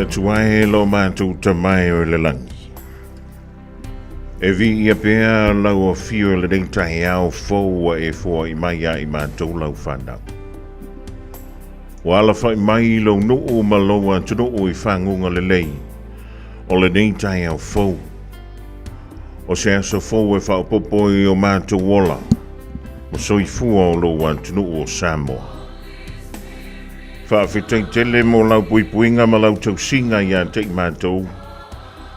Le tuae lo mātou tamai o le langi. E vi ia pēr lau o fio le dei Taeao fōua e fōa I mai a I mātou lau whanau. Wala whai mai lau noo maloa tunoo I whangunga le lei o le dei Taeao fōu. O se aso fōu e whaopopo I o mātou wola o soifua o loa tunoo o Samoa. Whaafetai tele mo lau puipuinga ma lau tausinga ia te mātou.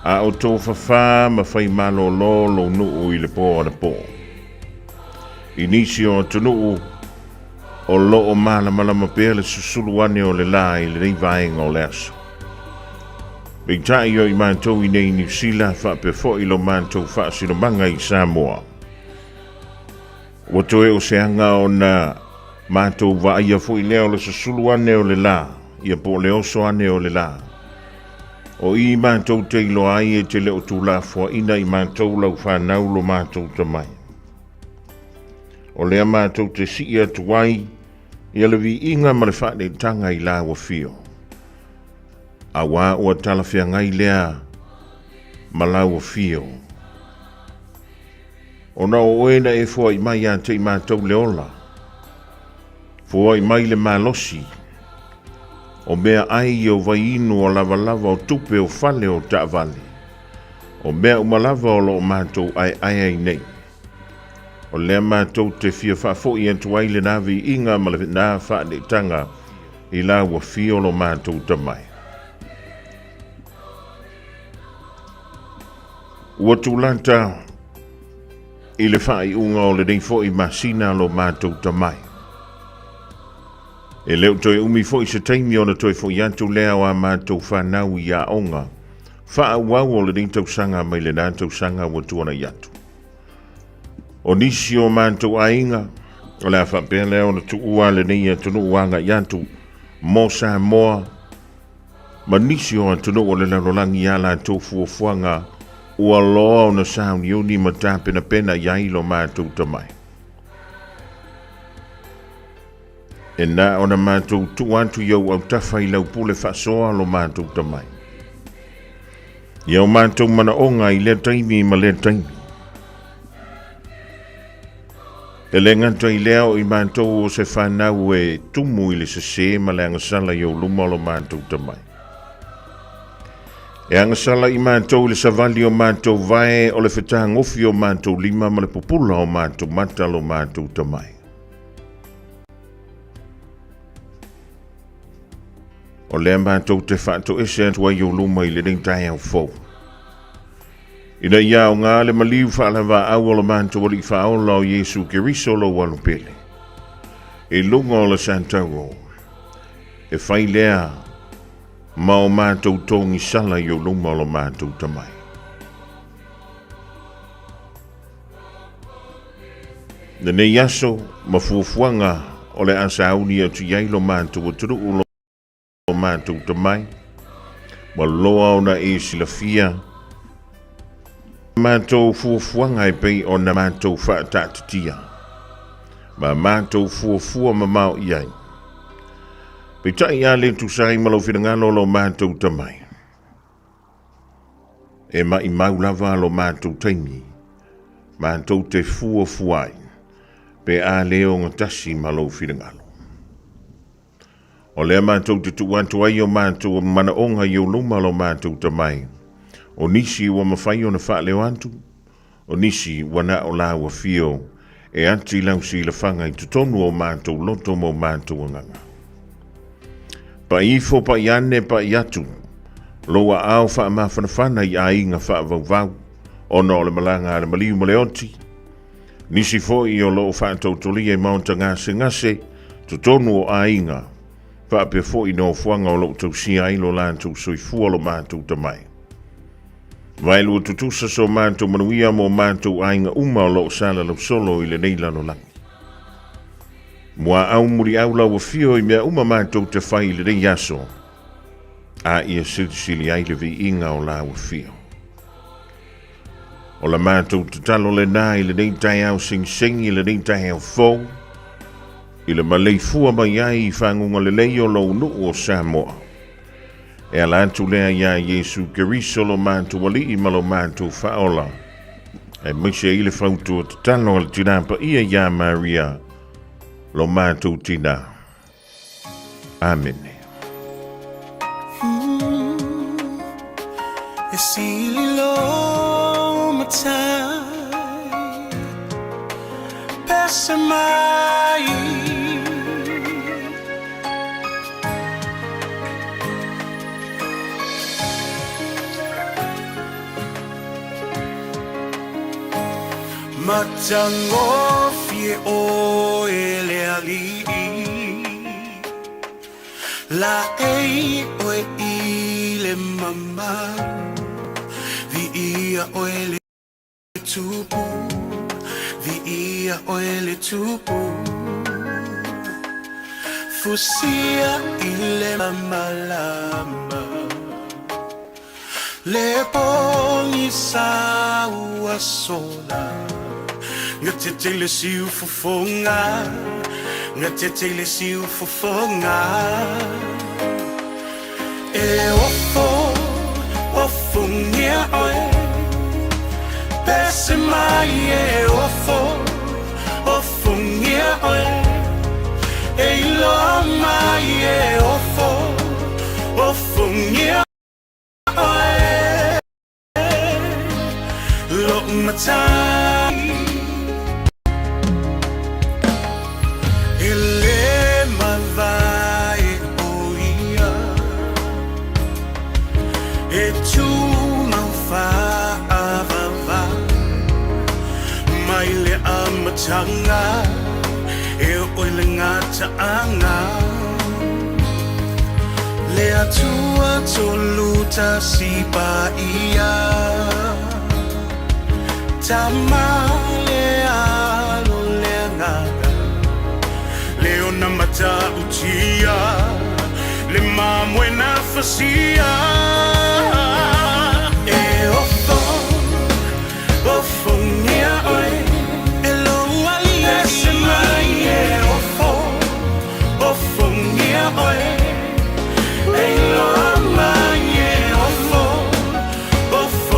A o tō whawha ma whai malo lo nuu I le pō ana pō. Inisi o tunuu o loo malama pēle susuluane o le la I le nei vaenga o le aso. Peitai o I mātou I nei New Zealand whaapefo I lo mātou whaasilomanga I Samoa. Wato e o se anga o na mātou wa ia fo I leo le susuluane o le la, ia po le oso ane o le la. O I mātou te ilo ai e te leo tū la fua ina I mātou lau whanau lo mātou tamai. O lea mātou te siia tuai, ia le vi inga ma le whaane tanga I la wa fio. A wā ua talawhia ngai lea ma la wa fio. O na o ena e fua I mai a te I mātou leola. Fua I mai le malosi, o mea ai o vainu o lava o tupe o fale o taavale, o mea umalava o lo mātou ai nei. O lea mātou te fia whaafo I antu ai le navi inga ma le nā whaane tanga I la wa fio lo mātou tamai. Ua tūlanta I le whaai unga o le nei fo I masina lo mātou tamai. E leo toi umi fo I se taimi ona toi fo I antu lea o a mātou whanau I a onga. Wha wau o le ni tau sanga mai le nā tau sanga wa tuana I atu. O nisi o mātou a inga, o lea whapea leo na tu ua le nei a tunu uanga I atu, mō Samoa. Ma nisi o a tunu o le larolangi a la tau fuafuanga, ua loa o na sauni uni ma tāpena pena I lo mātou tamai. E nā o na mātou tuantu iau au tawhai lau pule whasoa lo mātou tamai. Iau mātou mana onga I lea taimi ma lea taimi. E le nganta I lea o I mātou o se whanau e tumu I le sase ma le angasala iau luma lo mātou tamai. E angasala I mātou le savali o mātou vae o le whetangofi o mātou lima ma le popula o mātou mata lo mātou tamai. O lea mātou te whaato ese atua I o luma I le nei Taeao fōu. Ina ia o ngā le maliu whaalawa au o le mātou o li whaola o Yesu Keriso lo walu pele. E lunga o le Santauro. E whai lea ma o mātou tongi sala I o luma o le mātou tamai. Na nei aso ma fuafuanga o le asa auni atu iai lo mātou o turu ulo o mātou tamai, ma loa o na e Fiafia, mātou fuafuanga I pei o na mātou whaatatatia, ma mātou fuafua ma mau iai. Pei tai a le tusai malo whirangalo lo mātou tamai. E ma I mau lava lo mātou taimi, mātou te fuafuai, pe a leo ngatasi malo whirangalo. O lea mātou te tuantu ai o mātou mana onga I o luma lo mātou tamai. O nisi wa mawhai o na wha leo antu. O nisi wa na o la wa fio e anti lau si la whanga I tutonu o mātou loto mo mātou nganga. Pa ifo pa I ane pa I atu. Loa au wha mawhanawhana I a inga wha vau. Ono o le malanga le maliu ma le oti. Nisi fo I o loo wha tautoli e maunta ngase tutonu o a inga. Whape fo I no fuanga o lo tau si ai lo lantou soifua lo mātou tamai. Vailu o tutusa so mātou manuia mo mātou ainga uma o lo sala lo solo I le neila no langi. Mua au muri au lau a fio I mea uma mātou te whai le rei aso. A ia sili ai le vi inga o lau a fio. O la mātou te talo le nā I le nei Taeao sing I le nei Taeao fōu. I le malei fua mai ai I whangunga le lei o lo nuu o Samoa. E ala atu lea ia Yesu Keriso lo mātou ali I malo mātou whaola. E maise I le whautua te tano al tina pa ia ia Maria lo mātou tina. Amen. E sili lo matai Pesa mai Matango fie o ele ali La ei o ile mama Vi ia o ele tupu Vi ia o ele tupu Fusia ile mama lama Le poni sa ua sola Nga te tele siu fofonga Nga te tele siu fofonga E ofo ngia oe Pese mai e ofo ngia oe E ilo mai e ofo ngia oe Lo matai Ele mavai oia E tu maufa avava Mai le amatanga E oile ngata anga Le atua toluta sipa ia Tama le alo le ngaga Leona mata utia Le mamwe na fasia E ofo ngia oe Elo ali ese mai e ofo ngia oe Elo mai e ofo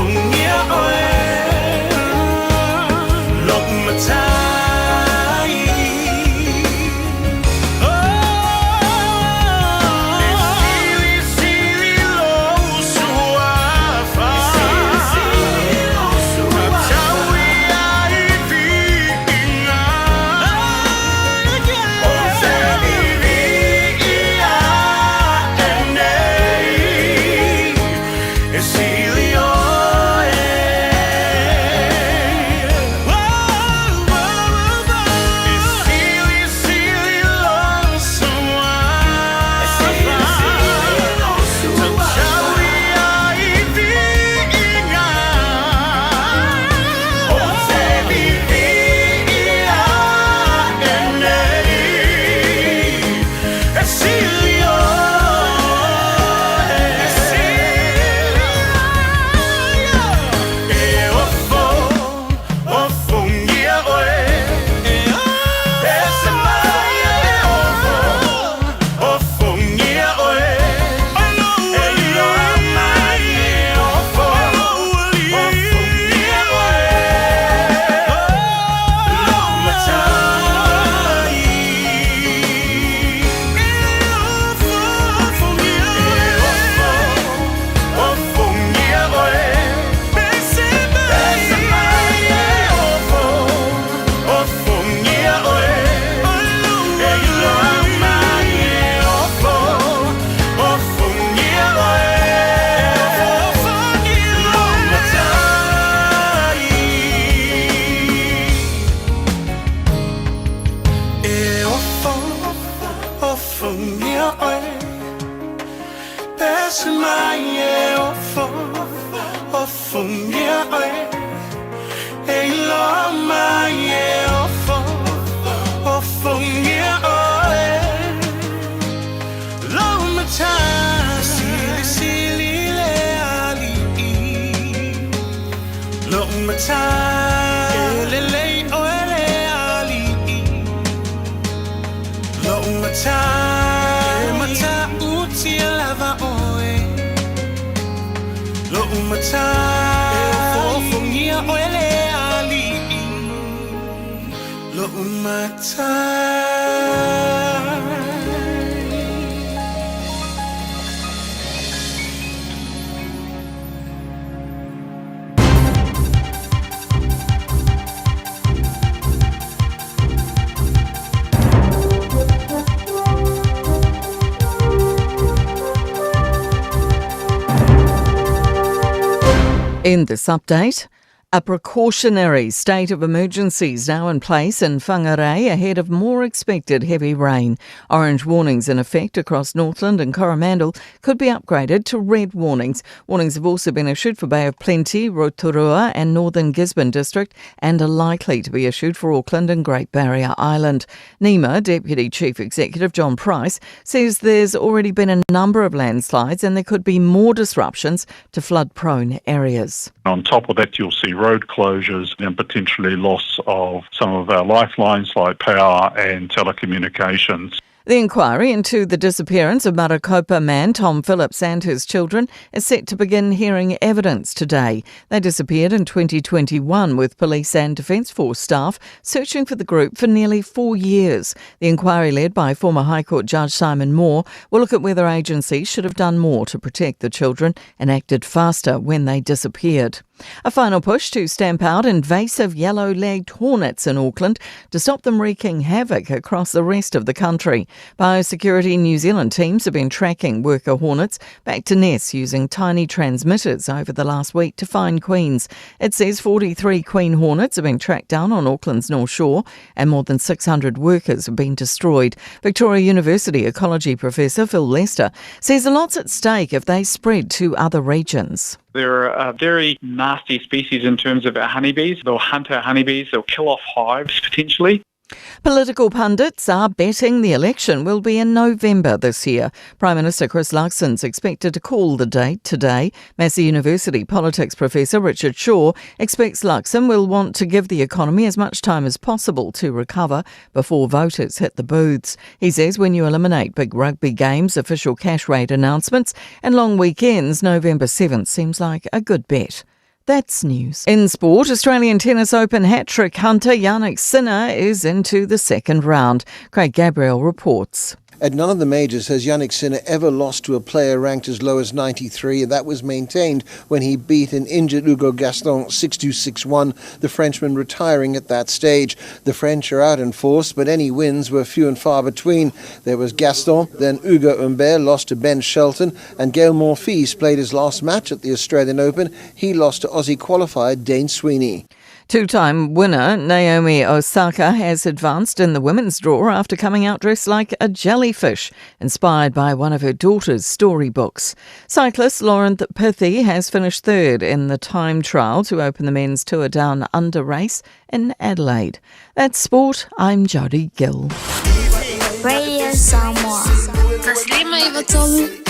ngia oe Lok matai Mata uti lava oe mata Fofongia oele ali Lo umata In this update, a precautionary state of emergency is now in place in Whangarei ahead of more expected heavy rain. Orange warnings in effect across Northland and Coromandel could be upgraded to red warnings. Warnings have also been issued for Bay of Plenty, Rotorua and Northern Gisborne District and are likely to be issued for Auckland and Great Barrier Island. NEMA Deputy Chief Executive John Price says there's already been a number of landslides and there could be more disruptions to flood-prone areas. On top of that, you'll see road closures and potentially loss of some of our lifelines like power and telecommunications. The inquiry into the disappearance of Maricopa man Tom Phillips and his children is set to begin hearing evidence today. They disappeared in 2021 with police and Defence Force staff searching for the group for nearly 4 years. The inquiry, led by former High Court Judge Simon Moore, will look at whether agencies should have done more to protect the children and acted faster when they disappeared. A final push to stamp out invasive yellow-legged hornets in Auckland to stop them wreaking havoc across the rest of the country. Biosecurity New Zealand teams have been tracking worker hornets back to nests using tiny transmitters over the last week to find queens. It says 43 queen hornets have been tracked down on Auckland's North Shore and more than 600 workers have been destroyed. Victoria University ecology professor Phil Lester says a lot's at stake if they spread to other regions. They're a very nasty species in terms of our honeybees. They'll hunt our honeybees, they'll kill off hives potentially. Political pundits are betting the election will be in November this year. Prime Minister Chris Luxon's expected to call the date today. Massey University politics professor Richard Shaw expects Luxon will want to give the economy as much time as possible to recover before voters hit the booths. He says when you eliminate big rugby games, official cash rate announcements and long weekends, November 7th seems like a good bet. That's news. In sport, Australian Tennis Open hat-trick hunter Jannik Sinner is into the second round. Craig Gabriel reports. At none of the majors has Jannik Sinner ever lost to a player ranked as low as 93, and that was maintained when he beat an injured Hugo Gaston 6-2, 6-1, the Frenchman retiring at that stage. The French are out in force, but any wins were few and far between. There was Gaston, then Hugo Humbert lost to Ben Shelton, and Gael Monfils played his last match at the Australian Open. He lost to Aussie qualifier Dane Sweeney. Two-time winner Naomi Osaka has advanced in the women's draw after coming out dressed like a jellyfish, inspired by one of her daughter's storybooks. Cyclist Lauren Pithy has finished third in the time trial to open the men's Tour Down Under race in Adelaide. That's sport. I'm Jodie Gill. Radio Samoa. Taslima Ivatomi.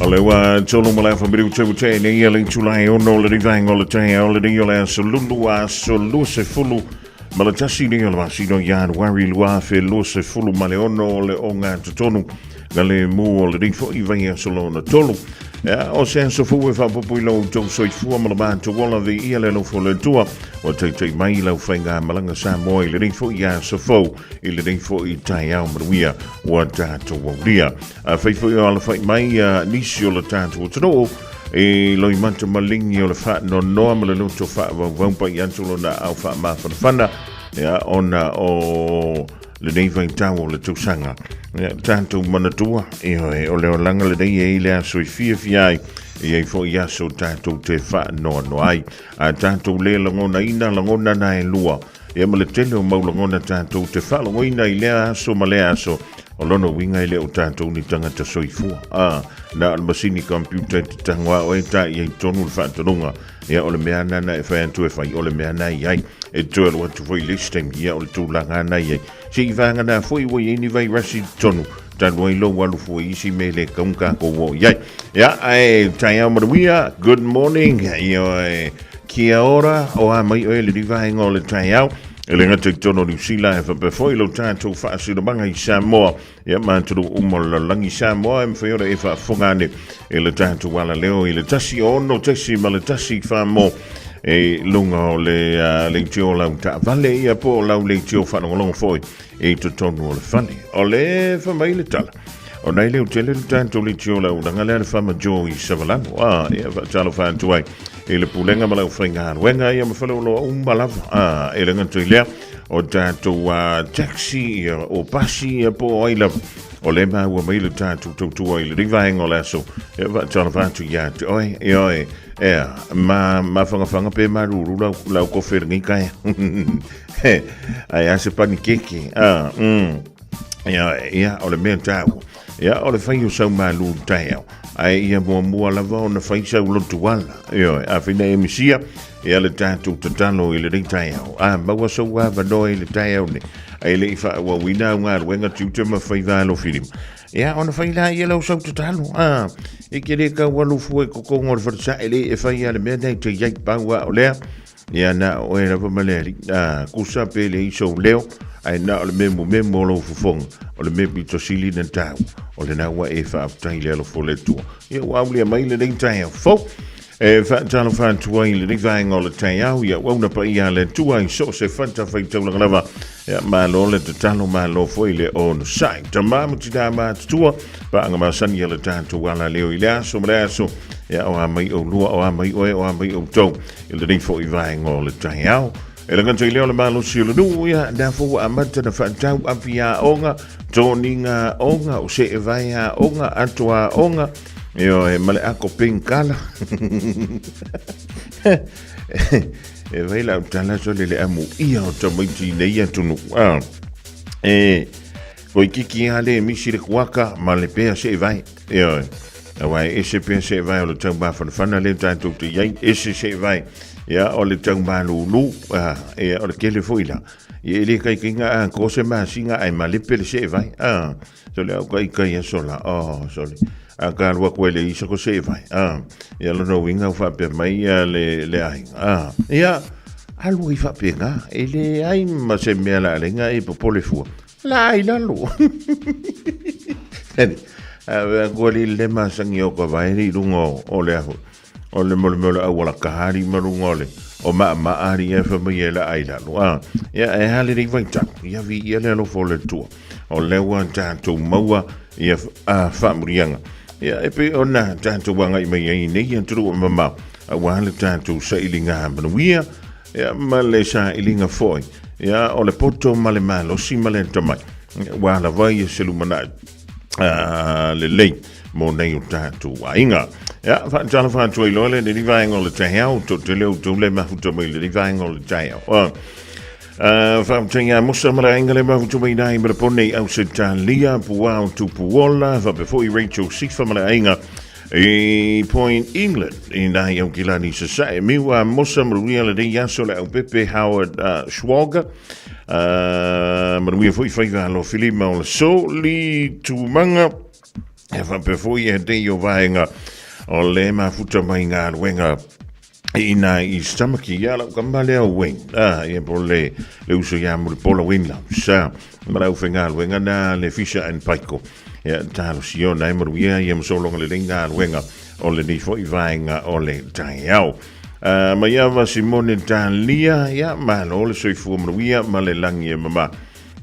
Lewa tolo mala fa biru tse tse ne yele chulai ono le divang ole Taeao le yole solulu a solu se fulu mala tasi ne yole masino yan wari lua fe lo se fulu male ono le onga tonu gale mu ole difo ivaya solo na tolo ja o senso fu fa populo to so fu mala ba to wala the yele lo fo le tua o te mai lo fenga malanga Samoa le difo ya so fo ile difo I Taeao mruia o tato woria a fai ala fai mai nisi o le tato to e lo imanta malingi o le fa no normal no to fa va pa yantulo na au fa ma fa fana ya ona o le nei vai tau le tusanga ya tanto manatua e o le langa le dei e le aso Fiafia e fo ia so tanto te fa no ai a tanto le langona ina langona na e lua ia ma le tele o maulagona tātou te whaalongoina I lea aso ma lea aso o lono winga I lea o tātou ni tangata soifua na al masini computer te tangwa o e ta I tonu le whaatonunga ia o le mea nana e whaantu e whai o le mea nai ai e toa lo atu foi listing ia o le tūlanga nai ai si I whanga na foi wo I ni vai rasi tonu tanwai lo walu foi isi me le kaunka ko wo iai ia ai Taeao maruia good morning ia kia ora o a mai o le divainga o le Taeao e le ngata tono New Zealand e whapefoi lo tātou whaasirabanga I Samoa ia māturu umola langi Samoa e mwhiora e whaafongane e le tātou wala leo I le tasi ono tasi ma le tasi whaamo e lunga o le tio lau ta vale ia po lau le tio whanongolongo foi e to tonu o le whane o le whamai le tala o nei leo tele le tātou le tio lau ranga le whama jo I Savalano ia whaatalo whaantu ai e le pulenga ma lau whainga wenga ia mawhalo lo umbalawa e le ngatu I lea o tātou taxi o pasi ia po ai lava o le maua mai le tātou tautua I le rivahenga o le aso e whaatalo whaantu ia te oi ma whangawhanga pe maruru lau kofer ngai kai ai ase pani keke ia o le mea tāua ia o le whai o sau Malu Taeao ai ia mua lava o na whai sau lotu wala a whina e misia ia le tātou tatalo I le rei Taeao maua sau wanoa I le Taeao ne ai le ifa wa wina ngā ruenga tiute ma whai valo filim ia ona whai la ia lau sau tatalo e kere ka walu fue kokongo le whatsa ele e whai ale mea nei te iai paua o lea ia na o e rawa maleri kusa pe le iso leo ai na o le memo lo fufonga o le mepi to sili na tau o le naua e whaaftai le alo fole tua ia waulia mai le rei Taeao fo e whaatalo whaantua I le rivaenga o le Taeao ia wauna pa ia le tua I so se whanta whaitaulanga lava ia malo le te talo malo foi le ono sai tamamu tina mātua pa anga masani le tātou wala leo I le aso mre aso ia o amai o lua o amai oe o amai o tau I le rei fo I vaenga o le Taeao e le ngata I leo le malo si o le nu ia na fo amata na whaatau awhia onga tōninga onga o se e vai a onga atua onga io e male ako pinkala e vai la tala so le amu ia o tamaiti nei atunu ko kiki ale mi sire kwaka male pe se vai io vai ese pe se vai o le tamba fana le tanto te ia ese se vai ia o le tamba lulu e o le kele foila e le kai kinga ko se ma singa ai male pe se vai so le kai sola so le a kalua koe le isa ko se vai ia lono winga whape mai le ai ia alu I whape ngā e le ai ma se mea la lenga e popole fua la ai lalo koe le masangi o ka vai ri rungo o le ahu o le mole au wala kahari marungo le o maari e whamai e la ai lalo ia e hale ri vaitang ia vi ia le alo fole tua o lewa tātou maua ia whamurianga ia e pe ona tātou wanga I mai ai nei anturu o mamau a wale tātou sa ilinga manuia ia ma le sa ilinga foi ia o le poto ma le malo si ma le tamai wala vai e selu mana le lei mo nei o tātou ainga ia whaatala whātua I loa le rivaenga o le Taeao to te leo tau le mahuta mai le rivaenga o le Taeao whaamtenga mosa mara engale mahuta mai nai mara pone au se talia puao tupuola whapefo I Rachel 6 whamara ainga e Point England I nai au kilani sa sae miwa mosa maruia le rei aso le au Pepe Howard Schwager maruia fo I whaiva alo Filima o le soli tumanga e whapefo I e dei o vaenga o le mafuta mai ngā ruenga ina I stamaki ia lau kamale au weng ia po le uso ia mo le pola weng lau sa marau whenga luenga na le Fisher and Paiko ia talo sio na maruia ia msolonga le renga luenga o le nifo I vaenga o le Taeao ma ia va Simone Talia ia malo le soifu maruia ma le langi e mama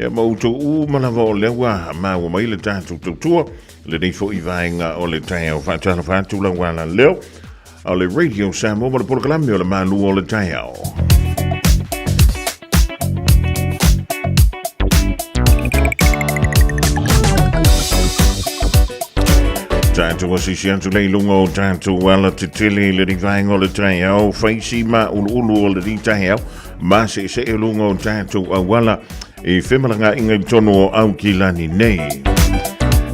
ia mauto malava o le wa ma o mai le tātou tautua le nifo I vaenga o le Taeao whaatala whaatula wala leo o le radio Samoa ma le polokalami o le Malu o le Taeao. Tātou o sisi atu lei lunga o tātou ala te tele le rivaenga o le Taeao, whaisi ma ulu o le Taeao, ma se lunga o tātou awala e whemalanga inga tono au ki lani nei.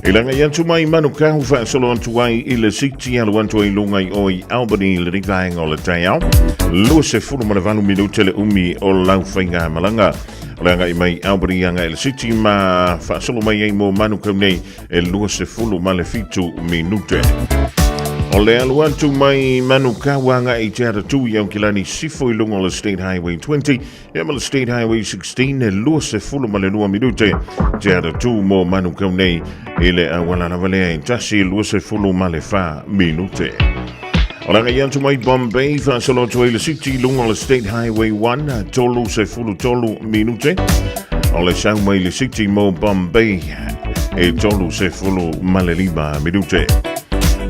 E langa iantu mai manu kahu wha solo antu ai i le siti alu antu ai lunga i oi Albany le rivaenga o le Taeao. Lua se furu ma le valu minute le umi o lau whainga malanga. O langa i mai Albany anga i le siti ma wha solo mai ai mo manu kau nei e lua se furu ma le fitu minute. O le alu antu mai manu kawanga i te ara tui au kilani sifo i lunga o le State Highway 20 e ma le State Highway 16 e lua se fulu ma le lua minute te ara tu mo manu kau nei e le awala na valea i tasi lua se fulu ma le fa minute. O langa i antu mai Bombay fa solo tu le City lunga o le State Highway 1 tolu se fulu tolu minute. O le sau mai le City mo Bombay e tolu se fulu ma le lima minute.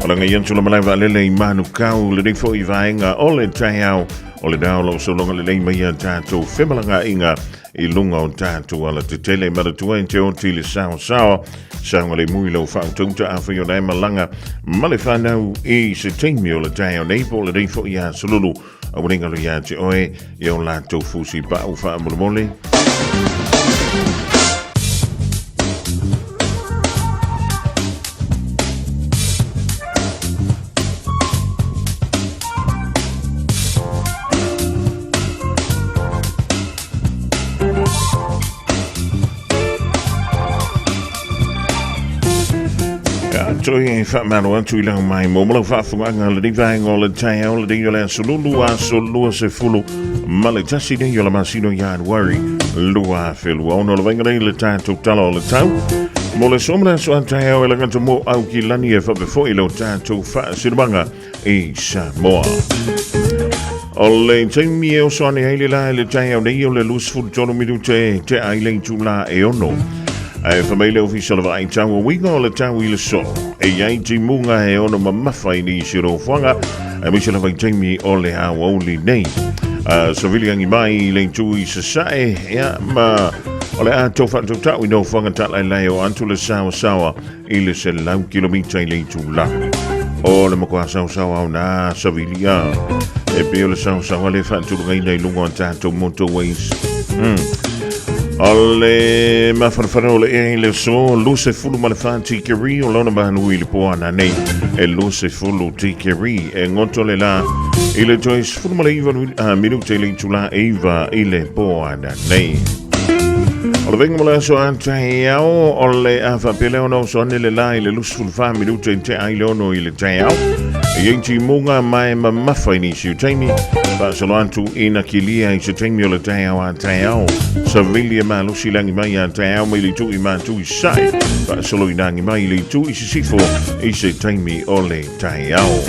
O langa iantu la malaiwa lele i manu kau le rifo i vaenga o le Taeao o le daolo so longa le leima ia tātou whemalanga inga i lunga o tātou ala te tele maratua in te oti le sao saonga le mui lau whautauta a whi o nei malanga ma le whanau i se teimi o le Taeao nei po le rifo i a solulu a waringa lo ia te oe i o lātou fusi pa u wha amurumole. Toi e whamaro atu I lau mai mo mala whaafunga le rivaenga o le Taeao le ringa le solulu a solua se fulu ma le tasi nei o la masino yard wari lua whelua ono le vainga nei le tātou tala o le tau mo le somla so an Taeao e langata mo au ki lani e whapefo I lo tātou whaasirmanga I Samoa. O le taimi e o soane heile la le Taeao nei o le lusfulu tono minute te ailei tu la e ono. Ai whamaile official wa ai tau o winga o le tau I le so. E iai ti munga e ono mamawhai ni siro whanga. Ai misala wai taimi o le hao auli nei. So vili angi mai le tu I sasae. Ea ma o le a tau whatu tau I no whanga tatlai lai o antu le sawa I le se lau kilomita I le tu la. O le mako a sawa au na savilia. E pe o le sawa le whatu ngai nei lungo an tātou motorways. Ole mafarfaro le e le so luce fulu ma le fanti keri o lona manu I le poana nei e luce fulu ti keri e ngoto le la I le jois fulu ma le iwa minute le tula iwa I le poana nei. Ole venga mo le so Taeao ole a whapele ono so ane le la I le luce fulu fa minute te aile ono I le Taeao e yeinti munga mai ma mawhai ni siu taimi ba solo antu ina kilia I se taimi o le Taeao a Taeao Savilia ma lusi langi mai a Taeao mai li tu I ma tu I sai ba solo I nangi mai li tu I se sifo I se taimi o le Taeao.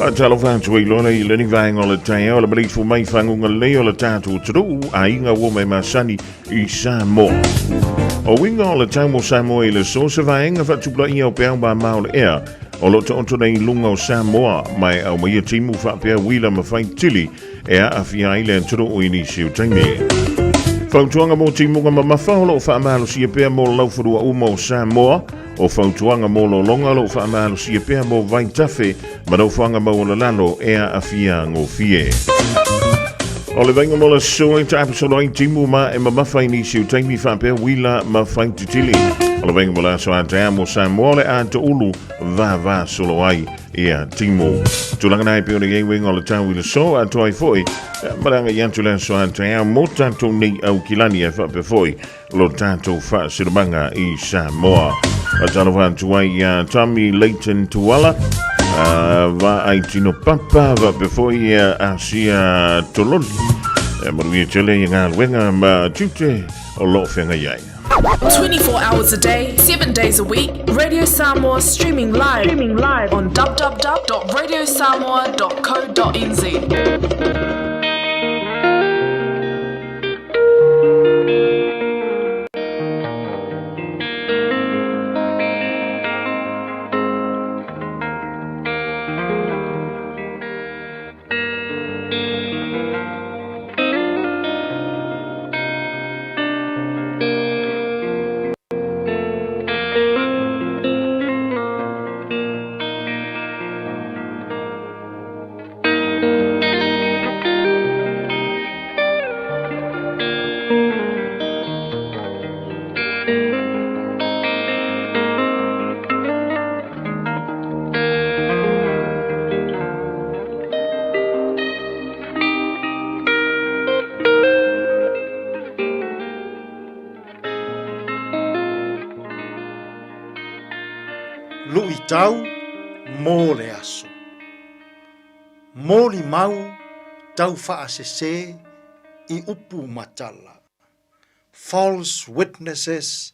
A talo whantu I lona I leni vaenga o le Taeao le marifu mai whangunga leo le tātou turu a inga wome masani I Samoa. O winga o le taumo Samoa I le so se vaenga whatupla I au peau ba mao le ea o lo to onto nei lunga o Samoa mai au mai timu whapea wila ma whai tili ea a fia I le anturu o inisi o taimi. Whautuanga mo timunga ma mawhaholo o whaamalo si e pea mo laufurua uma o Samoa o whautuanga mo lo longa lo whaamalo si e pea mo vai tafe ma no whanga mo o lalo ea a fia ngō fie. O le vainga mo la soe ta episode ai timu ma e ma mawhai nisi o taimi whapea wila ma whai titili. O le vainga mo la soa Taeao mo Samoa le a te ulu va solo ai ia timu. Tulanga nai pe o le wing o le tau I le so a toi foi. Maranga iantu le soa Taeao mo tātou nei au kilani e whape foi. Lo tātou wha sirmanga I Samoa. A talo whantu ai Tommy Leighton Tuala. Va ai tino papa whape foi a sia tololi. Maruia tele I ngā luenga ma tute o lo whenga iai. 24 hours a day, 7 days a week. Radio Samoa streaming live on www.radiosamoa.co.nz. tau mō le aso. Mō li mau tau whaasese I upu matala. False witnesses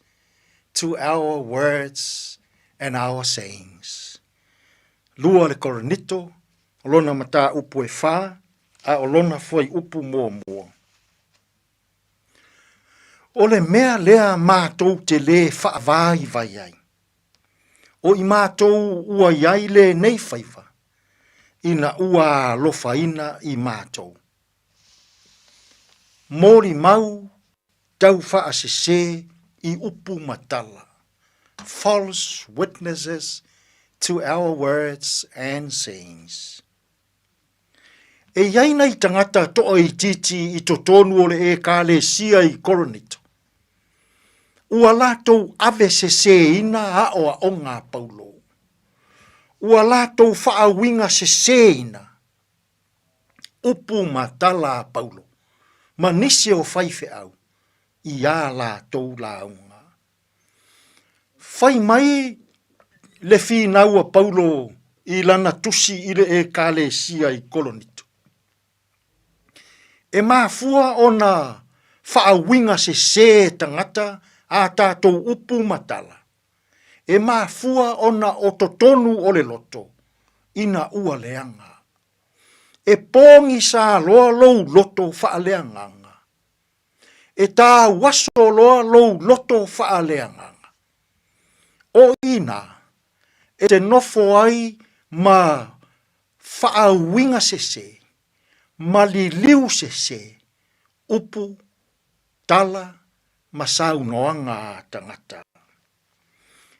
to our words and our sayings. Lua le koronito, olona mata upu e wha, a olona foi upu mua mua. O le mea lea mātou te le whaavai vai ai. O I mātou ua iai le nei whaiva, ina ua lofaina I mātou. Mōri mau tau whaasese I upu matala. False witnesses to our words and sayings. E iai nei tangata toa I titi I totonu o le e ka le sia I koronito. Ua lātou ave sese ina a oa o ngā paulo. Ua lātou whaawinga sese ina. Upu matala paulo. Ma nisi o whaife au. I a lātou launga. Whai mai le whinaua paulo I lana tusi I le e kāle sia I kolonito. E māfua ona whaawinga sese tangata a tātou upu matala. E māfua ona o totonu o le loto, ina ua leanga. E pōngi sā loa lou loto whaaleanganga. E tā waso loa lou loto whaaleanganga. O ina, e te nofo ai ma whaawinga sese, ma li liu sese, upu, tala, masau noanga tangata.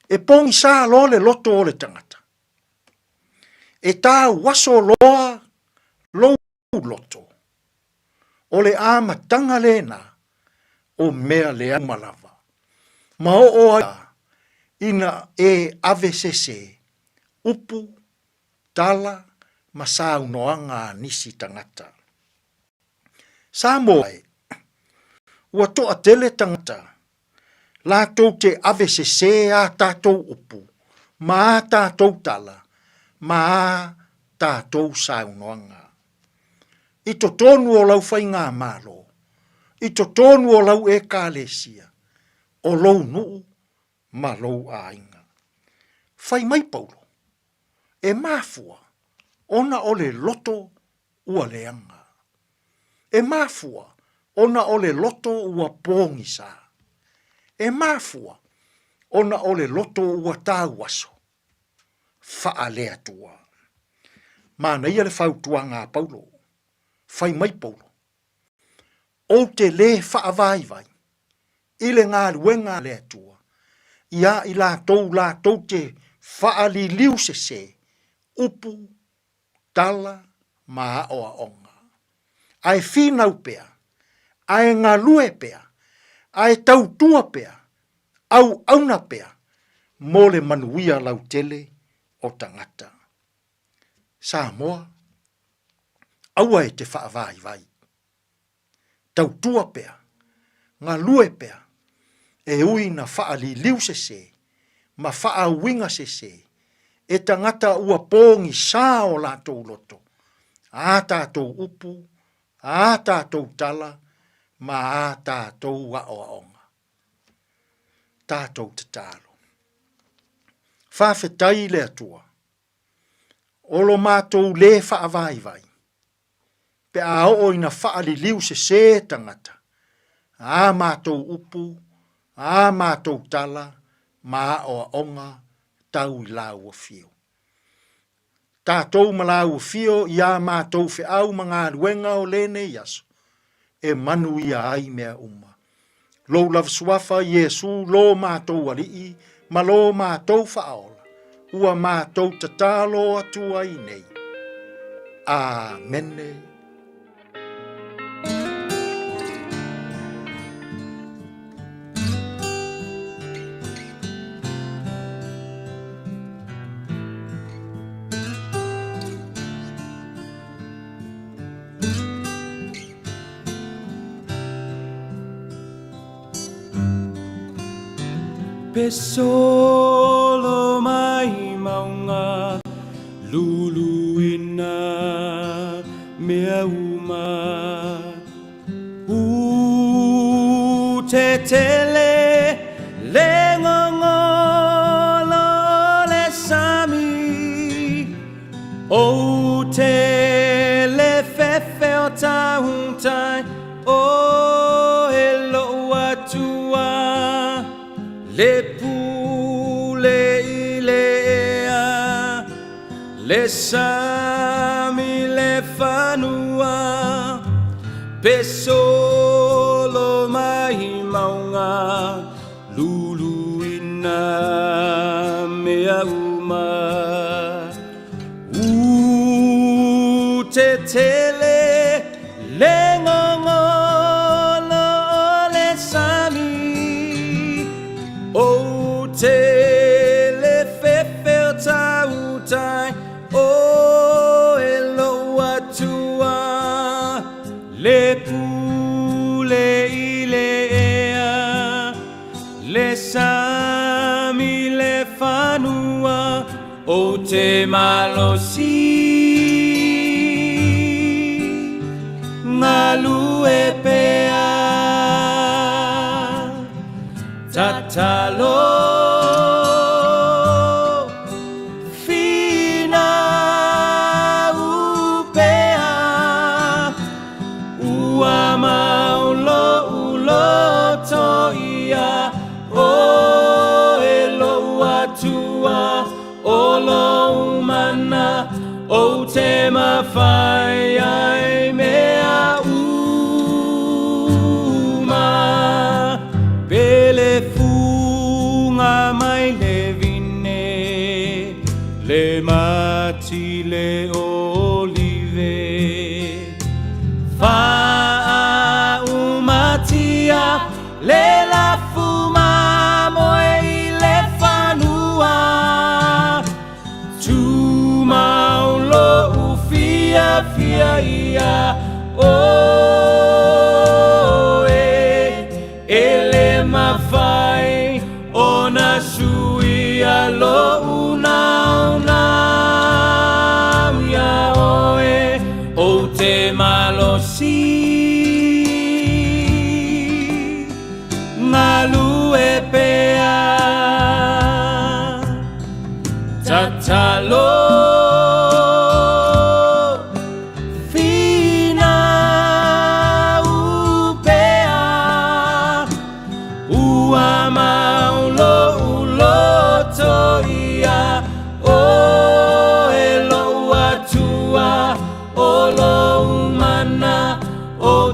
E pōngi sā loa le loto o le tangata. E tā waso loa lou loto. O le āmatanga lena o mea lea malava. Ma o ai ina e avesese upu, tala, masau noanga nisi tangata. Samoa ua toa tele tangata, lātou te avesese a tātou upu, ma a tātou tala, ma a tātou saunoanga. I to tonu o lau whai ngā mālo, I to tonu o lau e kālesia, o lau nuu, ma lau ainga. Whai mai paulo, e māfua, ona o le loto ua leanga. E māfua, ona o le loto ua pōngisa. E māfua, ona o le loto ua tāwaso. Whaalea tua. Mana ia le whautua ngā paulo. Whai mai paulo. O te le whaavai vai. Ile ngā ruenga lea tua. Ia I lātou te whaali liu sese. Upu, tala, maa oa onga. Ai whinau pea. Ai ngā lue pea, ai tautua pea, au auna pea, mō le manuia lau tele o tangata. Samoa, aua e te whaavai vai. Tautua pea, ngā lue pea, e ui na whaali liu sese, ma whaawinga sese, e tangata ua pōngi sā o lātou loto, a tātou upu, a tātou tala, ma a tātou wa o onga. Tātou te tālo. Whawhetai le atua. Olo mātou le whaavai vai. Pe a o ina whaali liu se tangata. A mātou upu, a mātou tala, ma o onga, tau I lau o fio. Tātou malau o fio, ia mātou whi au mga ruenga o lene yaso. E manu ia ai mea uma. Lo lava suafa Yesu lo mātou alii, ma lo mātou whaola. Ua mātou tatalo atua I nei. Amene. Pe solo mai mau mea uma te tele le ngongolo le sami o te le fefe o tahuntai o e loa tua le pule i le ea le sami le fanua pesolo mai maunga lulu ina mea uma te tele le ngongolo le sami o te le fefe o tautai o e loa tua le pule i le ea le sami le fanua o te malosi Malu e pea tatalo fina upea ua maulo ulo toia o elo atua o lo umana o te mawhai ai mea uma pele funga mai le vine le mati le olive fa umatia le la fuma moe i le fanua tu maulo Fiafia ia o ele mawhai ona sui alo una ia oe o te malosi Malu e pea tatalo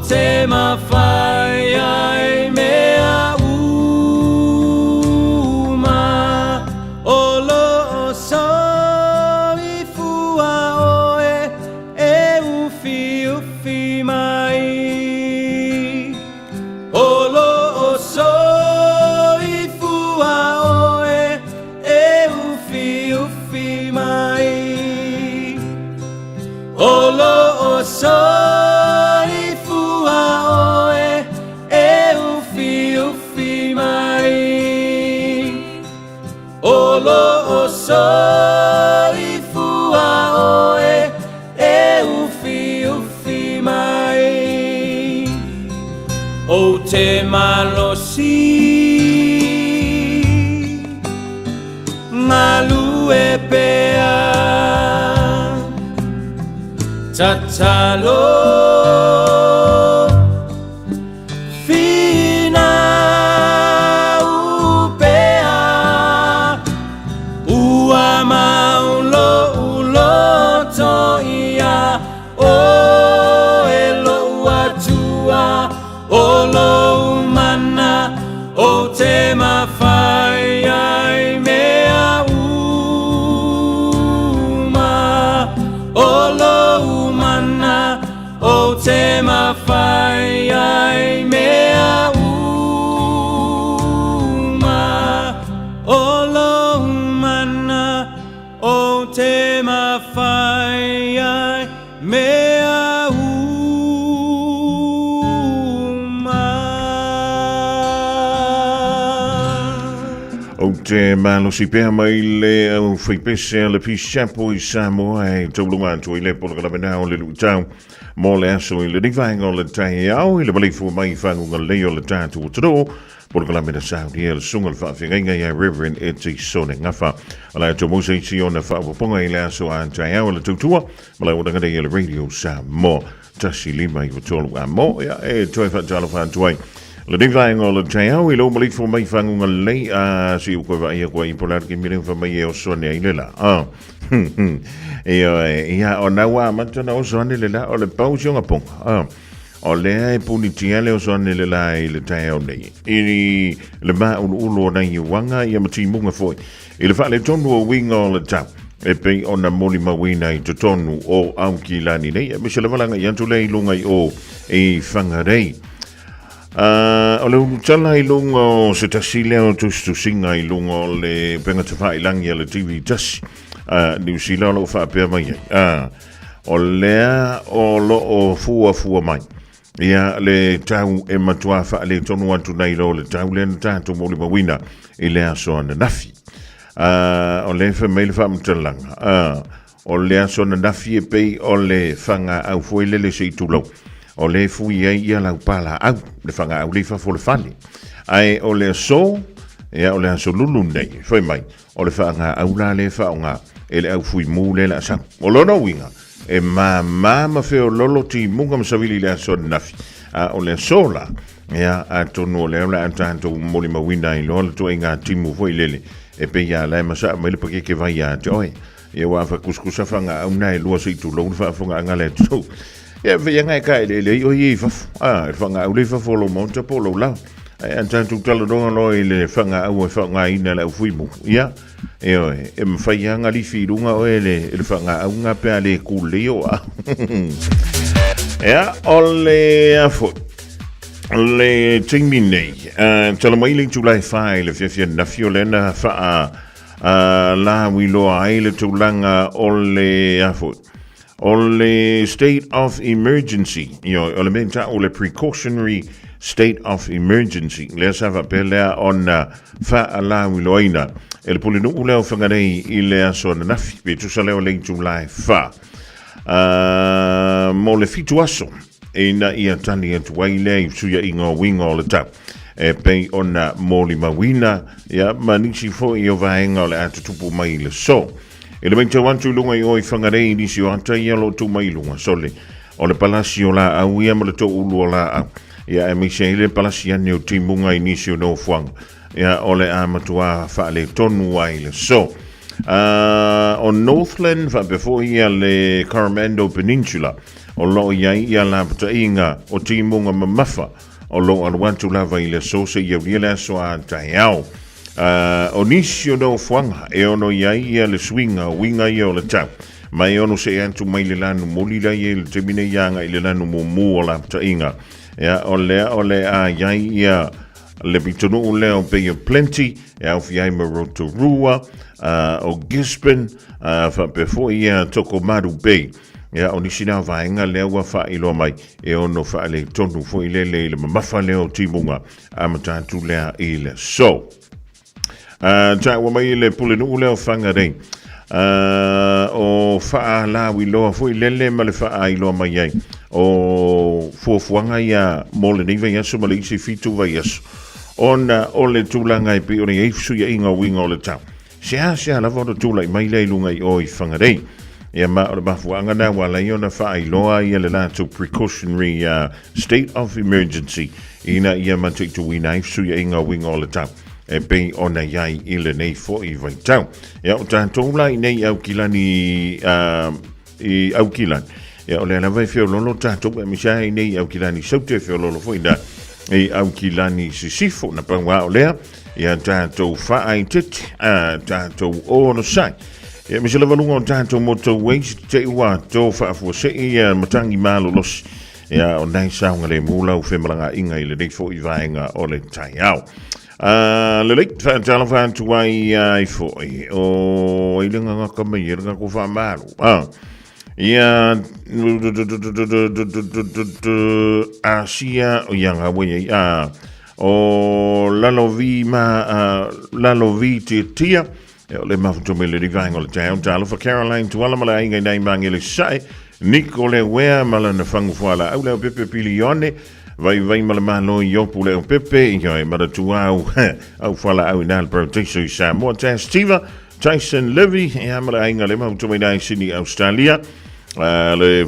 te mawhai ai mea uma o lo o soi fua oe e ufi mai o lo o soi fua oe e ufi mai o lo o soi Olo o soi fua oe e ufi mai o te malosi Malu e pea tatalo mawhai ai mea uma o lo mana o te mawhai ai mea uma te Malu si pea mai le au whaipese le pi sapo I Samoa e taulunga tu I le polo kalapena o le lutau mo le aso I le nivainga o le Taeao I le malifu mai whangunga leo le tātu o taro polo kalapena Saudi e le sunga le whawhinga ia Reverend Eti Sone Ngafa ala e to mose isi o na whawaponga I le aso a Taeao le tautua ma le wadangada I le radio Samoa tasi lima I watolu a mo ia e toi whatalo whantuai le dingvaing o le Taeao I lo malifu mai whangunga lei a si uko vai a kua I polar ki miring wha mai e o sone ai lela. Ia o naua matana o sone lela o le pausi o ngaponga. O lea e puni tiale o sone lela I le Taeao nei. I le maa ulu na I wanga I amati munga foi. I le whale tonu o winga o le tau. E pei o na moli mawina I to tonu o au ki lani nei. E misa le walanga I antu lei lunga I o e whangarei. O le utala I lunga o se tasile o tustusinga I lunga o le penga tawha I langi a le TV tasi New Zealand o whaapea mai o lea o lo o fua mai ia le tau e matua wha le tonu atu nei lo le tau le tātou moli mawina I lea soa na nafi o le wha wha mtalanga o lea soa na nafi e pei o le whanga au fuele le se tulau o le fui ai ia lau pala au le whanga au le whafo le whale ai o le so ia o le aso lulu nei whai mai o le whanga au la le whaonga e le au fui mu le la sang o lono winga e ma wheo lolo ti munga masawili le aso nafi o le so la ia a tonu o le la antanto moli mawina I lo le to inga timu foi lele e pe ia la masa mai le pake ke vai a te oi ia wa fa kuskusa whanga au nai lua si tu lo fa whanga ngale tu ia vea ngai kai le o I fa whanga au le fa folo monta polo la an tantu tala ronga loi le whanga au e whanga ina le ufuimu ia e mwhaianga li whirunga o e le whanga au ngā pēa le kuleo ia o le afo le tingmi nei tala mai le tulai whae le Fiafia Nafio le na wha la wiloa ai le tūlanga o le afo o le state of emergency, o le menta o le precautionary state of emergency. Lea sawa pelea ona wha ala wiloina. E le pulinu uleo whangarei I lea so na nafi. Pe tu sa leo le July wha. Mo le fitu aso. E na ia tani atu wailea I suya ingo wingo o le tau. E pei ona moli mawina. Ia manisi fo I o vahenga o le atutupu mai le so. E le mengta wantu lunga I oi whangarei nisi o anta I alo tu mai lunga sole. O le palasi o la au ia ma le to ulu o la au. Ia e mise I le palasi ane o timunga I nisi o no fuanga. Ia o le amatua wha le tonu ai le so. O Northland wha before ia le Coromandel Peninsula. O lo iai ia la pata inga o timunga mamafa. O lo anu wantu lava I le so se ia rile so a Taeao. O nisi o no fuanga e ono iai ia le swinga winga ia o le tau mai ono se antu mai le lanu moli la ia le temine ianga I le lanu mumu o la pata inga o le a iai ia le pitonu o leo pei plenty e au fiai ma Rotorua o Gisborne fa before ia toko Malu Bay o nisi na vaenga leo wa fa ilo mai e ono fa le tonu fo ile le mamafa leo timunga amatatu lea ile so ta wa mai le pulenu ule o whangarei o wha la wiloa fui lele ma le wha iloa mai ai o fuafuanga ia mole ni vai aso ma le isi fitu vai aso ona o le tūlanga I pi o ne eifsu ia inga winga o le tau sea la voda tūla I mai leilunga I oi whangarei ia ma o le mafuanga na wala I ona wha iloa ia le lātou precautionary state of emergency ina ia matitu wina eifsu ia inga winga o le tau e pei ona iai I le nei fo I vai tau. Ia o tātou lai nei au kilani I au kilani. Ia o le ana vai feo lolo tātou e misai nei au kilani saute feo lolo fo ina e au kilani sisifo na pangwa o lea. Ia tātou whaai tete tātou o no sai. Ia misala valunga o tātou moto weis te ua tō whaafua se ia matangi Malu losi. Ia o nei saunga le mūlau whemalanga inga I le nei fo I vaenga o le Taeao. Le leit tala fa tu ai ai foi o ile nga ka mai nga ko fa malu ia Asia o yang ha we o lalovi tia e o le mafutomi le rivainga o le Taeao talo for Caroline tuala mala inga nei mangi le sai Nico le wea mala na fangu fuala au leo pepe pilione vai mala malo yopu leo pepe inga e mara tuau au fuala au inal protection Samoa Stiva Tyson Levy e amala inga le mafutomi nei Sydney Australia le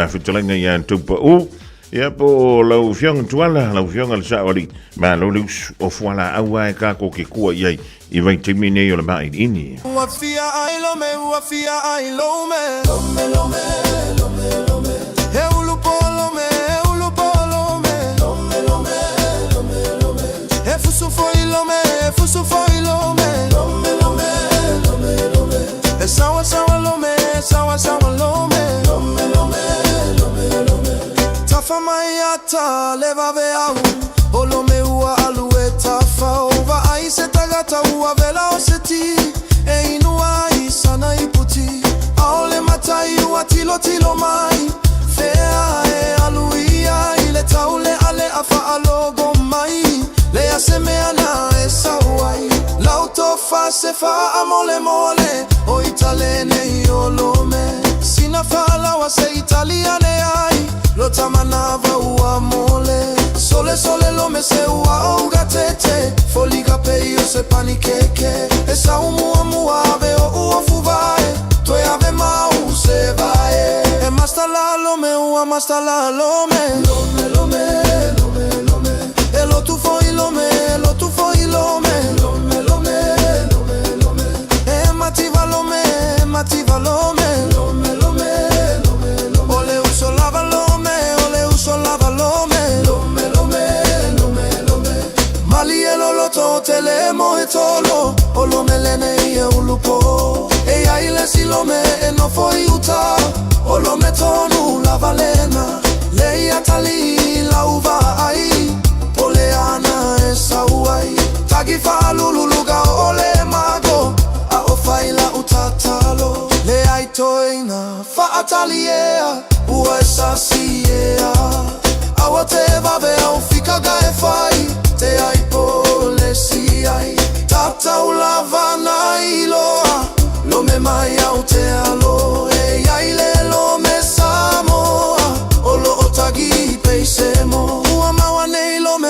fitalenga ya tupa u ia po lau fiong tuala lau fiong al saori ma lo lus o fuala aua e ka ko ke kua iai I vai te mine o le mai ini Fiafia ai lo me lome lome e ulupo lome lome e fusu foi lome lome e sawa lome tafa mai ata leva veau o lome ua alue tafa ova ai se tagata ua vela o se ti e inua I sana I puti aole matai ua tilo mai fea e aluia I le taule ale afa alogo mai le asemeana e sauai lauto fa se fa amole o italene I olome sina fa lawa se italiane ai lo tamanava ua mole sole lome se ua auga tete foliga peio se panikeke e sa mua ave o ua fuvae toi ave mau se vae e mastala lome e lo tu foi lome e mativa lome ole uso lava lome mali e lo to telemo e tolo o lome lene e ulupo e ai le si lome e no foi uta o lome tonu la valena lei atali la uva ai ole ana e sauai tagi fa luluga ole mago a o faila utatalo le ai toina fa atalia ua sasia awa te vave au fika gae fai te ai pole si ai tata ulava na iloa lome mai au te alo e ai le lome Samoa o lo otagi peisemo ua mawa nei lome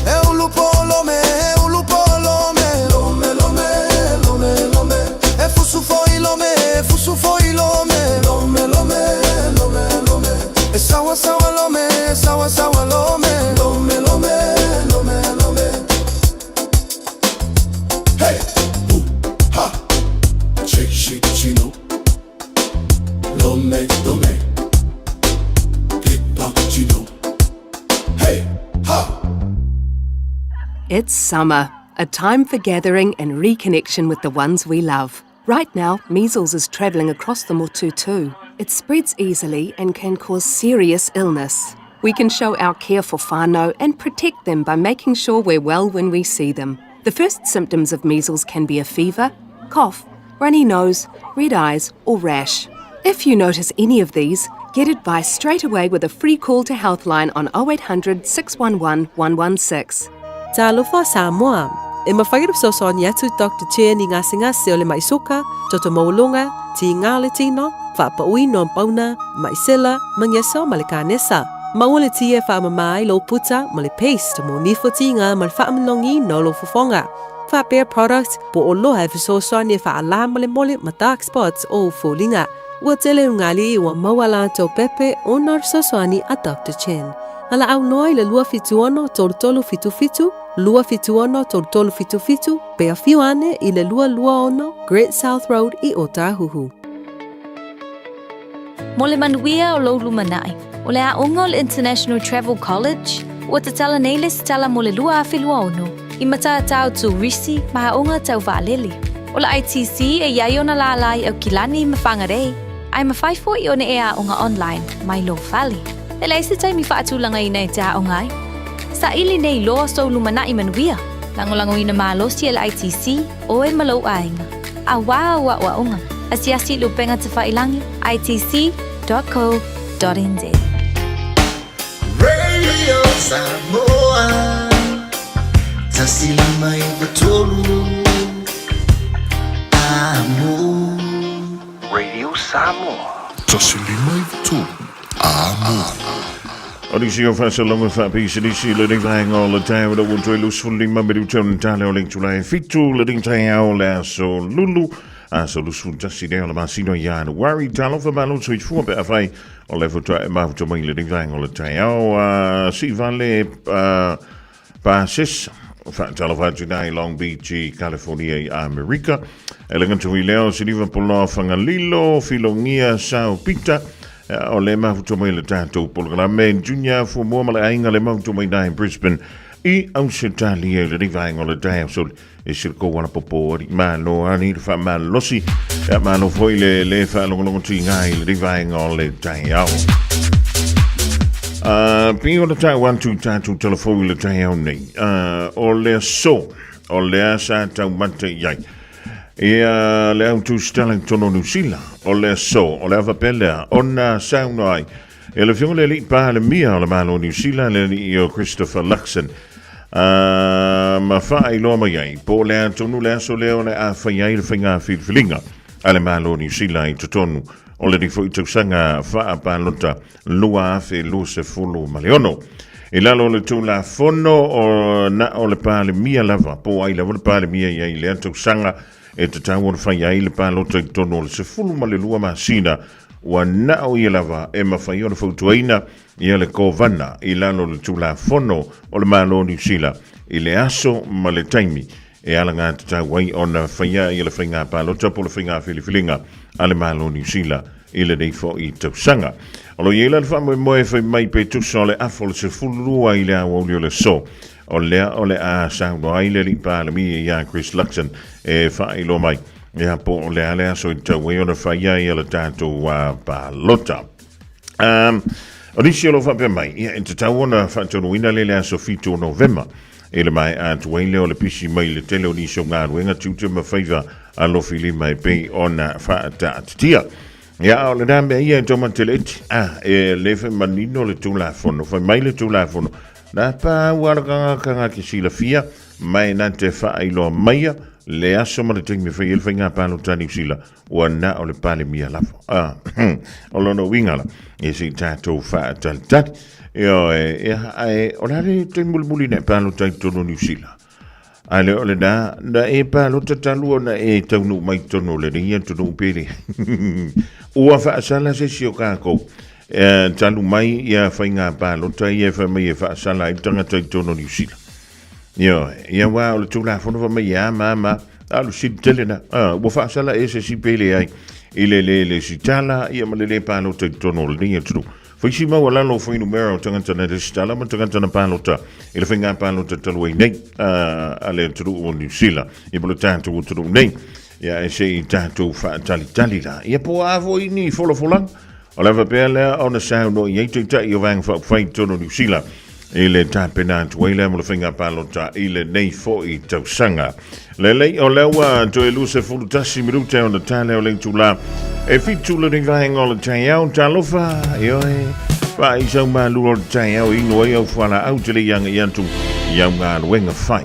e ulupo lome e fusu foi lome e sawa lome hey ha chino lome pipa chino hey ha. It's summer, a time for gathering and reconnection with the ones we love. Right now, measles is travelling across the Motu too. It spreads easily and can cause serious illness. We can show our care for whānau and protect them by making sure we're well when we see them. The first symptoms of measles can be a fever, cough, runny nose, red eyes or rash. If you notice any of these, get advice straight away with a free call to Healthline on 0800 611 116. Talofa Samoa. E mawhairup sosoani atu Dr. Chen I ngasi o le maisoka, toto maulunga, ti ngā le tino, whapaui no pauna, maisela, mangeso ma le kānesa. Maua le tia whaamamai lo puta ma le paste mo nifoti ngā ma le whaamalongi no lo fufonga. Whapea product po o loha e sosoani e whaala ma le mole ma dark spots o fulinga. Ua tele ungali ua mawala to pepe o nar sosoani a Dr. Chen. Ala au noi le lua fituono tolu fitu, lua fituono tolu fitu, pea fiuane I le lua ono, Great South Road I Otahuhu. Mole manuia o lo lumanai, o le aonga o le International Travel College, ua tatala nei le sitala mo le lua awhilua ono, I matatau tu risi ma aonga tau waalele. O le ITC e iai ona la alai au kilani ma whangarei, ai ma whaifo I one e aonga online, mai lo whali. E leise taimi whaatulanga I nei te aongai. Sa ili nei loa so lumanai manuia, langolango ina maalosi le ITC o e malo ainga. A waa wa onga, asiasi lupenga te whailangi, itc.co.nz. Radio Samoa Tasili mai batolu Amo Radio Samoa Tasili mai batolu Amo Og de siger først så langt fra pisse, de siger, at det ikke rænger alle tager, der vil løse for længe, men det er jo tale og længe til at fitu, lad det Taeao, lad så lulu, altså løse for det sige, eller bare sige noget, ja, worry, tale for Malu, så ikke for at fri, og lad for at mig til mig, lad det rænger alle Taeao, sige vanlig, basis, tale for at i Long Beach i California i Amerika, eller til vi laver, så de var på lov fra Lilo, Filonia, Sao Pita, og lad mig til mig lidt tato på men junior for mor mal eng lad mig til mig der i Brisbane i Australia det ikke var eng alle der så er cirka på bord Malu han er fra Malu ja Malu for le for nogle ting det ikke var eng alle der bio der tager 1 2 tato telefon le der nej og lad så der mate jeg lad tu stelling tono New Zealand og lad for bella onna saunai eller fjole lidt bare mere eller Malu New Zealand eller Christopher Luxon ma fai lo ma jeg på lad tu nu lad så lave af for jeg finger filfinger eller Malu New Zealand til tonu og lad de få til sanga fa balota lua fe lose fulu maliono Ila lo le tu la fono o na o le pale mia lava po ai le pale mia ia le tu sanga e te tau fa ia le palo te tono se fulu ma le lua masina wa na o ia lava e ma fa ia fotuina ia le kovana ila lo le tu la fono o le malo ni sila ile aso ma le taimi e ala nga te tau wai ona fa ia le finga palo te po le finga filifilinga ale malo ni sila ile dei fo I te sanga Alo yela le famo moe fai mai pe tu so le afol se fulua ile a wolio le so. Ole a sauno aile li pa le mi ya Chris Luxon e fai lo mai. Ya po le ale so te we ona fai ya le tato wa pa lota. Odisi lo fa pe mai. Ya te tawona fa to wina le so fito November. Ele mai a tu le le pisi mai le tele oni so nga wenga tu ma favor a lo fili mai pe ona fa ta tia. Ja, og der med jeg dommer til lidt. Leffe manino le telefono, for mig le telefono. Der pa war kan kisila fia, mai na te fa ilo mai, le asoma le ting me fa il finga pa lo tani sila. Wa na o le pale mia la. O no wingala. Isi tato fa tal. Yo o la le ting mulmulina pa lo tai tono ni sila. Ale ole da e pa lo tatalu na e tonu mai tono le ringa tono pele. Ua fa sala se si o kako. Talu mai ia fainga pa lo tai e fa mai fa sala I tanga tai tono ni sila. Yo, ia wa o le tula fono fa mai ya mama alu si telena. Ua fa sala e se si pele ai. Le si tala ia ma le pa lo tai tono le ringa tono. Fai ma wala lo foi numero tanga tana de stala ma tanga tana palota ele finga palota talwe nei ale tru o New Zealand e bolo tanto o tru nei ya e sei tanto fa tali la e po avo ini folang ola va pele ona sound no ye te io vang fa fai tono New Zealand ele tapena twele mo finga palota ele nei fo I tau sanga lele o lewa to eluse fulu tasi minuta on the tale o link to la e fitu le vang o le Taeao talofa yo fa I so Malu o Taeao I no yo fala out le yang yantu yang nga wenga fai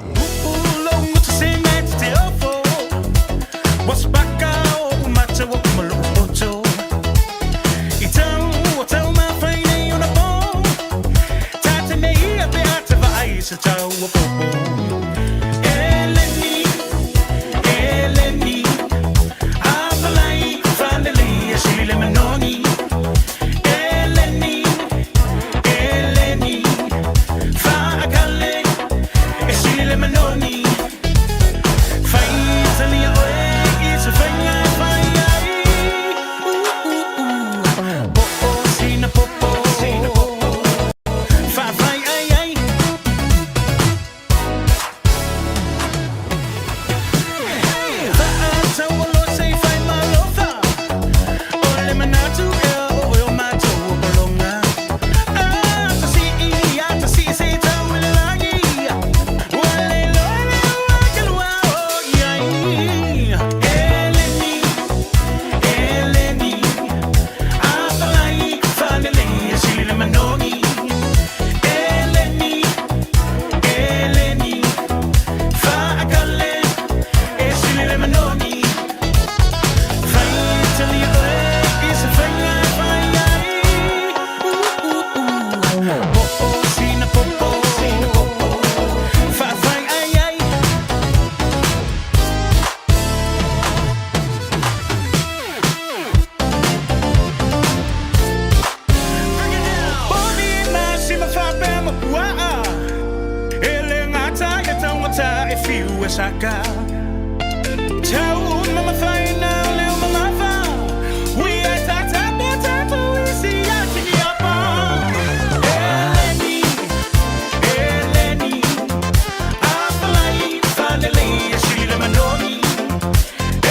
Let me know. e saka Tau mama faina leo mama fa We are tata tata we see ya tiki apa Eleni Apalai finally Shila Manoni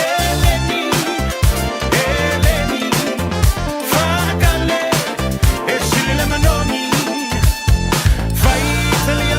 Eleni Fakale Shila Manoni Finally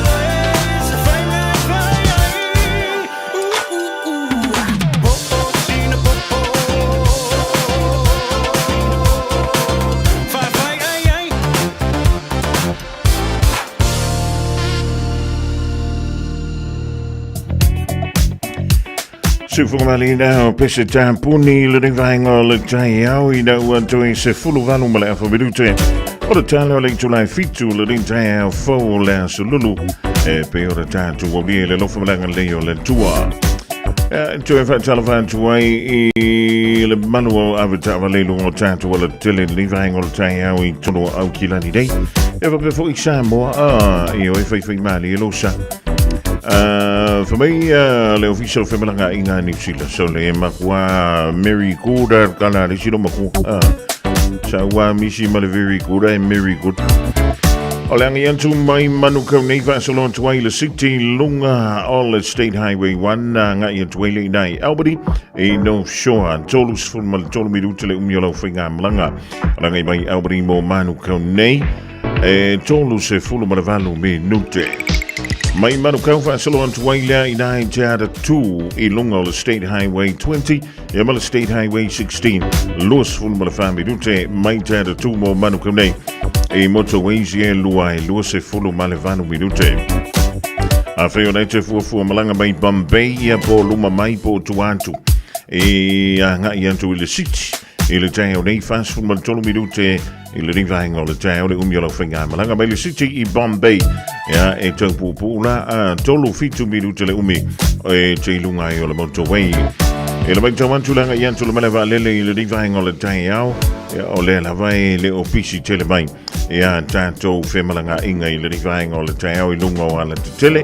Sufumalina, pisse tampuni, le vango, le Taeao, I know what doing se full valumale for Vidute. Or the talo like July fitu, le Taeao, fo la Sululu, peor tatu, will be a little from Leo le Tua. To a telephone to way, le Malu avatar, Lelo, Tatu, or a Tilly, leaving or Taeao, Tono, Aukilani day. Ever before Samoa, if I think Mali, Losa. For me, the official family nga ina ni sila. So le makwa Mary Good kana le sila maku. Sa wa misi male very good and Mary Good. Olang yan tu may manukaw na ipasalon tuway city lunga all state highway 1 nga yan tuway na Albany no sure tolus full mal tolu midu tele umyolo finga mlanga. Olang ay may Albany mo manukaw na tolus full malavalu minute. May manukaw fa salon tuwayla inay jada 2 ilunga State Highway 20 yamal State Highway 16 Luas full malafami dute may jada 2 mo manukaw na motorways ye luai luas full malavanu minute afeo na fufu malanga may Bombay ya po luma may po tuantu nga yantu ile city ile tayo na fast full maltolo minute ile rivang all the tayo le umyolo finga malanga may city I Bombay ya ito pupula tolu fitu minute le umi lunga yo le motorway ile may tawantu lang yantu le malava lele ile rivang all the tayo ya ole la vai le ofisi tele mai ya tanto femalanga inga ile rivang all the tayo lunga wala tele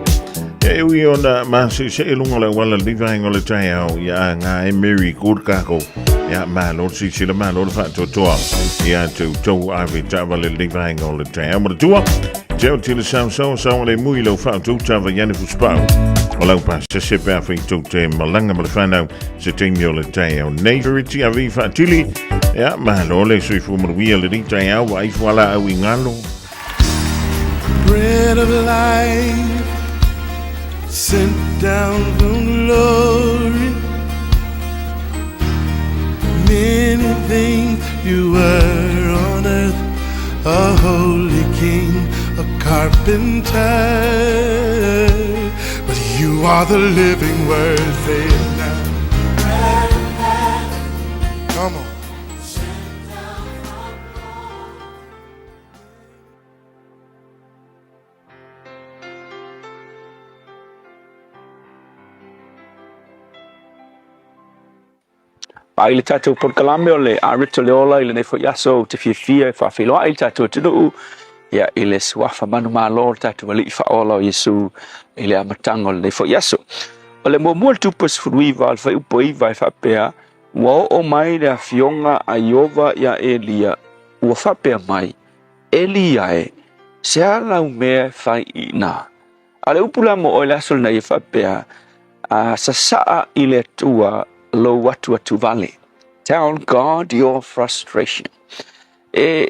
we ona masi se lunga le wala rivang all the tayo ya nga Mary Good kako ya malo si sila malo fa to ya to ave tava le rivang all the tayo mo to Teo til so le muilo fa to tava yane fu spa Olau pa se pa fa to te malanga malfano se tenyo le tayo neverity ave fa tili ya malo le so fu mo wi le tayo wa ifala au ingalo Bread of life sent down from glory Many things you were on earth a holy king a carpenter but you are the living word now come on Paile tatou por kalame ole arito leola ile nefo yaso te Fiafia fa filoa ile tatou tunu ya ile swafa manu malo tatou ali fa ola Yesu ile amatango le nefo yaso ole mo tu pas fruiva al fa upoiva fa pea wo o mai le fionga ayova ya Elia wo fa pea mai Elia se ala me fa ina ale upula mo ole asol na fa pea sasa ile tua lo watu vale. Tell God your frustration. In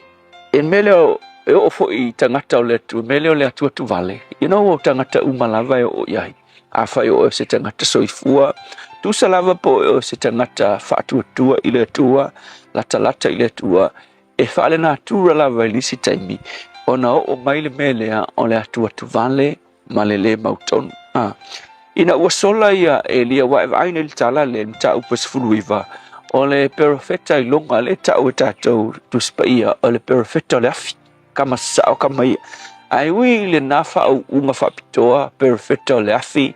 meleo ofo I tangata le tu meleo le tu vale. You know tangata umalava o yai. Afa o se tangata soifua. Tu salava po o se tangata fatu tua ile tua lata ile tua. E fale na tu lava lisi taimi. Ona o maile melea on le tu vale malele mauton. Ina wasola ya Elia wa aina il tala le mta upes fuluiva ole perfecta longa le ta o tato tu spaia ole perfecta le afi kama sao kama ai wi le nafa unga fa pitoa perfecta le afi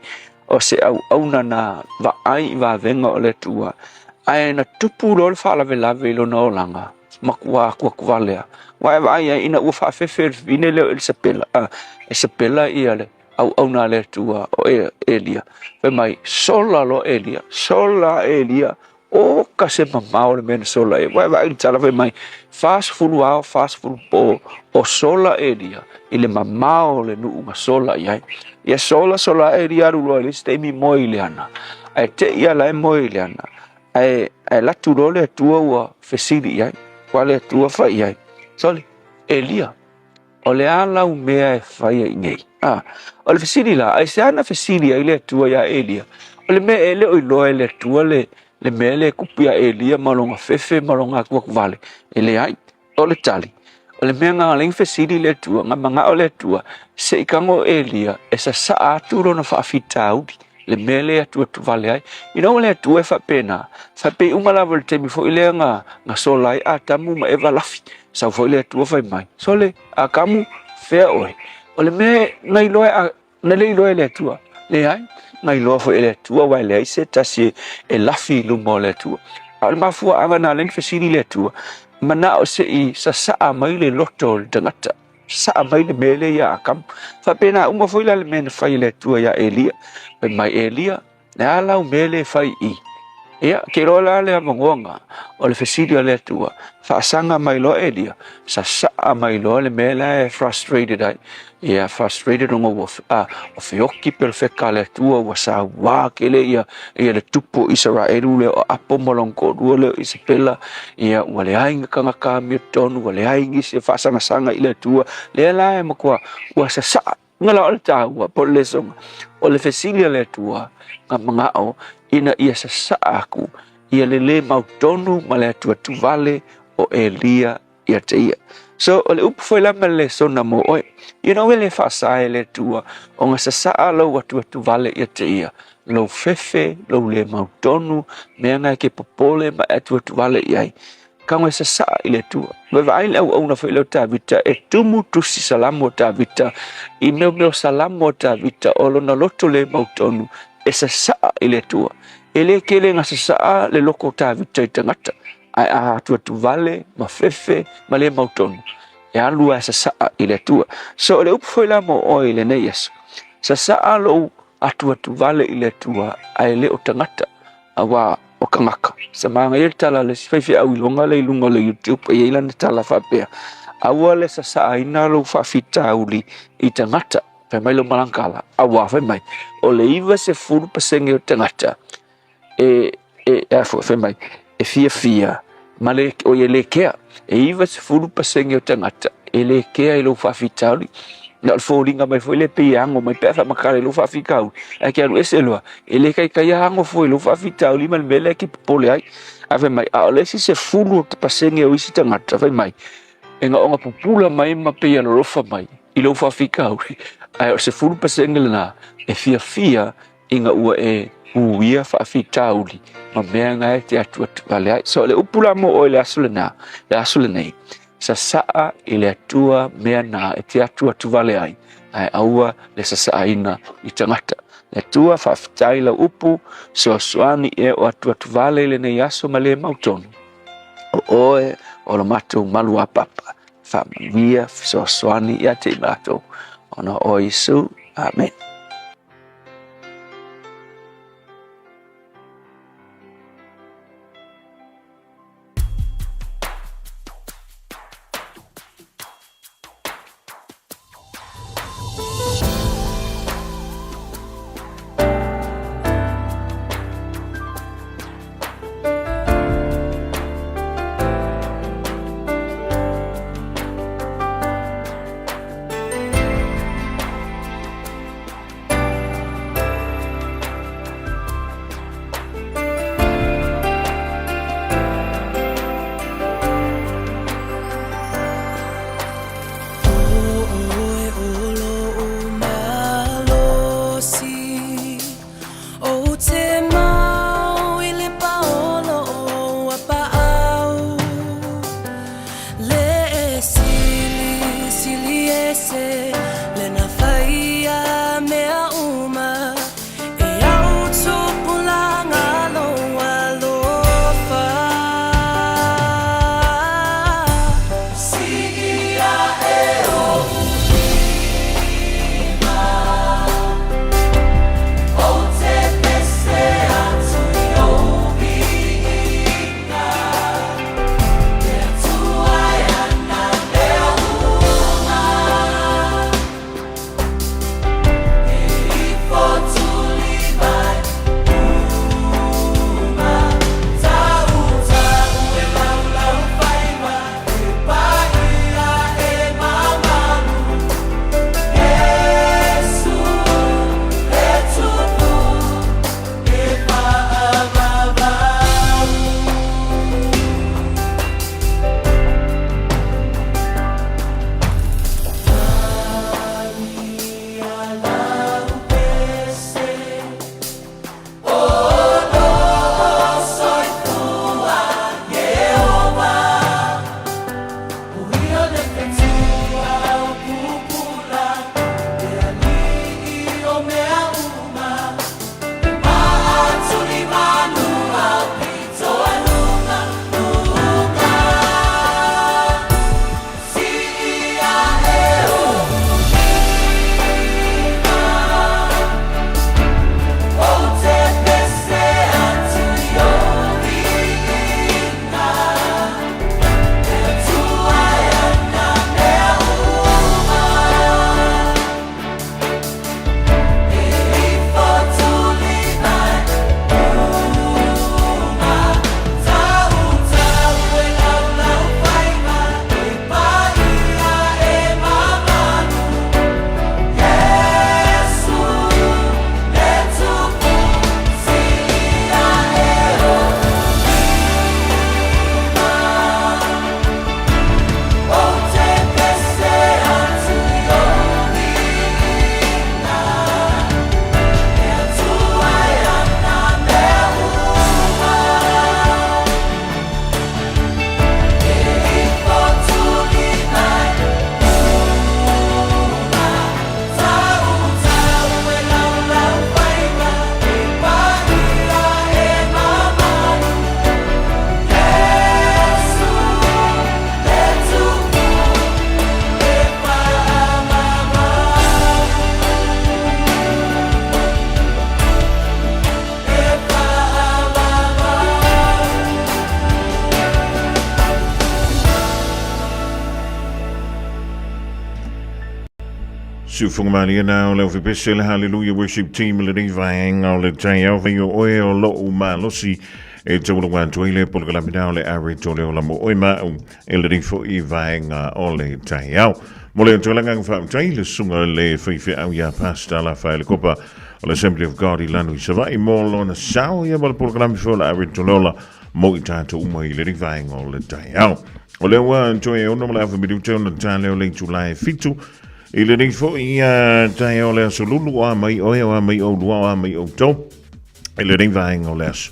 o se au na va ai va venga ole tua ai na tupu lo fa la vela velo no langa makwa kwa kwalea wa ai ina u fa fe vine le sepela ia le au na le tua o Elia pe mai sola lo Elia o ka se mamao le men sola wa i tala pe mai fast full po o sola Elia ile mamao le nu ma sola ia sola Elia ru lo le ste mi moiliana ai te ia la moiliana ai la tu lo le tua wa fesili quale tua fa soli Elia o le ala u mea e fai ai nei o le fesili la ai se ana fesili ai le tua ia Elia o le mea ele o iloa le tua le mea le kupia Elia malonga fefe malonga kuak vale ele ai o le tali o le mea ngā ling fesili le tua ngā manga o le tua se ikango Elia e sa aturo na whaafita audi le mea le atua tu vale ai ina o le atua e whapena whape umalawa le temi fo ilea ngā solai atamu ma eva lafi sau fo ile atua whai mai so le a kamu fea oe o le mea ngai loe na le iloe le atua le ai ngai loa fo ile atua wai le ai se tasi e lafi lumo le atua a le mafua anga na ling fesili le atua mana o se i sa saa mai le loto le tangata saa mai le mele ya akam whapena uma fo ila le mena whai le atua ya Elia pe mai Elia ne alau mele whai i ia ke rola le amangonga o le fesili le atua whaasanga mai lo Elia sa saa mai lo le mele frustrated ai ia frustrated ongo o feoki per feka le atua wa sa wa kele ia le tupo Israelu le o apo molongo le Isabela ia wale ainga kanga kami tonu wale aingi se whaasanga sanga ile atua le la e makua wa sa saa ngala o le taua po le songa o le fesili le atua nga mga o ina ia sa saa aku ia le mautonu ma le atua tu vale o Elia ia te ia so o le upu foi lama le sona mo oe le whaasae le tua o nga sa saa lau atua tu vale ia te ia lau fefe lau le mautonu mea ngai ke popole ma atua tu vale iai kanga sa saa i le tua me vai le au na foi le tavita e tumu tusi salamo tavita i meu salamo tavita o lona loto le mautonu e sa saa i le tua ele kele nga sa saa le loko tavita i tangata ai atua tu vale ma fefe ma le mautonu e alu sa saa i le tua so le upu foi la mo oi le nei yesu sa saa lo atua tu vale i le tua ai le o tangata awa o kangaka sa manga i tala le Fiafia au ilonga le ilunga le YouTube e ila ne tala whapea awa le sa saa ina lo whawhita uli i tangata pe mai lo malangkala awa whai mai o le iwa se furu pasenge o tangata whai mai e Fiafia ma le o ye le kea e iwa se furu pasenge o tangata e le kea i lo whawhita uli na le fōringa mai foi le piango mai pefa makare lo fafikau e ke alu eselwa ele kai hango foi lo fafitau li mal mele ki pole ai ave mai a le se fulu te pasenge o isi tangata vai mai enga onga pupula mai ma pe lo rofa mai i lo fafikau ai se fulu pasenge na e Fiafia inga ua e uia fafitau li ma mea ngai te atu vale ai so le upula mo o le asulena nei sa saa i le atua mea na e te atua tu vale ai aua le sa saa ina i tangata le atua whaafitai la upu soasuani e o atua tu vale le nei aso ma le mautonu o oe o lo matou malu a papa whaamawia soasuani i a te matou ona o Yesu amen. Sufungamali na le fi pesel hallelujah worship team le divine o le Taeao fi o o lo o malosi e tolu wan toile por la mina le are tole o la mo o ma e le rifo I vaenga o le Taeao mo le tola ngang fa taile sunga le fi au ya pasta la fa le copa o le Assembly of God I lanu I savai mo lo na sao ya bal program fo la are tola mo I tato uma I le divine o le Taeao o le wan toe o no la fa bidu tona tale o le July fitu I le nei fo I Taeao le aso lulu a mai oe a mai o lua a mai o tau. I le nei vaenga o le aso.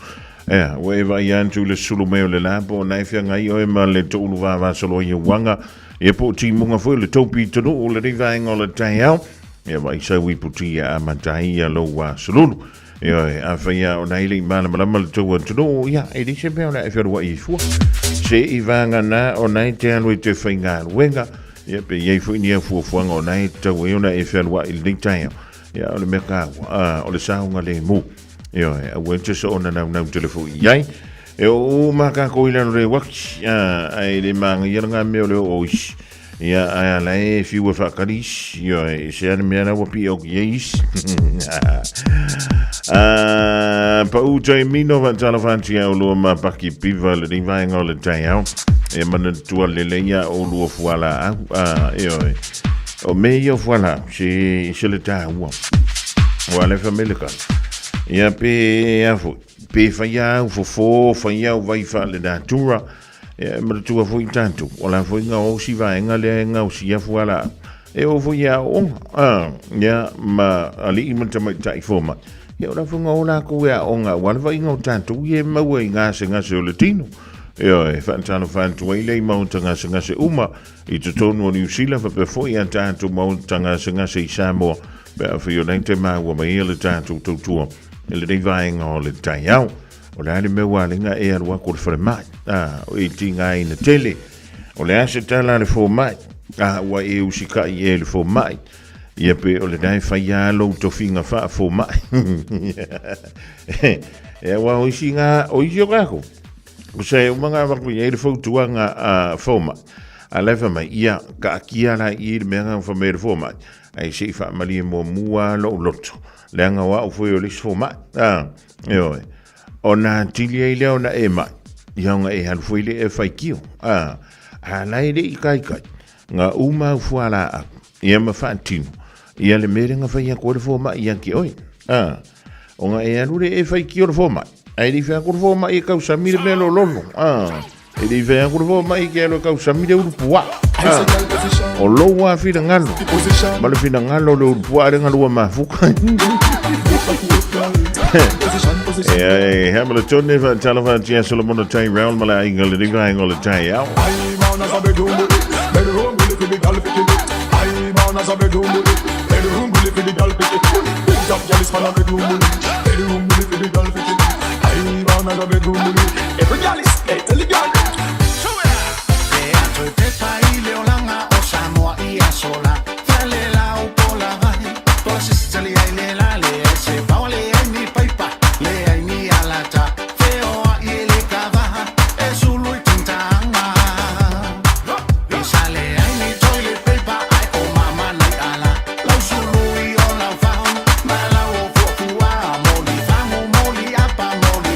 Ea, ue vai antu le sulu meo le lapo, nai fia ngai oe ma le tolu va solo I wanga. Ia po ti munga fo le topi tonu o le nei vaenga o le Taeao. Ia vai sa wi puti a matai a lo wa solulu. Ia, a whaia o nei le mana malama le tau tonu. Ia, e di se peo na e whia rua I fua. Se I vanga na o nei te anu I te whainga wenga. Ia pe ye fu ni fu fuanga o nai tau e ona e whenua I le Taeao. Ia o le meka o le saunga le mu. Ia a wente so ona nau telefo iai. E o maka ko ila no re waki. Ai le manga ia nga me o le ois. Ia a la e fiu fa karis. Ia e se ana me ana wapi o yeis. Pa u tai mino van talavanti o lo ma paki piva le vaenga o le Taeao. E mana tua leleia o lua fuala o meio fuala se le tāua o ale fameleka ia pe afo pe faia o fofo faia o vai fa le natura e mana tua foi tanto o la foi nga o si vaenga le nga o si fuala e o foi o ia ma ali imanta mai tai foma ia ora funga ona ko ia onga wan vai nga tanto ia mawe nga se o le tino Ia e whantano whantua I lei mautanga se ngase uma I te tonu o New Zealand fa pe foi an tātou mautanga se ngase I Samoa pe a whio nei te maua mai le tātou tautua e le nei vaenga o le Taeao o le ale meua linga e arua ko le whare mai o I tinga I na tele o le ase tala le fo mai wa e usika I e le fo mai ia pe o le nai whaia lo to finga wha fo mai e wa o isi ngā o isi o kako o se umanga waku I le fautuanga foma a lefa mai ia ka kia la I le menga fa me le foma ai se fa mali mo mua lo loto le anga wa o foi o le foma yo ona tilia ile ona e mai yanga e hal foi le e fai kio a la ile I kai nga uma fuala ia ma fantino ia le merenga fa ia ko le foma ia ki oi o nga e alu le e fai kio le foma ai di fa kurvo mai ka usamire melo lolo e di fa kurvo mai ke lo ka usamire urpua o lo wa fi ngalo ma le fi ngalo lo urpua re ngalo ma fuka e ha ma le tonne va talava tia Solomon tai round mala ingale di va ngolo tai au ai ma na sabe do bedroom will be gal pikin ai ma na sabe do bedroom will be gal pikin jump jalis para bedroom will be gal pikin na bedroom every girl is tell the girl e anto te fai le olanga o Samoa I sola fale la o pola vai tosi sali ai le la le se vale ai mi paipa le ai mi alata feo I le cava e sulu I tintanga e sale ai mi toilet paper ai o mama na ala la sulu I o la fa ma la o fuwa moli fango moli apa moli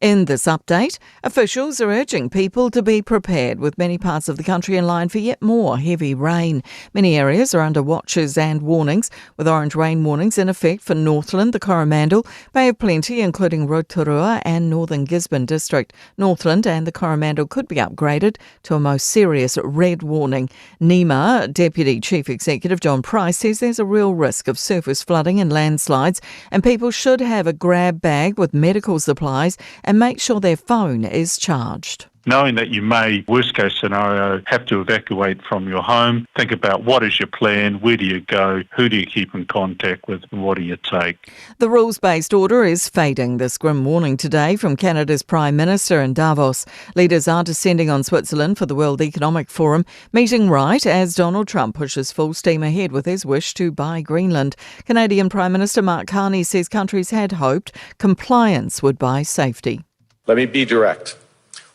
In this update, officials are urging people to be prepared, with many parts of the country in line for yet more heavy rain. Many areas are under watches and warnings, with orange rain warnings in effect for Northland, the Coromandel, Bay of Plenty, including Rotorua and Northern Gisborne District. Northland and the Coromandel could be upgraded to a most serious red warning. NEMA Deputy Chief Executive John Price says there's a real risk of surface flooding and landslides, and people should have a grab bag with medical supplies and make sure their phone is charged. Knowing that you may, worst case scenario, have to evacuate from your home, think about what is your plan, where do you go, who do you keep in contact with, and what do you take. The rules-based order is fading. This grim warning today from Canada's Prime Minister in Davos. Leaders are descending on Switzerland for the World Economic Forum, meeting right as Donald Trump pushes full steam ahead with his wish to buy Greenland. Canadian Prime Minister Mark Carney says countries had hoped compliance would buy safety. Let me be direct.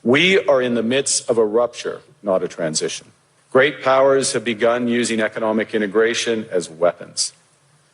We are in the midst of a rupture, not a transition. Great powers have begun using economic integration as weapons.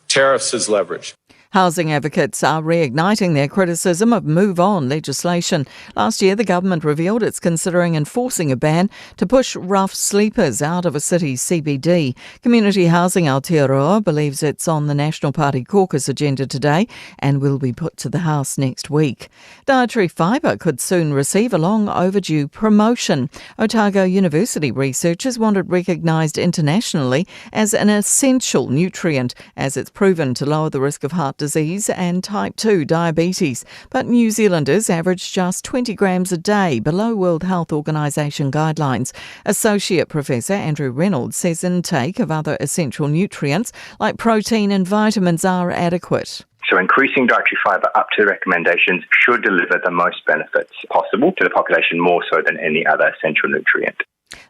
Tariffs as leverage. Housing advocates are reigniting their criticism of Move On legislation. Last year, the government revealed it's considering enforcing a ban to push rough sleepers out of a city's CBD. Community Housing Aotearoa believes it's on the National Party caucus agenda today and will be put to the House next week. Dietary fibre could soon receive a long overdue promotion. Otago University researchers want it recognised internationally as an essential nutrient, as it's proven to lower the risk of heart disease and type 2 diabetes. But New Zealanders average just 20 grams a day, below World Health Organisation guidelines. Associate Professor Andrew Reynolds says intake of other essential nutrients like protein and vitamins are adequate. So increasing dietary fibre up to the recommendations should deliver the most benefits possible to the population, more so than any other essential nutrient.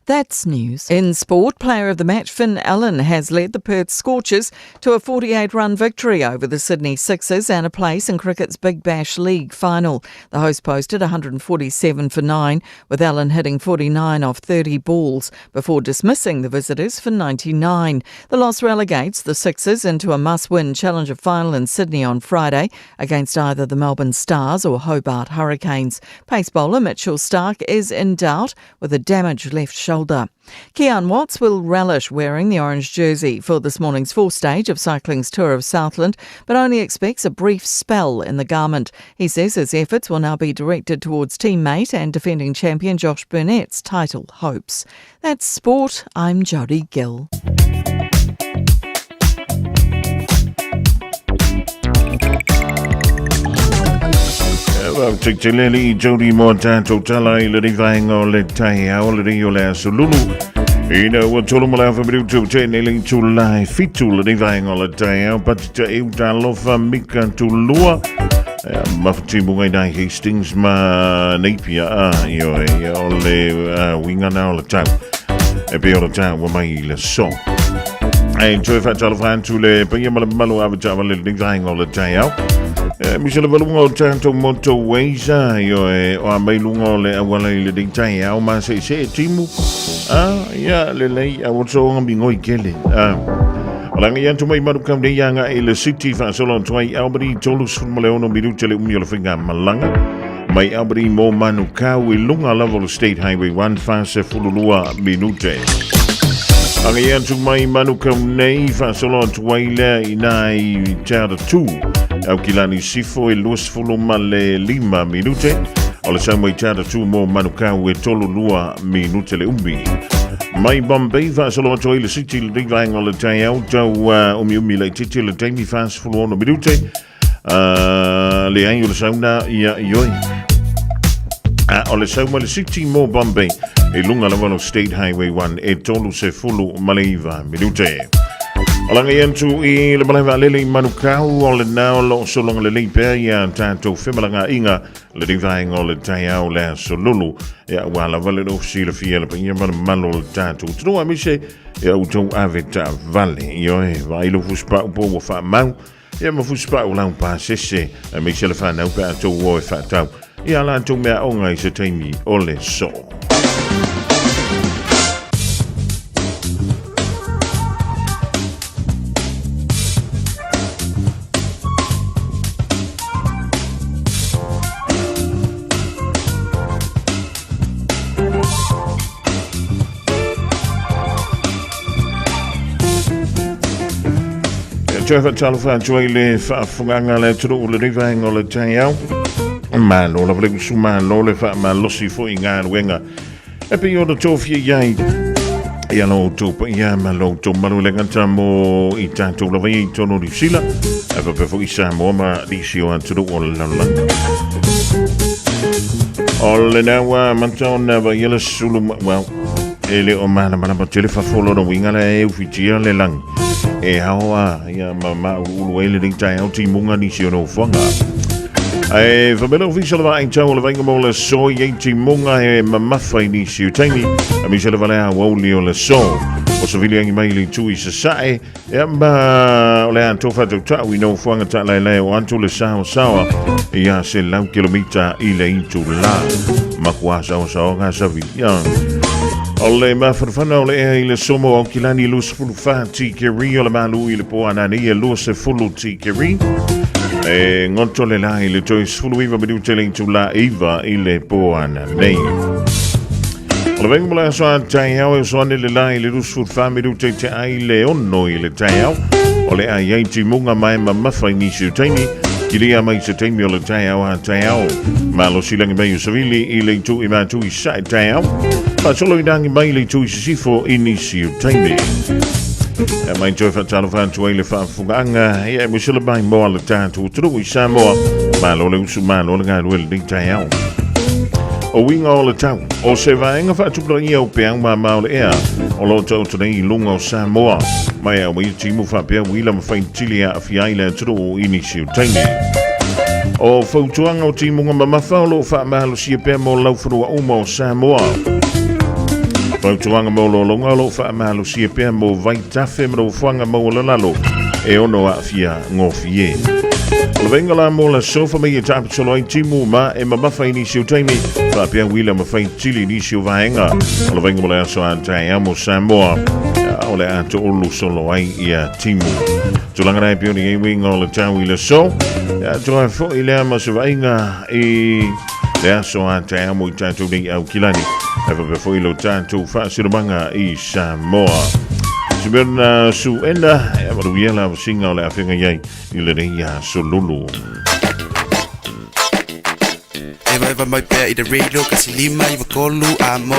That's news. In sport, player of the match Finn Allen has led the Perth Scorchers to a 48-run victory over the Sydney Sixers and a place in cricket's Big Bash League final. The host posted 147 for 9, with Allen hitting 49 off 30 balls before dismissing the visitors for 99. The loss relegates the Sixers into a must-win Challenger final in Sydney on Friday against either the Melbourne Stars or Hobart Hurricanes. Pace bowler Mitchell Starc is in doubt with a damaged left shoulder. Kean Watts will relish wearing the orange jersey for this morning's fourth stage of cycling's Tour of Southland, but only expects a brief spell in the garment. He says his efforts will now be directed towards teammate and defending champion Josh Burnett's title hopes. That's sport. I'm Jodie Gill. Tiktileli Jody Montanto Talai Lady Vango Le Taeao Lady Ola Sululu. What Tolumala from YouTube channeling to live fit to Lady Vango Le Taeao, but Eudalofa Mika to Lua. Maftimunga Hastings Ma Napier, ole winga now the town. A bit of town where my song. I enjoy Fatal to Le Malu Avatar Lady Vango Le Taeao. Michelle Valungo Tanto Moto Waisa, or Mailungo Le Awala Le Taeao, Massa Timu. Lele, I was so being oi killing. Langian to my Madukam de Yanga, a city for Solon Tway, Albany, Tolus from Maleono, Miduchele Umulfinga, Malanga. My Albany Mo Manuka, we Lunga level State Highway 1 Fasa Fululua, Minute. Langian to my Manukam Nay, for Solon Twayla, Inai, Chad 2. Aukilani Sifo e Luas Fuluma le 5 minute. Ola samai tada 2 mo Manukau e tolu lua minute le umbi. Mai Bombay va solo to ile city le divang ola Taeao tau umi le titi le taimi fast fulona minute. Le anyo le sauna ia yoi. Ola sauma le city mo Bombay e lunga la State Highway 1 e tolu se fulu maleiva minute. Alanga yantu I le malaiva lele manukau o le nao lo solonga le leipe ia tato whemalanga inga le divainga o le Taeao le solulu ia wala vale no si le fia le pinga malo le tato tunua mise ia utou aveta vale io vai lo fuspa upo wa fa mau ia ma fuspa ulang pa sese mise le fa nau pa to wo fa tau ia la tau mea onga I se teimi o le so. Trevor Talfa Joyle Fafunganga le turu le rivainga le Taeao. Malu la vlegu suma le fa malosi fo inga wenga. E pe yo tofie yai. Ya no to ya malo to malu le ngata mo I tanto la vai tono di sila. E pe fo isa mo ma di sio anturu o la la. All na mantona va yele sulu well. Ele o mana tele fa folo no winga le ufitia le lang. E hawa ia mama ulu ele ding Taeao timunga ni sio no fanga. Ai famelo official va in tau le venga mo le so ye timunga e mama fai ni sio taimi. A mi se le vale a woli o le so. O so vili angi mai tu I se sai. E ma ole an tofa to tau I no fanga ta le o antu le sawa. Ia se lau kilomita I le itu la. Makua sawa ga sa via. Ole ma farfana ole e le somo o kilani lus fulu fati ke rio le malu I le po anani e lus e fulu ti ke ri. E ngonto le la I le toi fulu iva me du telling tu la iva I le po anani. Ole vengo mo la so Taeao e so ane le la I le lus fulu fa me du te ai le ono I le Taeao. Ole a yai ti munga mai ma mawhai ni su taimi. Kilia mai se taimi o le Taeao a Taeao. Malo silangi mai usavili I le tu I matu I sa Taeao. Ma solo I dangi mai le tu I sifo ini siu taimi. E mai toi fatalo fantu e le whaafunganga. E mo sila mai moa le tātu turu I Samoa. Malo le usu malo le ngā ruel le Taeao. O winga o le tau. O se vaenga whaatupra ia o peang ma mao le ea. O lo tau tane I lunga o Samoa. Mai au I timu whapea wila ma whaintili a fiaile turu o ini siu taimi. O fautuanga o timunga ma mawhao wha mahalo sia pea mo laufurua uma o Samoa. Fautuanga mo lo longa lo wha mahalo sia pea mo vaitafe mro whanga mo lalalo. E ono a fia ngofie. O venga la mo la sofa me tapu solo ai timu ma e ma mawhai ni siu taimi. Wha pea wila ma whaintili ni siu vaenga. O venga mo la aso a Taeao mo Samoa. O le ato olu solo ai ia timu. Tulanga rai pio ni e winga o le tau I le so. Toa fo I lea ma se vainga I le aso a Taeao mo I tātou nei au kilani. Ewa pe fo I lo tātou whaasirumanga I Samoa. Simerna su enda, e waru iela wa singa o le awhenga iai I le reia solulu. Ewa mai pea I le reilo kasi lima I wakolu a mo.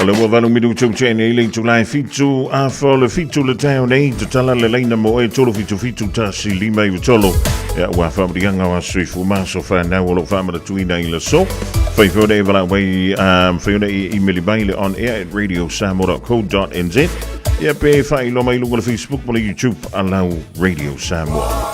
O le wawanu midu tau tēne I le tulai fitu a wha le fitu le tau nei te tala le leina mo e tolo fitu ta si lima I watolo. Ea ua whamrianga wa suifu maso whanau o lo whamara tuina I le so. Whaiwhore e wala wai whaione I mili baile on air at radiosamoa.co.nz. Ea pe whai lo mai lunga le Facebook mo le YouTube alau Radio Samoa.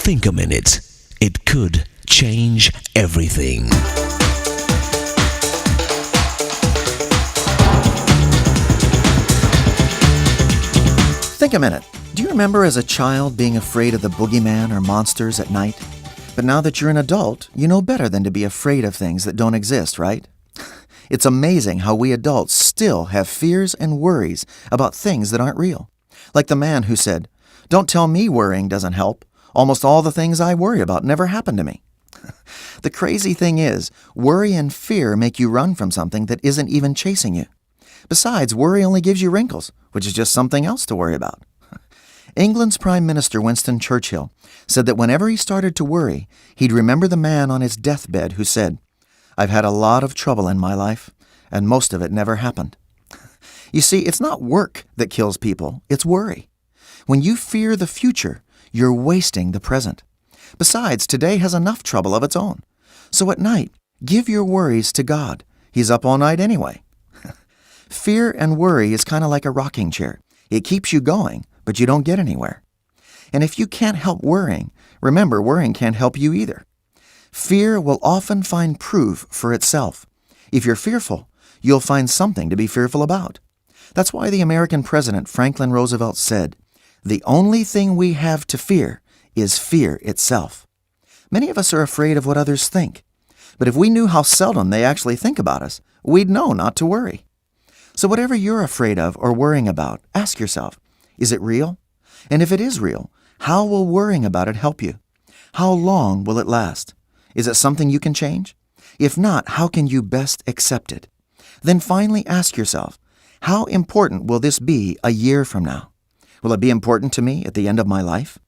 think a minute. It could change everything. Think a minute. Do you remember as a child being afraid of the boogeyman or monsters at night? But now that you're an adult, you know better than to be afraid of things that don't exist, right? It's amazing how we adults still have fears and worries about things that aren't real. Like the man who said, "Don't tell me worrying doesn't help. Almost all the things I worry about never happen to me." The crazy thing is, worry and fear make you run from something that isn't even chasing you. Besides, worry only gives you wrinkles, which is just something else to worry about. England's Prime Minister Winston Churchill said that whenever he started to worry, he'd remember the man on his deathbed who said, "I've had a lot of trouble in my life, and most of it never happened." You see, it's not work that kills people, it's worry. When you fear the future, you're wasting the present. Besides, today has enough trouble of its own. So at night, give your worries to God. He's up all night anyway. Fear and worry is kind of like a rocking chair. It keeps you going, but you don't get anywhere. And if you can't help worrying, remember, worrying can't help you either. Fear will often find proof for itself. If you're fearful, you'll find something to be fearful about. That's why the American president Franklin Roosevelt said, "The only thing we have to fear is fear itself." Many of us are afraid of what others think. But if we knew how seldom they actually think about us, we'd know not to worry. So whatever you're afraid of or worrying about, ask yourself, is it real? And if it is real, how will worrying about it help you? How long will it last? Is it something you can change? If not, how can you best accept it? Then finally ask yourself, how important will this be a year from now? Will it be important to me at the end of my life?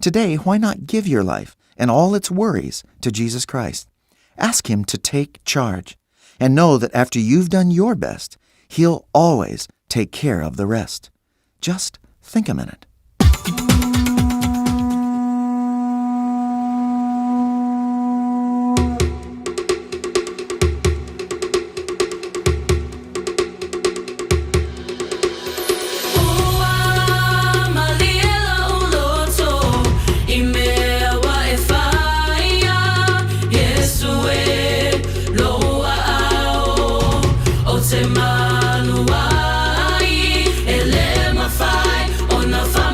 Today, why not give your life and all its worries to Jesus Christ? Ask Him to take charge, and know that after you've done your best, He'll always take care of the rest. Just think a minute. Malu, ele mafai, ona fa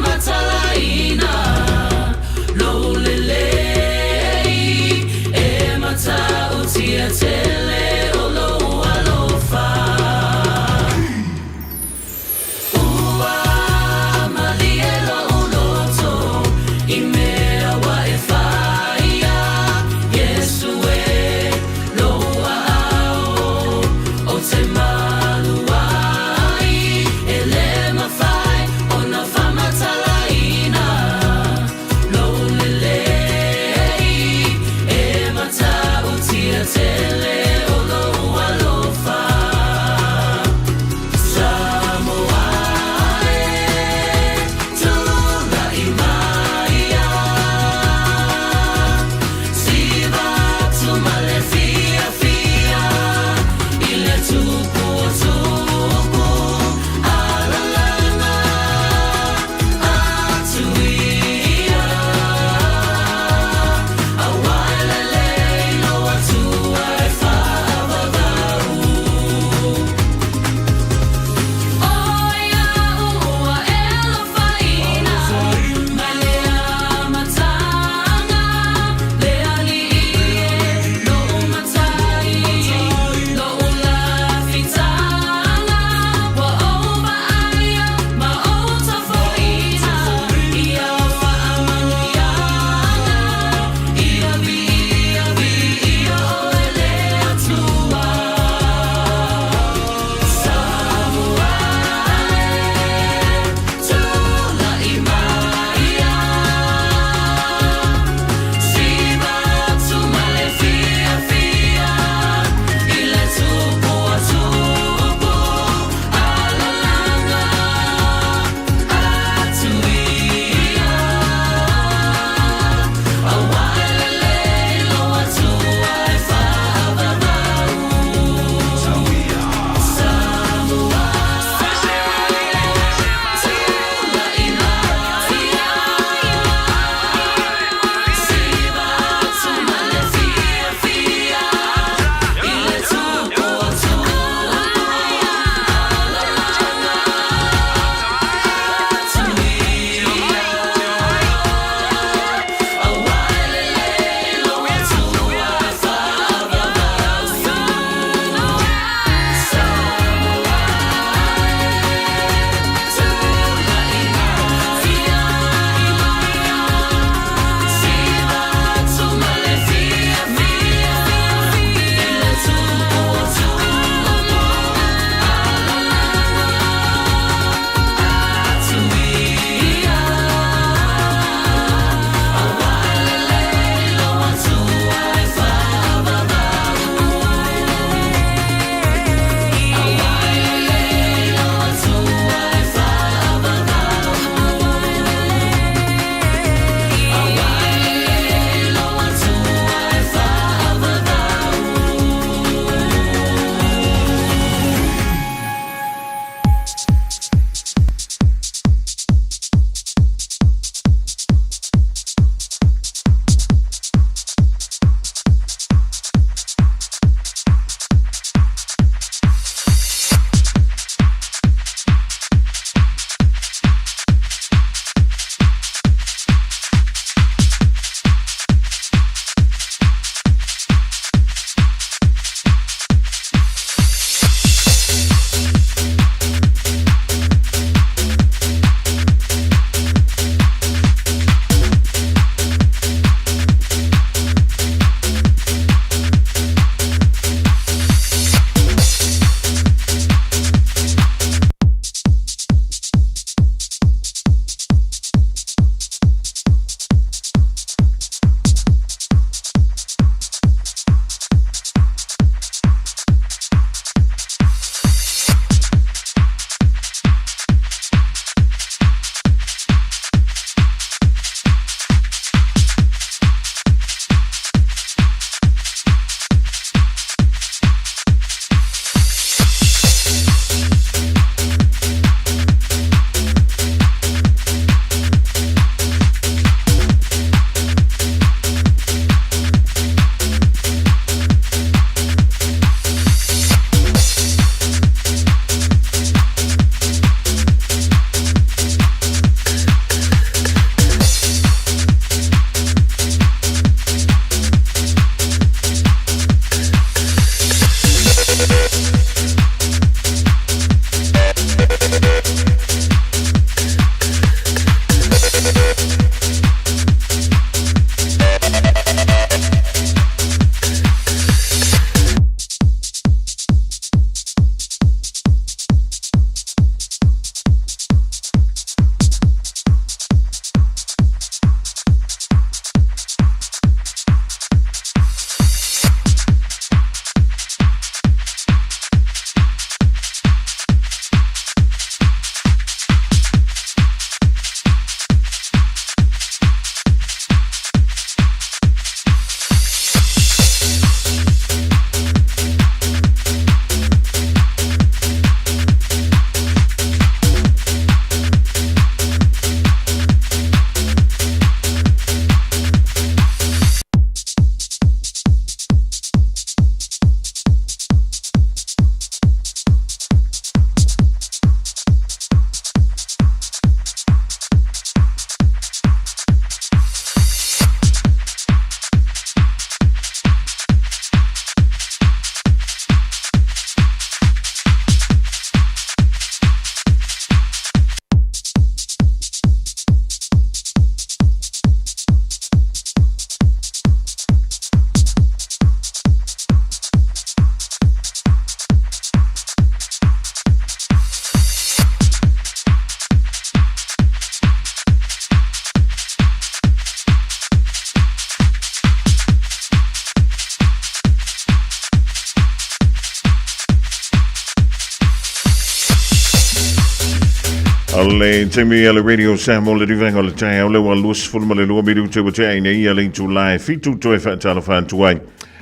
le temi ala radio Samoa le rivenga le Taeao le walus fulma le lua miru te wate nei ia le July fitu toe fa telefon tuai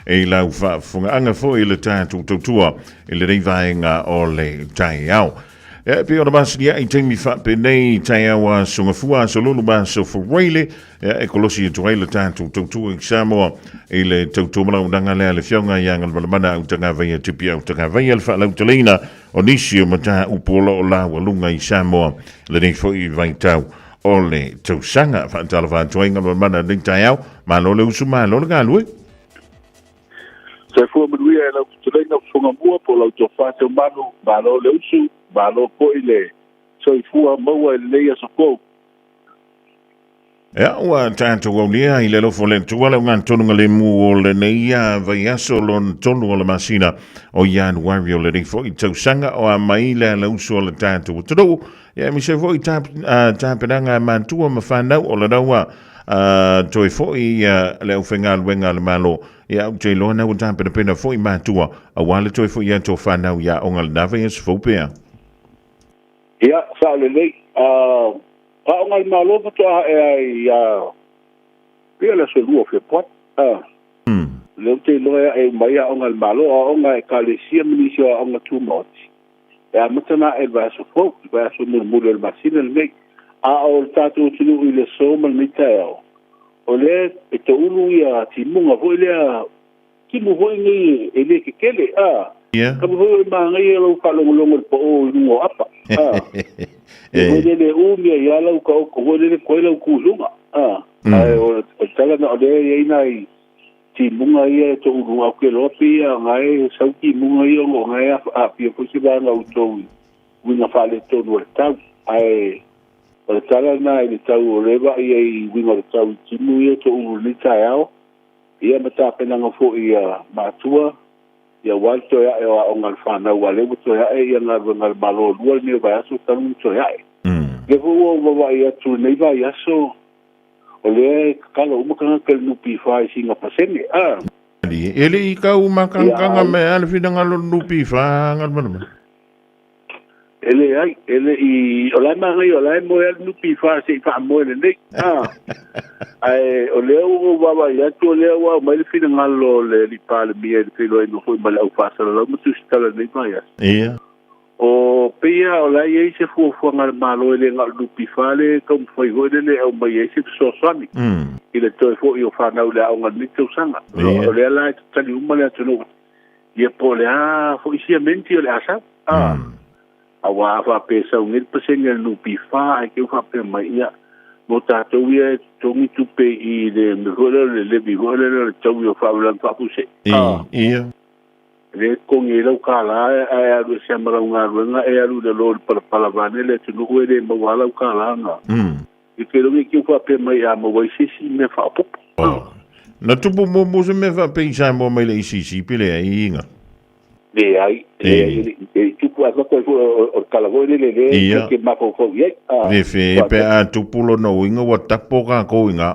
e lau fa funga anga fo i le tatu tutua i le rivenga o le Taeao. E pe ona masia i temi fa pe nei Taeao a sunga fua so lulu ba so fureile e kolosi tuai le tatu tutua i Samoa i le tutua mana undanga le fionga yanga le mana utanga vai tipia utanga vai le fa lau telina o nisi mata upolo o la walunga i Samoa le nei fo i vai tau o le tausanga fa tala fa tuinga le mana ding Taeao ma lo le usu ma lo le galue se fo mo ia la tulena fonga mua po la to fa te Malu ma lo le usu ma lo ko ile so i fua mo le ia so ko ya wa tanto o lia i le lo fo le tuala ngan tonu le mu o le neia vai aso lon tonu o le masina o yan wario le fo i tausanga o a mai le usu o le tanto o todo ya mi se fo i tapanga mantua ma fana o le dawa toi fo i le ofenga wenga le malo ya te lo na uta pena fo i matua a wale toi fo ya to fana ya o ngal nave es fo pe ya sa le pa ngal malo to ya pela so lu fe pot le te lo e mai o ngal malo o ngal kalesia minisio o ngal too much ya mutana e va so fo va so mo le masina le o tatu tulu i le so mal ni Taeao o le e to ulu ia ti munga vo le ki mo vo ni e le ke kele ka mo vo ma ngai lo ka lo po o no apa e le u mi ya lo ka ko vo le ko lo ku lunga ai o tala no le ye nai ti munga ia to ulu a ke lo pia ngai sa ki munga ia ngo ngai a pia ko si ba na to winga fa le to no ta ai o tala na i tau o lewa i winga o tau timu i to uru ni Taeao ia mata pena ngafo i matua ia walto ya e o ngal whana ua lewa to ya e ia ngal malo lua ni o vai aso tanu to ya e le fu o wawa i atu nei vai aso o le kala umakanga ke nupi whai singa pasene ele i ka umakanga me alfina ngalo nupi wha ngal manama ele i o la mangai o la mo el nupi fa se fa mo le nei ai o le o baba ya to le wa mai fi ngalo le li pa le mi e fi lo no foi mal au fa sa lo mo tu sta le nei mai ia o pia o la ye se fu ngal malo le ngal nupi fa le kom foi ho le o mai se so sani ile to fo io fa na le au ngal ni tu sanga o le la tani umma le tu ye po le fo isi menti o le asa awa fa pesa un el pasenge no pifa ai que fa pe mai ia bota to ia to mi tu pe i de mejor le vigor le to yo fa blan fa puse ia le con el kala ai lu se mara una ruenga e alu de lor para vanele tu no ele mo wala kala nga e que lo que fa pe mai a mo vai si me fa pop na tu mo se me fa pensar mo mai le si pele ai inga de ai tu puas no o calavo le que ma ko ye fe pe a tu pulo no inga wa tapo ka ko inga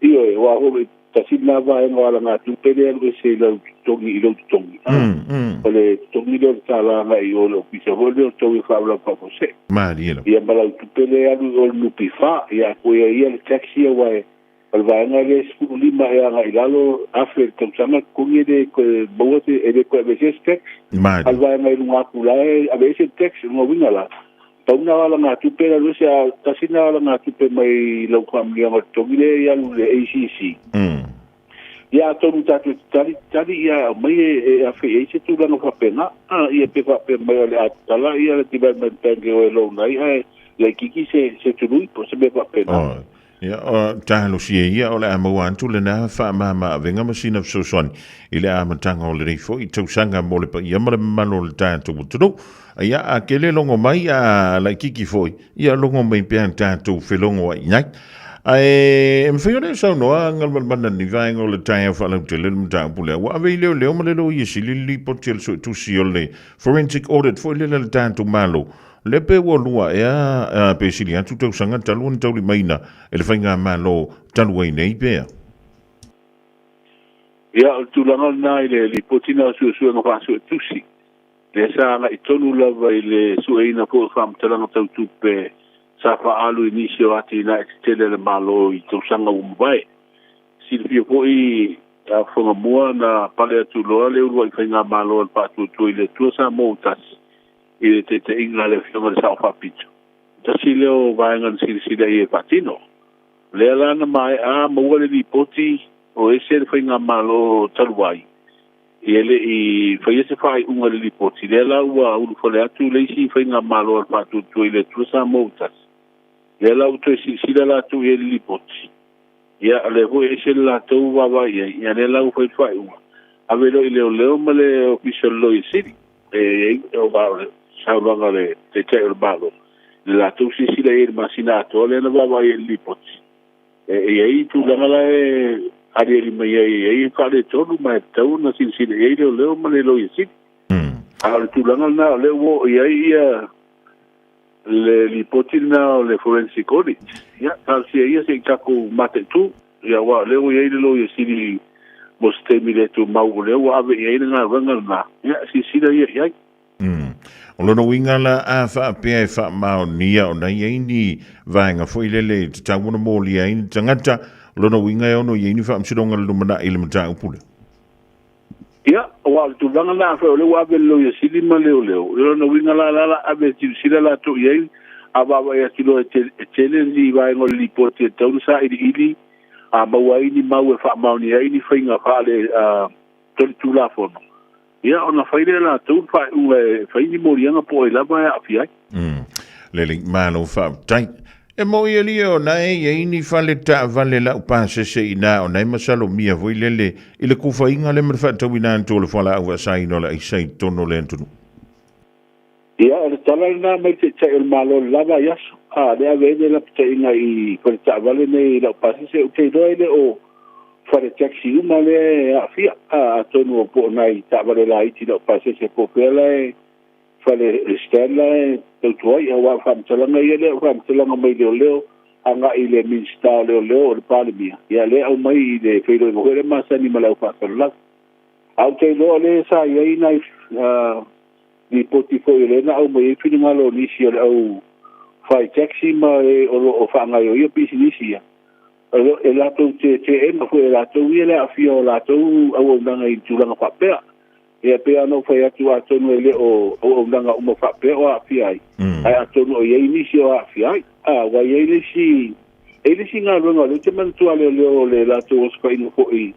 io wa ho ta si na va en wala na tu pele el se lo tongi ole tongi lo sala na io lo pisa volio tongi fa bla pa ko se marielo ia bala tu pele alu o lu pifa ia ko ia el taxi wa Alvanga le skuli ma ya ga ilalo afle tsama kunye de ko bote e de ko veces text alvanga lu akulae a veces text no wingala tona wala na tu pera lusia tasina wala na tu pe mai lo kwamia mo togile ya le ACC ya tonu tatu tali ya mai a fe e se tu la no pena ia pe fa pe mai le atala ia le development tange o lo nai ai le kiki se tului po se be fa pena ya tahalo ia o le amawan tu le na fa mama venga masina so son ile a matanga o le fo i tausanga mo le pa ia mara mano le tanto tudo ia a kele longo mai a la kiki foi ia longo mai pe tanto felongo ia ai mfeole so no ngal banda ni vai ngol le taia fa le tele mta pule wa ve le mo le lo yesi li potel so tu si ole forensic audit fo le tanto malo le pe wo lua e pe sili atu tau sanga talu ni tauli maina e le whainga malo talu ai nei pea. Ia tu langa nai le li potina su ngā whasu tusi. le sa nga itonu lava i le sueina po whaamtalanga tau tupe sa whaalu inisio ati na tele le malo i tau sanga umbai. Silvia po i whanga mua na pale atu loa le urua i whainga malo al patu tui le tua sa moutas i le te inga le whionga le sao whapitu. Tasi leo vaengan sila i e patino. Le alana mai a maua le lipoti o ese le whainga malo taluai. I ele i whaiese whai unga le lipoti. Le ala ua ulu whale atu leisi i whainga malo al patu tui le tua sa moutas. Le ala uto e sila la tu i le lipoti. Ia le ho ese la tau wawa ia le lau whai unga. Ave lo i leo ma le official lo i siri. E o wale sauranga le te teo le malo. Le la tau sila e masina ato le na wawa i le lipoti. E ai tu langa la e ari ari mai ai whale tonu mai tau na sila e leo ma le lo i siri. Ale tu langa na le wo i ai ia le lipoti na le forensic audit. Ia, kasi ia se kako mate tu. Ia wa leo ia lo ia siri mo stemi le tu mau leo ave ia nga ranga na. Ia sila ia. O lono winga la a wha pia e wha mao nia o na iaini vaenga fo ilele te tanguna mō li aini tangata o lono winga e ono iaini wha msironga le lumana ile mta upule. Ia, wa tu langa na fa leo ave lo ia sili ma leo. Lono winga la ave sila la tu iaini ava ia kilo e challenge vaenga li poti tau sa ili a mauaini mau e wha mauni aini whainga whale toli tula fono. Ia, ona whaile la tau whaini morianga po e lava e awhiai. Lele malo wha tai. E mo ia lio na e iaini whale ta vale la upasese i na o nei masalo mia voi lele i le kufa inga le mre whatau ina antole whala au a sai no la i sai tono le antunu. Ia, o le tala na mai te tai o le malo lava yaso. Le avene la pita inga i kore ta vale nei la upasese o te doile o whare taxi uma le a fia a tonu o po nai ta vale la iti la upasese po pela e whare stella e tautuai a wa whamtalanga i le whamtalanga mai leo anga i le minsta leo o le palimia. Ia le au mai i le whairo i mohere masani ma lau whakalak. Au te loa le sa iai nai ni poti fo i le na au mai e whini ngalo nisi o le au whai taxi ma e o whangai o ia pisi nisi ia. E lato te ema fo e lato i le a fia o lato au nanga i tūlanga whapea. Ia pea no whai atu a tonu e le o nanga uma whapea o a fia ai. Ai a tonu o iei nisi o a fia ai. Wa iei lesi ngā runga le te mantua leo le lato o spainu fo i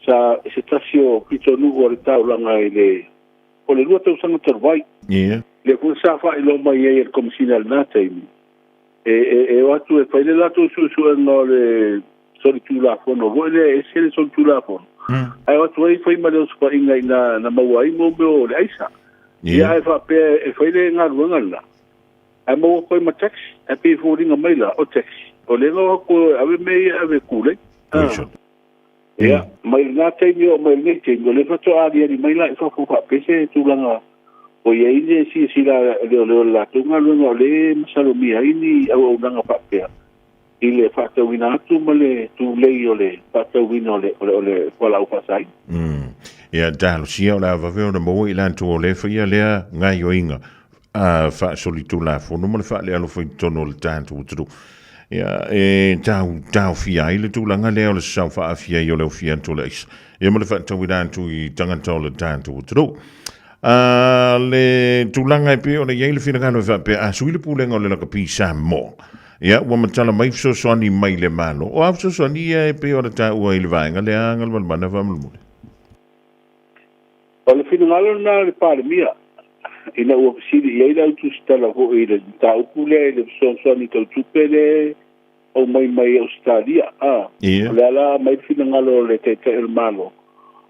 sa se tasio pitonu o le tauranga i le o le lua tau sanga tarwai. Le kua sa wha ilo mai iei e komisina le nā teimi. E watu e whaile lato su no le sori tūla fono. Roe le e sele sori tūla fono. Ai watu ai whai mare o spa inga na maua i mo o le aisa. Ia e whapea e whaile ngā ruanga la. Ai maua koe ma taxi. E pe fōringa mai la o taxi. O le ngā koe ave mei ave kule. Ia, mai ngā teimi o mai ngei teimi. O le whato ari mai la e whapea pese tūlanga o ia ine si la leo la tunga luenga le masalomia ini au nanga whapea. I le whatauina atu ma le tūlei o le whatauina o le wala upasai. Ia dalo sia o la vaveo na mo i lantu o le whaia lea ngai o inga wha solitu la fono ma le wha lea lo whai tono le tāntu uturu. Ia e tau fia i le tūlanga lea o le sau wha a fia i o le fia antu le isa. Ia ma le whatauina atu i tangata o le tāntu uturu. Le tūlanga e pe o le iei le whinagano e whape a suile pūlenga o le laka pi Samoa. Ia, ua matala mai fsoswani mai le malo. O a fsoswani e pe o le tā ua i le vaenga le angal malmana whamulmule. O le whinagano na le palemia. Ina ua pisiri iei lau tu stala ho i le tā upule le fsoswani tau tupele o mai Australia. Le ala mai whinagano le te el malo.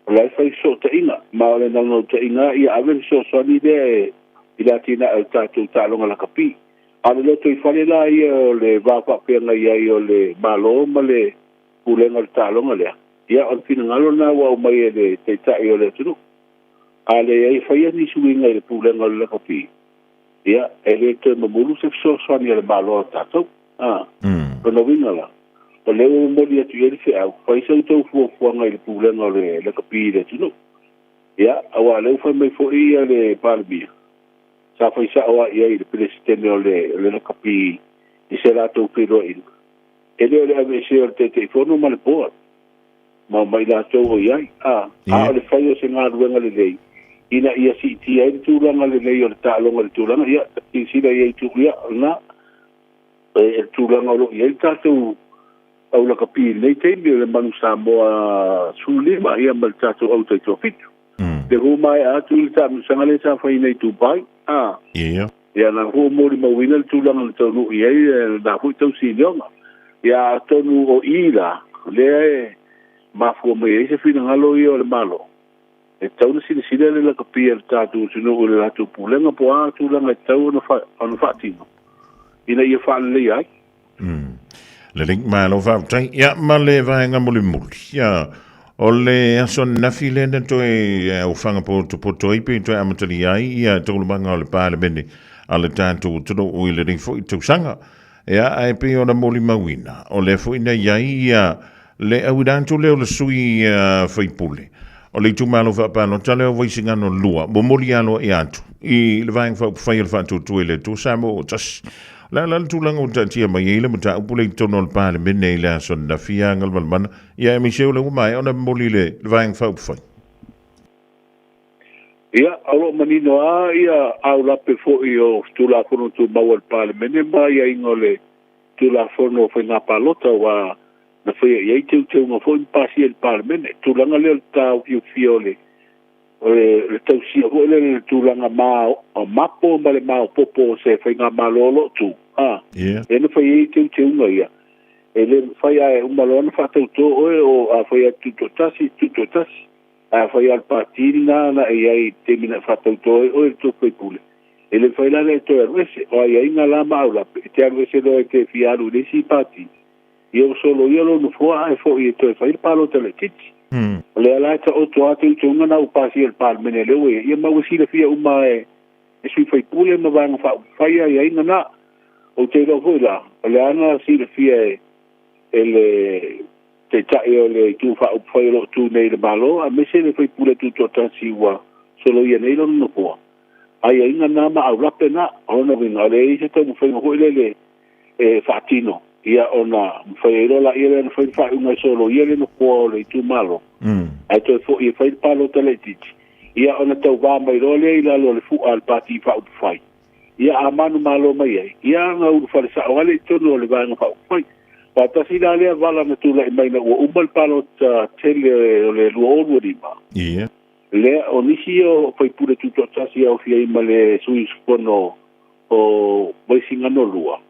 Lai fai so te inga, ma ole nano te inga, ia awe so swani de i la tina au tātou tālonga la kapi. Ale loto i whale la ia o le wāwhapenga ia i o le malo ma le pulenga le tālonga lea. Ia on fina ngalo na wau mai e le te tai o le tunu. Ale ia i whaia ni suinga i le pulenga le kapi. Ia, e le te mamuru se so swani le malo o tātou. Kono winga la. O leo mori atu ieri whi au, whai sau tau fuafuanga i le pūlenga o le kapi le tunu. ia awa leu fa mai fo ia le palmia sa fa isa awa ia i le presidente o le kapi i se latou pelo i ele le ave se o te telefono ma le poa ma mai latou o iai a o le fai o se galuega lelei ina ia siiti ai le tulaga lelei o le taaloga le tulaga ia isila ia i tu'uia na e tulaga o lo'i ai le tatou au la kapi nei teimi o le manu Samoa sulima ia ma le tatou au taitoafitu le rumai atu le tamisaga le sa fai nei tupai ia na hu mori mauina le tulaga le taunu'i ai na hui tausilioga ia tonu o ila le mafua mai ai se finagalo ia o le malo e tauna silasila le lakapia le tatou tunuu le latou pulega po a tulaga e tau ona fa'atino ina ia fa'alelei ai le link malo fa'atai ia ma le vaega mulimuli ia o le aso nafi lena toe au fanga poto ai pe toe amatali ai ia tolumanga o le palemene a le tatou tunuu i le ring fo'i tausanga ia ai pe ona moli mawina o le fo'i na iai ia le auidantu leo le sui faipule o le tu malo fa pano tale o voisinga no lua mo moli alo e atu i le vaing fa fa il fa tu ele tu samo tas la tu lang o tia mai ele mata upule tono le pale mene la son da fia ngal man ia mi se le mai ona moli le vaing fa fa ia alo manino ia au la pe fo io tu la fono tu mawal pale mene mai ia ingole tu la fono fa na palota wa na foi ia te uma foi pasi el parlamento tu langa le tau fiole le tau si o le tu langa ma o mapo male ma popo se foi nga malolo tu e no foi te uma ia ele foi a uma lona fa tu o a foi tu tasi a foi al partina na ia te mina fa tu o tu foi pule ele foi la le to ese o ia nga la ma la te ese do te fiaru de si pati io solo io lo fo e fo io to fai palo tele titi le ala ta o to atu tunga na upasi el pal menele we ia ma wisi le fia uma e sui fai pule ma vanga fa fai ai ina na o te lo hola le ana si le fia ele te tai o le tu fa fai lo tu nei le malo a me se le fai pule tu to tansi wa solo ia nei lo no po ai ina na ma au lapena ona vinga le se to fai ho le e fatino ia ona whaero la ia na whai whai unga solo ia le no kua o le tu malo ai toi fo ia whai palo tale titi ia ona tau wā mai role i lalo le fu al pati wha upu whai ia a manu malo mai ai ia nga uru whare sa o ale tono o le vanga wha upu whai pa tasi la lea vala na tula i mai na ua umal palo tele o le lua onu rima lea o nisi o whai pure tuto tasi au fia ima le sui supono o waisingano lua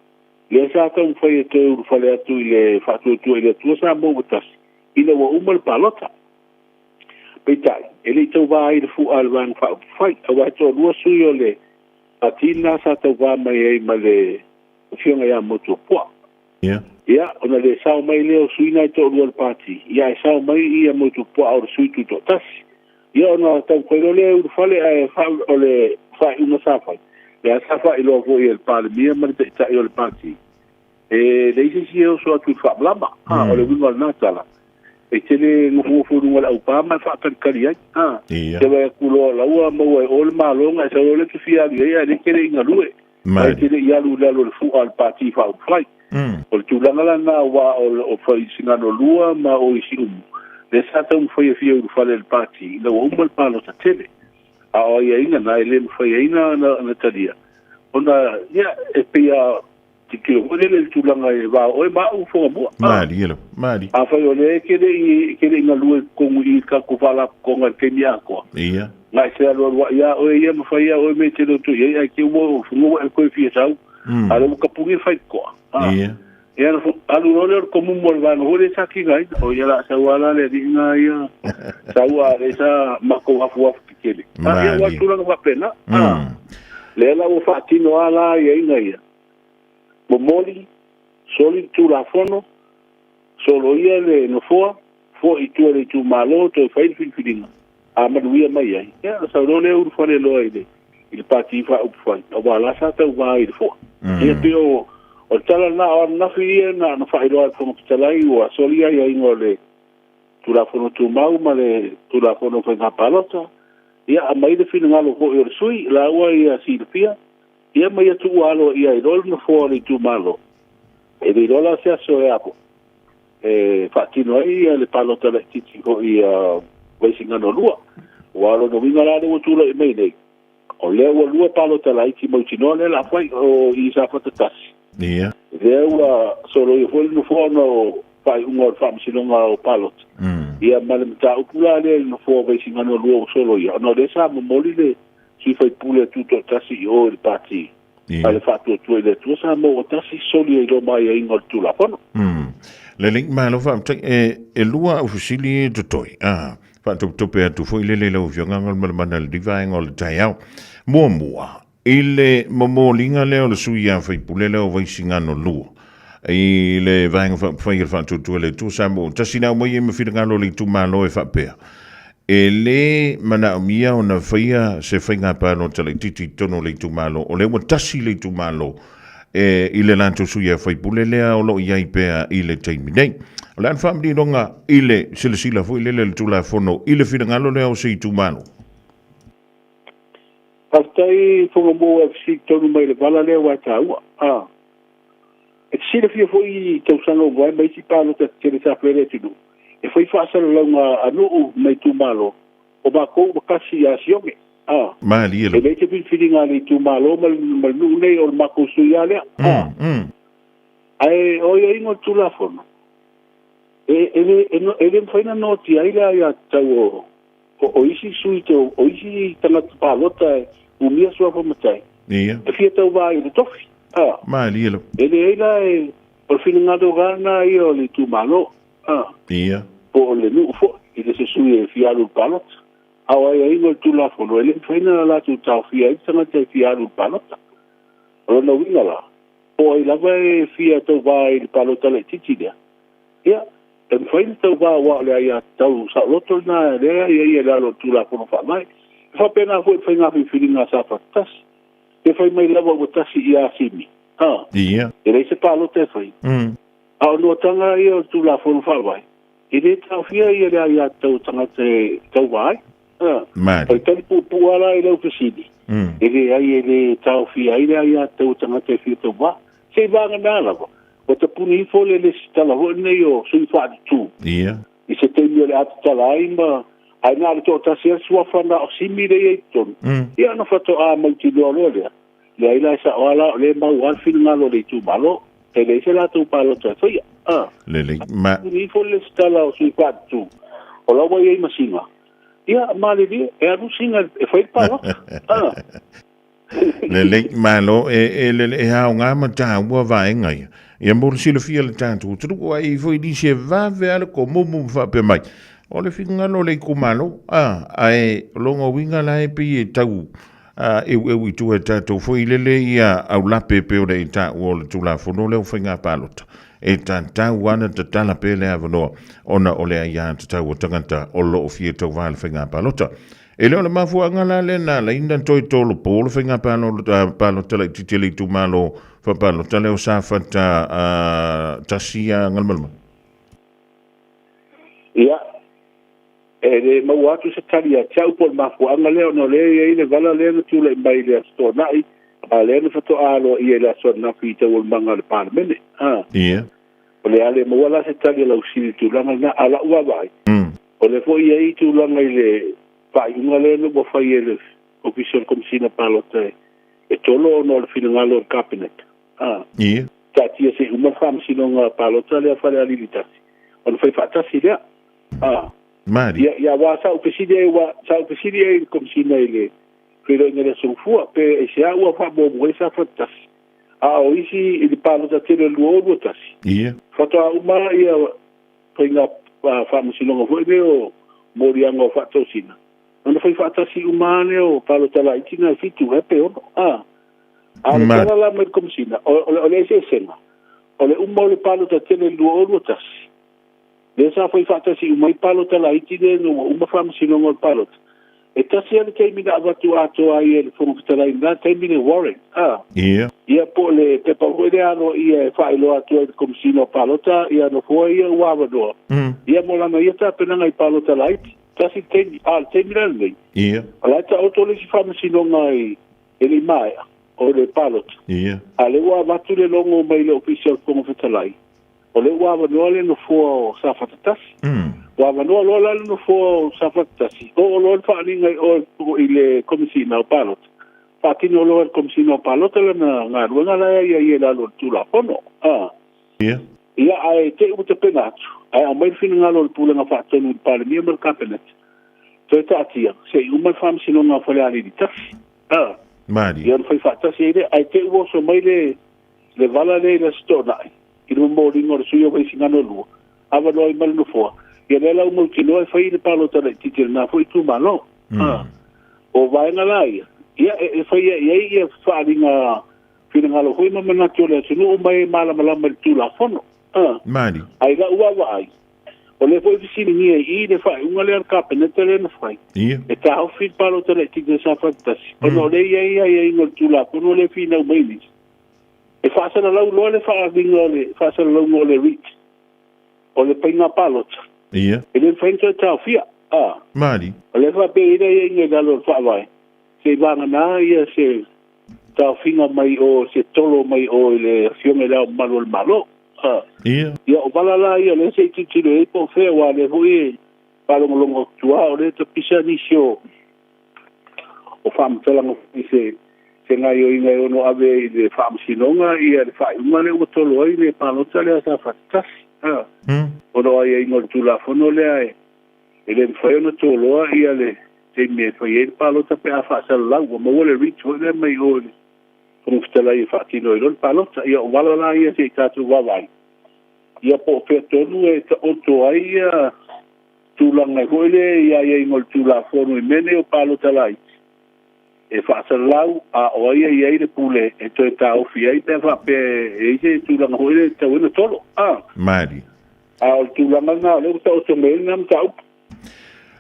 le sa tau fai e tau fale atu i le whātua tua i le tua sa mō watasi i le wa umal palota peitai ele i tau wā i le fu al wang whai a wai tau lua sui o le atina sa tau wā mai ei ma le fionga ia motu pua ia ona le sao mai leo sui nai tau lua le pati ia e sao mai ia motu pua o le sui tuto tasi ia ona tau koiro le uru fale a o le whai una sa whai le safa i lo vo il pale mia ma te ta i le parti e le si o so tu fa blama o le wingo na tala e tele no fu wala o pa ma fa kan kali ai te va kulo la ua mo o le malonga se o le tu fia ia le kele inga lue ma tele ia lu la lo fu al parti fa o fai o tu la na wa o fa singa no lua ma o isi le sa ta un foi fia o fa le parti le o mo palo ta tele a o ia ina na ele foi ina na tadia ona ia e pia tiki o le tulanga e va o ma u fo mo mari a foi o le kele ina lue ko i ka ku fala ko nga kenia ko ia na se lo ia o ia mo foi o me te tu ia ki mo fu mo ko fi sau a lo ka pungi fai ko ia ia alu no le como mo va no le sa ki gai o ia la sa wala le dinga ia sa wa le sa ma ko afu kele ia wa tulanga va pena le la o fatino ala ia inga ia mo moli soli tu la fono solo ia le no fo i tu le tu malo to fai filfilina a manuia mai ai ia sa no le ur fare lo ai il pati fa up fai o wala sa ta wa i fo ia pio o tala na o na fia na no fai lo fo tala i o soli ia inga le tu la fono tu mau ma le tu la fono fa na palota ia a mai le finagalo fo'i o le sui la ua ia silafia ia mai atu alo ia i rolo na fo le tumalo e le rola se aso e apo e fatino ia le palota le titi ko ia waisingano lua walo no winga la le tula e mai nei o le lua palota la iti mo tino le la fai o i sa fatatasi ia le ua solo i fo no fo no pai un or fam sinonga o palota ia male mta upula le no fo waisingano lua solo ia no le sa mo moli le si fai pule tutto tasi o il pati ale fatto tu le tu sa mo tasi soli e lo mai e ingol tu la fono le link malo fa e lua ufisili tutoi fa to pe tu foi le lo vionga ngol manal divai ngol Taeao mua ile momolinga le o suia fai pule le o vai singano lua i le vai fa tu le tu sa mo tasi na mo yeme fina ngalo le tu malo e fa pe e le mana mia ona faia se fainga pa no tele titi tono le tu malo o le mo tasi le tu malo e ile lanto suia fai pule le o lo ia ipea ile taimi nei o le family longa ile sila fu ile le tu la fono ile fina ngalo le o se tu malo pastai fo mo FC tono mai le vala le wa taua e sila fia foi tau sanga vai mai si palo te tele sa fere tu e foi fasala longa anu mai tu malo o ba ko kasi a sionge mali e le te filinga le tu malo mal nu nei o ma ko suia le ai o ia ingo tu la fono ele foi na noti ai la ia tau o isi suito o isi tala palota o mia sua fo matai ia e fia tau vai le tofi mali ele la e por filinga do gana ia le tu malo ia po le nu fo i le se sui e fialu palot awa ia ingo tu la fo ele faina la tu tau fia i tanga te fialu palot o no winga la po i lava e fia tau vai le palota le titi dea ia e faina tau va wa le ia tau sa loto na le ia la lo tu la fo no fa mai fa pena fo faina fi filinga sa fatas e fai mai lava o tasi ia simi ia ele se palota e fai au no tanga ia tu la fo no fa mai i le tau fia ia le ia tau tanga te tau vai mali e tau pu ala i lau pisini i le ai le tau fia i le ia tau tanga te fia tau vai se vanga na lava o te puni i fo le stala ho nei o sui fa di tu ia i se te mio le atu tala ai ma ai nga le to tasi a sua fana o simi le i ton ia no fato a mauti lo le ai la sa ala le mau al fil ngalo le tu malo e le se la tu palo te fia le ma ni fo le stala o sui fa tu o la voi ai masinga ia mali di e anu singa e fai palo le malo e le ha nga ma ta wa va ngai e mo si le fia le tanto tu ai foi di se va ver como mo fa pe mai o le finga no le kumalo ai longo winga la e pi tau e tu e tato foi le ia au la pepe o le ta o le tu la fono le finga palot e tanta wana te tala pele avano ona ole ia te tau o tangata o lo fie tau vale finga palota e le mafu ngala le na la inda toi tolo polo finga palota le titili tu malo fa palota le sa fata tasia ngalmalma ia e le mau atu se tali a tau por mafu anga leo no le i le vala le tu le mai le sto nai a le no fato alo i le so na fita o manga le parmene ia o le ale mo wala se tali la usili tu langa na ala ua vai o le foi i tu langa i le pa inga le no bo fai ele official commissioner palota e tolo no le finangalo o cabinet ia tatia se uma fam sinonga palota le fale alilitasi on fai fatasi le mari ya wa sa upeside komsina ile pero ngere sufua pe se agua fa bo esa fatas o isi il palo da tele luogo tasi ia foto uma ia pinga fa musino fo o moriango fato sina non foi fatasi umane o palo tala itinga fitu pe o ala la mer komsina o le sena o le ummo le palo da tele luogo tasi Desa foi fatasi umai palo tala itinga no uma fa musino ngol palo e tasi ele kei mina avatu ato ai ele fonga tala inga kei mina warrant ia po le pepa huere ano ia whaelo atu ele komsino palota ia no fua ia uawanoa ia molana ia ta penanga i palota laiti Kasi te mira nei. Ia. Ala ta auto le si whamasino ngai e le mai o le palot. Ia. A le wa watu le longo mai le official kongo whetalai. O le wa wanoa le no fua o sa whatatasi. Wa wanoa loa le no fua o sa whatatasi. O loa le whaaninga o i le komisina o palot. Whaatino loa le komisina o palot le na ngā ruanga la ia lalo tula pono. Ia. Ia ai te uta pena atu. Ai au mai fina ngalo le pula ngā whaatonu i pale mia mal kapenet. Toi ta atia. Se i umai whaamisino ngā whale ali di tasi. Mari. Ia whai whaatasi eire. Ai te uoso mai le vala le la stonai. I ruma mō ringo le suyo wai singano lua. Awa loa i malu no fua. Ia le lau mau kinoa e whai le palo tala i titira nā fui tu malo. O vaenga la ia. Ia e whai ia whaaringa fina ngalo hui mamanatu le sunu o mai malamalama le tula fono. Mari. Ai ga ua ai. O le foi visini ngia I le fai unga le arkapenete le na fai. Ia. E ta hau fin palo tala i titira sa fatasi. Ono le ia ingo le tula fono le fina umainis. E whaasana lau loa le whaaringa o le whaasana lau ngō le rit. O le painga palota. Ia. E le whainga tau fia. Mari. O le wha peira ia inga galo whaawai. Se vanga nā ia se tau finga mai o se tolo mai o le fionga lau malo le malo. Ia. Ia o walala ia le se titiro e po whea wa le hui palongolongo tua o le ta pisa nisio. O whaamtalanga se ngai o ingai ono ave I le whaamsinonga ia le whaunga le utolo ai le palota le asa whatasi. Ono ai ingo le tula fono le ai. E le mwhaiono toloa ia le te me whai e le palota pe a whaasala lau. O maua le rito le mai o le kung whtala I whaatino I lor palota. Ia o walala ia se tātu wawai. Ia po pe tonu e ta oto ai ia tūlanga hoile ia ingo le tula fono I mene o palota lai. E whaasalau a oia I le pule e toi ta ofi ai te whape e se tūlanga hoile ta wina tolo. Mari. A o tūlanga ngā leo ta oto mele nam tau.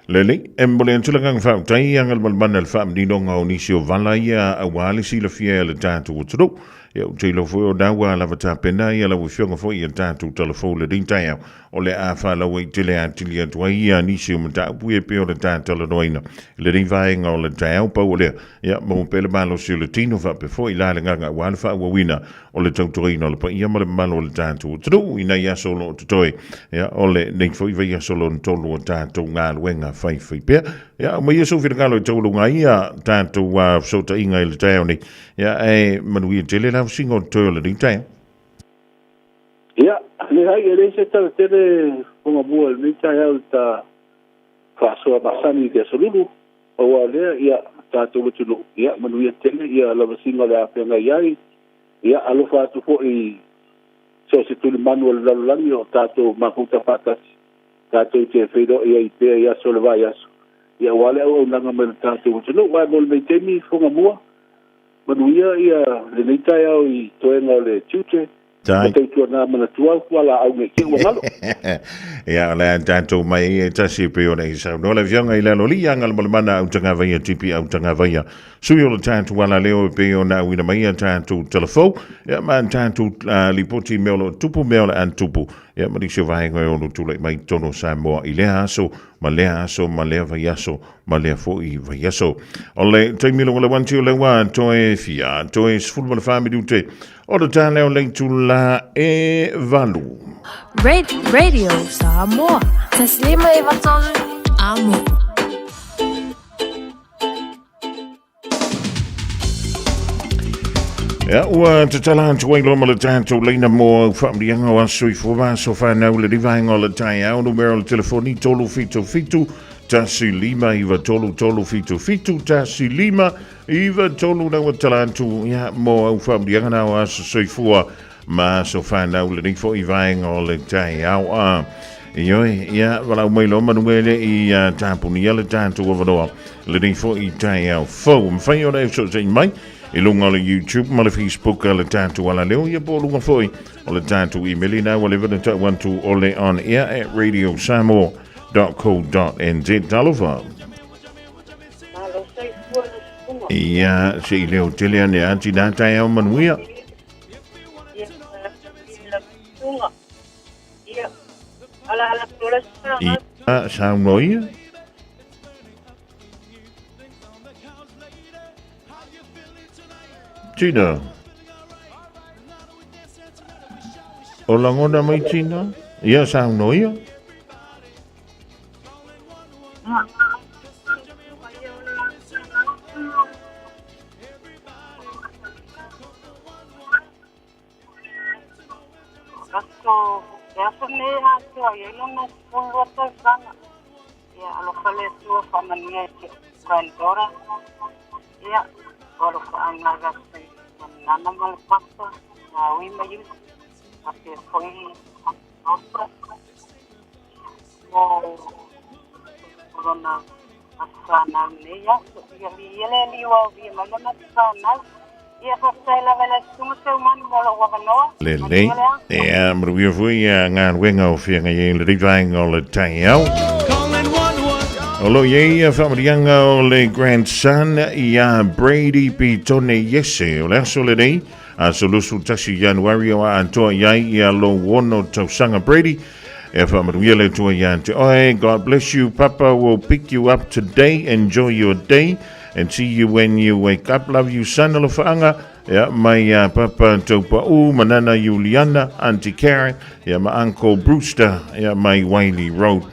Lele, embole antulangang whau tai angal malmana le whaam ninonga o nisi o vala ia a wale si la fia le tātu o taro. Ia o teilo fwoi o dawa lava tā pena ia lau whionga fwoi ia tātu talafou le ring Taeao. O le a whala wei tele a tili atua ia nisi o mata upu e peo le tātu la noina. Le ring vaenga o le Taeao pau o lea. Ia mau pele malo si o le tino whape fwoi la le nganga wale wha ua wina o le tautorina o le pa ia ma le malo le tātu o taro. Ina ia solo o tutoe. Ia o le nei fwoi vai ia solo o tolo o tātu ngā luenga whai pia. Ia mai ia sofi ngalo I tolo ngā ia tātu wa sota inga I le Taeao ni. Ia e manuia tele la singo tō le ring Taeao. Ia, le hai e se tala tere konga bua le ring Taeao ta whaasoa masani te solulu. O wa lea, ia, tātou watulu. Ia, manuia tele, ia, lava singo le apea iai. Ia, alofa atu fo I so se tuli manuel lalulangi o tātou makuta whatasi. Tātou te whaido ia I pēa ia so le vai aso. Ia, wale au nanga me le tātou watulu. Wai mol mei temi fonga mua. Manuia ia le nei Taeao I toenga o le tiute. Tai. Matei tua nā mana tua wala au nge ke ua malo. Ia le tātou mai e tasi peo nei sau. No le vionga I le loli angal malamana au tanga vaia tipi au tanga vaia. Sui o le tātou wala leo e peo na wina mai a tātou telefou. Ia ma tātou lipoti meolo tupu meolo an tupu. Ia ma disio vahenga e onu tule mai tono Samoa I le aso. Ma le aso, ma le vaiaso, ma le foi vaiaso. O le taimilo wala wanti o le wā toe fia, toe sfulu ma le whāmidu te. O le tā leo leitu la e valu. Radio Samoa. Taslima ivatolu amo. Ia, ua te tala antu wailo ma le tātou leina mo whaamrianga o asui fua so whanau le rivaenga o le Taeao numero le telefoni tolu fitu fitu tasi lima iwa tolu fitu fitu tasi lima iwa tolu na tala antu ia mo au whaamrianga na o asui fua ma so whanau le rifo I vaenga o le Taeao Ioi, ia, walau mailo manuele I tāpuni le tātou o wanoa le rifo I Taeao fau mwhai o reo so zai mai I lunga le YouTube, ma le Facebook, le tātou ala leo, ia po lunga foi, o le tātou emaili na, wale vana ta wantu o le on air at radiosamoa.co.nz. Talofa. Ia, se I leo tele ane anti nā Taeao manuia. Ia, saunoia. Tina. O langona mai Tina? Ia sang noia? Lele, ja, maar weer voor je gaan wengen of je le rivang o le Taeao. Olo ye from the young le grandson ya Brady Pitone Yese, ole solide. Solusu tashi January o anto ya lo wono to sanga Brady. If I'm really to a God bless you, Papa will pick you up today. Enjoy your day and see you when you wake up. Love you, son. Alofaanga. Yeah, my Papa Topa'u, Manana Juliana, Auntie Karen. Yeah, my Uncle Brewster. Yeah, my Wiley Road.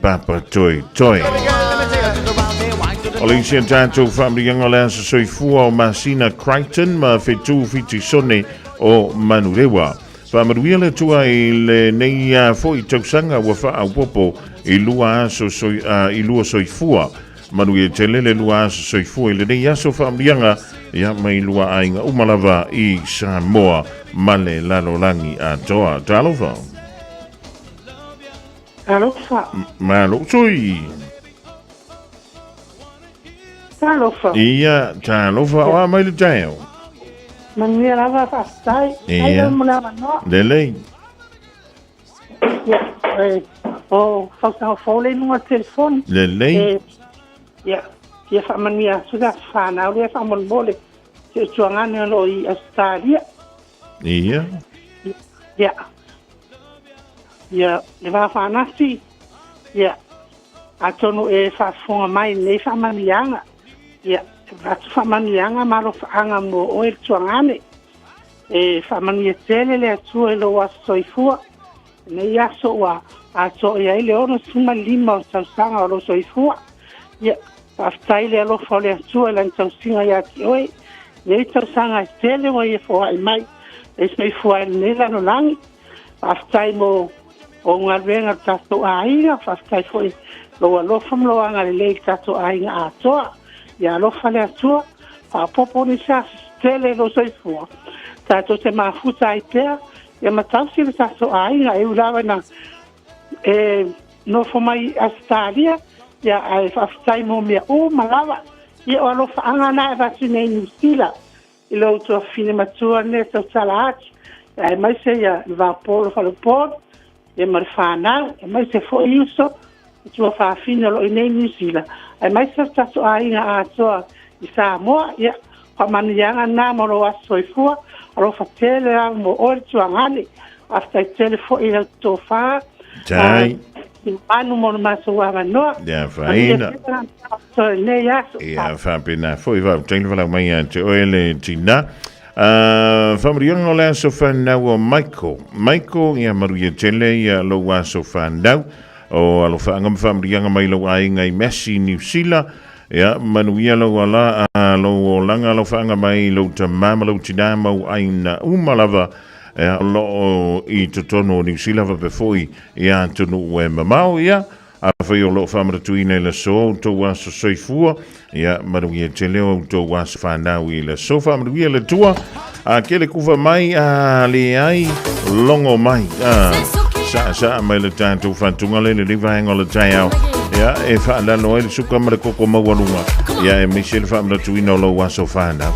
Papa Toy. Alicia Tato from the young Alliance Soifua Masina Crichton, Ma Fitu Fitisone o Manurewa. Whamaruia tua I le nei foi tausanga wa wha a popo I lua aso soifua. Manuia te lele lua aso soifua I le nei aso whamrianga ia mai lua ainga umalava I Samoa male lalolangi a toa. Talofa? Talofa? Malo sui. Talofa? Ia, talofa o mai le Taeao. Manuia lava fastai. Ia. Lelei. Ia. O whakau whole nunga telefoni. Lelei. Ia. Ia whamania suga whanau lea whamonbole. Te tuangane lo I Australia. Ia. Ia. Ia. Le wa whanasi. Ia. Atonu whafonga mai le whamanianga. Ia. Vatu whamanianga maro whaanga mo o tuangane. Whamania tele le atua lo wa soifua. Nei aso wa ato ia ile ono suma lima o tausanga o lo soifua. Ia, aftai le alo fole atua lan tausinga ia ki oe. Nei tausanga tele wa ia fua I mai. Esmei fua nei lano langi. Aftai mo o ngalwenga tato ainga. Aftai foi lo alofam lo anga le tato ainga atoa. Ia lo fale atua. Popo ni sa tele lo soifua. Tato te mafuta I pea. Ia matausi le tato ainga e ulawa na no fo mai Australia ia ai whaftai mo mea o malawa ia o alofa anga na e vatu nei New Zealand I lo tua fine matua ne tau tala ati ia e mai se ia vaporo whaloporo ia mare whanau e mai se fo iuso tua whawhina lo I nei New Zealand e mai se tato ainga a toa I Samoa ia whamanianga na moro aso I fua alofa tele a mo ori tuangane after tele fo I to wha Tai. Manu mo maso wa no. Ja, faina. So ne yaso. Ja, fapina. Foi va, tenho falar amanhã te oele tina. Famriang ola so fan now Michael. Michael ia maruia tele ia lo wa so fan now. O alo fa ngam famriang mai lo ai ngai Messi New Zealand. Ja, manuia lo wala lo langa lo fa ngam mai lo tamama lo tina mo aina umalava. Lo I totono New Zealand pe foi ia tonu e mamau ia a foi o lo famra tuina le so to was soifua ia maruia teleo to was fanau I le so famra le tua a kele kuva mai a le ai longo mai sa mai le tanto fantunga le livang o le Taeao ia e fa la no le suka mara koko mawalunga ia e Michelle famra tuina lo was fanau.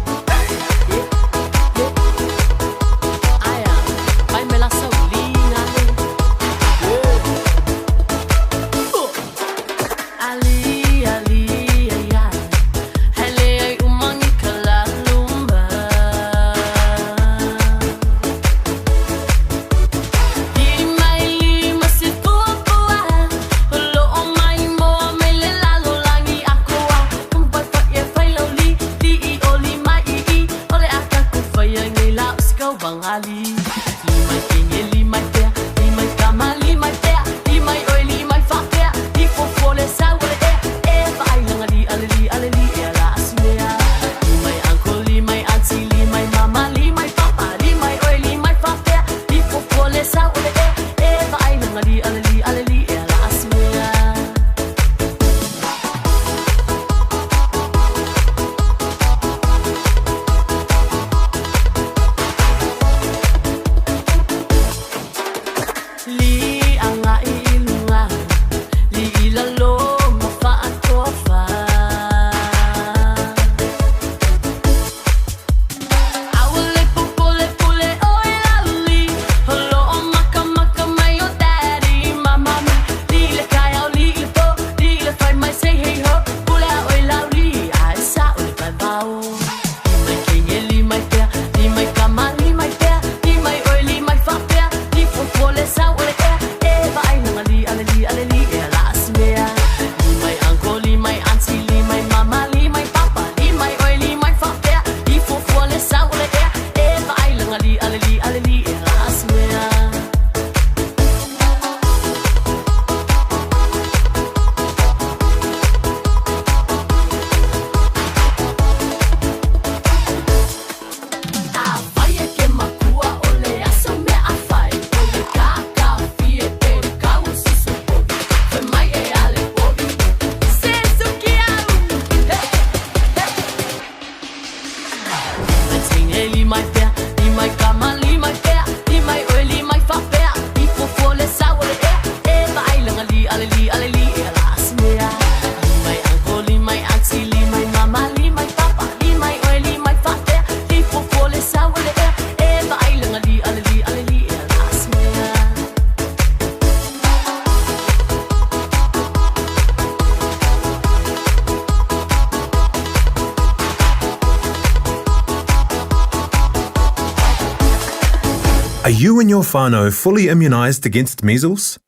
you and your whānau fully immunised against measles?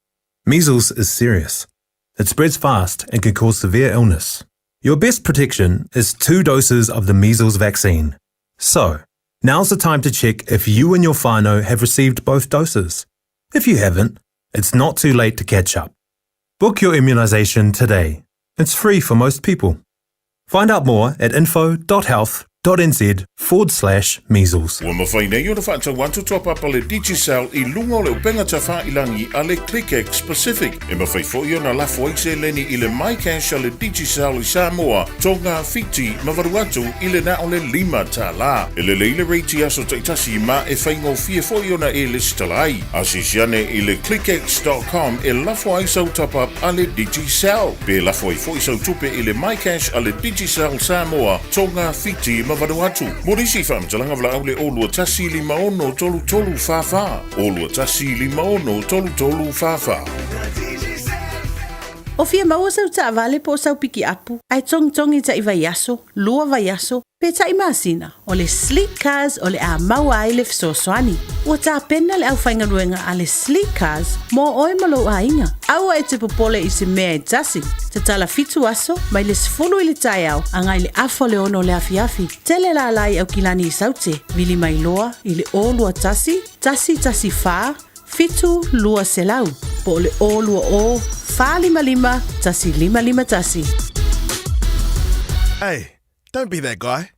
Measles is serious. It spreads fast and can cause severe illness. Your best protection is 2 doses of the measles vaccine. So, now's the time to check if you and your whānau have received both doses. If you haven't, it's not too late to catch up. Book your immunisation today. It's free for most people. Find out more at info.health.nz/measles. Ua mawhaina i o na whaatau wantu tōpapa le Digicel i lunga o le upenga ta wha ilangi a le ClickX Pacific. E mawhai fo i o na lafo aise leni i le MyCash a le Digicel i Samoa, tonga fiti mawaruatu i le na o le 5 ta la. E le leile reiti aso taitasi ma e whaingo fie fo i o na e listalai. Asisiane i le clickx.com e lafo aisau tapa a le Digicel. Pe lafo i fo i sau tupe i le MyCash a le Digicel Samoa, tonga fiti Vanuatu. Morisi whamtalanga vla au le olua tasi 5 tolu fafa. Olua tasi 5 tolu fafa. O fia maua sau ta avale po sau piki apu. Ai tongi ta iwa yaso, lua va yaso. Pe ta imasina. O le sleek cars o le a maua ai le fsoswani. Ua ta pena le au whainga ruenga a le sleek cars mo oi malo a inga. Au ai te popole i se mea i tasi. Te tala fitu aso, mai le sfulu i le Taeao, angai le afo le ono le afiafi. Tele la lai au kilani i saute. Vili mai loa i le olua tasi fa, fitu lua selau. Po le olua o, fa 5 tasi 5 tasi. Hey, don't be that guy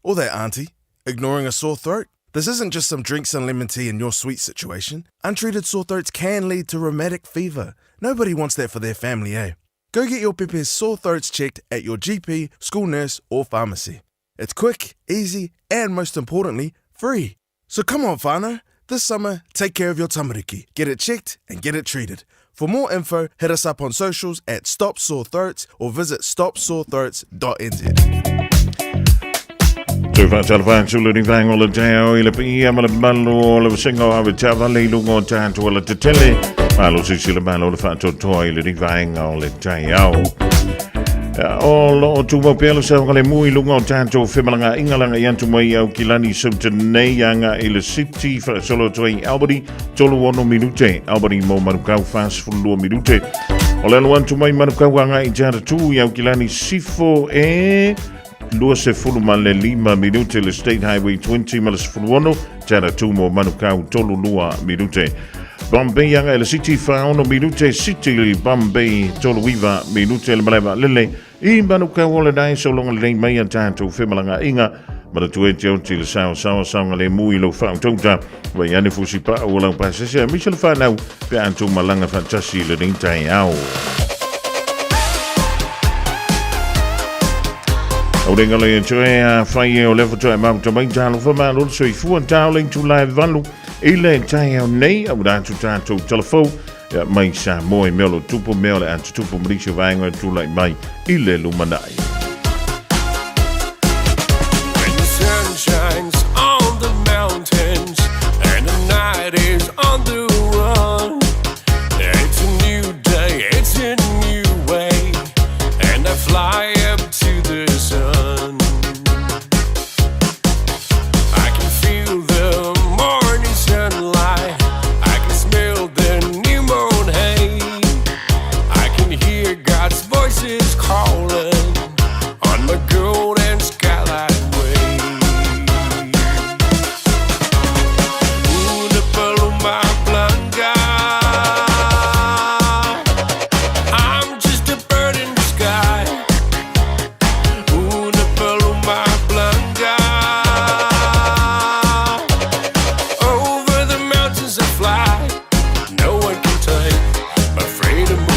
or that auntie ignoring a sore throat. This isn't just some drinks and lemon tea in your sweet situation. Untreated sore throats can lead to rheumatic fever. Nobody wants that for their family, eh? Go get your Pepe's sore throats checked at your GP, school nurse, or pharmacy. It's quick, easy, and most importantly, free. So come on, whānau. This summer, take care of your tamariki. Get it checked and get it treated. For more info, hit us up on socials at Stop Sore Throats or visit stopsorethroats.nz. Tui whātalawha tūluri whango le Taeao i le pia ma le Malu o le wasingo hawe tawa le lungo tātua le te tele. Malo sisi le Malu le whātotoa i le rivaenga o le Taeao. O lo tu mo pelo sa ngale mui lunga o tanto femalanga ingalanga yantu mai au kilani sauta nei anga i le city fa solo toi Albany tolu 1 minute Albany mo manukau fast for 2 minute o le wantu mai manukau anga i jara tu au kilani sifo lua se fulu ma le 5 minute le State Highway 20 ma le sifulu jara tu mo manukau tolu 2 minute Bombay yang el city fa 1 minute city Bombay tolu wiva minute le maleva lele I manuka wole dai so long le mai tanto femalanga inga ma le tue tio til sa le mui lo fa tonta wa yani fusi pa o lang pa se Michel fa nou pe antu malanga fantasi le ding Taeao o denga le tue fai o level tue ma to mai talo fa ma lo so I fu antaling tu live valu ile Taeao nei o da tu tanto telefon ya mai sa moi melo tupu mele an tupu mrisho vaenga tu lai mai ile lumanai. When the sun shines on the mountains and the night is on the run, it's a new day, it's a new way, and I fly up to the sun. I can feel the morning sunlight, I can smell the new moon hay, I can hear God's voices calling on my golden skyline way. Una paloma blanca, I'm just a bird in the sky. Una paloma blanca, over the mountains I fly, no one can take my freedom away.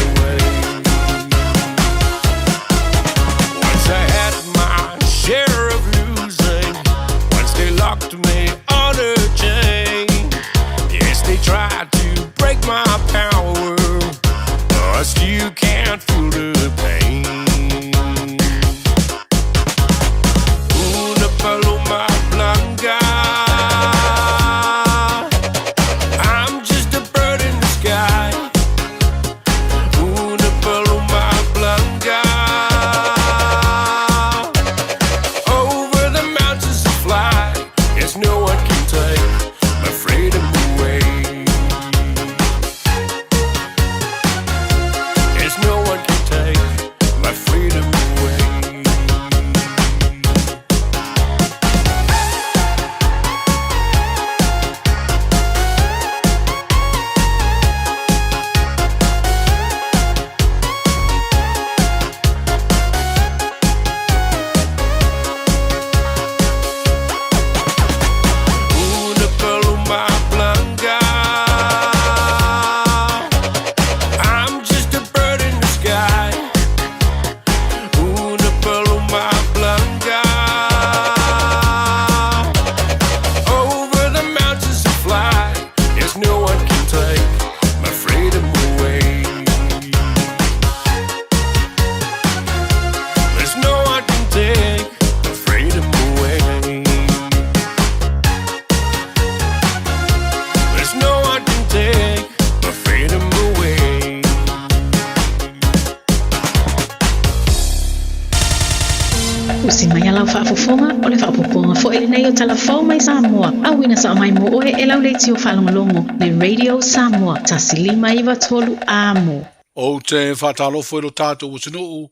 si mai alau whaafofonga o le whaapoponga fo ele nei o talafau mai Samoa. Awina sa mai mo oe e lau leiti o whalongolongo le Radio Samoa. Tasilima iwa tolu amo. O te whatalofo e lo tātou utinuu,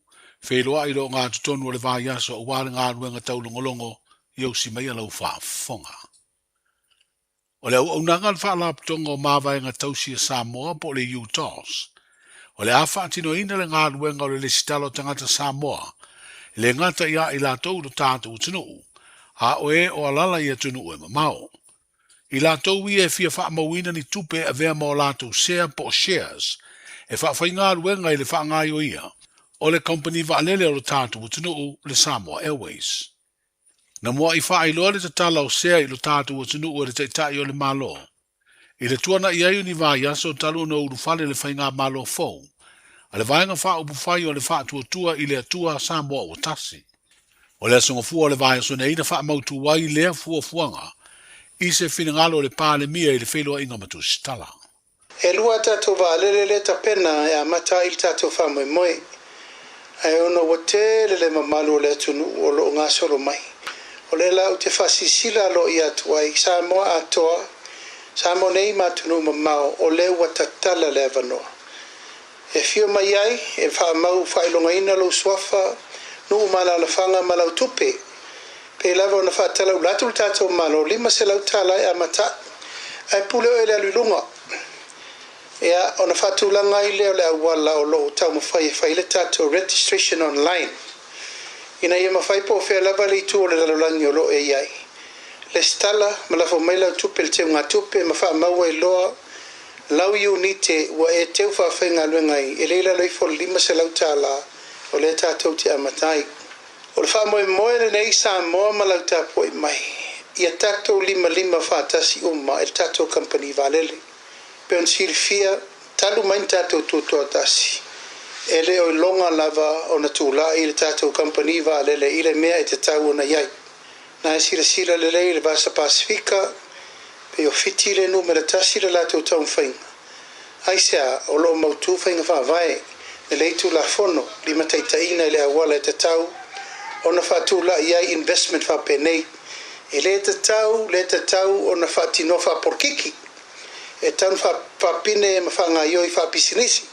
wheloa i lo ngā tutonu o le vāiaso o wāle ngā ruenga taulongolongo i au si mai alau whaafonga. O le au nanga le whaalaptonga o māwaenga tausi a Samoa po le UTOS. O le awhaatino ina le ngā ruenga o le lesitalo tangata Samoa, le ngata ia i lātou lo tātou utinuu, a oe o alala i atunu e mamao. I lātou i e fia whaamawina ni tupe a vea mo lātou share po shares, e whaafai ngā ruenga i le whaangai o ia, o le company waalele o le tātou utinuu le Samoa Airways. Na mua i wha loa le tatala o share i lo tātou utinuu e le teitai o le malo. I le tuana i aiu ni vāiaso talu no urufale le whai ngā malo fau, a le vaenga wha upufai o le wha tua i le atua Samoa o tasi. O le asonga fua o le vāiaso ne ina wha mautu wai lea fua fuanga, i se finangalo le pāle mia i le wheloa inga matu stala. E lua tātou vālele le tapena e amata i tātou whamoe moe. E ono wa te le mamalu le atunu o lo ngā solo mai. O le lau te whasisila lo i atuai, Samoa atoa, Samoa nei matunu mamao, o le ua tatala le avanoa. E fio mai ai, e whaamau whailonga ina lo swafa, nu umana la whanga malau tupe. Pe lava ona whaatala u latu tātou malo, lima se lau tāla e amata, ai pule o ele alulunga. Ia, ona whatulanga i leo le awala o lo tau mawhai e whaile tātou registration online. Ina ia mawhai po whea lava li tu o le lalulangi o lo e iai. Le stala, malafo mai lau tupe le teo ngā tupe, mawha maua e loa, lau i unite ua e teo whawhai ngā luengai, e leila loifo lima se lau tāla o le tātou te amatai. O le whamoe moe le nei Samoa malau tāpo i mai. Ia tātou lima whaatasi uma e tātou company valele. Pe on Fiafia, talu main tātou tūtua tasi. E le o longa lava o na tūla i le tātou company valele i le mea e te tau o na iai. Na e sila le lei le Vasa Pasifika, pe o fiti le numera tasi le lātou tau mwhainga. Aisea, o lo mautu whainga whaavae, le leitu la fono, lima taitaina le awala e te tau, ona whatula iai investment whapenei. E le te tau ona whatino whaporkiki. E tanu whapine e mawhanga ioi whapisinisi.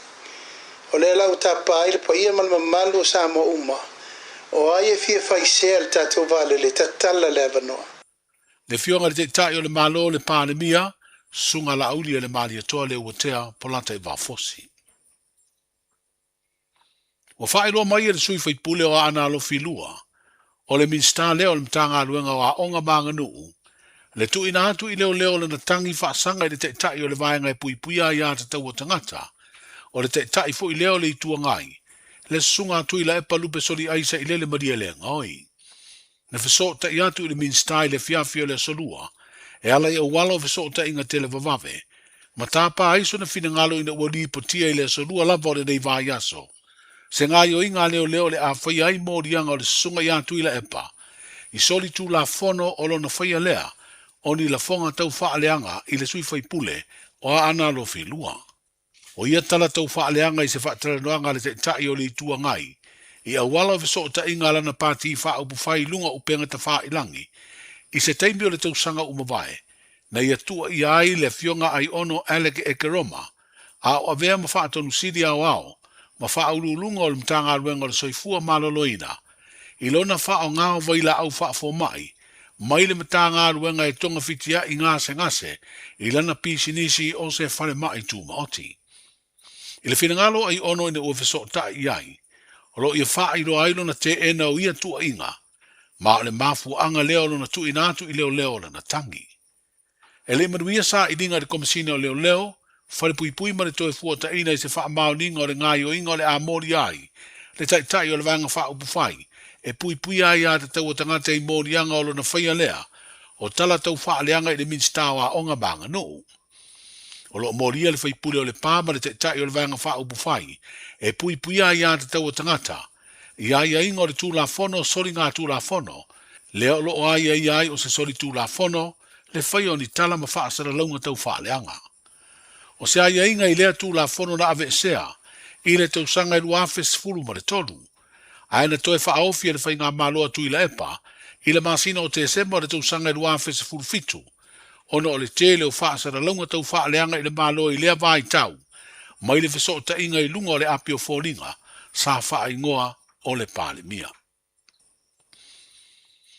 O le lau tapa aile po ia malmamalu o Samoa uma. O ai e fia whaisea le tātou vale le tatala le avanoa. Le fionga le teitai o le malo le pānemia, sunga la auli le mali atoa le uatea polata i wafosi. O whaeloa mai e le sui whaipule o ana alo filua, o le minsta leo le mtanga aluenga o a onga manga nuu, le tu ina atu i leo le na tangi whaasanga i le teitai o le vaenga e pui pui a ia te tau o tangata, o le teitai fo i leo le i tua ngai, le sunga atu i la epa lupe soli aisa i le maria le ngoi. Na fiso ta i atu i le minsta i le Fiafia le solua, e ala i awala o fiso ta inga tele vavave, ma tāpā aiso na finangalo ina uali potia i le solua lava o le nei vāiaso. Se ngā yo inga leo le a whai ai mōrianga o le sunga i atu i la epa, i soli tu la fono o lo na whai lea, o ni la fonga tau whaaleanga i le sui whai pule o a ana lo filua. O ia tala tau whaaleanga i se whaataranoanga le te tai o le itua ngai, i awala o viso ta inga lana pāti i wha upu whai lunga upenga ta wha ilangi, i se teimi o le tau sanga umawai, na ia tua i ai le fionga ai ono aleke e keroma, a o avea ma wha atonu siri au au, ma wha aululunga o le mtanga aluenga o le soifua maloloina, i lona wha o ngā waila au wha fo mai, mai le matanga aluenga e tonga fitia i ngase, i lana pisinisi o se whare mai tū maoti. I le whinangalo ai ono ina ua fiso ta i ai, o lo ia wha i lo ailo na te ena o ia tua inga, ma o le mafu anga leo lo na tu inatu i leo na tangi. E le manuia sa i dinga de komisine o leo, whare pui ma le toe fua ta ina i se wha maoninga o le ngai o inga o le amori ai, le tai o le vanga wha upu whai, e pui ai a te tau o tangata i mōri anga o lo na whaia lea, o tala tau wha leanga i le minstawa a onga banga no. O lo mōria le whaipule o le pāma le tai o le vanga wha upu whai, e pui ai a te tau o tangata, i ai a inga o le tūla fono, sori ngā tūla fono, leo lo ai o se sori tūla fono, le whai o ni tala ma wha asara launga tau wha leanga. O se ai a inga i lea tūla fono na ave sea, i le tau sanga i luafes furu ma le tolu, Ai na toe whaofia le whainga malo atu i la epa, i le masina o te sema le tau sanga i rua fese fulfitu. Ono o le tele o whaasara launga tau wha leanga i le malo i lea vai tau. Mai le feso ta inga i lunga o le api o fōlinga, sa wha ingoa o le pāle mia.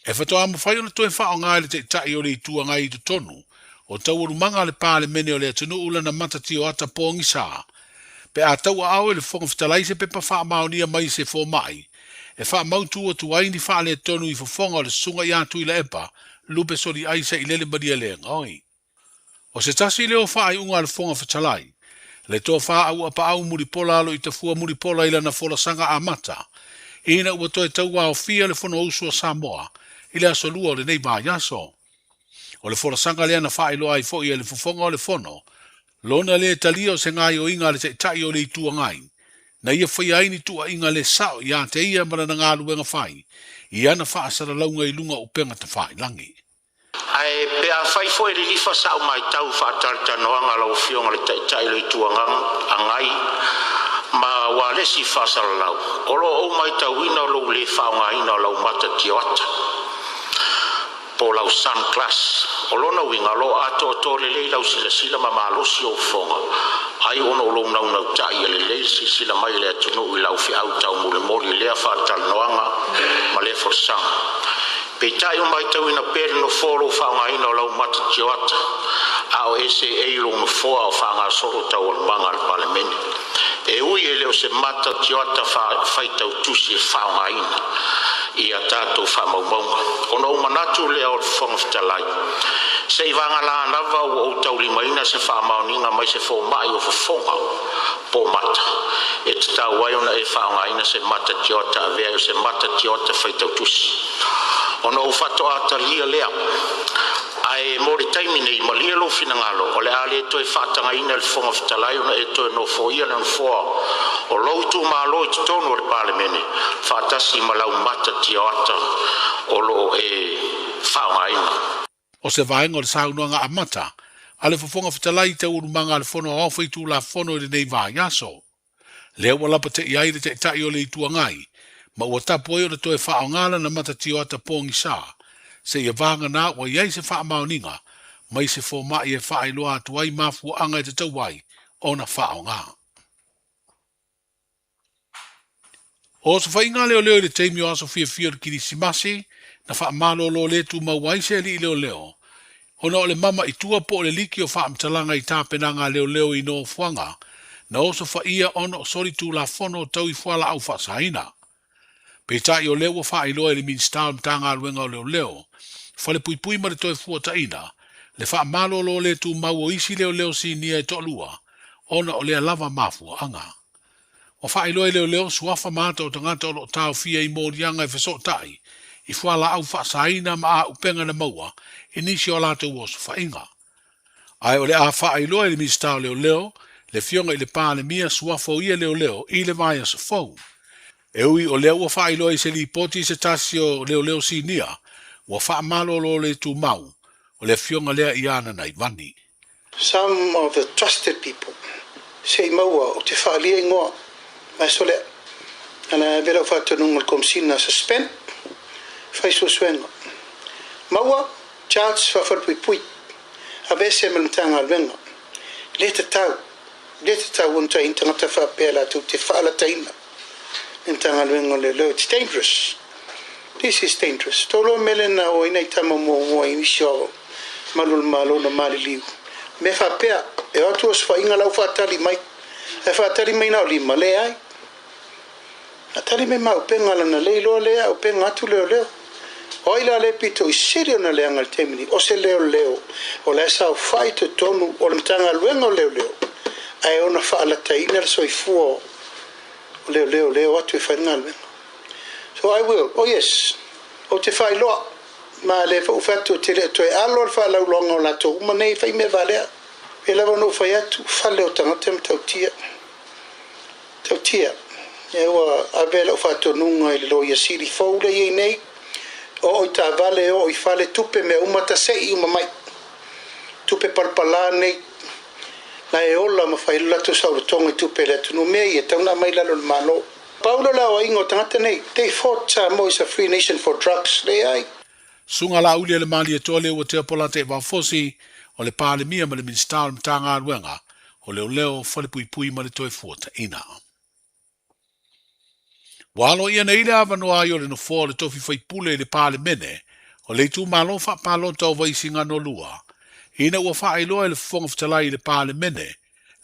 E whatoa mo whai o le toe wha o ngai le te tai o le itua ngai i tu tonu, o tau urumanga le pāle mene o le atunu ula na matati o ata pōngi saa. Pe a tau a au e le whonga whitalaise pe pa wha maonia mai se fō mai. E wha mautu o tuaini wha le tonu i whonga o le sunga i atu i la epa, lupe sori aisa i lele maria le ngoi. O se tasi leo wha ai unga le whonga whitalai, le tō wha au apa au muripola alo i te fua muripola ila na whola sanga a mata. Ina ua toe tau wao fia le whono usua Samoa, ile aso lua o le nei vā yaso. O le whola sanga lea na wha ilo ai fo i le whonga o le whono, lona le talia o se ngai o inga le te tai o le i tua ngai. Na ia whai aini tua inga le sao i a te ia mana na ngā luenga whai, i ana wha asara launga i lunga upenga te whai langi. Ai pe a fai foi le lifa sa mai tau fa tarta no anga lo fionga le tai le tuanga angai ma wa le si fa sa lau olo o mai tau ina lo le fa nga ina lo mata tiota po lau sun class olo no winga lo ato to le lau sila ma lo si o fonga ai ono lo na tai le sila mai le tunu i lau fi au tau mo le mori le fa tal no anga ma le forsa pe tai o mai tau ina pere no foro whaunga ina o lau mata tioata. Ao ese e ilo no foa o whaunga soro tau o manga al palemene. E ui e leo se mata tioata whai tau tusi e whaunga ina. I a tātou whamaumaunga. Ono o manatu leo o whonga whitalai. Se i wanga la nawa o tau lima ina se whamauninga mai se fo mai o whafonga po mata. E te tau wai ona e whaunga ina se mata tioata a vea o se mata tioata whai tau tusi. Ono o fato ata lia lea. Ai mori taimi nei malia lo finangalo. O le ale to e fatanga ina le fonga fitalai ona e to no fo ia na fo. O lo tu malo i tono o palemene. Fatasi malau mata tiota. O lo e faunga ina. O se vaenga o le saunoanga a mata. Ale fonga fitalai te urumanga le fono o fai tu la fono i nei va yaso. Leo wala pa te iai te tai o le itua ngai. Ma ua tapo e o le toe wha o ngala na mata tio ata pōngi sā. Se ia vanga nā ua iai se wha maoninga, mai se fō mai e wha iloa atu ai mafua anga e te tau wai o na wha o ngā. O se wha inga leo leo le teimi o aso Fiafia le kirisimasi, na wha malo lo le tu mawai se li leo leo. Ona o le mama i tua po le liki o wha mtalanga i tāpenanga leo leo i no fuanga, na oso wha ia ono o sori tu la fono tau i fuala au wha saina. Pe tai o leo wha iloa le min star mtanga aluenga o leo leo. Whale pui pui ma le toi fua taina. Le wha malo lo le tu mau o isi leo leo si nia e tolua. Ona o lea lava mafua anga. O wha iloa leo leo suafa mata o tangata o lo tau fia i morianga e feso tai. I fuala au wha saina ma a upenga na maua. E nisi o lata uosu wha inga. Ai o le a wha iloa le min star leo leo. Le fionga i le pā le mia suafa o ia leo leo. I le vaya sa fau. E ui o leo ua wha iloa i se li poti se tasi o leo leo si nia, ua wha malo lo le tu mau, o le fionga lea i ana nai vani. Some of the trusted people say maua o te wha lia ingoa, mai so lea. Ana vera wha tanunga le komsina suspend, whai so suenga. Maua, charge wha wharpui pui, a bese malutanga alwenga. Le te tau unta intangata wha pēla tu te wha ala taina. It's dangerous. This is dangerous. Tolo melena o ina itama mo inisio Malu na mali liu. Me fa pea e atu os fa inga lau fa tali mai. E fa tali mai na lima le ai. A tali me mau penga na leilo le au penga atu leo. O ila le pito i sirio na le angal temini. O se leo. O le sa fai te tonu o le mtanga luenga leo. Ai ona fa ala taina so i fuo. Leo atu e whaingalwe. So I will. Oh yes. O te whai loa. Ma le whauwhatu te le toi alo al wha lau longa o lato. Uma nei whai me valea. E lawa no whai atu. Whale o tangata me tautia. E ua a vela o whatu nunga i le loia siri whaule i nei. O oi ta vale o i whale tupe me umata sei uma mai. Tupe palpala nei. Na e ola ma whai lato sauro tonga i tupe le tunu mea i e tauna mai lalo le malo. Paulo la ingo tangata nei, they fought Samoa is a free nation for drugs, they ai. Sunga la uli le mali e tole o te apola te wafosi o le pāle mia ma le minsta o le mtanga aluenga o leo leo fale pui pui ma le toe fuata ina. Walo ia nei le avanoa i o le no fō le tofi fai pule le pāle mene o le tu malo fa palo tau vaisinga no lua. Ina ua fa ailoa le fonga fitalai le pāle mene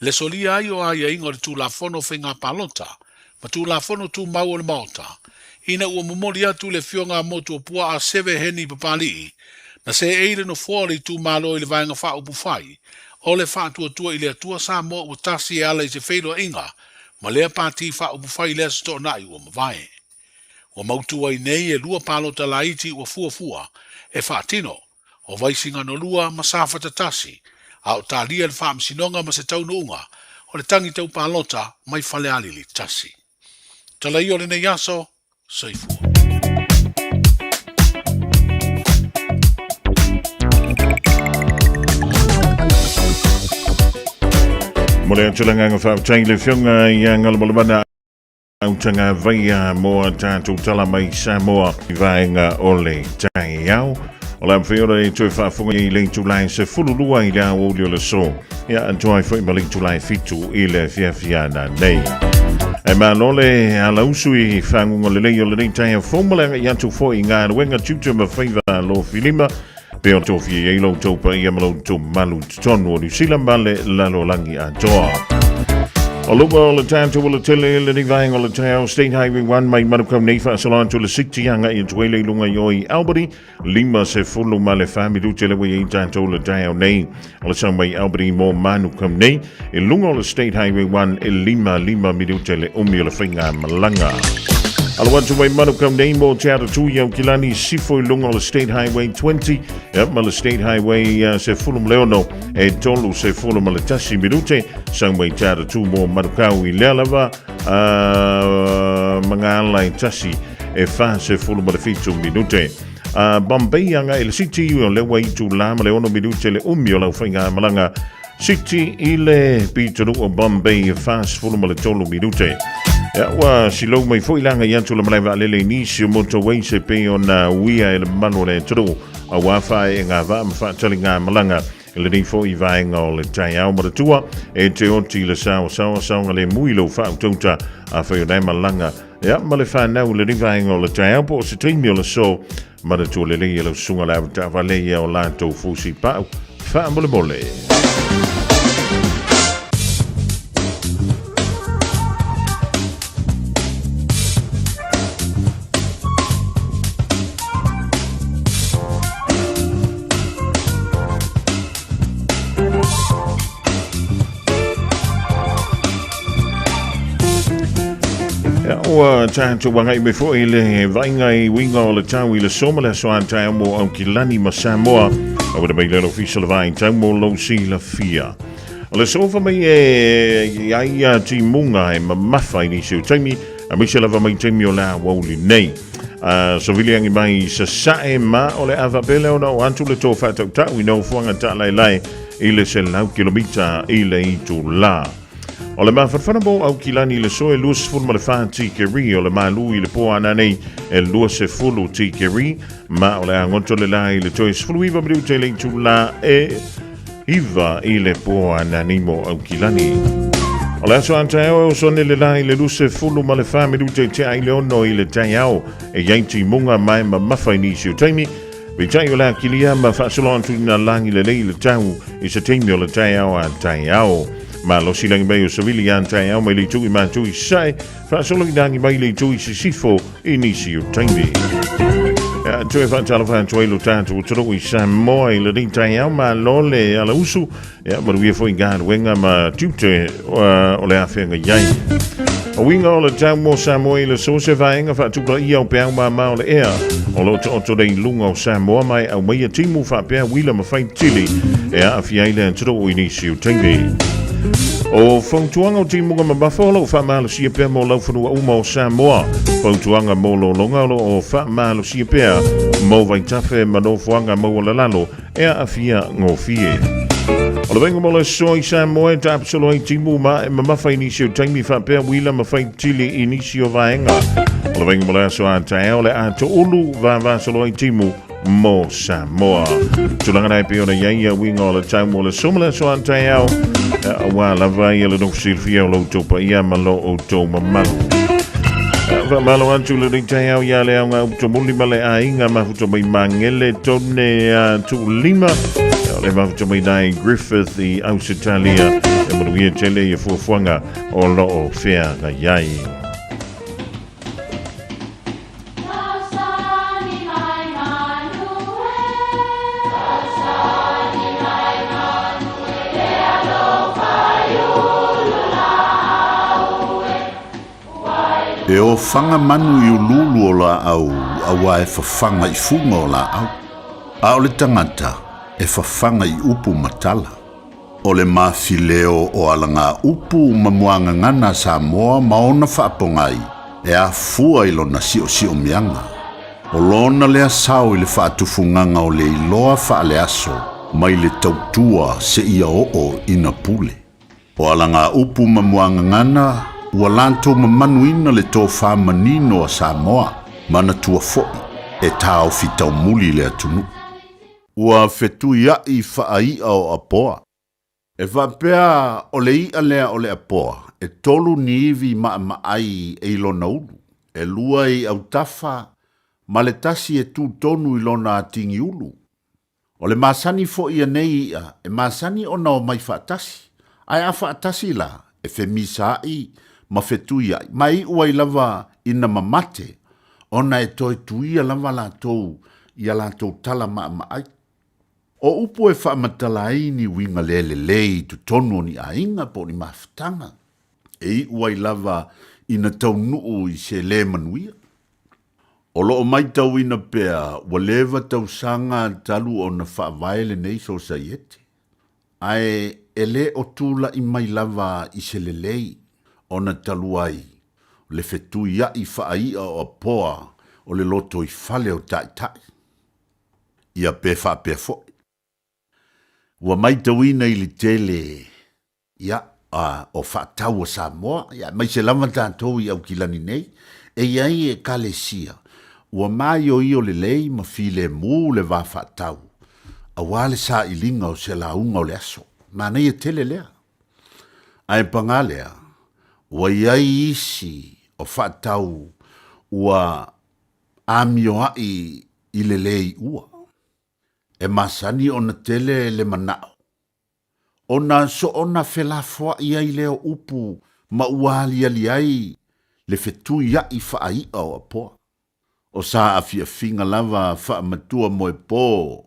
le solia ai o aia ingo le tu la fono whinga palota ma tu la fono tu mau o le maota. Ina ua momoli atu le fionga motu o pua a seve heni papali na se eile no fōle tu malo i le vaenga wha upu fai o le wha tua i le atua Samoa ua tasi e ala i se whailo inga ma lea pāti wha upu whai lea sto nai ua mawai. Ua mautua i nei e lua palota la iti ua fua e wha tino o vaisinga no lua ma sāwhata tasi a o tālia le wha msinonga ma se taunu unga o le tangi tau palota mai whale alili tasi. Tala i o le nei aso, saifua. Mole atulanga nga wha taile whionga i ngalamalabana au tanga vaia moa tātou tala mai Samoa i vaenga o le Taeao. O la mwhiora e tue whaafunga i le tulai se fululua i la o le so. Ia antoai fwoi ma le tulai fitu i le Fiafia na nei. E manole ala usu i whangunga le lei o le nei Taeao fōmalanga i atu fwoi ngā ruenga tutu ma whaiva lo filima. Peo tofi e ilo taupa i amalo to Malu tonu o New Male lalo langi a toa. O lupa o le tātou o le tele le ni vaenga o le Taeao State Highway 1 mai manukau nei whaasalan to le siktianga i tuele lunga i oi Albany. Lima se fulu ma le whamiru te lewe i tātou le Taeao nei. O le samai Albany mo manukau nei. E lunga o le State Highway 1 e lima miru te le umi o le whainga malanga. Alawatu wai manukau nei mo te ara tui au kilani sifo i lunga o le State Highway 20. Ma le State Highway se fulum leono e tolu se fulum le tasi minute. Sangwai te ara tu mo manukau i lealawa mga ala i tasi e wha se fulum le fitu minute. Bombay anga i le city o le wai tu lama leono minute le umi o lau whainga malanga. City i le pituru o Bombay e wha se fulum le tolu minute. Ya wa silo mai foi langa yantu le malaiva lele nisi motorway se pe ona wia ele mano le tru a wafa e nga va ma talinga malanga ele ni foi vaenga o le Taeao ma tua e te oti le sao le muilo fa tonta a foi na malanga ya ma le fa na le ni vaenga o le Taeao po se timi o le so ma tu le le sunga la ta vale o la to fusi pa fa mole. Ua tātou wangai me fo i le vainga i winga o le tau i le soma le soan Taeao mo au kilani ma Samoa au da mai le official vain tau mo lo si la fia. O le sofa mai e iaia ti munga e mamafa i nisi o taimi a misi lava mai taimi o la wauli nei. So viliangi mai sa sae ma o le ava pele o na o antu le tō whātau tau i nau fuanga ta lai i le se lau kilomita i le i tu la. O le mawharwhanamo au kilani le soe lua se fulu ma le wha tikeri o le Malu i le poa ananei e lua se fulu tikeri ma o le angonto le la i le toe se fulu iwa mriu te le tu la e iwa i le poa ananei mo au kilani. O le aso Taeao o sone le la i le lua se fulu ma le wha mriu te ai le ono i le Taeao e yaiti munga mai ma mawhai nisi o taimi. Vitai o la kilia ma whaasolo antu na langi le le tau i se taimi o le Taeao a Taeao. Ma lo silangi mai o savili an Taeao mai le tui ma tui sai whaasolo i dangi mai le tui si sifo i nisi o taimi. Tue whaatala whaatoi lo tātou o toro i Samoa i le ring Taeao ma lo le ala usu maruia fo i ngāru wenga ma tiute o le awhenga iai. O winga o le tau mo Samoa i le so se vaenga whaatupra i au peau ma o le ea o lo to rei lunga o Samoa mai au mai a timu whaapea wila ma whai tili e a awhia i le antoro o i nisi o taimi. O whautuanga o timunga ma mawholo o whamalo sia pia mo lauwhanua uma o Samoa. Whautuanga mo lo longalo o whamalo sia pia mo vaitafe manofuanga mo lalalo e a awhia ngō fie. O le venga mo le soi Samoa ta absoloi timu ma mawhai nisi o taimi whapea wila mawhai tili i nisi o vaenga. O le venga mo le aso a Taeao le ato ulu va absoloi timu mo Samoa. Tulanga nai pe ona iaia winga o le tau mo le soma le aso a Taeao. Awa lava ia le nok Fiafia o lo topa ia malo o tō Malu. Malo antu le ni Taeao ia le aunga utomuli ma le ainga mahuto mai mangele tone tu lima. Le mafuta mai nai Griffith i Ausitalia e manuia tele i fuafuanga o loo fea na iai. E o fanga manu i ululu o la au, awa e fafanga i funga o la au. A o le tangata, e fafanga i upu matala. O le mafileo o alanga upu mamuanga ngana Samoa maona whaapongai, e a fua ilo na sio mianga. O lona lea sao i le whaatufunganga o le iloa whaale aso, mai le tautua se ia o ina pule. O alanga upu mamuanga ngana, ua lanto mamanuina le tō whamanino a Samoa, mana tua foi, e tāo fitau muli le atunu. Ua fetu ia i whaaia o apoa. E whapea o le ia lea o le apoa, e tolu niivi maai e ilona ulu, e lua i au tafa, ma le tasi e tū tonu ilona atingi ulu. O le masani fo ia nei ia, e masani o nao mai whaatasi, ai a whaatasi la, e femisa i, ma fetu ia, mai ua i lava ina mamate, ona e toi tuia lava la tau, ia la tau tala maai. O upu e whaamatalaini winga lele lei tu tonu ni ainga po ni maftanga. E ua i lava ina tau nuu i se le manuia. O loo mai tau ina pea, wa lewa tau sanga talu o na whaavaele nei so saiete. Ai ele o tula i mai lava i se le lei o na talu ai. Le fetu ia i whaaia o apoa o le loto i fale o tai. Ia pe whaapea foi. Ua mai tauina i li tele, ia, o whaatau o Samoa, ia, mai se lama tātou i au kilani nei, e iai e kalesia, ua mai o i o le lei ma file mū le wā whaatau, a wale sa i linga o se launga o le aso, ma nei e tele lea. Ai panga lea, ua iai isi o whaatau, ua amio ai i le lei ua. E masani ona tele le manao. Ona so ona whelafua ia i leo upu ma uali ali ai le fetu ia i whaai au apoa. O sa a Fiafia lava wha matua moe po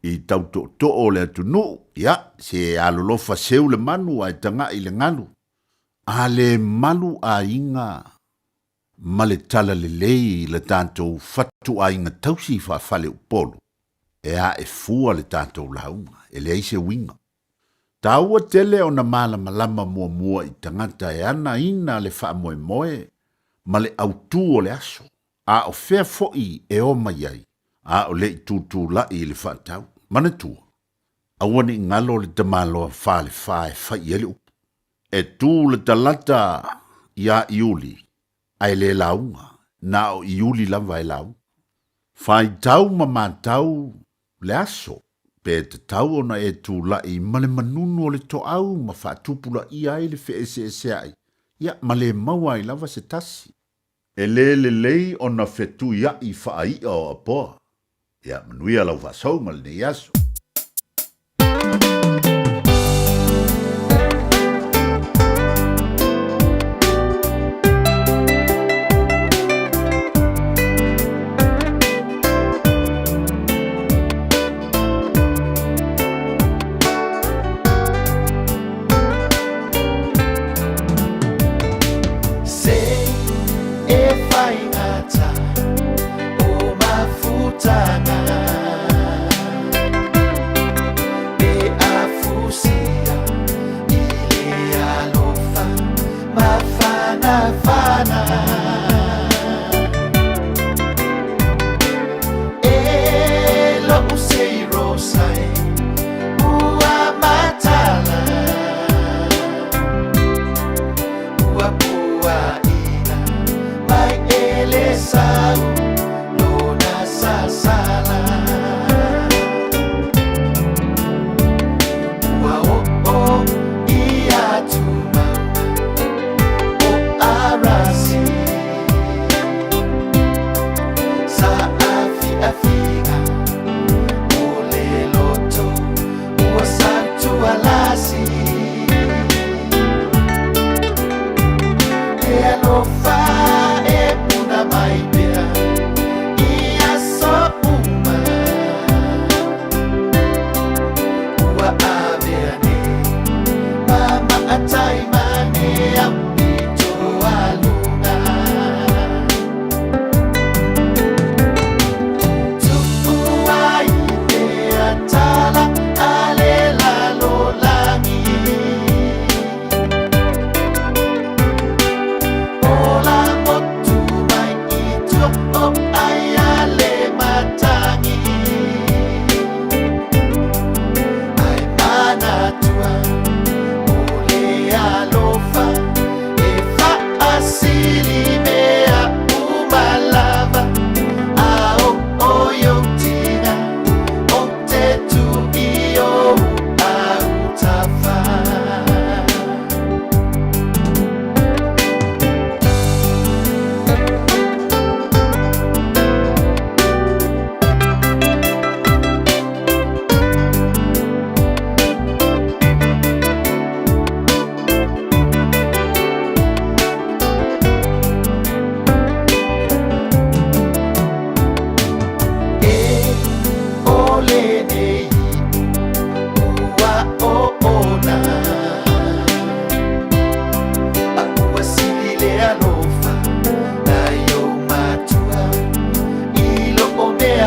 i tauto o le atunu, ia, se alolofa seu le manu ai tanga i le ngalu. A le malu a inga ma le tala le lei le tanto fatu a inga tausi wha fale upolu. E a e fua le tātou launga, e le aise winga. Tāua tele o na malama mua i tangata e ana ina le wha moe, ma le autu o le aso. A o fea foi e o mai ai, a o le i tūtū la i le wha tau, mana tua. A wani ngalo le tamaloa wha le wha e whai ele upu. E tū le talata ia iuli, ai le launga, na o iuli lava e launga. Whai tau ma tau, le aso, pe te tau ona e tū lai ma le manunu o le to au ma whaatupula i ai le whe ese ai. Ia, ma le maua i lava se tasi. E le lei ona whetu ia i whaai o apoa. Ia, manuia lau whasau ma le nei aso.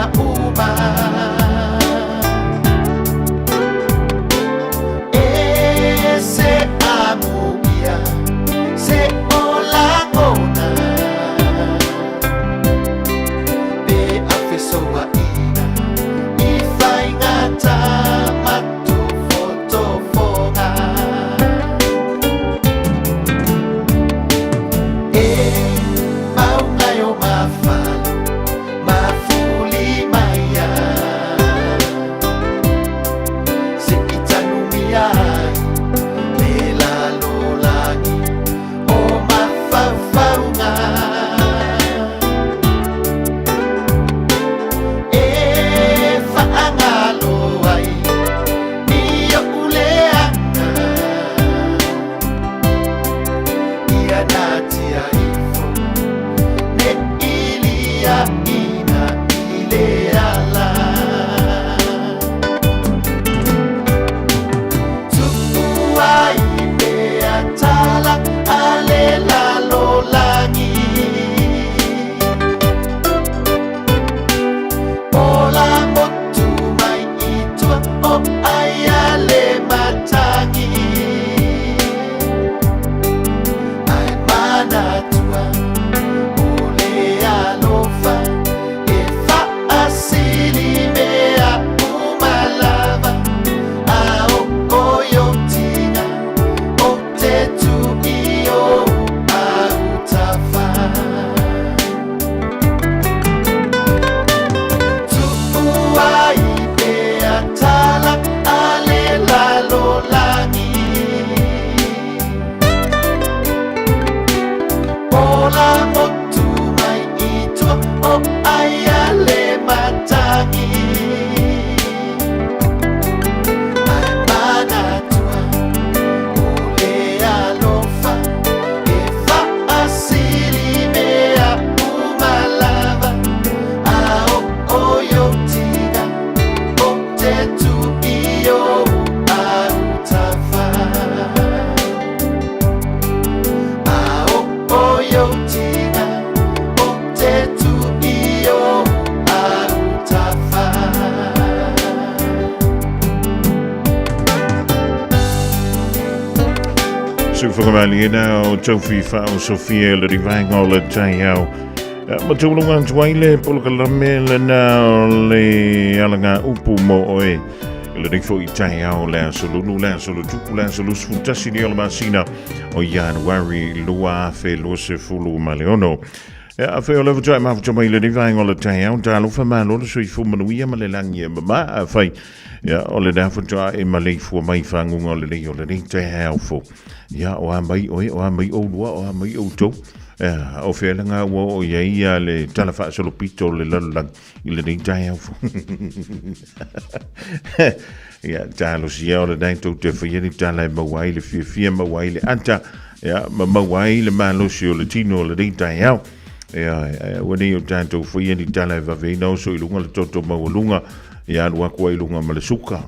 mea uma e se amuia se olangona pe afesoa ina I fai ngata matu fotofonga e maunga yo mafala mafuli maya se itanumia pela lolani o mafafaunga e faangalo ai niyo uleana ia natia ifo ne ilia ina ileala tupuai mea tala alela lolangi Ola motu mai itua o ayale matangi Ai mana tua ole alofa e fa asili mea umalava Ao oyo tina o te tu iyo autafa Tupuai mea tala alela lolangi Ola motu mai itua o ayale matangi Ai mana tua ole alofa e fa asili mea umalava Ao oyo tina o te tu iyo autafa Ao oyo tina o te tu iyo autafa Supermali now Tofi Fa Sofia le rivango le Taeao matulungan tuaile polkalamela na le alanga upu mo oe le rifo I Taeao le solulu le solu tupu le solu sfutasi di almasina o Januari lua fe lo se fulu maleono a fe o levo tai ma fa mai le rivango le Taeao talo fa malo le sui fu manuia ma le langi ma a fai ya o le dafa ta e malei fu mai fangunga o le Taeao fu ya o mai o mai o lua o mai o to o feelinga wo o ia le talafa solo pito le lalang I le Taeao fu ya talo sia o le dai to te fa yeni tala mawai le Fiafia mawai le anta ya mawai le malo si o le tino le Taeao ya wani o tanto fa yeni tala va veno so I lunga le toto mawalunga ya lua kwa I lunga ma le suka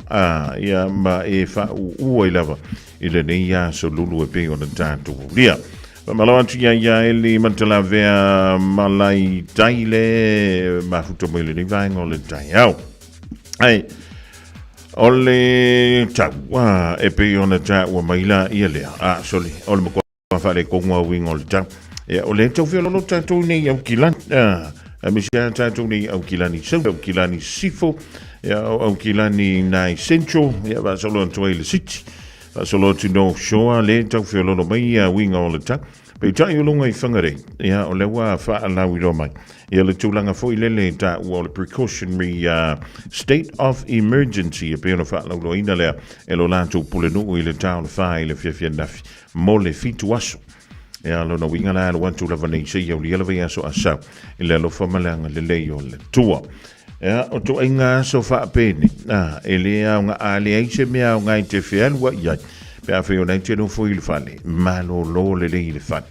ya ma e fa u lava I le nei ya so lulu e pe o le tanto lia Malawantu ya eli mantala vea malai taile mafuto mo le vango le Taeao ai ole tawa e pe ona tawa maila ile soli ole mo kwa fale ko ngwa wingo le ta e ole to fe lo tato ni au kilan a mi sia tato ni au kilani so au kilani sifo ya au kilani nai central ya va solo to ile city solo to no show le to fe lo mai wingo le ta pe tai longa I whangare ya o le wa fa ala wi mai ia le tūlanga fo I lele ta o le precautionary state of emergency e pe ona fa ala ina lea e lo lanto pule no I le tau le fa I le fiafia nafi mo le fitu aso ia lo no winga la lo wantu la vanei se ia o le lava aso asa I le lo fa malanga le le o le tua ia o to inga so fa pene e le nga ale ai se mea nga te fian wa ia pe a fe ona te no fo I le fale malo lo le le fale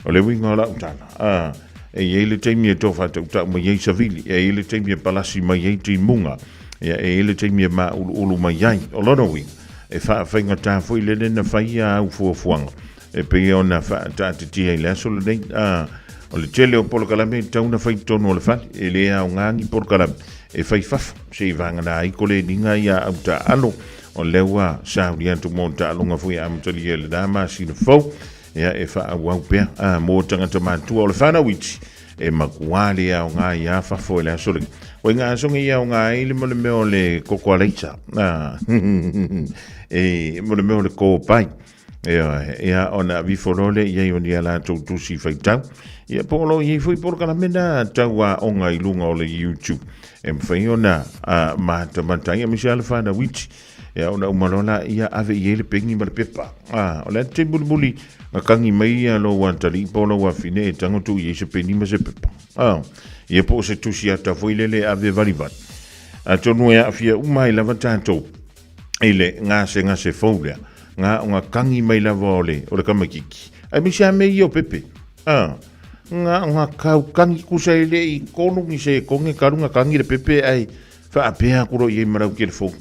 o le winga la utana e ele teimi e tofa ta mo ye savili e ele teimi e palasi mai ye timunga e ele teimi ma ulu mai ai o lono wi e fa fainga ta foi le na fai a u fuanga e pe ona fa ta te ti ele so le O le tele o polo kalame tauna fai tonu o le fali. E lea o ngangi polo kalame. E fai fafa. Se i vanga na aiko le ninga ia au ta alo. O lewa sauri antu mo ta alonga fui amutali e le dama sino fau. Ia e fa au pea. Mo tangata matua o le whana witi. E makuale au ngā ia fafo e le asolingi. O ngā asonga ia o ngā ili mo le meo le koko aleita. E mo le meo le ko pai. Ia ona vifolole ia i oni ala tau tusi faitau. Ia polo i fui polo kalamena tau a onga i lunga o le YouTube. E mwhai ona mata matai a misi alfa witi. Ia ona umalona ia ave i ele pengi ma le pepa. O le te bulibuli nga kangi mai ia lo wantali polo wa fine e tangotu i se pengi ma se pepa. Ia po se tusi ata foilele ave varivat. A tonu e a fia umai lava tātou. Ele ngase faulea. Nga kangi mai lava ole o le kamakiki. Ai misi a mei o pepe. Nga kau kangi kusa ele i konungi se konge karunga kangi le pepe ai wha apea kuro i marau ke le fo.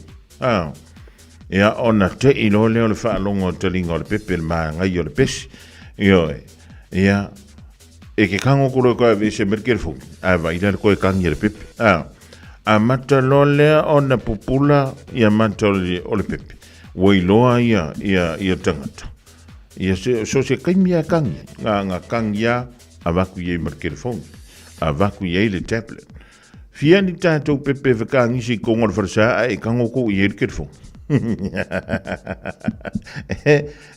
Ia ona te ilo leo le wha alongo talinga o le pepe le maa ngai o le pesi. Ia e ke kango kuro koe vese merke le fo. A vaila le koe kangi le pepe. A mata lo lea ona pupula ia mata o le pepe. Wailoa ia tangata. Ia so se kaimia kangi. Nga kangi ia avaku iei markerefoni. Avaku iei le tablet. Fia ni tātou pepe whakangi si kongo le wharasa e kango ko iei le kerefoni.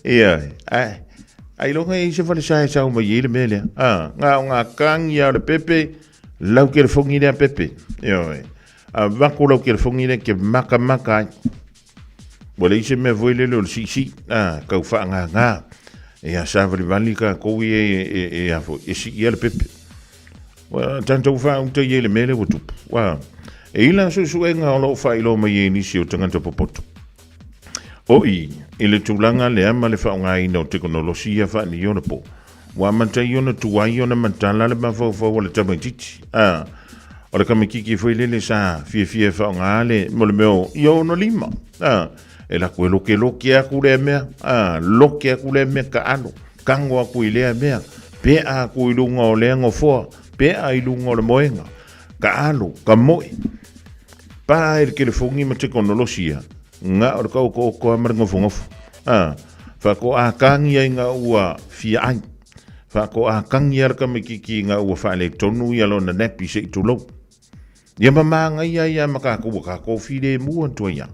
Ia, ai longa i se wharasa e sao mai iei le melea. Nga kangi ia le pepe lau kerefoni lea pepe. Ia, avaku lau kerefoni lea ke maka ai. Wale ise me voile lo si kau wha ngā. E a sāwari wali ka koui e afo. E si ia le pepe. Tantou wha unta i le mele watupu. E ila su e ngā olo wha ilo mai e nisi o tangata popoto. Oi, e le tūlanga le ama le wha ngā ina o teknolosia wha ni iona po. Wa manta iona tuwai iona mantala le mawhau wale tamaititi. O le kamikiki fwile le sa Fiafia wha ngā le mo le meo iona lima. E la kue loke a kule mea, loke a kule mea ka ano, kango a kue lea mea, pe a kue lunga o lea ngofoa, pe a i lunga o le moenga, ka ano, ka moe. Pa e le telefongi ma teknolosia, nga o le kau ko amara ngofongofo. Whako a kangi ai nga ua fia ai, whako a kangi arka me kiki nga ua whaele tonu i alo na nepi se i tulou. Ia mamanga ia makako kako fide mua tua ia.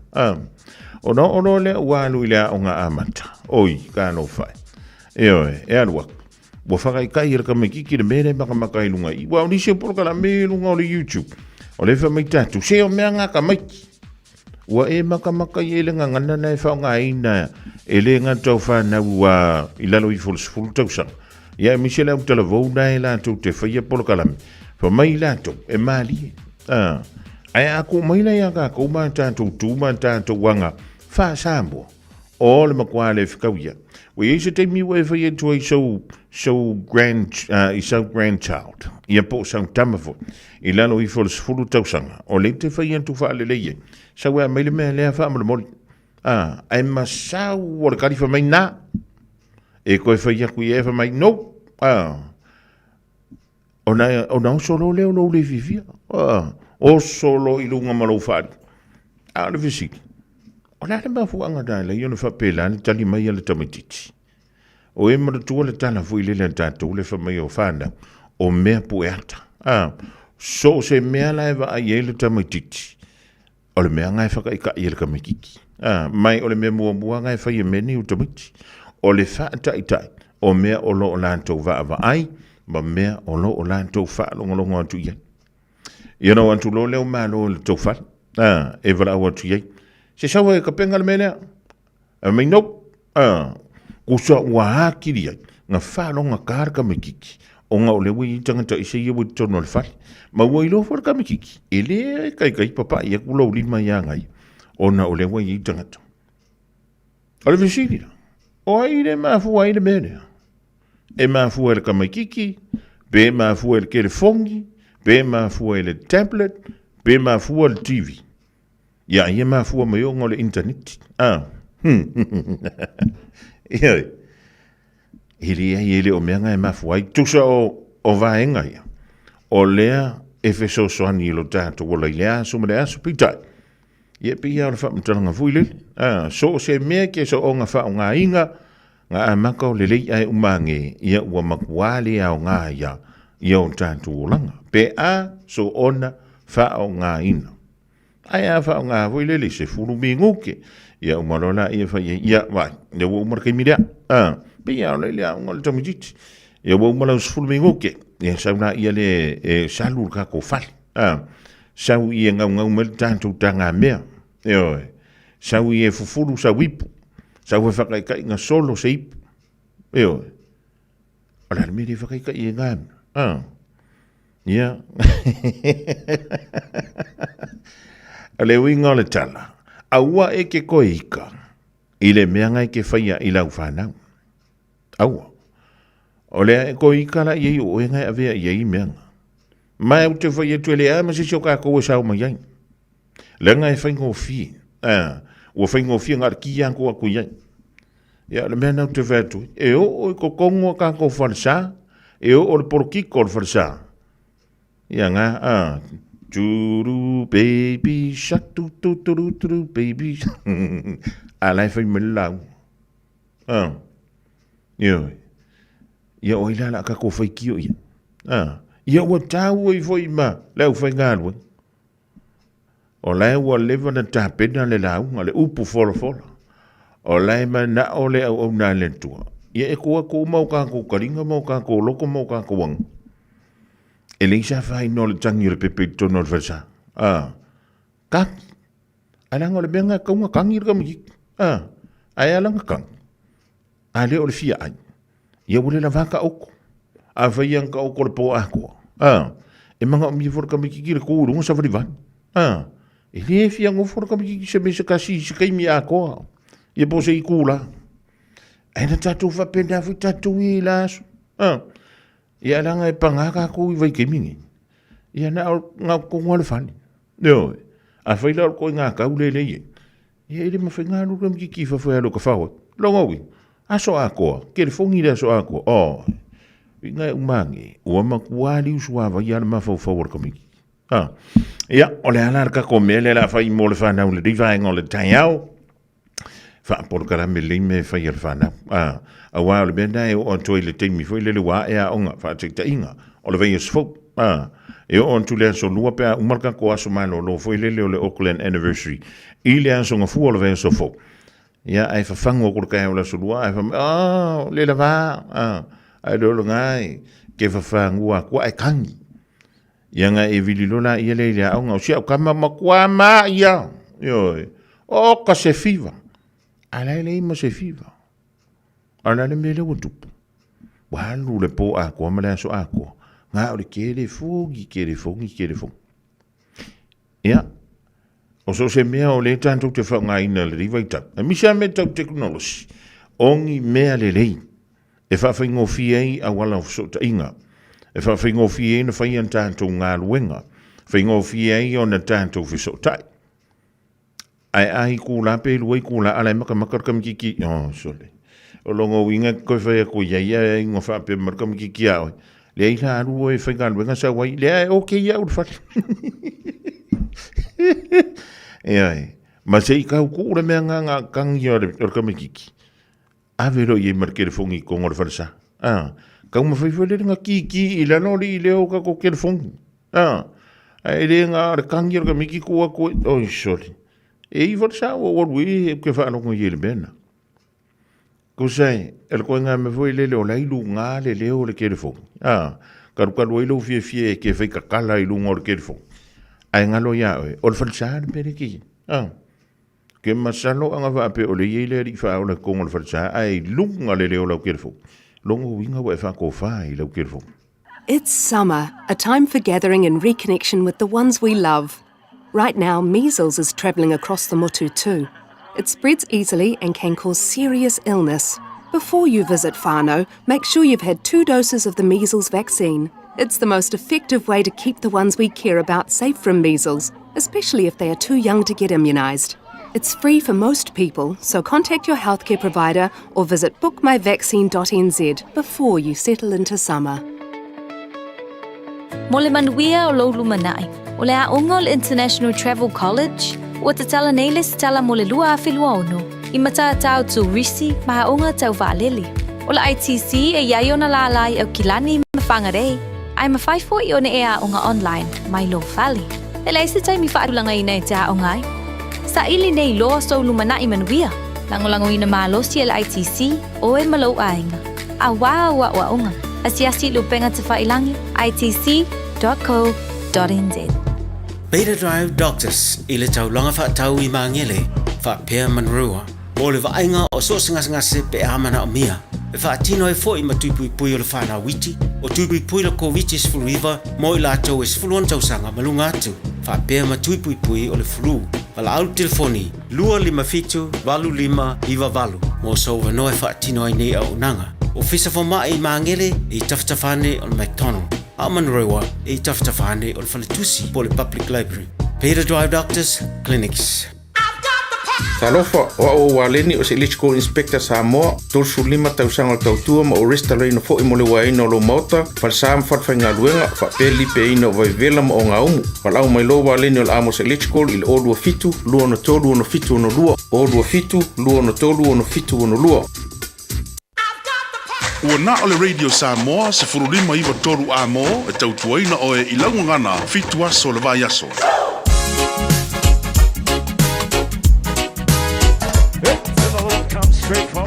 Ono le walu ile o nga amata. Oi, ka no fai. E alua. Bo fakai kai raka me kiki le mere maka ilunga. I wa ni se por kala me lunga o YouTube. O le fa mai tatu. Se o mea nga ka mai. Wa e maka ile nga ngana na fa nga ina. Ele nga tau fa na wa ilalo I full tau sa. Ia Michelle au telefon na ila tu te fa ia por kala me. Fa mai la tu e mali. Ai aku mai la ia ka ko ma tatu tu ma tatu wanga. Fa sambo. O le makwale fikawia. We ise te miwe fa into a so grandchild. Ia po sang tamafo. I lano I fulu tausanga. O le te fa into fa le leye. Sa wea mele mea lea fa amale mori. Ai masau o le karifa mai na. E koe fa ia kui e fa mai no. O na solo leo lo le vivia. O solo ilunga malo fari. Le visiki. O la le mafuanga dala iona whapela ni tali mai ale tamatiti. O e maratua le tala fui le tātou le whamai o whana o mea pueata. So se mea laiva a iele tamatiti. O le mea ngai whaka ika iele kamikiki. Mai o le mea mua ngai whai e meni u tamiti. O le wha tai. O mea o lo o lantou wa ai. Ma mea o lo o lantou wha longo atu iai. Iana o antu lo leo maa lo le tau wha. E wala au atu iai. Se sawa e ka penga le menea. Mai no. Kusa ua hakiri ai. Nga whalonga karka me kiki. O nga ole wei tangata isa ia wei tono le whare. Ma ua ilo wharka me kiki. Ele kai papa ia kula ulima ia ngai. O na ole wei tangata. Ale visiri la. O aile mafua aile menea. E mafua le kamakiki. Be mafua le telefongi. Be mafua le tablet. Be mafua le TV. Ia ia mafua mai o le internet. Ia. Ele o mea ngai mafua. Tusa o o vaenga ia. O lea e feso soani lo tātou o lea so mele aso pitai. Ia pia o le whaamtalanga fuile. So se mea ke so o ngā wha o ngā inga, ngā amaka o le lei ai umange, ia ua makuale au ngā ia o tātou o langa. Pe a so ona wha o ngā ina. Ai a wha o ngā fuile le se furu mi nguke. Ia umarola ia wha ia vai. Ia ua umar kei mirea. Pia o le lea o ngā le tamijiti. Ia ua umar se furu mi nguke. Ia sauna ia le salu ka ko fali. Sau ia ngau mele tātou tanga mea. Ia sau ia fufuru sa wipu. Sau e whakaikai ngā solo se ipu. Ia ala le mire whakaikai e ngāmi. Ia. Ale winga o le tala. Aua e ke koe ika. I le mea ngai ke whaia i lau whanau. Aua. O lea e koe ika la iei o e ngai avea iei meanga. Mai au te whaia tue lea ma se sioka koe sao mai ai. Le ngai whaingo fie. Ua whaingo fie ngar ki anko aku iei. Ia le mea nau te whatu. E o i ko kongo ka ko wharisa. E o le porokiko le wharisa. Ia ngā turu baby shark turu baby. Alai whai me lau. Ia o ila la ka ko whai kio ia. Ia ua tau i fwoi ma, leu whai ngālua. O lai ua lewa na tāpena le lau, nga le upu fola. O lai ma na o le au nā le tua. Ia e kua ko mau kā ko karinga, mau kā ko loko, mau kā ko wang. E le isa whai no le tangi le pepe tono le whasa. Kak. Alanga le benga kaunga kangi le kamiki. Ai alanga kang. A le o le fia ai. Ia wale la vaka oko. A whai ang ka oko le po ako. E manga o mi forka mi kiki le kūrunga sa wharivan. E le fia ngō forka mi kiki se me se kasi se kaimi ako. Ia po se i kūla. Ai na tatou whapenda whi tatou i laso. Ia langa e pangaka ko i vai kemingi. Ia na ngā kongoa le whani. Neo e. A whai lau koe ngā kaule le ie. Ia ele mawhai ngā lura mi kiki whawhai alo ka whaua. Longawi. Aso akoa. Kere fongi le aso akoa. I ngai umangi. Ua makuali usuawa ia le mawhau whawar kamiki. Ia, o le alar ka ko mele la whai mo le whanau le rivaenga o le Taeao. Whaapolkara me le me whai al whanau. A wā o le benda e o antoi le teimi whai le wā e a onga whaatekta inga. O le vei asfau. E o antu le aso lua pea umarka ko aso malo lo whai le o le Auckland Anniversary. I le aso nga fua o le vei asfau. Ia, ai whafango o kurkai o le aso lua. Ai whafango, le la wā. Ai lolo ngai. Ke whafangua kua e kangi. Ia nga e vililola ia le ia aunga. O sia o kama makua maa ia. Ioi. O ka se fiva. Alai le ima se fiva. Ala le mele o tupu. Walu le po ako, amale aso ako. Nga o le kere fogi. Ia. O so se mea o le tantou te whaunga ina le riva i tau. E misa me tau teknolosi. Ongi mea le lei. E whawhaingo fiei a wala o so ta inga. E whawhaingo fiei na whaian tantou ngā luenga. Whaingo fiei o na tantou fiso tai. Ai ahi kūla pe luai kūla alai maka kamikiki. Sole. O longo winga koe whaia ko iaia ingo whape markamikiki au. Lea i la aru e whainga luenga sa wai. Lea e oke ia ur whare. Ai. Ma se i kau kūra mea ngā kangi o le kamikiki. Avero i e markere fongi ko ngore wharesa. Kau ma whaiwhale ngā ki i lano li i leo ka ko kere fongi. Ai le ngā kangi o kamiki kua koe. Oi sori. E i wharesa o orui e ke whaanongo i ele bena. Ko sai, el koe ngā me voi lele o lailu ngā le leo le kere fongi. Karukaru ilo fie e ke whaikakala i lunga o le kere fongi. Ai ngalo ia oe, o le wharesa le pere ki. Ke masalo anga whape o le iele ri wha o le kongo le wharesa ai lunga le leo lau kere fongi. Longo winga wa e whako whai lau kere fongi. It's summer, a time for gathering and reconnection with the ones we love. Right now, measles is travelling across the motu too. It spreads easily and can cause serious illness. Before you visit whānau, make sure you've had 2 doses of the measles vaccine. It's the most effective way to keep the ones we care about safe from measles, especially if they are too young to get immunised. It's free for most people, so contact your healthcare provider or visit bookmyvaccine.nz before you settle into summer. mo le manuia o lo lumanai. O le aunga o le International Travel College, ua tatala nei le tala mo le lua awhilua ono, I matatau tu risi maha unga tau vaalili. O le ITC e iai ona la lai au kilani mawhangarei, ai mawhaifo I ona ea unga online, mai lo whali. E leise tai mi whaarulanga ina e te haongai. Sa ili nei loa so lumana I manuia, langolango ina maalosi e le ITC o e malo ainga. A wa unga, asiasi lupenga te whailangi, itc.co.nz. Beta Drive Doctors I le taulanga whaatau I maangele, whaapea manrua, mo le vainga o so ngase pe amana o mia. E whaatino e fo I matuipui o le whana witi, o tuipui le COVID is fluiva, mo I lātou is fuluan tausanga malunga atu. Whaapea matuipui o le flu, wala au telefoni, 255-25-valu, mo so wanoe whaatino I nei au nanga. O fisa foma I maangele I taftafane o le McDonald. A manrewa I taftafane o le Faletusi po le Public Library. Beta Drive Doctors Clinics. Talofa o waleni o se electrical inspector Samoa, tolsu 5 tausanga tautua ma o restaurant fo I mole waina o lo mota, falsam fatwhainga luenga, fa peli pe ino vai vela ma o ngaumu. Walau mai lo waleni o amos electrical il odua fitu, lua no tolu ono fitu ono lua, odua fitu, lua no tolu ono fitu ono lua. Ua na o le Radio Samoa se furulima iwa toru a mo e tautuaina o e ilaunga ngana fitu aso le vai aso. Straight from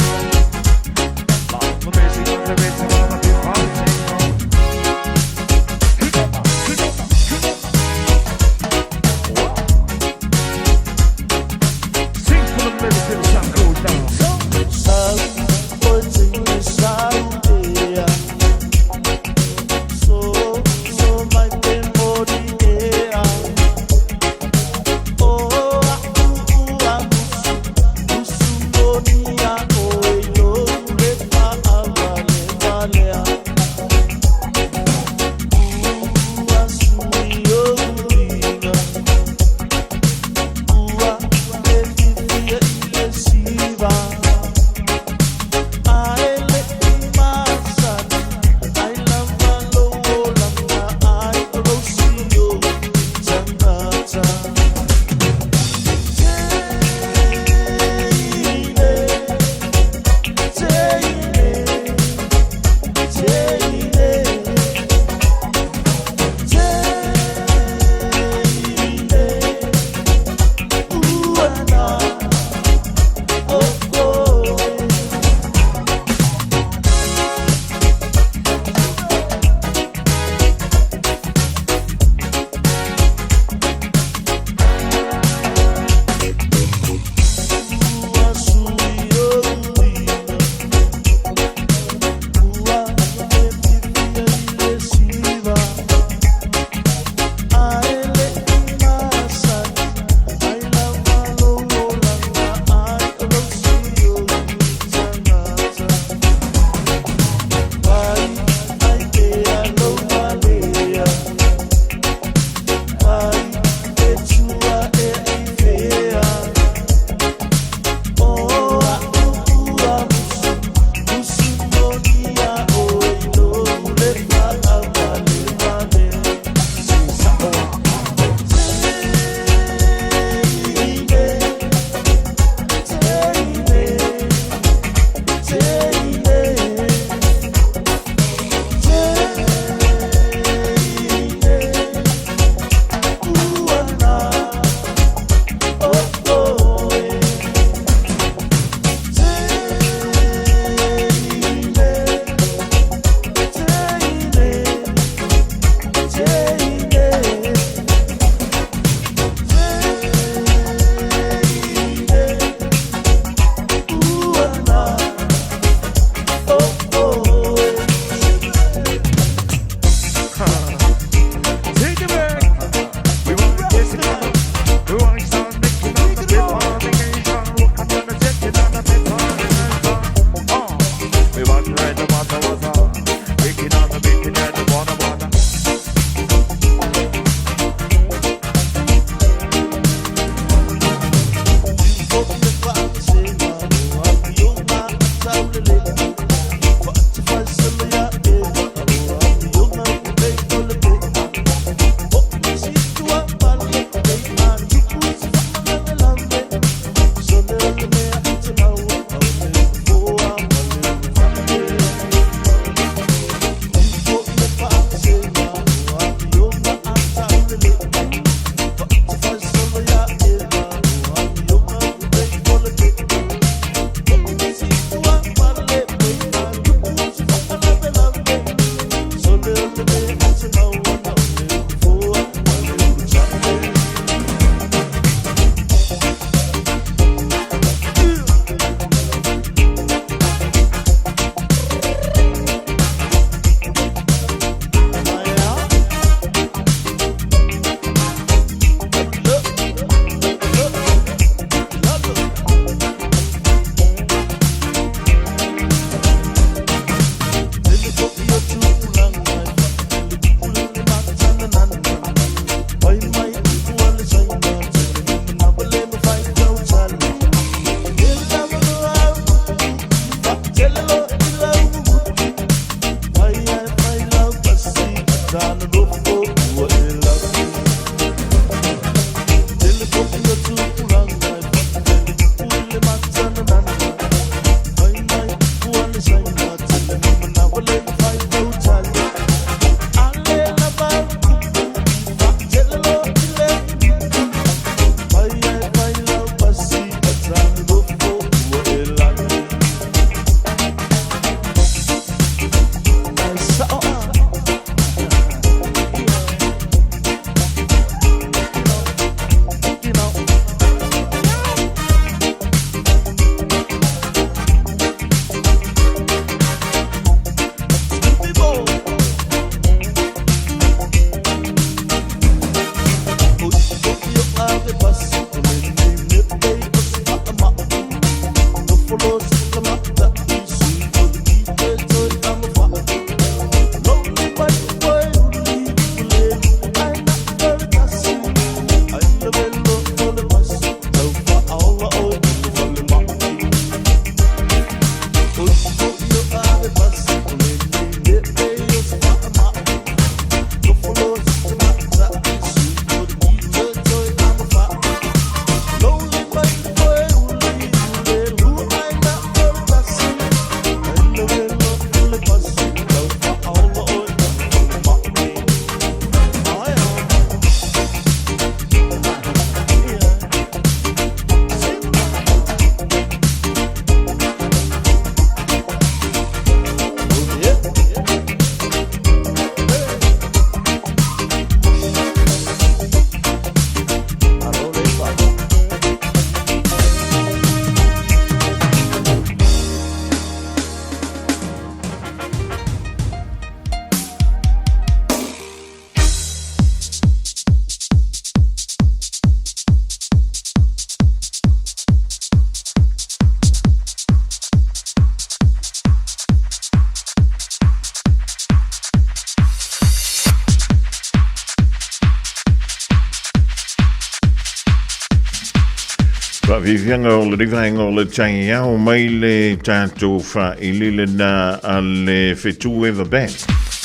Fiafia o le rivaenga o le Taeao mai le tātou whaelile na a le whetu eva band.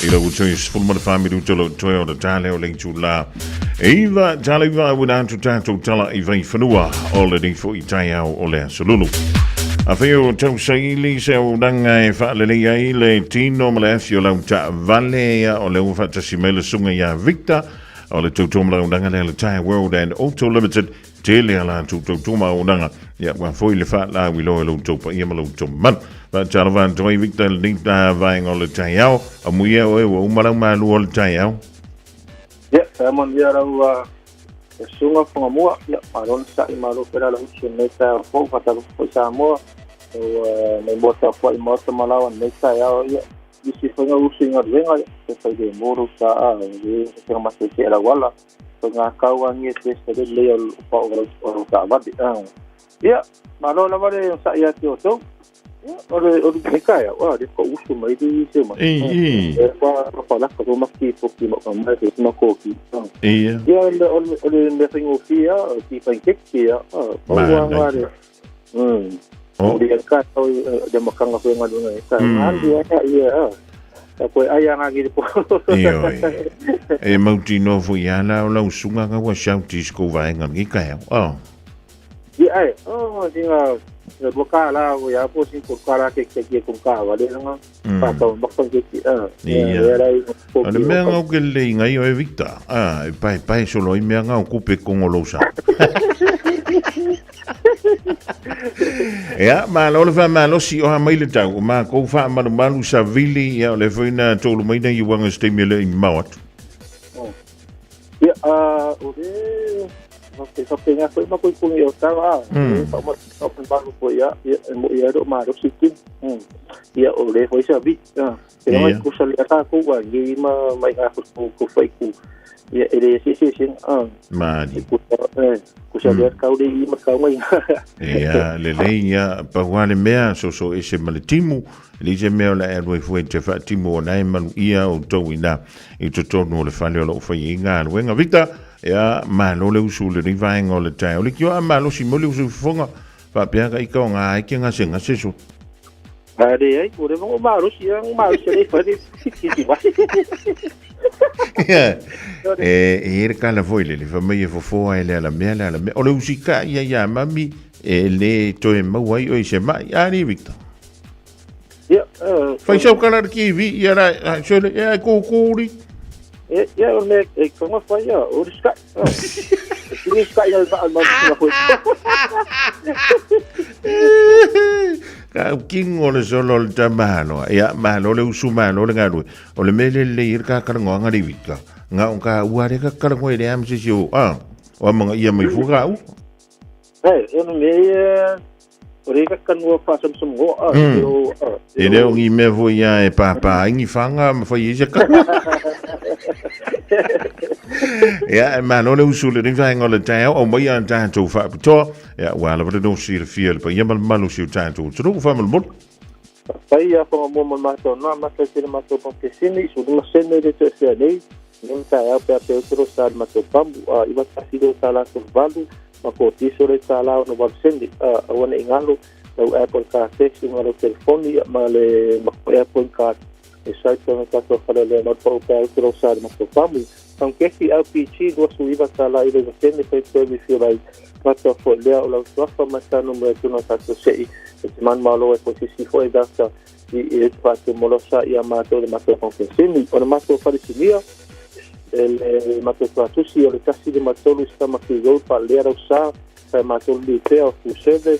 I lau tui sfulma le whamiru tolo toi o le tāle o le tū Iwa tala iwa wina tātou tala I vai whanua o le rifo I Taeao o le asalulu. A wheo tau saili se o ranga e whaalele ai le tino ma le afi o lau ta vale o le uwhatasi me le sunga ia Victor o le tautou ma lau ranga le Taeao World and Auto Limited tele ala tautou ma o ranga ia wa foi le wha la wilo e lau tau pa ia ma lau tau man va tala van toi Victor le nita vaenga o le Taeao a muia o e wa umarau Malu o le Taeao. Ia, mon ia rau sunga fonga mua, ia, maron sa I malu pera lau suneta fo fatalu fo Samoa o nei mota fo I mota malawa nei Taeao ia isi fonga usinga venga ia se de moro sa a e se ma se la wala nga kawangi se se le o pa o ta vadi ia malo la vale sa ia te o to o de kaya wa de ko usu mai di se ma pa la ko ma ki po ki ma ma de ma ko ki ia o le fingo fia ki pa ki ia o wa de o de ka o de ma kanga ko nga do nga ka ia koe ai anga ki po. E mauti no fu ia la o lau sunga ka wa shauti sko vaenga ki kai. Ia ai, singa le boka la o ia po sin por kara ke ko ka vale nga. Pa to bakon ke ki. Ia. Ana me nga o ke le ngai o Victor. Pai solo I me nga o kupe con o losa. Ja, maar lo fa malo si o mai le tau, ma ko fa malu sa vili ya le fina tolu mai na yuanga stimule in maut. Ja, o de so penga ko ma ko yo tava. So malu ko ya mo ya do ma do sikin. Ya o le foi sa vi. Pero ko sa le ta ko wa gi ma mai ga ko fai ku. Ya ele si Ma di. Ku sa le ka de I ma ka mai. Ja, le ya pa wale mea so ese maletimu, le je mea la erwe foi te fa timu na malu ia o towina I to tonu le fale o fa inga wenga Victor ya ma lo le usu le rivaenga o le Taeao le kio ma lo si mo le usu fonga fa pia ka I ka nga ai kinga senga seso. Ade ai ko de mo ma lo si le fa de ki ba. E kala foi le famiglia fo e la mea o le usika ia mami e le toe mauai o se mai ani Victor ia fai sau kala ki vi ia ra so le e ko kuri ia o le e como fai o ska ni ska ia ba ma foi ka king o le solo le tamalo ia malo le usu malo le ngaru o le mele le ir ka karango ngari Victor nga on ka uare ka karango le am se o o manga ia mai fuga u no me ore ka kanua fa sam go e le ngi me vo ia e papa ngi fanga ma fa ia ka ja ma no le usu le ringa le Taeao o mai an tanto fa to ja wala wat no si le fiel pa ia malu si tanto tro fa mal bot pai ia fa mo ma to no ma se ma to pa ke sini su no se ne de se nei non Taeao pe tro sa ma to pambu iba ta si do sala to valu ma ko ti so le sala no va sendi wana ingalo no Apple Car taxi ma le telefoni ma le Apple Car e sai to ka to fa le no po pe tro sa ma to pambu aunque si LPG do su iba sala ile de sendi pe service lai Pato fo lea o lau tuafa matano mea tuna tato sei e te man malo e po si fo e dasa I pato molosa I a mato le mato konfensini o le mato farisinia le mato tuatusi o le kasi le matolu sta makigou pa lea rau sa pa mato li pea o fusede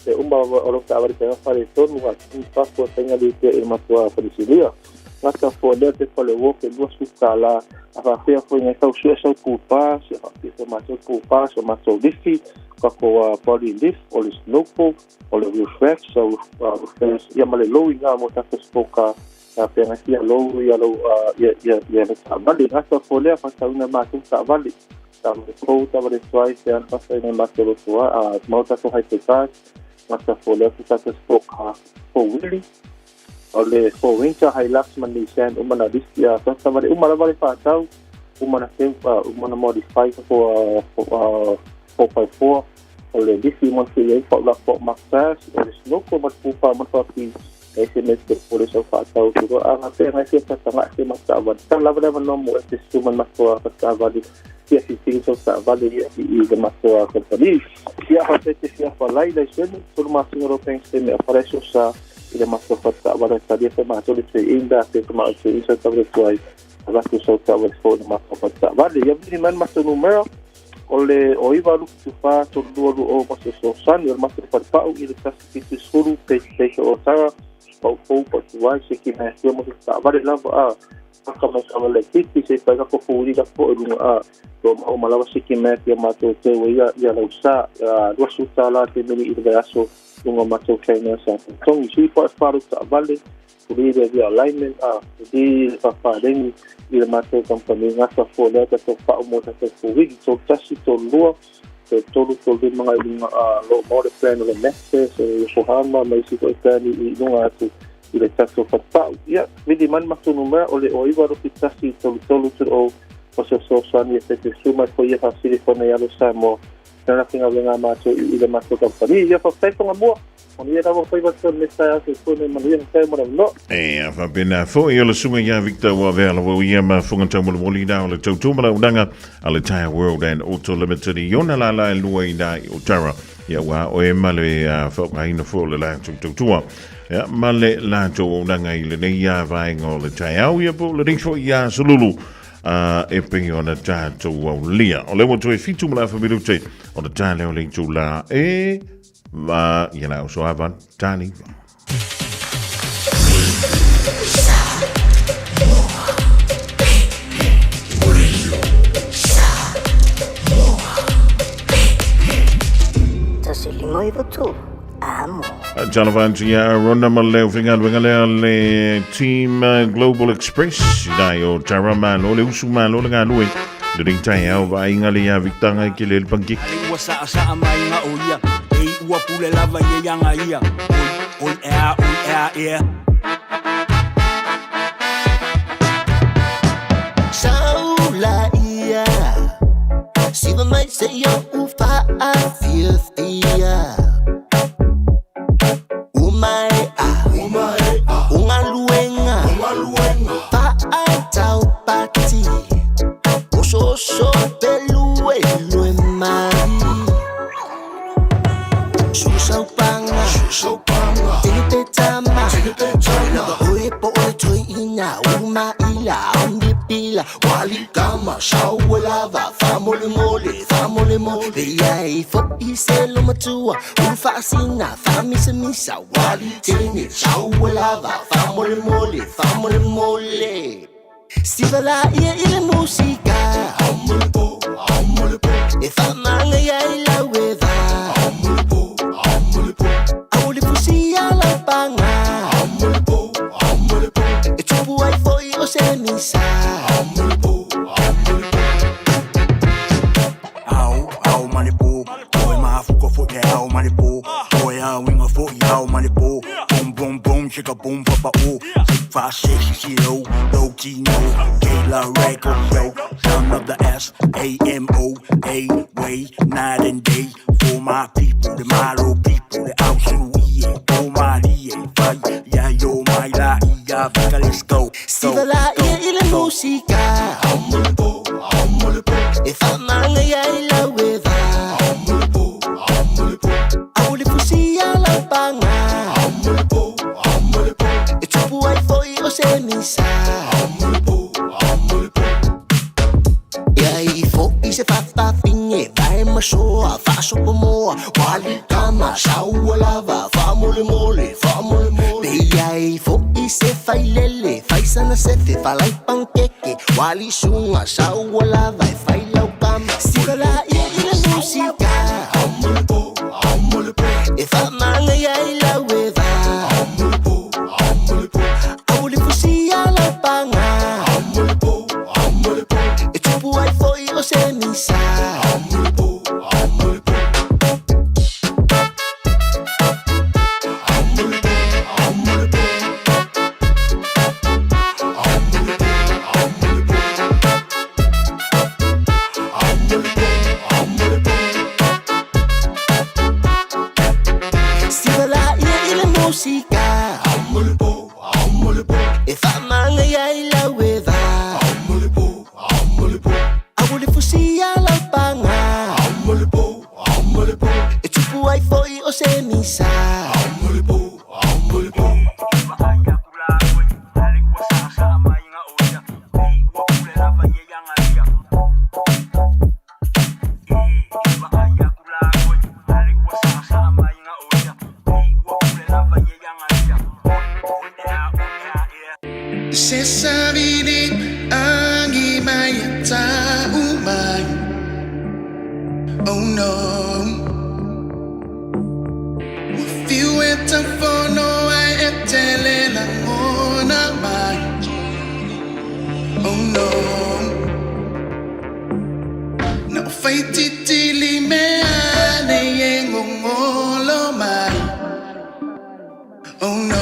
te umba o lo ka avari tenga fare tonu a un paso tenga li pea I mato farisinia Nata fo lea te fale woke lua sukala a whawhea fo ngai kau sua sau pupa, se whawhea matou pupa, so matou lifi, kako body lift, o le snowfall, o le refresh, so ia male lou I ngā mo taka spoka, pia ngai ia lou, ia le tāwali, nata fo lea whakauna matou tāwali, tāwale kou, tāwale tuai, se an whasa ngai matou lotua, mau tako hai te kās, nata fo lea taka spoka, fo wili, o le fo winter Hilux mani sen umana diskia so vale umana vale fatau umana tempa umana modify for 4x4 ole disi mon fi e fa la fa maksas e no ko mat pu pa mat fa pi SMS ke pole so fa tau tu a te ngai se ta nga se mat ta va ta la va no mo e su man mat ko ta va di ya si si so ta va di i de mat ko ka pali ya ha te se fa lai la se sur ma singoro pensa me apareso sa ile mat ko ta va ta di se ma so di se inda se ma se isa ta va tuai va tu so ta va fo mat ko ta va di ya vi man mat no numero ole o iwa lu tu fa to lu o ma so san el mas pa pa o ile ta si tu suru pe o ta o po tu se ki me se mo ta va de la a ka me sa le ki se pa ka ko ri ka ko lu a to o ma la se ki me ke ma to te we ya la usa do su ta la te me i de aso un ma to ke ne sa to si pa pa ta vale ri de alignment di pa den il mato company ngasa fo le ta fa mo ta fo wi so tasi to lo to de mga lo mo de plan le messe so hama mai si ko tani i no atu ile ta so fa ya vedi man ma to numero ole o iwa ro tasi to o so san ye te suma ko ye fa si fo na ya lo samo na kinga venga ma to ile mato company ya fa fa mo ia tava foi bastante mensagem que foi na manhã que mo no fa bena fo ia le sunga ia Victor wa vela wo ia ma funga tamu mo lina le tautu mala udanga ale Taeao World and Auto Limited yona la lua ina o tara ia wa o e male fo ngai no fo le la tautu ia male la to udanga ile nei ia vai ngol Taeao ia po le ringfo ia sululu e pe ona tatu o lia o le mo to e fitu mala fa bilute o le Taeao le tu la va so avan tani Tasilimo tu amo Jalavantia Ronda Maleu le Team Global Express dai o Taraman o le usuman o le ngalui during Taeao va ingali ya Victanga ke le pangki wasa sa mai nga oia ua pule lava ye yanga ia oi air Saula ia Siva mai se yo ufa a Fiafia Umai Ungaluenga Pa a tau pati Oso pelue lue mari Susau panga Tini tama Oe po ole toi ina Uma ila Ambi pila Wali kama Shawe lava Famole mole Yai fo ise lo matua Ufa sina Fami se misa Wali tini Shawe lava Famole mole Siva la ia ile musika Amole po E famanga ia ila weva Auli fusia la panga Amole po E tupu ai foi o se misa Amole po Au manipo Oi mafuko fo ke au manipo Oi a winga fo au manipo Boom chicka boom papa o Fa sexy low key no Kayla record yo Sound of the S-A-M-O A way night and day For my people the Malu people the Aussie oh my fight yeah yo my la iya Vika let's go Siva la ia ile musika Amole po E famanga ia ila weva Amole po Auli fusia la panga Amole po E tupu ai foi o se misa Amole po Ia i fo i se fafa finge Vai ma soa fa sopo moa Wali kama shaua lava Fa mole Ia i fo i se fai lele Fai sana sefe fa lai pankeke Wali sunga shaua lava E fai lau kama Siva la ia ile musika Amole po E fa manga ia ila weva Amole po Auli fusia la panga Amole po E tupu ai foi o se misa Amole po fusika if I'm angry I love I will fusia la panga etupu ai foi o se misa Se sabili angi mai tau mai. Oh no. If you went to follow I etele la mona mai. Oh no. No fight tili me ane yengo ngolo mai. Oh no.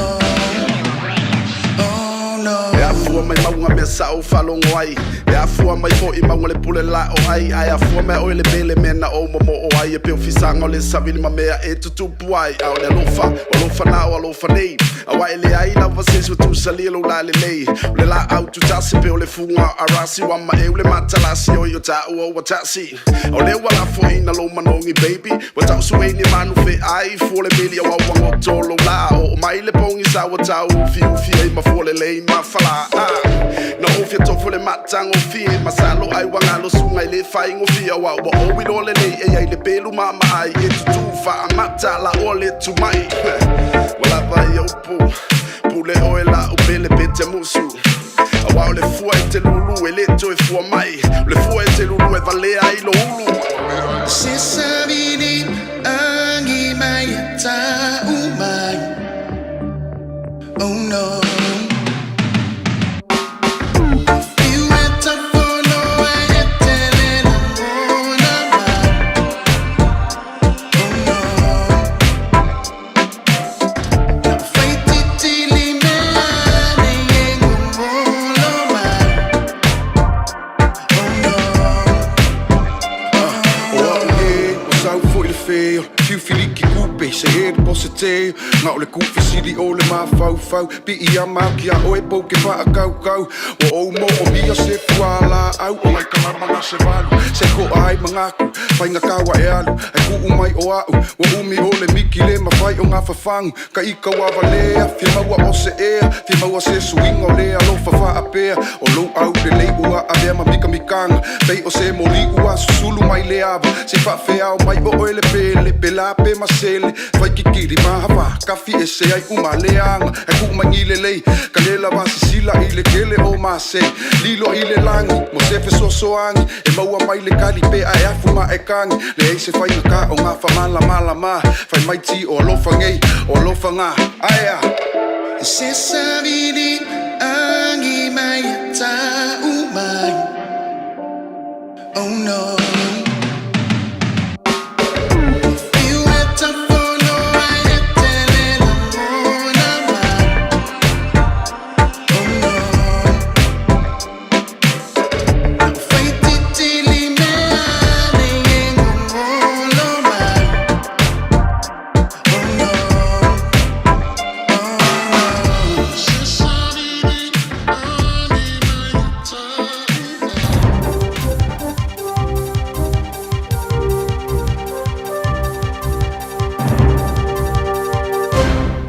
Mai maunga me sao falongo ai e afua mai fo I maunga le pule la o ai ai afua me o le bele mena o momo o ai e pe ofisanga o le savili ma mea e tutupu ai au le lofa na o lofa nei awa ele ai la vases tu salilo la le lei le la au tu tasi pe o le funga arasi wa ma e le matalasi o yo ta o watasi o le wala fo ina lo manongi baby wa ta so ni manu fe ai fo le bili wa wa tolo la o mai le pongi sa wa ta o fi e ma fo le lei ma fala no ofia tofole matango fie masalo ai wangalo sunga le fai ngofia wa o wi lo le e ai le pelu mama ai e tu fa mata la ole tu mai wala vai opo pule oela o bele pete musu awa le fua te lulu e le to e fua mai le fua te lulu e vale ai lo ulu se sabini angi mai ta umai. Oh no. Se he de bosse te nga o le kufi sili o le mafau pi ia makia o e po ke fa kau o mo o mia se fuala au o mai kala manga se valu se ko ai mangaku fai nga kawa e alu ai ku mai o au o umi o le miki le mafai o nga fafang ka ika wa valea fi maua o se fi maua se swing o le alo fa apea o lo au le ua ave ma mika mikanga pei o se moli ua susulu mai le ava se fa fea o mai o ele pele pela pe masele vai kikiri mahava kafi e se ai umaleanga e ku mangile lei kalela vasi sila ile kele o mase lilo ile langi mo se fe sosoangi e maua mai le kali pe ai afuma e kangi le ai se fai ka o nga fa mala ma fai mai ti o lofa ngei o lofa nga aya se sabini angi mai ta umai. Oh no.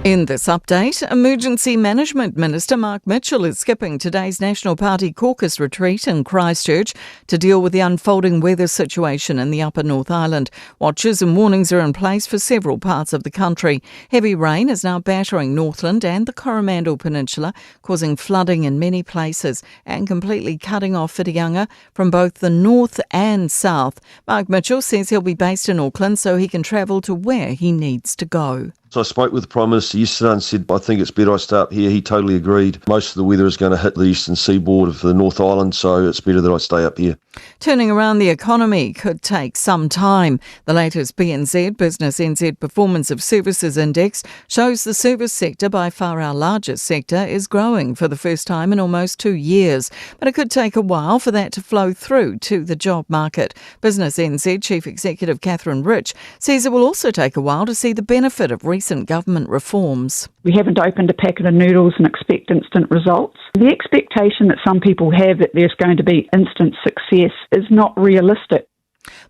In this update, Emergency Management Minister Mark Mitchell is skipping today's National Party caucus retreat in Christchurch to deal with the unfolding weather situation in the Upper North Island. Watches and warnings are in place for several parts of the country. Heavy rain is now battering Northland and the Coromandel Peninsula, causing flooding in many places and completely cutting off Whitianga from both the north and south. Mark Mitchell says he'll be based in Auckland so he can travel to where he needs to go. So I spoke with the Prime Minister yesterday and said, I think it's better I start here. He totally agreed. Most of the weather is going to hit the eastern seaboard of the North Island, so it's better that I stay up here. Turning around the economy could take some time. The latest BNZ, Business NZ Performance of Services Index, shows the service sector, by far our largest sector, is growing for the first time in almost 2 years. But it could take a while for that to flow through to the job market. Business NZ Chief Executive Catherine Rich says it will also take a while to see the benefit of recent government reforms. We haven't opened a packet of noodles and expect instant results. The expectation that some people have that there's going to be instant success is not realistic.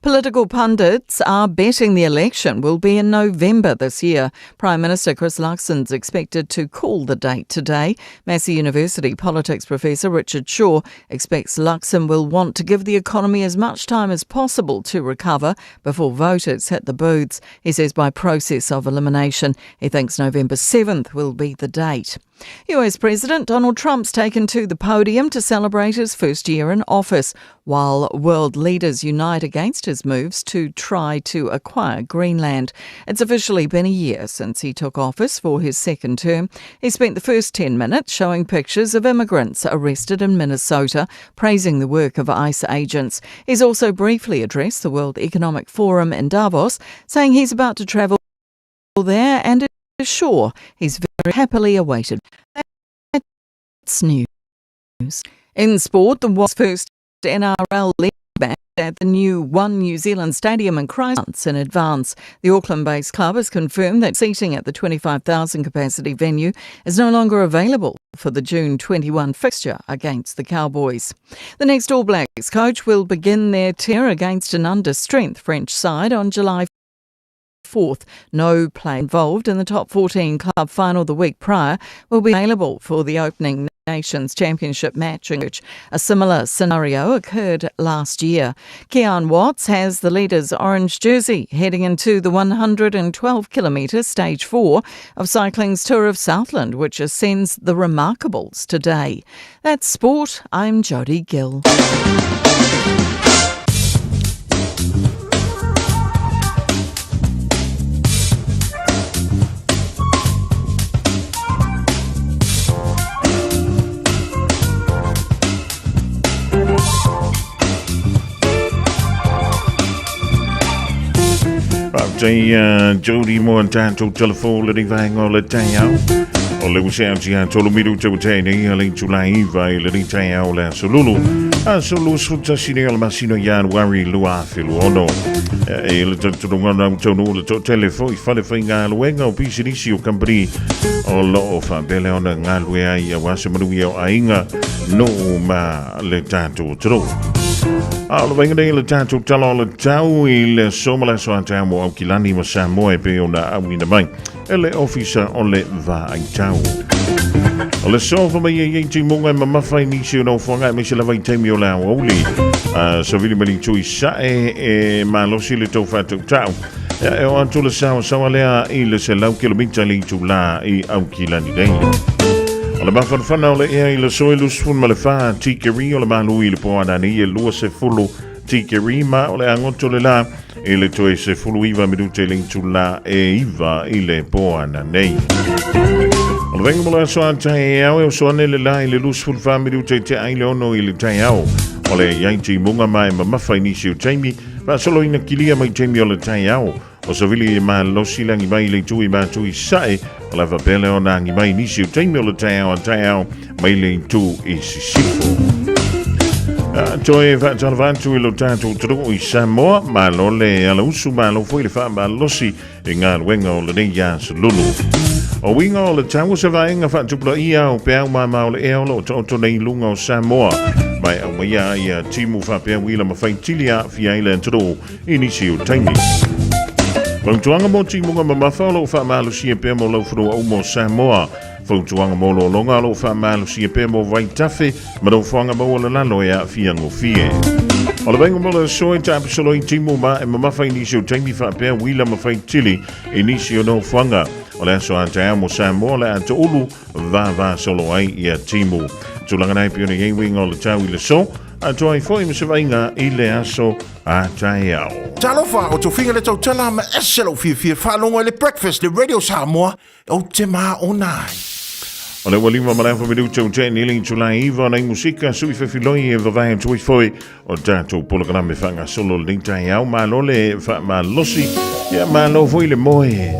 Political pundits are betting the election will be in November this year. Prime Minister Chris Luxon's expected to call the date today. Massey University politics professor Richard Shaw expects Luxon will want to give the economy as much time as possible to recover before voters hit the booths. He says by process of elimination, he thinks November 7th will be the date. US President Donald Trump's taken to the podium to celebrate his first year in office, while world leaders unite against his moves to try to acquire Greenland. It's officially been a year since he took office for his second term. He spent the first 10 minutes showing pictures of immigrants arrested in Minnesota, praising the work of ICE agents. He's also briefly addressed the World Economic Forum in Davos, saying he's about to travel there and is sure he's very happily awaited. That's news. In sport, the world's first NRL league match at the new One New Zealand Stadium in Christchurch in advance. The Auckland-based club has confirmed that seating at the 25,000 capacity venue is no longer available for the June 21 fixture against the Cowboys. The next All Blacks coach will begin their tour against an under-strength French side on July 4th. No player involved in the top 14 club final the week prior will be available for the opening Nations Championship match. A similar scenario occurred last year. Kean Watts has the leader's orange jersey heading into the 112-kilometre Stage 4 of cycling's Tour of Southland, which ascends the Remarkables today. That's sport. I'm Jodie Gill. Jody mo ang tanto telephone le vang o le Taeao o le usang siya tolo miru te ni le July vai le Taeao le solulu a solo suta sinel masino yan wari lua filu ono e le tanto ngana tono le telephone fale finga luenga o pisinisi o company o lo fa bele ona ngalwe ai wasa manu yo ainga no ma le tanto tro. Lo vengo le tanto talo le tau il somala so antamo au kilani ma Samoa pe ona au ina mai ele officer on le va ai tau o le so fa mai ye timonga ma mafai ni si no fonga me se la vai temi o la oli so vili mali tui sa e ma lo si le to fa tau e o antu le sa le il se lau kilomita li tu la i au kilani dei. O le mawhanwhana o le ea I le soilus fun ma le wha tikeri o le Malu I le poana ni e lua se fulu tikeri ma o le angoto le la e le toe se fulu iwa minute le intu la e iwa I le poana nei. O le venga mo le soa Taeao e o soane le la I le lus fun wha minute te aile ono I le Taeao. O le yaiti munga mai ma mawhai nisi o taimi ma solo ina kilia mai taimi o le Taeao. O sa vili ma losi langi mai le tui ma tui sae o la vapele o nangi mai nisi o taimi o le Taeao mai le tu I sisifo. Toe va'atalavantu I lo tātou toro I Samoa ma lo le ala usu ma lo foi le wha ma losi I ngā ruenga o le nei yas lulu. O winga o le tau sa vaenga whaatupula ia o pēau ma o le eo lo o nei lunga o Samoa. Mai au mai ia timu whapea wila ma whaitilia fia ila toro I nisi o taimi. Whautuanga mo timunga ma mawhalo whaamalu sia pēa mo lau whanua umo Samoa. Whautuanga mo lo longa lo whaamalu sia pēa mo waitafe ma lau whanga mo la lalo ea fiango fie. O le venga mo le soe ta apisolo I timu ma e ma mawhai nisi o taimi whapea wila ma whaitili I nisi o no whanga. O le aso a Taeao mo Samoa le a te ulu va solo ai I a timu. Tulanga nai pione yei winga o le tau I le so. A toi foi me se vainga I le aso a Taeao. Talofa o to finga le tau tala ma eselo Fiafia whanonga le breakfast le Radio Samoa o te maa o nai. O le walima malafa minuto o te niling tulai iwa nei musika sui whewhiloi e vavai tui foi o tātou polakana me whanga solo le Taeao ma lo le ma losi ia ma lo foi le moe.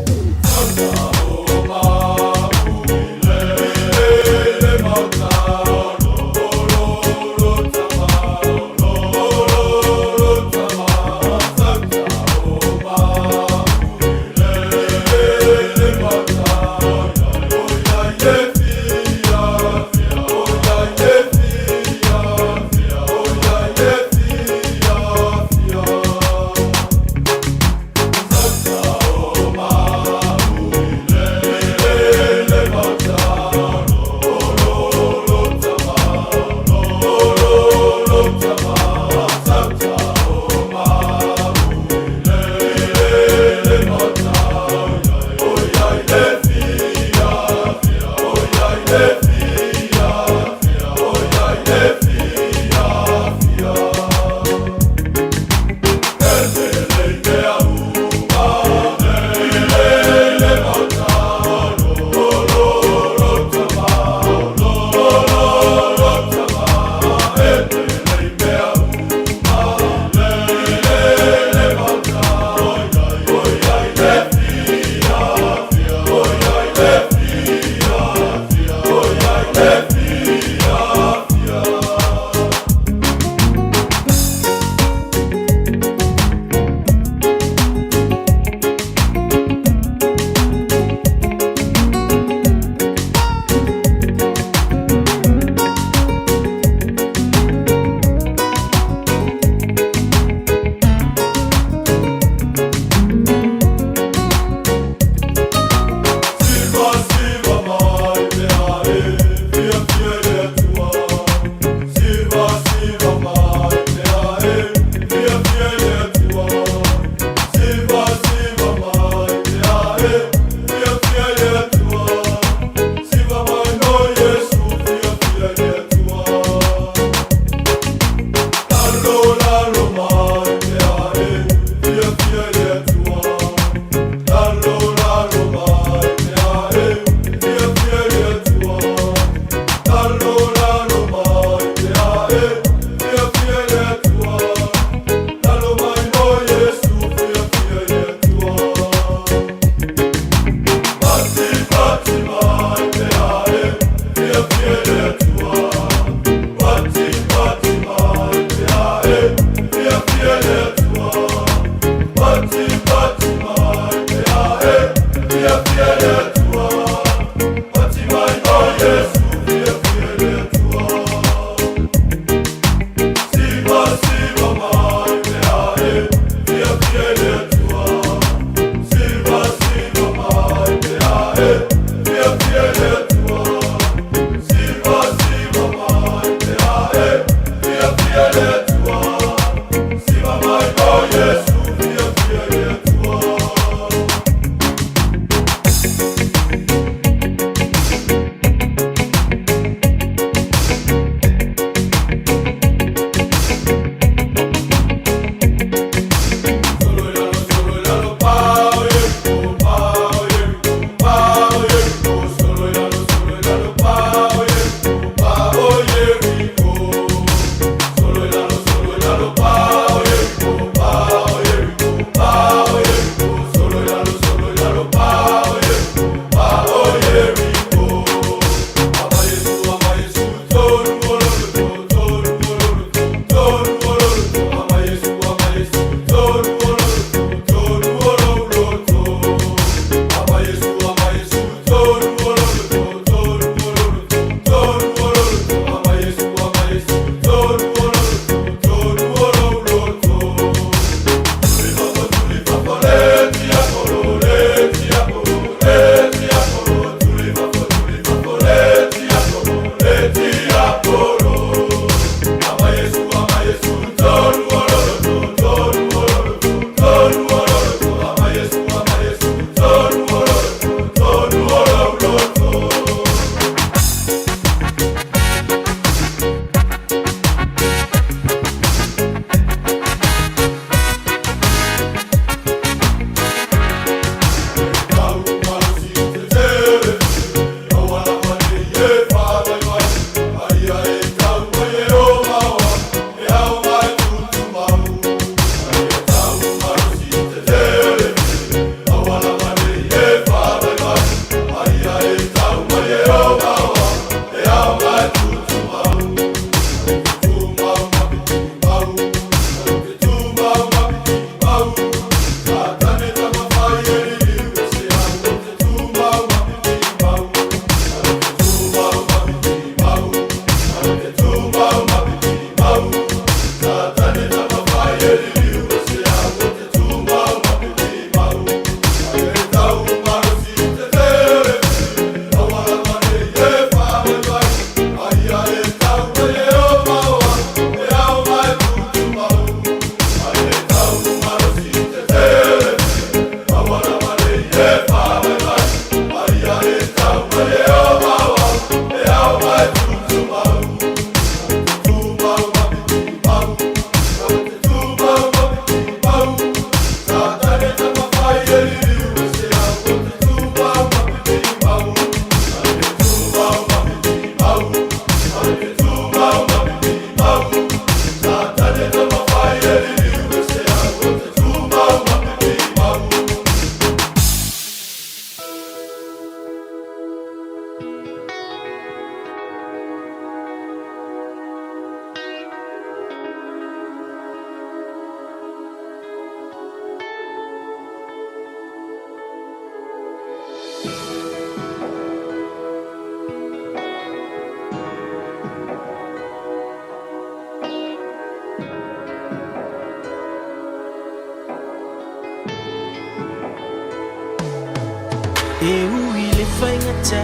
e ui le whaingata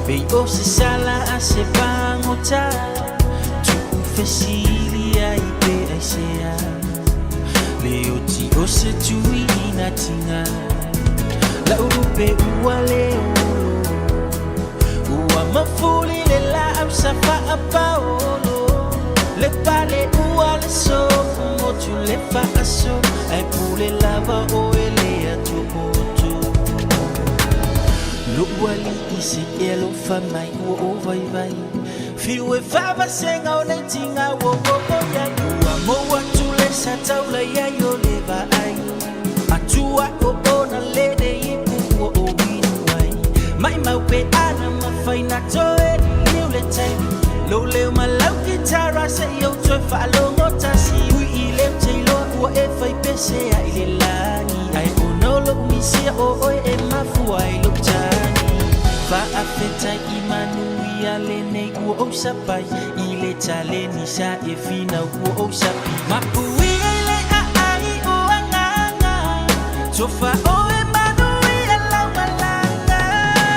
Pei o se sala a se pangota Tu fesili ai pe ai sea Le o ti o se tui ina tinga La urupe ua le Ua mafuli le la au safa a paolo Le pale ua le so Mo tu le fa aso Ai pule lava o ele a tu Luali isi elo fa mai o vai vai Fiu e fava senga o nei tinga o ya Ua moa tu le sa taula ya yo le va ai Atua o ona le de ipu o winu ai Mai mau pe ana ma fai na to e liu le tai Lo leo ma lau kitara se yo to fa lo ngota si Ui i leo te loa ua e fai o sapai I le taleni sa e fina ua o sapi Mapui le ai o anganga Sofa o e manui e lau malanga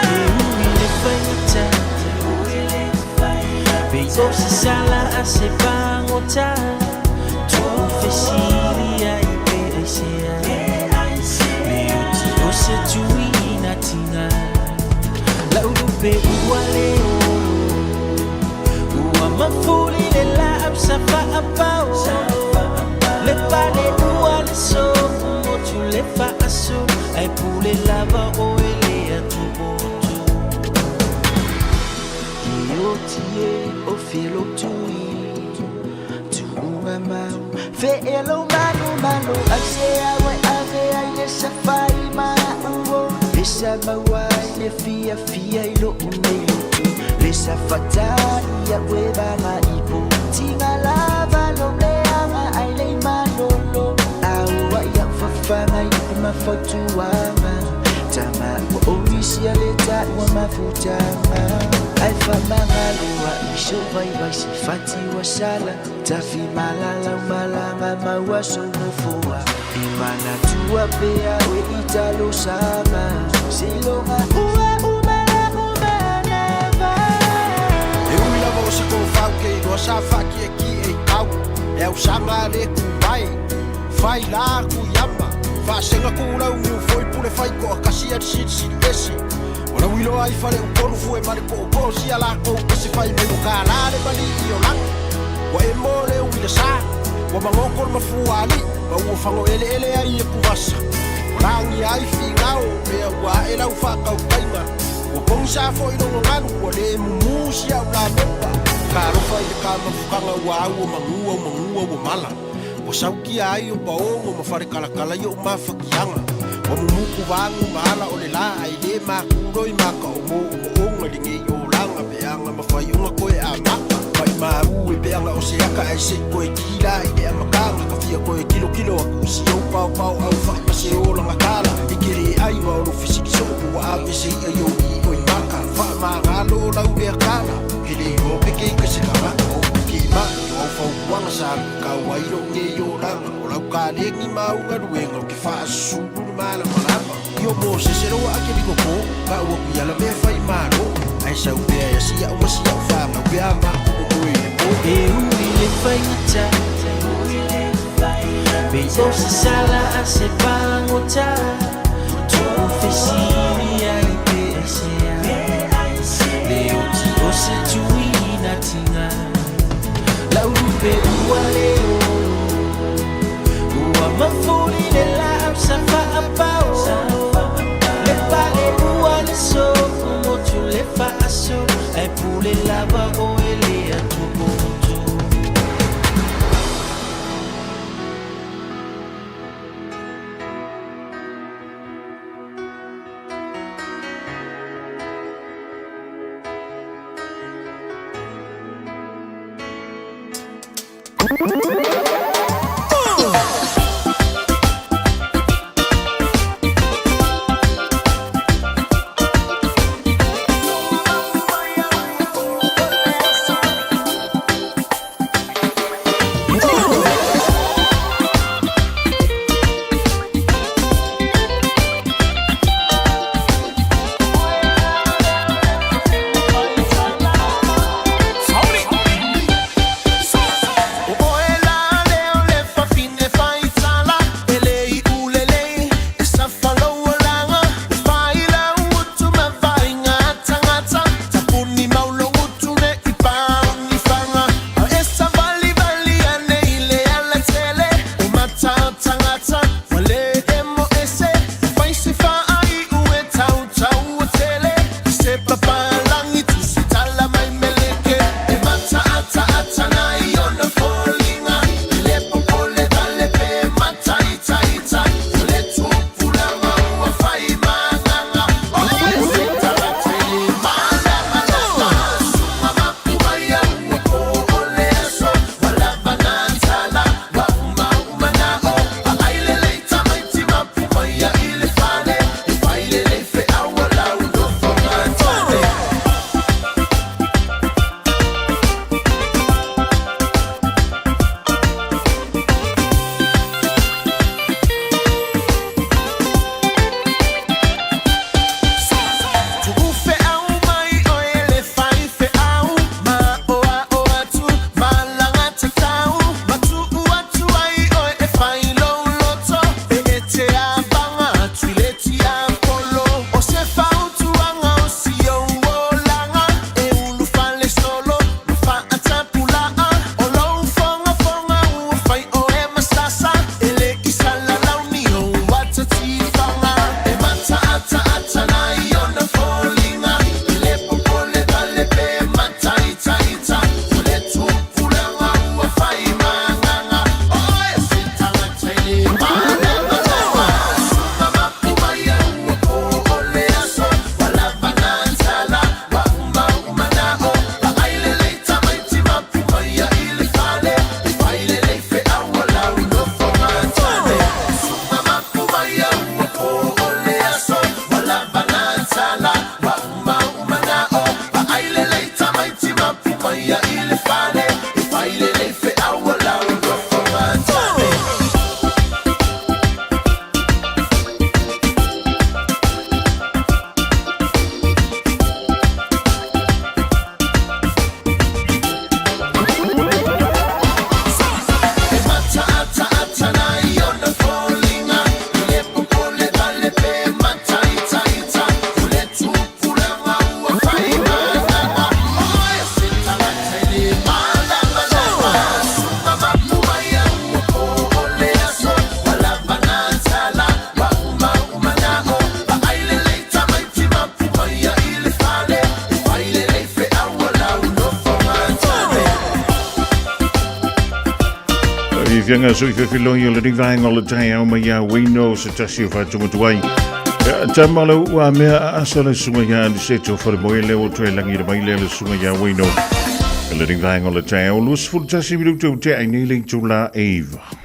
E ui le whaingata Bei o se sala a se pangota Tō whesiri ai pe aisea Me o ti o se tui na tinga Lauru pe ua leo Ua mafuli le la apsa fa apao Le pale ua le so Mo tu le fa aso Ai pule lava o e le atu botu Io tie o filo tui Tu unga mau Fe elo manu manu Ai se awe ave ai le safai maa uo Lesa mawai le fiafia ilo unei Lesa fatai ya webanga ipo Tinga lava lo leanga ai le manolo Aua ya fafanga ipi mafotuanga Tama ua orisia le taua mafutanga Ai famanga lua iso vai vai si fati wa sala Tafi malala malanga maua sono foa Imana tua pea we italo sama Silonga ua umana umanava E ui lava o se kou whau ke roa sa whaki e ki e kau E au sanga le ku vai Whai la ku yama Whasenga ku lau ngu foi pule whai ko a kasi at sit sit esi Ora wilo ai whare u koru fu e mare ko o si ala kou Kasi whai me no ka la le mali i o lang Wa e mo le ui le sa Wa mangokor mafuali Ma ua whango ele ele ai e kuwasa Rangi ai fi ngao Mea ua e lau whakau kainga Ua pong sa fo i rongo nganu Ua le mumusi au la mepa Ka rofa i le ka mafukanga ua au o mangua o mala Ua sauki ai o paongo ma whare kalakala i o mafakianga Ua mumuku wangu maala o le la ai le makuroi maka o mo onga lingi i o langa Peanga mawhai unga koe a maka Pai maru e peanga o se aka ai se koe kila i le amakanga Ka fia koe kilo kilo a kusi au pau pau au whai ma se o langa kala I kere ai ma o fisiki so ua ave se ai o i koe maka Wha ma ngalo lau lea kala Hele i o peke i ka se kamaka o peke i ma I o fau wanga sa ka wairo nge i o langa O lau ka lengi ma unga ruenga o ke wha asuru ni mala malama I o mo se se roa ake niko ko Ka ua kuiala mea whai maro Ai sau pea ya si au masi au whanga Pea ma o koe le po E ui le whaingata Bei o se sala a se pangota Tō whesiri ai pe aisea Le o ti o se tui na tinga Lauru pe ua leo Ua mafuri le la apsa wha apao Le pale ua le so Mo tu le wha aso Ai pule lava o e le atu botu fianga sui whewhiloi o le rivaenga o le Taeao mai a wino se tasi o whatumatuai. Tamalo ua mea asa le sunga ia ni seto whare moe leo tue langi le mai le sunga ia wino. Le rivaenga o le Taeao lus ful tasi minuto o te aini le tula Eva.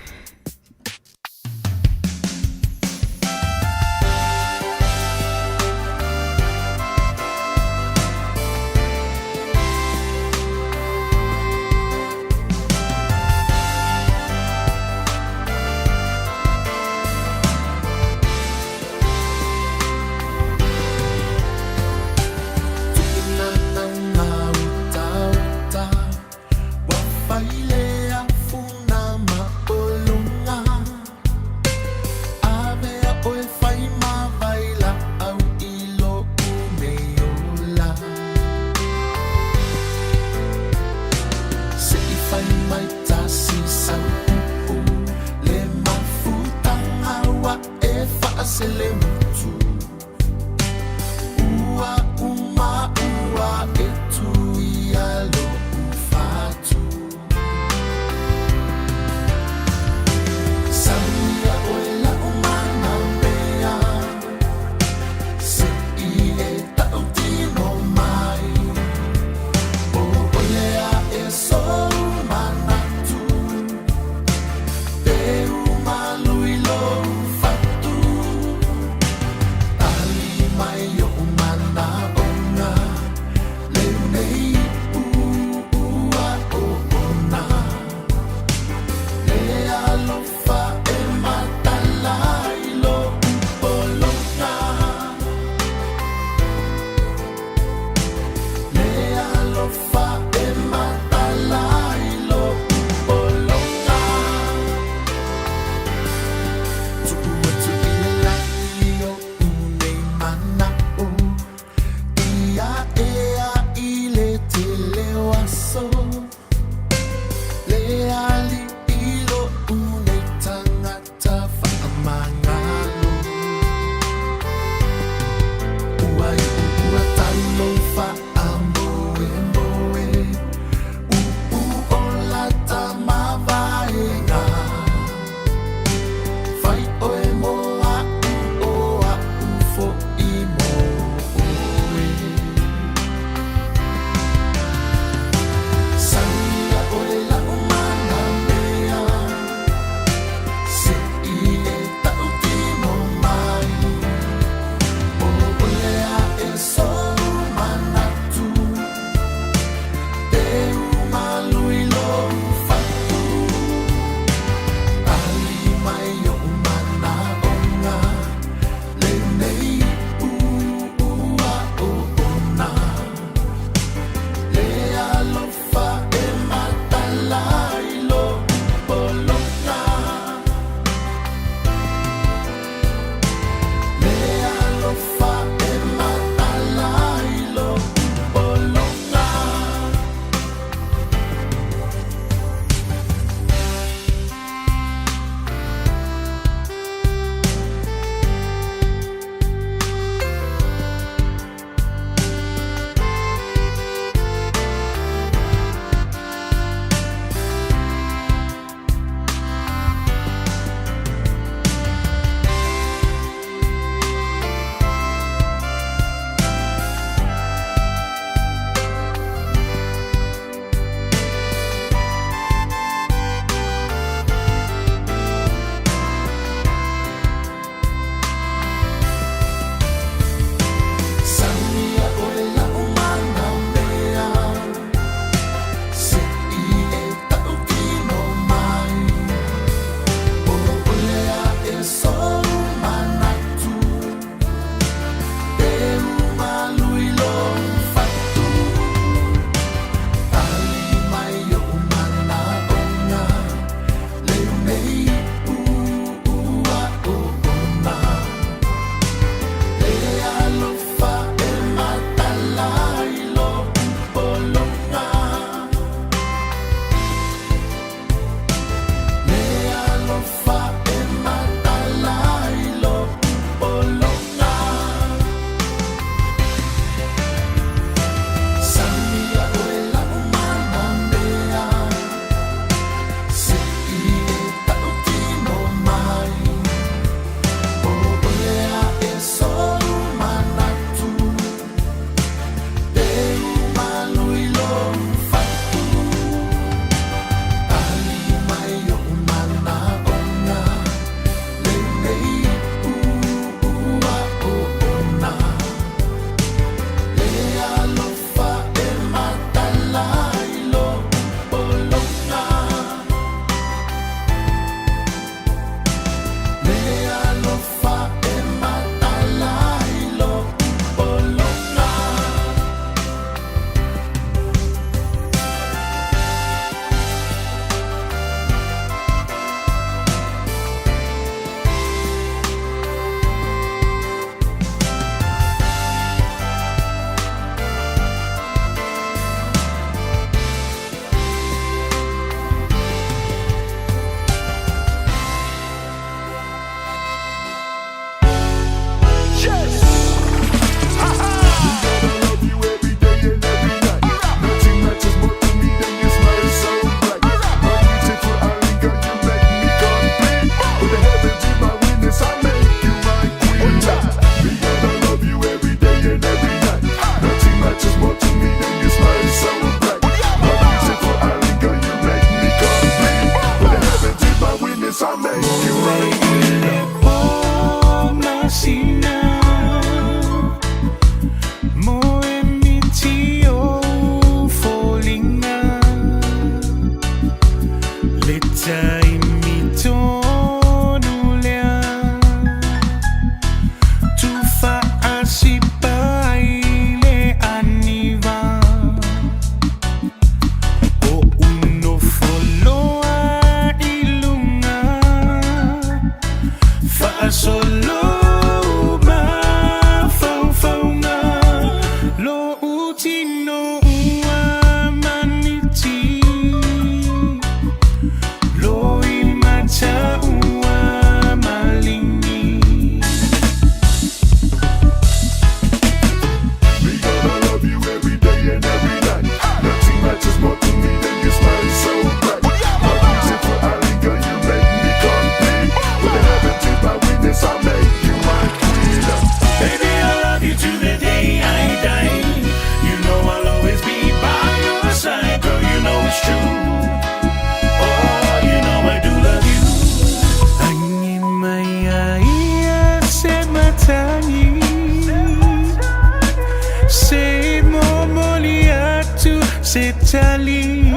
setali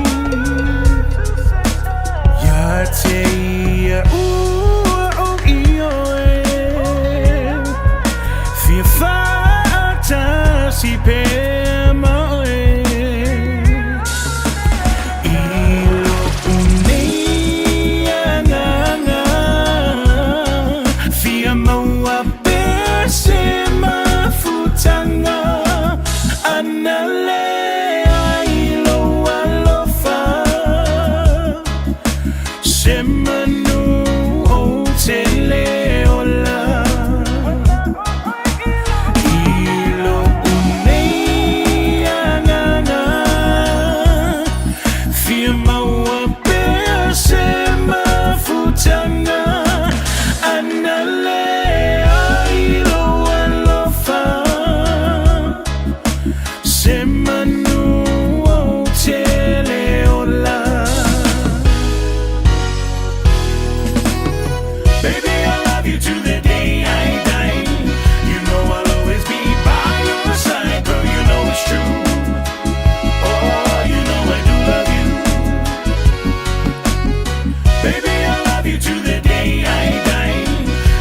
ya te ia o io Fiafia si pe mai ilo unia nga Fia maua pese mafutanga anale ilo alofa semanu o tele ola ilo unia nga Fia maua pese mafutanga anale ilo alofa semanu o tele ola Baby, I love you to the day I die. You know I'll always be by your side, girl. You know it's true. Oh, you know I do love you. Baby, I love you to the day I die.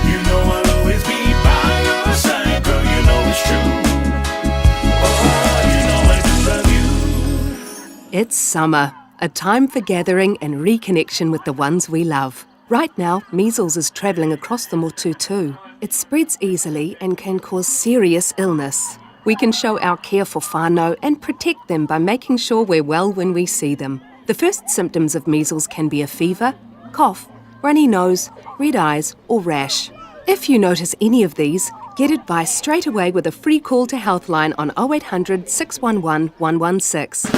You know I'll always be by your side, girl. You know it's true. Oh, you know I do love you. It's summer, a time for gathering and reconnection with the ones we love. Right now, measles is travelling across the motu too. It spreads easily and can cause serious illness. We can show our care for whānau and protect them by making sure we're well when we see them. The first symptoms of measles can be a fever, cough, runny nose, red eyes or rash. If you notice any of these, get advice straight away with a free call to Healthline on 0800 611 116.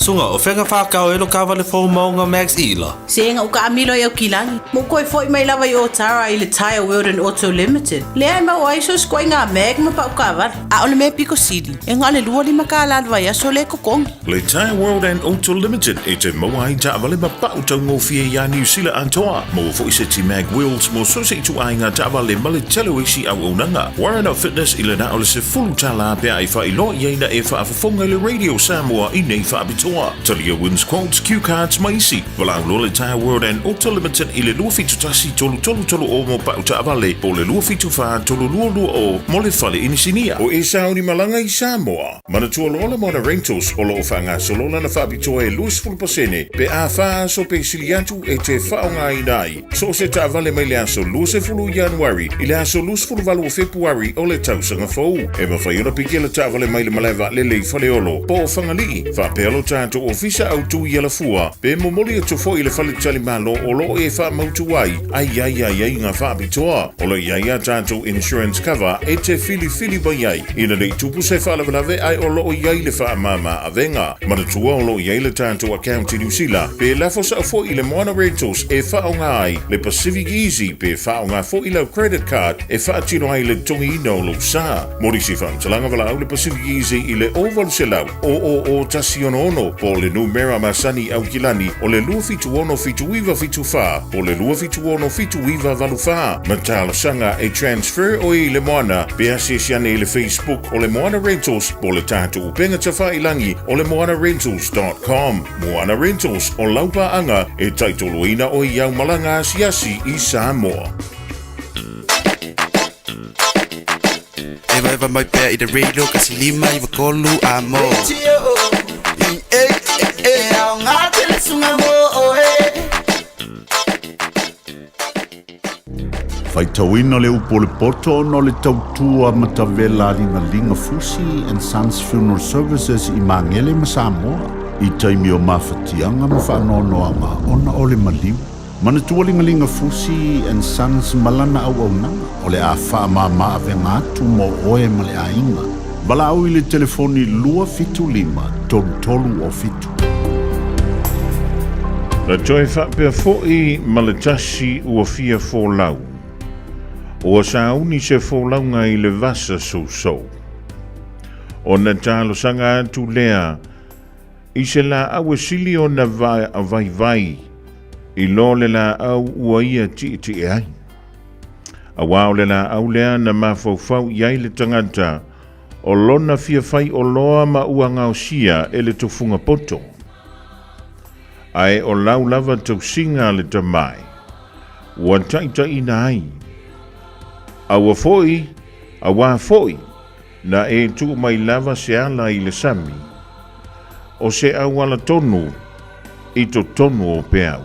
Sunga o whenga whakao e lo kawa le whau maunga Max Ila. Senga o ka amilo e o kilangi. Mo koe foi mai lava i o tara i le Taeao World and Auto Limited. Lea ma o aiso skoi ngā meg ma pa o kawa. A o le me Pico City. E ngā le lua lima ka alalwa ia so le kokongi. Le Taeao World and Auto Limited e te maua i ta avale ma pa o tau ngofia ia New Zealand antoa. Mo fo i se ti mag wheels mo so se tu ai ngā ta avale ma le telo isi au unanga. Warren Up Fitness i le na o le se fulu tala pia i wha i lo i eina e wha afafonga le Radio Samoa i nei wha abitoa. Talia wins quotes, cue cards, maisi. Walau lo le Taeao World and Auto Limited i le lua fitu tasi tolu o mo pa uta avale. Po le lua fitu wha tolu lua o mo le whale inisinia. O e sauni malanga i Samoa. Manatua lola mona rentals o lo whanga solola na whabitoa e luas fulpasene. Pe a wha so pe siliatu e te whaonga i nai. So se ta avale mai le aso luas e fulu Januari i le aso luas fulu valu o Februari o le tausanga fau. E mawhaiona piki le ta avale mai le maleva le lei whale olo. Po o whangalii. Wha pealo tātou o fisa au tu i ala fua. Pe momoli atu fo i le whale tali malo o lo e wha mautu ai. Ai ngā wha abitoa. O le ia tātou insurance cover e te fili bai ai. Ina rei tupu se wha lawe ai o lo iai le wha mama a venga. Manatua o lo iai le tātou account i New Zealand. Pe lafo sa fo i le Moana Rentals e wha o ngā ai. Le Pacific Easy pe wha o ngā fo i lau credit card e wha atino ai le tongi ino lo sa. Mori si wha mtalanga wala au le Pacific Easy i le oval se lau. O tasi ono po le numera masani au kilani o le lua fitu ono fitu iwa fitu wha. Po le lua fitu ono fitu iwa valu wha. Matala sanga e transfer o i le Moana. Pe asiasiane i le Facebook o le Moana Rentals. Po le tātou upenga tawha ilangi o le moanarentals.com. Moana Rentals o laupa anga e taitoloina o i au malanga asiasi i Samoa. Eva mai pea i the radio kasi lima i wakolu amo. Faitauina le upo le poto no le tautua matavela linga Fusi and Sons Funeral Services i Mangele ma Samoa. I taimi o mawhatianga ma whanonoanga ona o le maliu. Manatua linga Fusi and Sons malana au nanga. O le a wha maa venga atu mo oe ma le a inga. Bala au i le telefoni lua fitu lima, tolu o fitu. La joe whapea fo'i ma le tasi ua fia fōlau. O sauni se fōlaunga i le vasa so. O na talo sanga atu lea, i se la au sili o na vai. I lo le la au ua ia ti ai. A wao le la au lea na mafau iai le tangata, o lona fiafai o loa ma ua ngaosia e le tofunga poto. Ai o lau lava tausinga le tamai. Ua taita ina ai. Aua foi, awa foi, na e tu mai lava se ala i le sami. O se awala tonu, i to tonu o peau.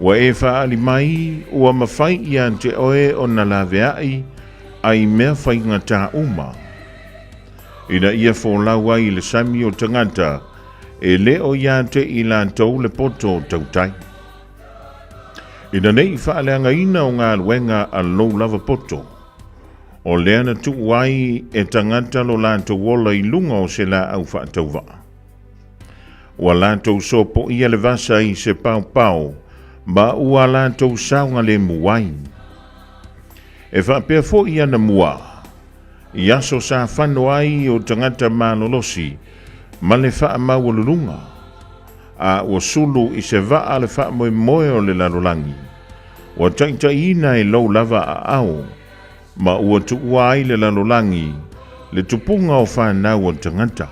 Ua e faali mai, ua mawhai i ante oe o na laweai, ai mea whainga tā uma. Ina ia fōlau ai le sami o tangata, e le o iante i lantou le poto o tautai. Ina nei whaaleanga ina o ngā luenga a lou lava poto. O leana tu wai e tangata lo lantou wola i lunga o se la au whaatauwa. Ua lantou sopo ia le vasa i se pau pau, ma ua lantou saunga le muwai. E whaapea fo ia na mua. I aso sa whano ai o tangata manolosi, ma le wha mawalulunga. A ua sulu i se vaa le wha moe moe o le larolangi. Ua taita ina e lau lava a au, ma ua tuua ai le larolangi, le tupunga o whanau o tangata.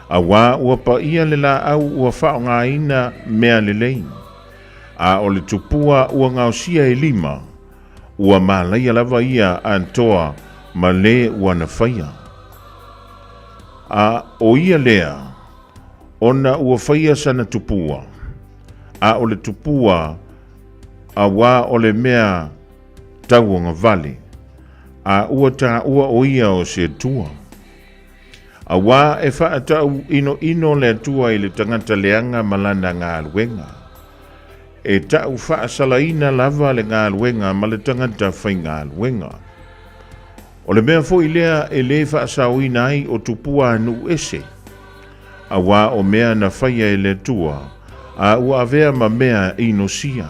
A wā ua pa ia le la au ua wha ngā ina mea le lein. A o le tupua ua ngausia e lima, ua malaia lava ia antoa ma le ua na whaia. A o ia lea, ona ua whaia sana tupua. A o le tupua, a wā o le mea tauanga vale. A ua ta ua o ia o se tua. A wā e whaatau ino le atua i le tangata leanga malanda ngā luenga. E tau whaasalaina lava le ngā luenga ma le tangata whai ngā luenga. O le mea fo i lea e le whaasauina ai o tupua anu ese. A wā o mea na whaia e le tua, a ua avea ma mea ino sia.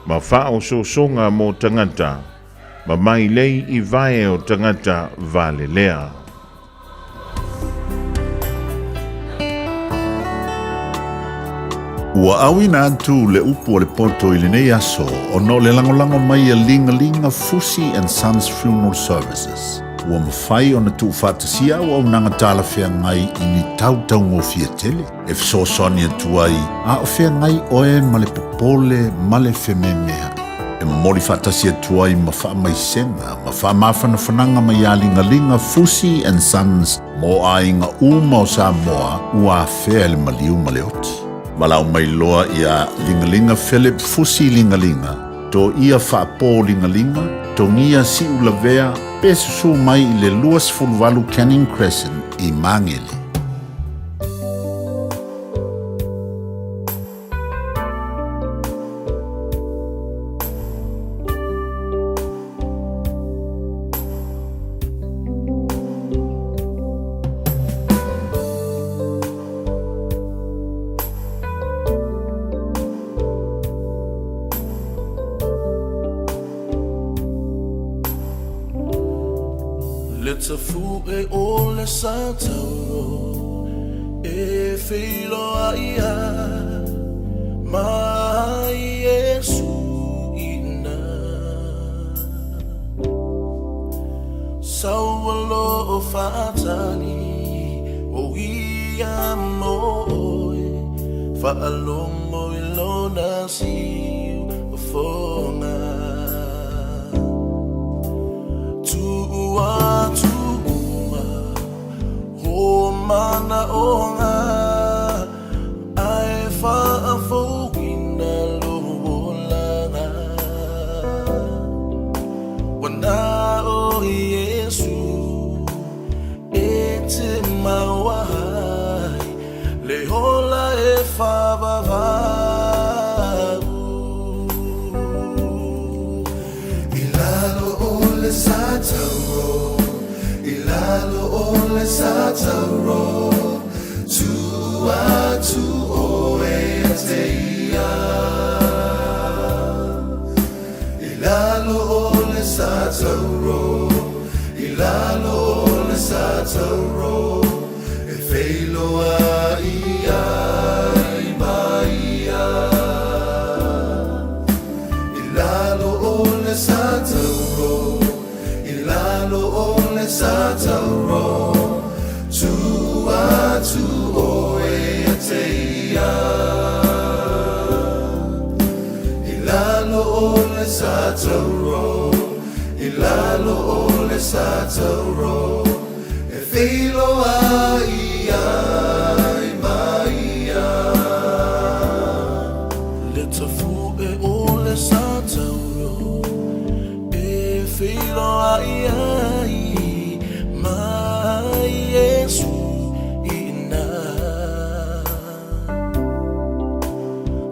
Ma whao so songa mo tangata, ma mai lei i vae o tangata vale lea. Ua awina atu le upu o le poto i le nei aso o no le langolango mai a linga Fusi and Sons Funeral Services. Ua mawhai o na tu whātasia o au nanga tāla whea ngai i ni tautau ngō fia tele. E fsosoni atu ai, a o whea ngai oe ma le popole ma le whememea. E mori whātasia atu ai ma wha mai senga, ma wha mawhana whananga mai a linga Fusi and Sons mo a inga uma o Samoa ua whea le maliu ma le oti. Malau mai loa ia lingalinga Philip Fusi lingalinga, to ia whaapo lingalinga, to ngia si ulavea, pe susu mai i le luas fulvalu Canning Crescent i Mangele. Let's a fu e ole satao e filo aia ma Yesu ina sawalo fatani o ia moe fa alongo ilona si fonga mana onga ai fa fo kina lo bolanga wana o Yesu ete mawai le hola e fa va ilalo ole sataro ilalo ole sataro tua tu oe ateia ilalo ole sataro ilalo ole sataro e feilo a ia maia ilalo ole sataro ilalo ole sataro tu o e ateia Ilalo o le satauro Ilalo o le satauro E filo a ia i maia Le tafu e o le satauro E filo a ia i mai Yesu ina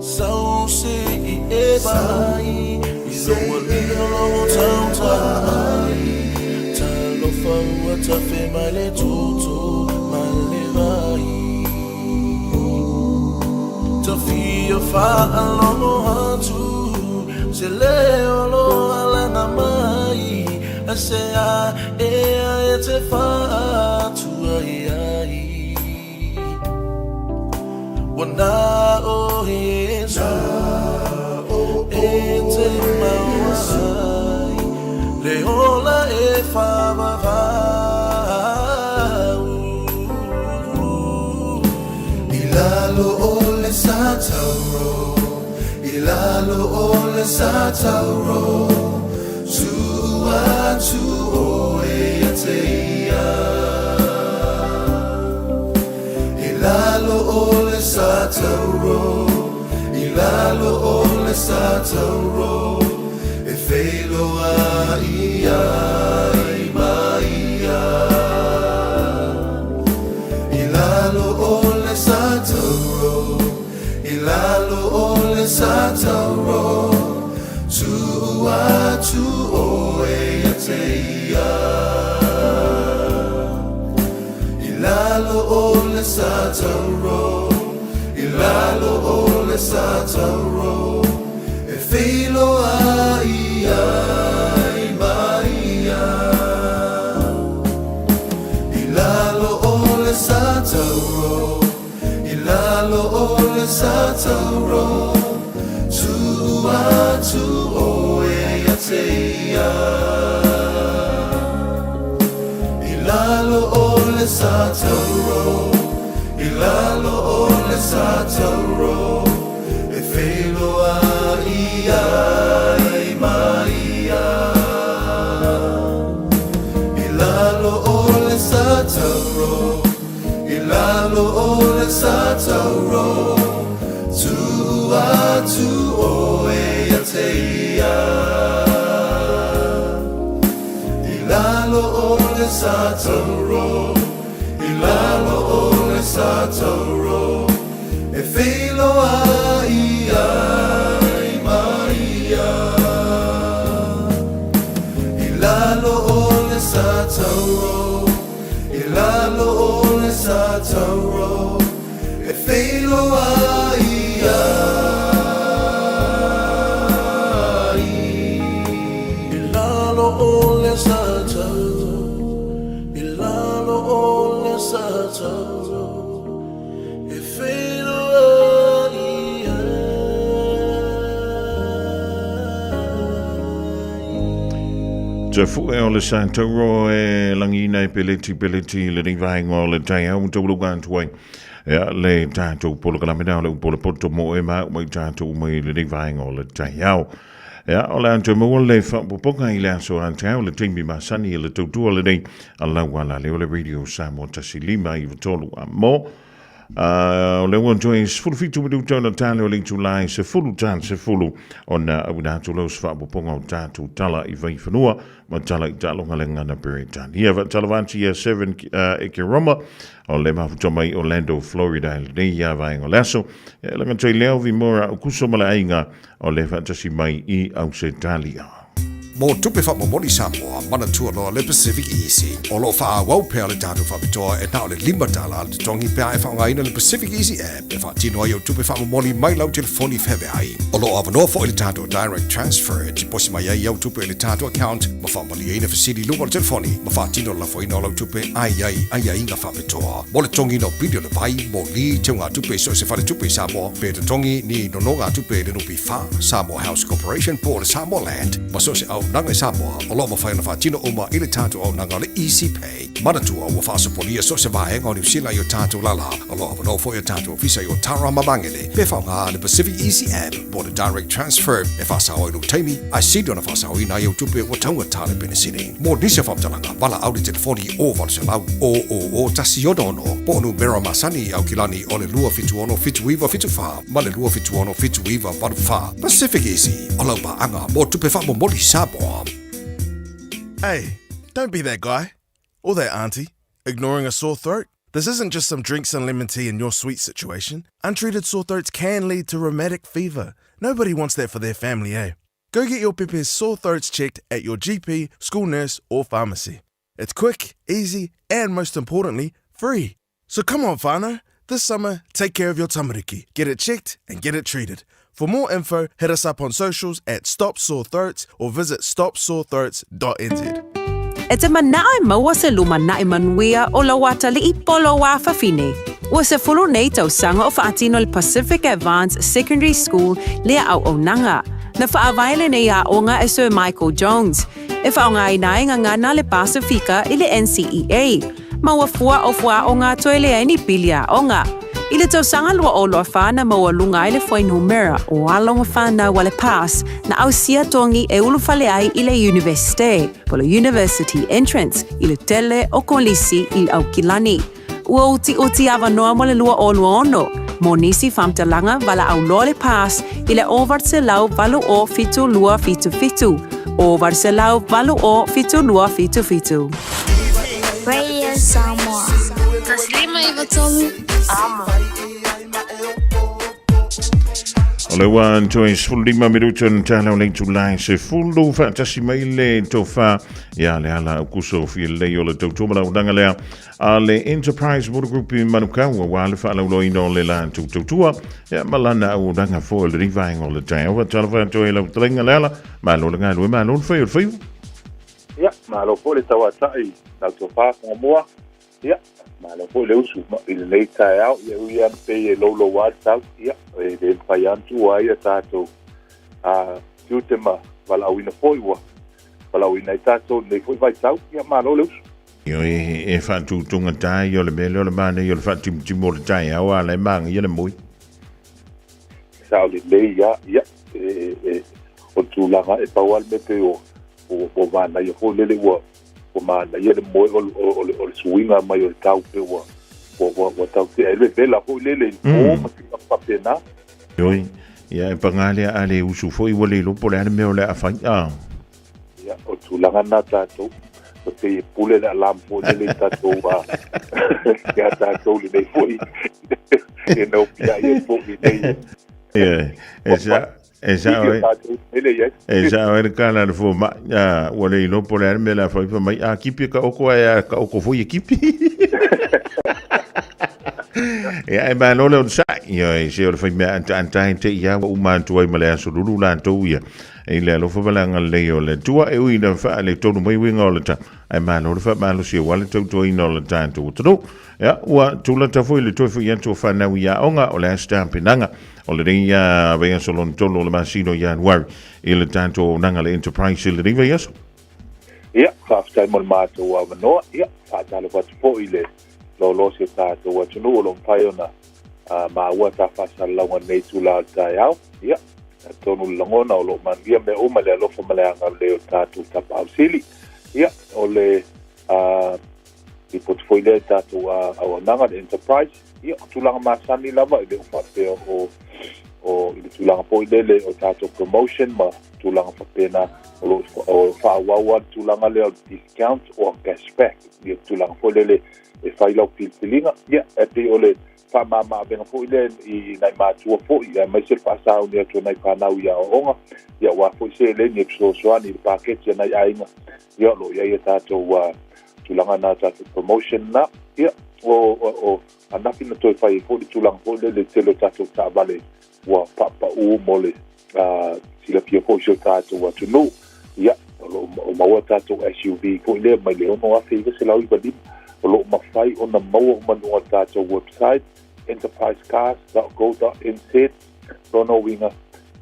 Sau se i e bai I loa lia lo tau tai Talo faua ta fe mai le tutu mai le vai Ta fia fa alono hatu Se leo lo alanga mai A se a e te fa tu ai ai Wana o Yesu E te mawai Le ola e fa Ilalo o le satauro Ilalo o le satauro Tua tu o e ateia Ilalo o le satauro Ilalo o le satauro E felo a ia i maia Ilalo o le satauro Ilalo o le satauro Tua tu o e ateia Ilalo o le satauro Ilalo o le satauro E filo a ia i maia Ilalo o le satauro Ilalo o le satauro Tua tu o e ateia Ilalo o le satauro Ilalo o le satauro E felo a ia i maia Ilalo o le satauro Ilalo o le satauro Tua tu o e ateia Ilalo o le satauro Ilalo o le satauro E filo a ia i maia Ilalo o le satauro Ilalo o le satauro E filo a ia Ilalo o le satauro Ilalo o le satauro E filo a ia Te fu e o le satauro e langina e peleti le rivainga o le Taeao te ulugan tuai. Ja, le tātou polo kalamena o le upolo poto mo e mai tātou mai le rivainga o le Taeao. Ja, o le anto mo le whapoponga i le aso an Taeao le timi masani e le tautua le nei a lauala le o le radio Samoa tasilima i watolu a mo. O le wan toi sfulu fitu me du tona tale o le tulai se fulu ona au nātou lau whapoponga o tātou tala i vai whanua ma tala i talonga le ngana Beretani. Ia va talavanti ia 7 e ke Roma o le mafuta mai Orlando, Florida le nei ia vaenga leso. E langa toi leo vi mora o kuso mala ainga o le fantasi mai i Australia. Mo tupe fa mo moli Samoa mana tua no le Pacific Easy. O lo fa wau pe le tatu fa bitoa e na le $5 le tongi pe ai fa ngaina le Pacific Easy app. E fa tino yo tupe fa mo moli mai lau telefoni febe ai. O lo ava no fo le tatu direct transfer ti posi mai ai yo tupe le tatu account. Ma fa moli ina fasili lumo telefoni. Ma fa tino la fo ina lau tupe ai nga fa bitoa. Mo le tongi no video le vai mo li te nga tupe so se fa le tupe Samoa pe te tongi ni no nga tupe le no pi fa Samoa House Corporation po le Samoa Land. Ma so se au nanga Samoa o lo mawhai na whaatino oma ili tātou au nanga le Easy Pay. Manatua ua whaasoponia so se vahe ngā New Zealand yo tātou lala. O lo hapa fo yo tātou visa yo tara mamangele. Pe whaunga le Pacific Easy app mo le direct transfer. E whaasao inu teimi, ai sidi ona whaasao ina yo tupe o taunga tāle benesini. Mo nise whamtalanga, wala au le telefoni o valselau o tasi odono. Po onu bera masani au kilani o le lua fitu ono fitu iwa fitu wha. Ma le lua fitu ono fitu iwa walu wha. Pacific Easy, o lau pa anga mo tupe wha mo moli Samoa. Hey, don't be that guy. Or that auntie, ignoring a sore throat. This isn't just some drinks and lemon tea in your sweet situation. Untreated sore throats can lead to rheumatic fever. Nobody wants that for their family, eh? Go get your Pepe's sore throats checked at your GP, school nurse, or pharmacy. It's quick, easy, and most importantly, free. So come on, whānau. This summer, take care of your tamariki. Get it checked and get it treated. For more info, hit us up on socials at Stop Sore Throats or visit stopsorethroats.nz. E te manae maua se luma na e manuia o la wata li I polo wa whawhine. Ua se fulu nei tau sanga o whaatino le Pacific Advanced Secondary School lea au o nanga. Na whaawaile nei a onga e Sir Michael Jones. E whaonga I nae ngana le Pasifika I le NCEA. Maua fua o fua o ngā toe lea ni pilia onga. I le tau sanga lua o loa whana maua lunga I le whainumera o alonga whana wale pass na au sia tongi e ulufale ai I le universite, po le university entrance, I le tele o kolisi I au kilani. Ua uti awa noa mo le lua o lua ono, mo nisi whamtalanga wala au loa le pass I le ovart se lau valu o fitu lua fitu fitu, ovart se lau valu o fitu lua fitu fitu. Radio Samoa. Taslima Ivatolu. Amo. O le wan to is full lima minuto na tala o leitu lai se fullu fantasi mai le tofa ya le ala o kuso fi le o le tautoma la udanga lea a le Enterprise Motor Group I Manukau wa le wha laulo ino le la tautua ya malana o udanga fo le rivaing o le Taeao wa talafa to e lau talenga le ala malo le ngai lue malo le whaio le whaio ya malo po le tawatai na tofa Samoa ya malo po le usu I le nei Taeao ya uian pe e lolo watau ya e le whaiantu ai a tātou tiutema wala awina foiwa wala awina I tātou nei foi vai tau ya malo le usu Io e whantu tunga tai io le mele o le mane io le whantu timo le Taeao a le manga ia le mui sao le lei ya o tūlanga e pawal me pe o mana ia fo lele ua o mana ia le moi o le suinga mai o le tau pe ua o tau te ele vela fo lele o matika papena Ioi ia e pangale a le usu foi ua le lopo le ane meo le a whai ia o tūlanga na tātou o te pule le alam fo lele tātou ia tātou le nei foi e nau pia ia fo i nei Esa o kana le fo ma ya wale no por el me la foi pa mai a kipi ka oko ya ka oko foi kipi ya e ba no le sa yo e se o foi me antai te ya o man tu ai male so lulu lan tu ya e le lo fo balanga le yo le tua e uina fa le tonu mai winga o le ta ai ma no fa ma lo si wale tu tu ino le ta tu tu ya wa tu la ta foi le tu foi ya tu fa na ya onga o le stampinanga o le ringa venga solo tolo le masino ya war il tanto nanga le Enterprise le ringa yes ya fafta mo mato wa no ya fata le wat fo ile lo se tato wa tunu lo paiona ma wa ta fa sala wa nei tu la Taeao ya tonu langona o lo mangia me o male lo fo male anga le tato ta pausili ya o le I portfolio tato a nanga le Enterprise ya tulanga masani lava ile fa pe o ile tulanga po ile o tato promotion ma tulanga fa pena o fa wawa tulanga le discount o cashback ile tulanga po ile e fa ilo pilpilinga ya e ole fa mama ben po ile I nai matua po ya mai se fa sa o to nai fa na ya onga ya wa po se le ni so swani package ya nai ainga ya lo ya tato wa tulanga na tato promotion na ya o anafi na toi fai fo tulang fo le telo tato ta vale wa papa u mole sila pia fo sho tato wa tu no ya o maua tato SUV fo le mai le no afi ke se lau I badim o lo mafai o na maua manua tato website enterprisecars.co.nz rono winga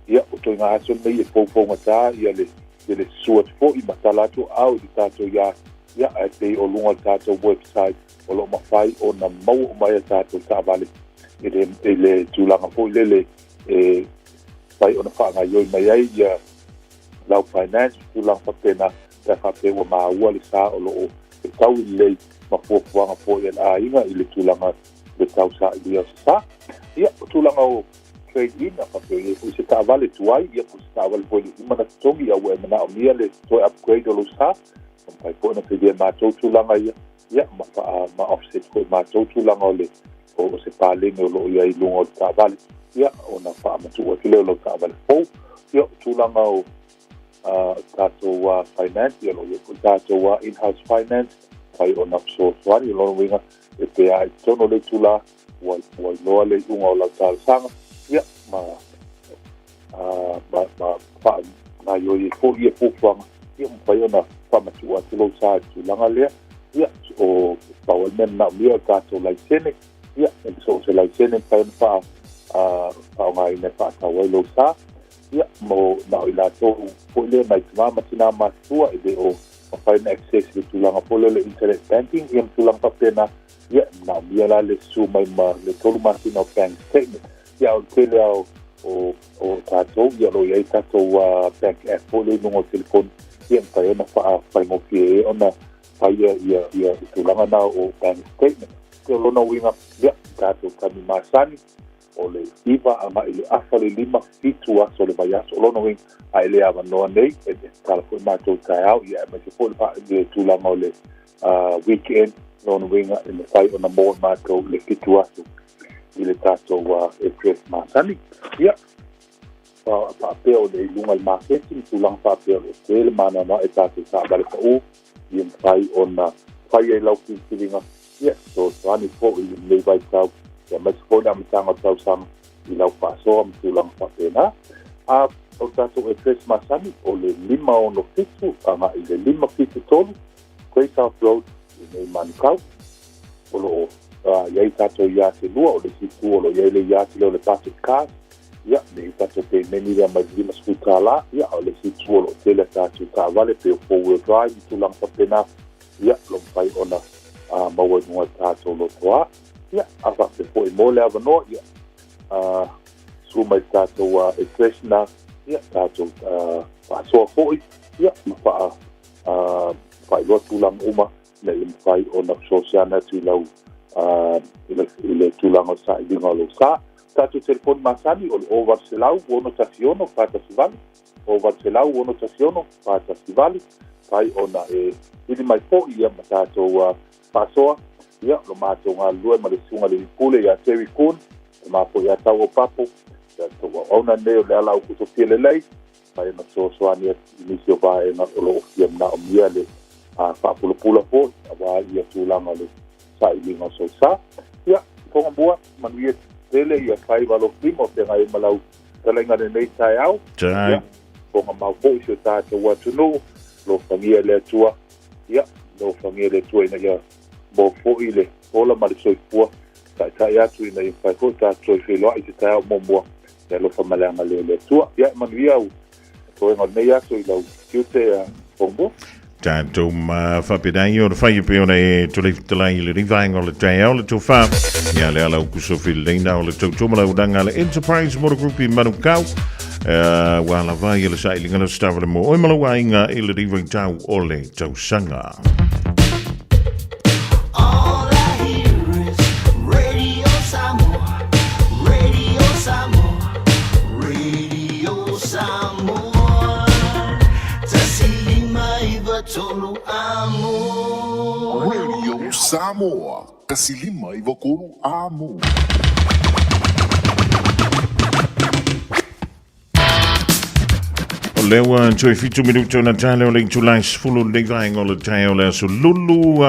ya o toi ngā aso nei e fo ngata ia le te le suat fo I matalato au di tato ia e te o lunga tato website o lo mawhai o na mau o mai tato tāwale le tūlanga fo lele pai o na whaanga ioi mai ai ia lau finance tūlanga whapena te whapewa maua le sa o lo e tau I lei mafuafuanga fo ia a inga I le tūlanga le tau sa I lia sa ia o tūlanga o trade in a whapewa o se tāwale tuai ia o se tāwale fo I umana tongi au e mana o mia le toi upgrade o lo sa pai po na pedia mātou tūlanga ia ma offset ko mātou tūlanga o le o se pālenge o lo ia I lunga o tāwale ia o na wha matu o kile o lo tāwale fo ia tūlanga o tātou finance ia lo ia ko tātou in-house finance pai o na so swani o lo winga e te ai tono le tūla wai loa le unga o lau tālasanga ia ma yo I fo ia fufuanga ia pai o na whamatu a te lau sa tūlanga lea ia o pawal men na mea tātou laisene ia e so se laisene pai na wha ngai ne wha tawai lau sa ia mo na o ila tō pole mai tumama tina mātua e de o whai na access le tūlanga pole le internet banking ia tūlanga papena ia na mea la le su mai ma le tolu mātina o bank statement ia o tele au o tātou ia lo iai tātou bank app pole nungo telefon ia pai ona whai ngofie ona pai ia tūlanga na o bank statement te lona winga ia tātou kami māsani o le iwa ama I le afa le lima fitu aso le vai aso lona winga a ele awa noa nei e tala fo mātou Taeao ia e mai te fo le tūlanga o le weekend lona winga e me whai ona mō mātou le fitu aso I le tātou address māsani ia whaapea o le ilunga le marketing tūlanga whaapea o le tele mana na e tātou tāwale ka o ia mwhai ona whai e lau kiwiringa ia so tani fo I le vai tau ia mai se kona amitanga tau sama I lau whaasoa tūlanga whaapea na o tātou address māsani o le 5 anga I le 5 tolu Great South Road I nei Manukau o lo iai tātou ia te lua o le situ o lo iai le ia te leo le plastic cars ia me tātou pe meni rea mai lima skutala ia o le situ o lo tele tātou tāwale pe o 4-wheel drive I tūlanga whapena ia lo mpai ona maua nunga tātou lo toa ia awa pe po I mole awanoa ia su mai tātou expressiona ia tātou whaasoa foi ia ma whai loa tūlanga uma na I mpai ona sosiana tu lau ile tūlanga sa I linga lo sa tātou telefon masani o le o Varselau uono tasiono pata sivali o Varselau uono tasiono pata sivali pai ona ili mai po ia ma tātou pasoa ia lo mātou ngā lua ma le sunga le pule ia Terry Kuhn ma po ia tau o papo tātou auna neo le ala ukuto piele lei pai na soani inisio vae na o lo ofia mna o mia le whapulapula po awa ia tūlanga le sa I linga so sa ia konga bua manuia tele ia kai valo primo te ngai malau talenga nei Taeao tai konga mau po so tātou watu no lo famia le tua ia lo famia le tua ina ia mo fo ile ola ma le soifua tai atu ina I fai ko tātou I loa I te Taeao momoa ia lo famalanga le tua ia manuia au ko inga nei atu I lau kiute pombo tātou whapedai o le whai pe ona e tole talai le rivainga o le Taeao le tō wha ia le ala ukuso whileina o le tautomala uranga le Enterprise Motor Group I Manukau wala vai le sailinga le stavale mo oi malawa inga I le rivai tau o le tausanga Radio Samoa, kasilima ivokuru amo. O lewa tui fitu minuto na tale o le tulai sfulu le vainga o le Taeao le aso lulu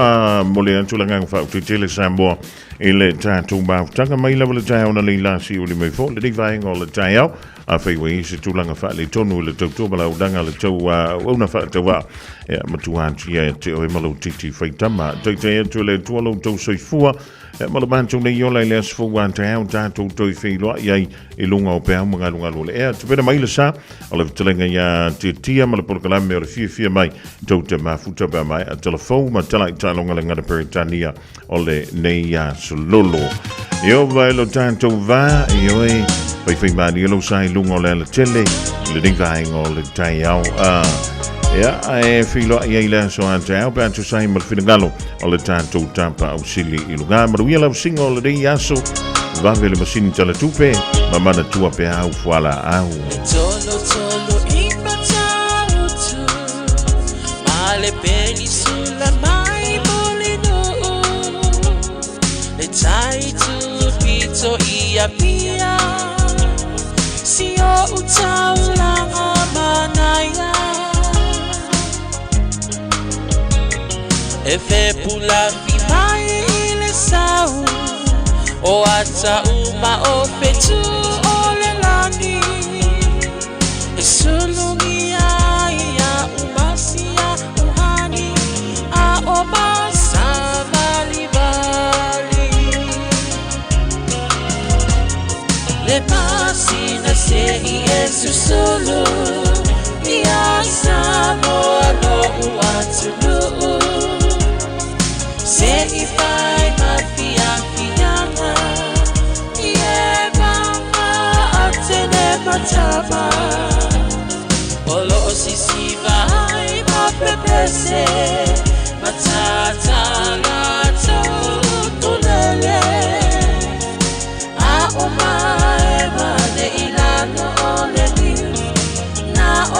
mo le antulanga whau te tele Samoa I le tātou mautanga mai lawa le Taeao na le lasi o le mai fo le vainga o le Taeao a whaiwa I se tulanga wha le tonu le tautoma udanga le tau una wha tawa matuanti e te oe malo titi whaitama tei te atu le tualo tau soifua ma le man tong nei ola le asfo wan Taeao tatou toi whailoa iai I lunga o pēa mga lunga lole. Tu pena mai le sa, o le vitalenga ia te tia ma le polokalame o le Fiafia mai, tau te mafuta pēa mai, a telefou ma tala I tālonga le ngana Peritania o le nei a sololo. Io vai lo tātou vā, io e, whai mani ilo sa I lunga o le ala tele, le ningvainga o le Taeao. Ia, e whiloa ia I le so a Taeao, pēa tu sai ma le whingalo o le tātou tāpa au sili I lunga. Maruia lau singa o le rei aso, vave le masini tala tupe, ma mana tua pe au fuala au. Tolo tolo ima tautu, ma le penisula mai molino, le taitu pito ia pia, si o utaulanga manaya, e fe pula fi mai ile sau, o ata uma o fetu o le lani, e sulungi ia umasia uhani a o masa bali bali, le masina se I susulu ia Samoa no uatulu, se I fai ma Fiafia. Mataba, olo sisi vai ma pepese, matata lato tulele, a omae mane ilano ole ni, na o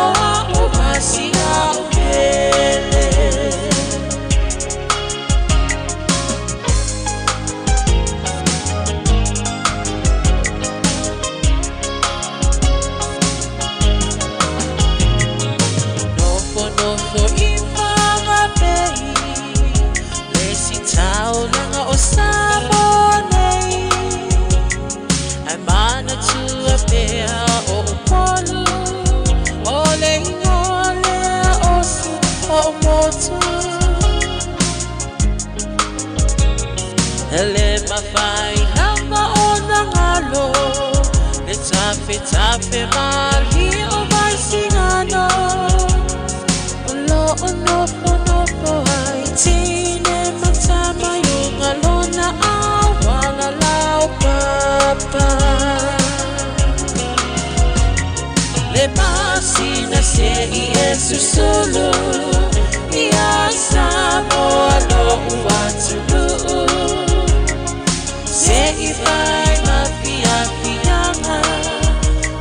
masia ukele. Samoa nei, ai mana tua pea o polu, o le ingole a osu o motu, ele mawhai nama o nangalo, le tape mali o mai singano, o lo o nofo ai tine matama Alona awala lau papa, le masina se I susulu, ia Samoa no uatulu, se I vai ma Fiafia,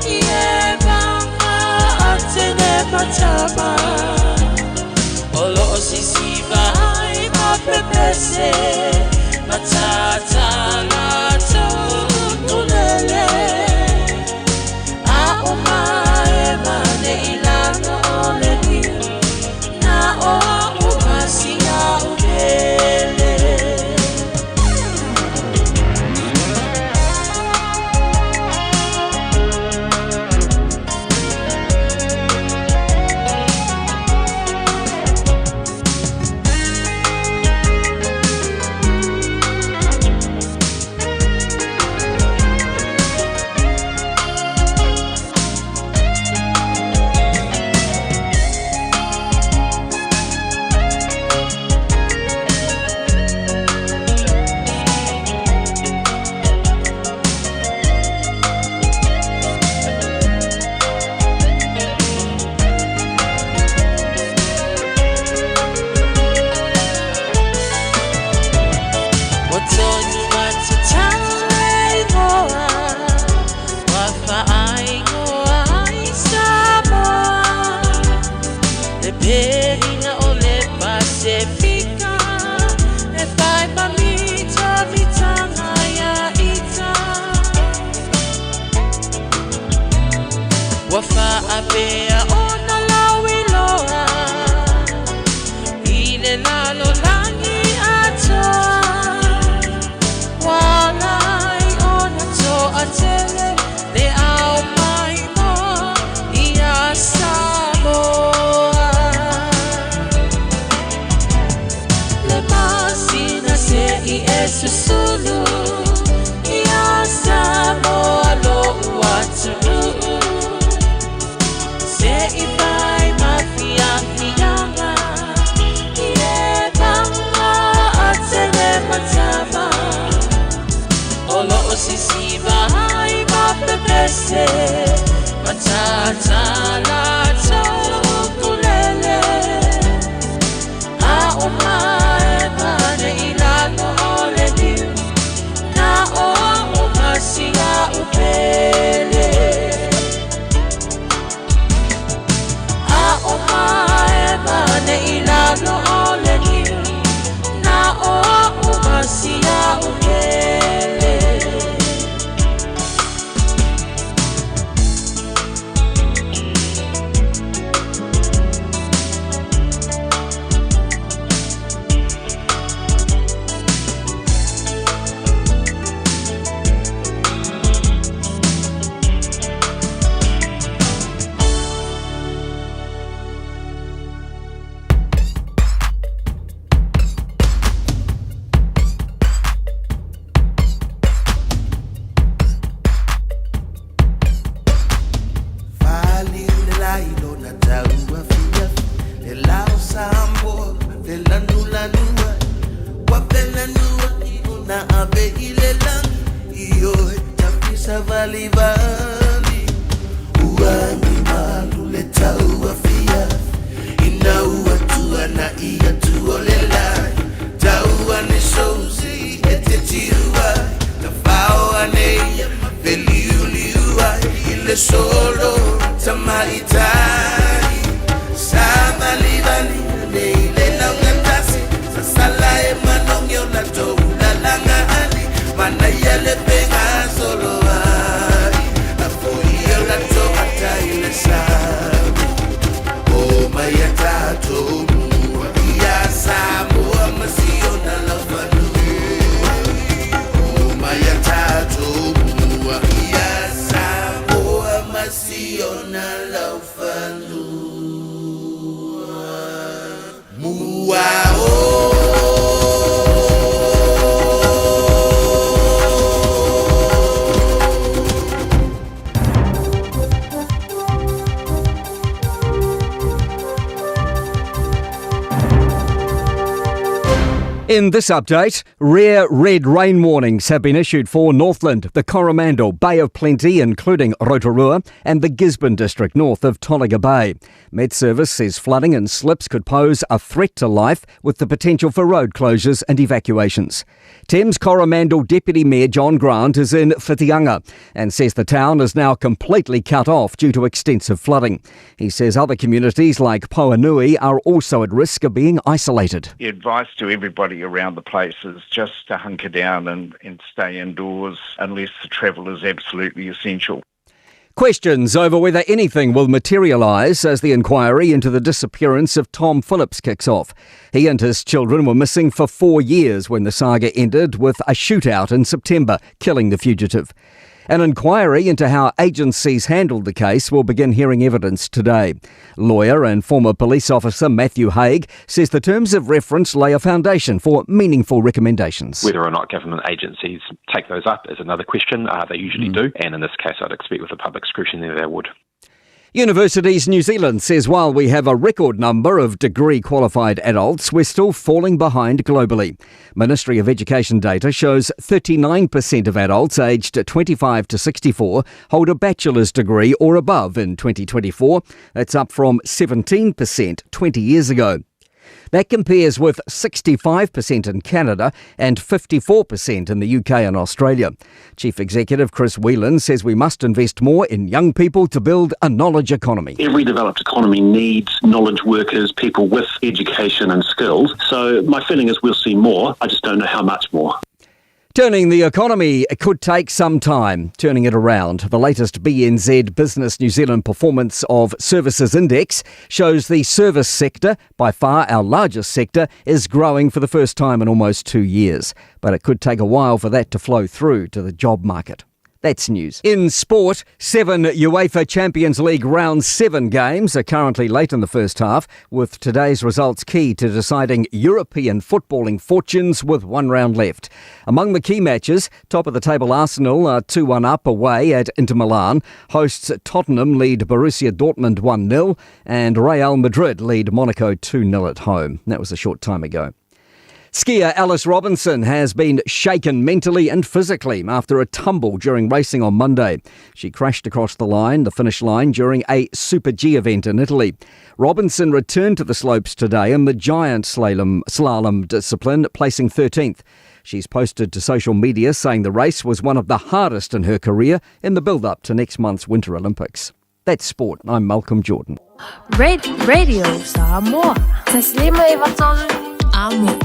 ie banga atene matama, olo sisi vai ma pepese. Matata lato tulele, a omae mane ilano ole ni, na o umasia ukele. Wafa apea ona lawiloa, ile lalo langi atoa, walai ona to atele, le au mai mo, ia Samoa. Le masina se I susulu, se Matatala Taukulele A umae mane ilano ole niu Na o umasia upele A umae mane ilano ole niu Na o umasia upele Solo Tamaitai Sabalibali Neile Langantasi Sasala Emanong Yola Toula Langani Manayale Pega Solo Ai Afoi Yola Toata Ilesami Oh Mayata Tomu Ia Samoa Masiona Lavanu Oh Mayata Tomu Ia Masiona Laufalu Muao In this update, rare red rain warnings have been issued for Northland, the Coromandel, Bay of Plenty, including Rotorua, and the Gisborne district north of Tolaga Bay. Met Service says flooding and slips could pose a threat to life, with the potential for road closures and evacuations. Thames Coromandel Deputy Mayor John Grant is in Whitianga and says the town is now completely cut off due to extensive flooding. He says other communities like Poanui are also at risk of being isolated. The advice to everybody around the place is just to hunker down and stay indoors unless the travel is absolutely essential. Questions over whether anything will materialise as the inquiry into the disappearance of Tom Phillips kicks off. He and his children were missing for 4 years when the saga ended with a shootout in September, killing the fugitive. An inquiry into how agencies handled the case will begin hearing evidence today. Lawyer and former police officer Matthew Haig says the terms of reference lay a foundation for meaningful recommendations. Whether or not government agencies take those up is another question. They usually do, and in this case I'd expect with the public scrutiny they would. Universities New Zealand says while we have a record number of degree-qualified adults, we're still falling behind globally. Ministry of Education data shows 39% of adults aged 25 to 64 hold a bachelor's degree or above in 2024. That's up from 17% 20 years ago. That compares with 65% in Canada and 54% in the UK and Australia. Chief Executive Chris Whelan says we must invest more in young people to build a knowledge economy. Every developed economy needs knowledge workers, people with education and skills. So my feeling is we'll see more. I just don't know how much more. Turning the economy could take some time, turning it around. The latest BNZ Business New Zealand Performance of Services Index shows the service sector, by far our largest sector, is growing for the first time in almost 2 years. But it could take a while for that to flow through to the job market. That's news. In sport, 7 UEFA Champions League Round 7 games are currently late in the first half, with today's results key to deciding European footballing fortunes with 1 round left. Among the key matches, top of the table Arsenal are 2-1 up away at Inter Milan. Hosts Tottenham lead Borussia Dortmund 1-0 and Real Madrid lead Monaco 2-0 at home. That was a short time ago. Skier Alice Robinson has been shaken mentally and physically after a tumble during racing on Monday. She crashed across the finish line, during a Super G event in Italy. Robinson returned to the slopes today in the giant slalom discipline, placing 13th. She's posted to social media saying the race was one of the hardest in her career in the build-up to next month's Winter Olympics. That's sport. I'm Malcolm Jordan. Radio Samoa. تسليمة يبطل عمو.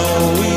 Oh,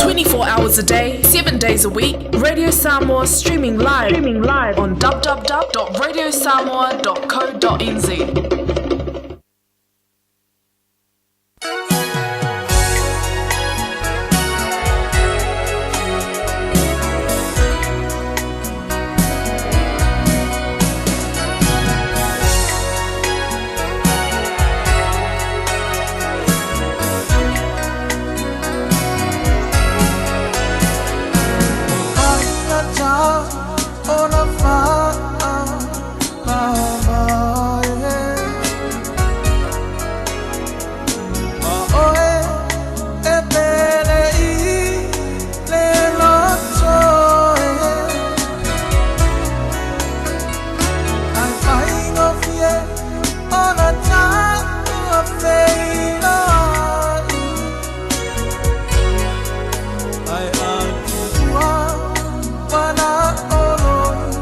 24 hours a day, 7 days a week. Radio Samoa streaming live on www.radiosamoa.co.nz. Wana olo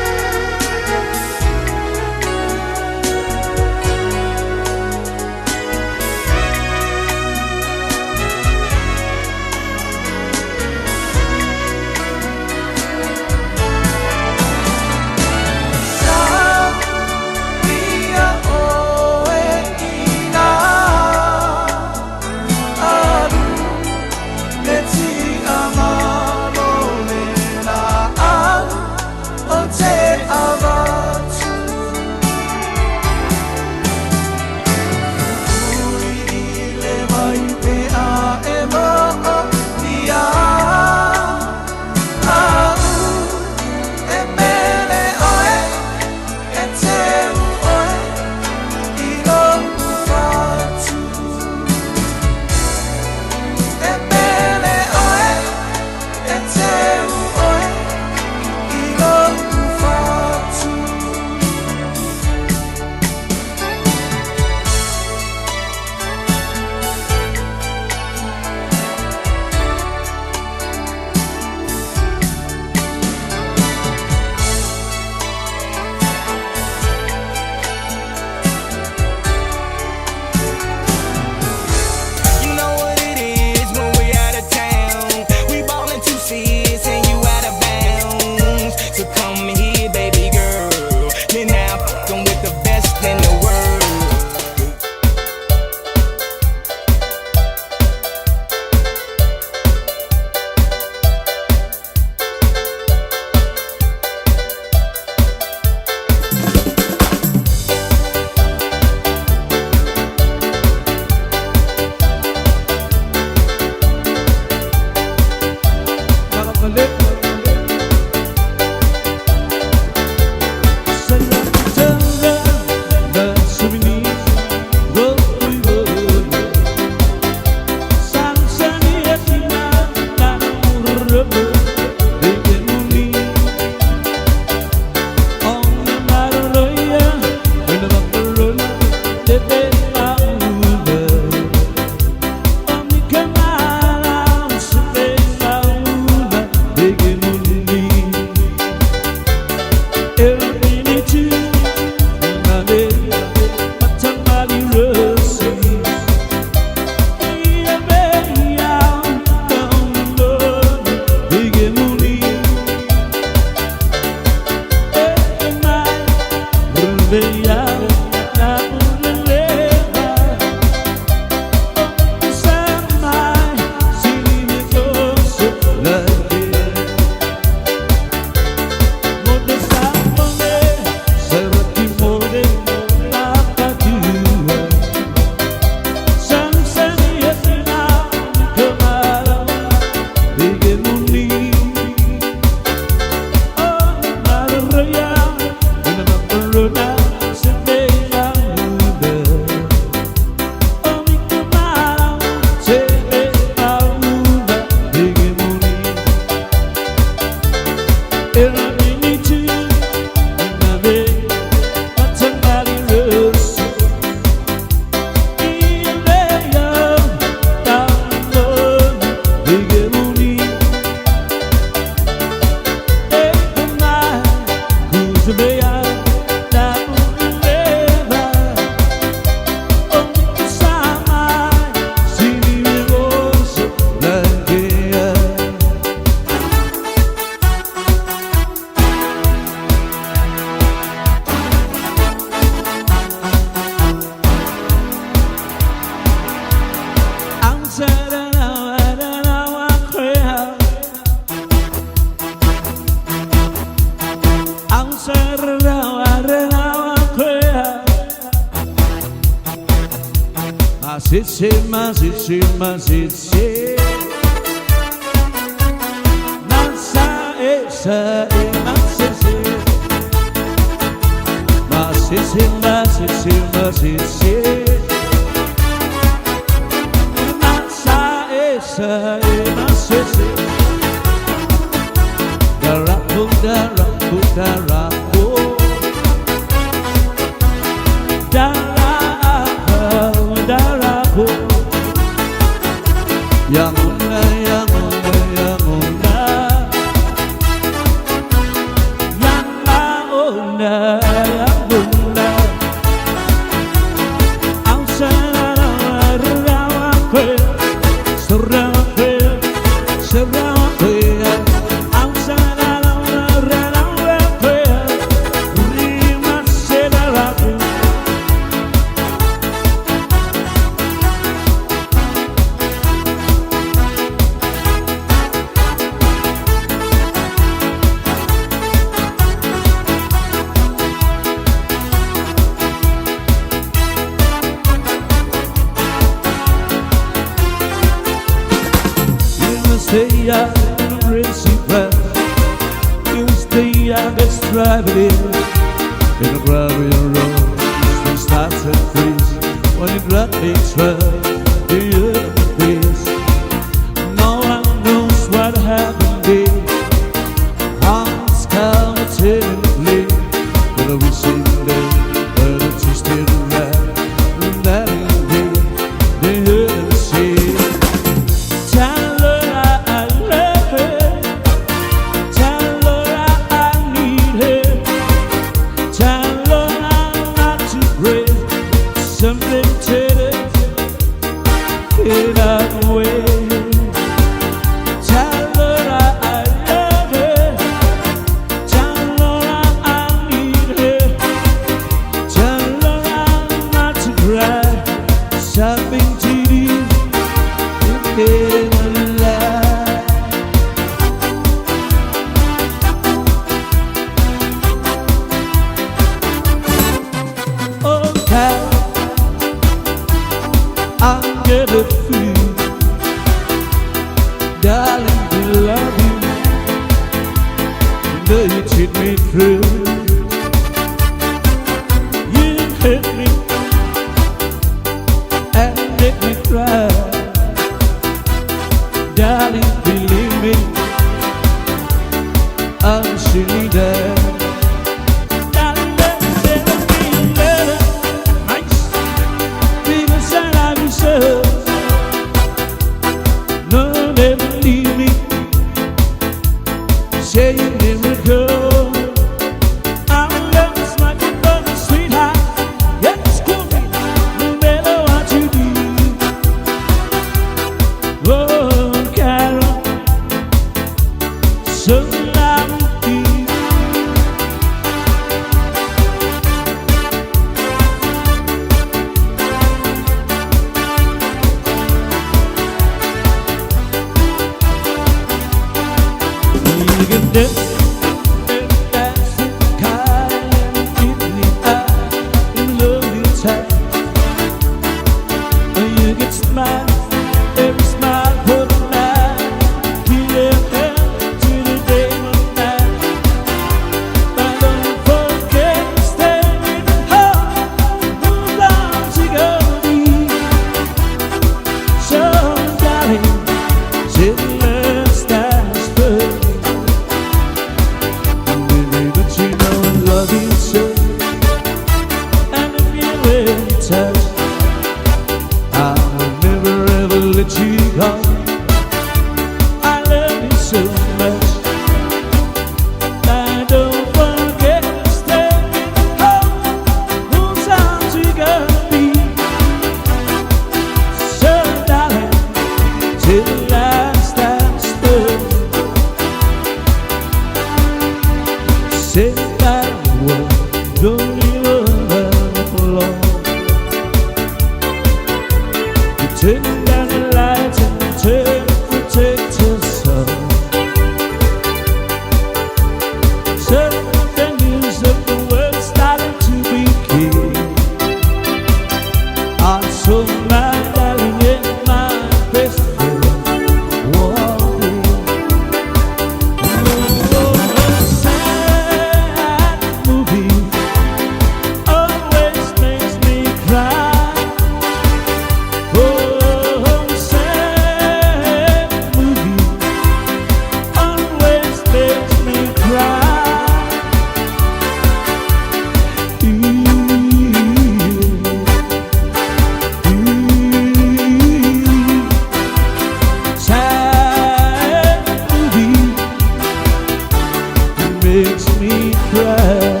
me cry.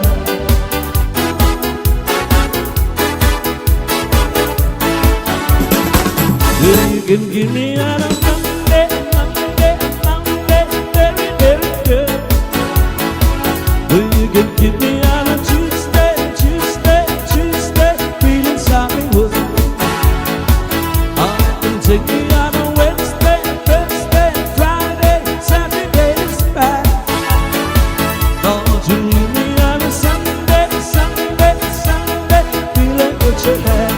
You can give me out of Monday, very, very good. You can give me out of Tuesday, feeling sorry wood. I can take me out of Wednesday, Thursday, Friday, Saturday, back. Don't you leave me out of Sunday, feeling what you had.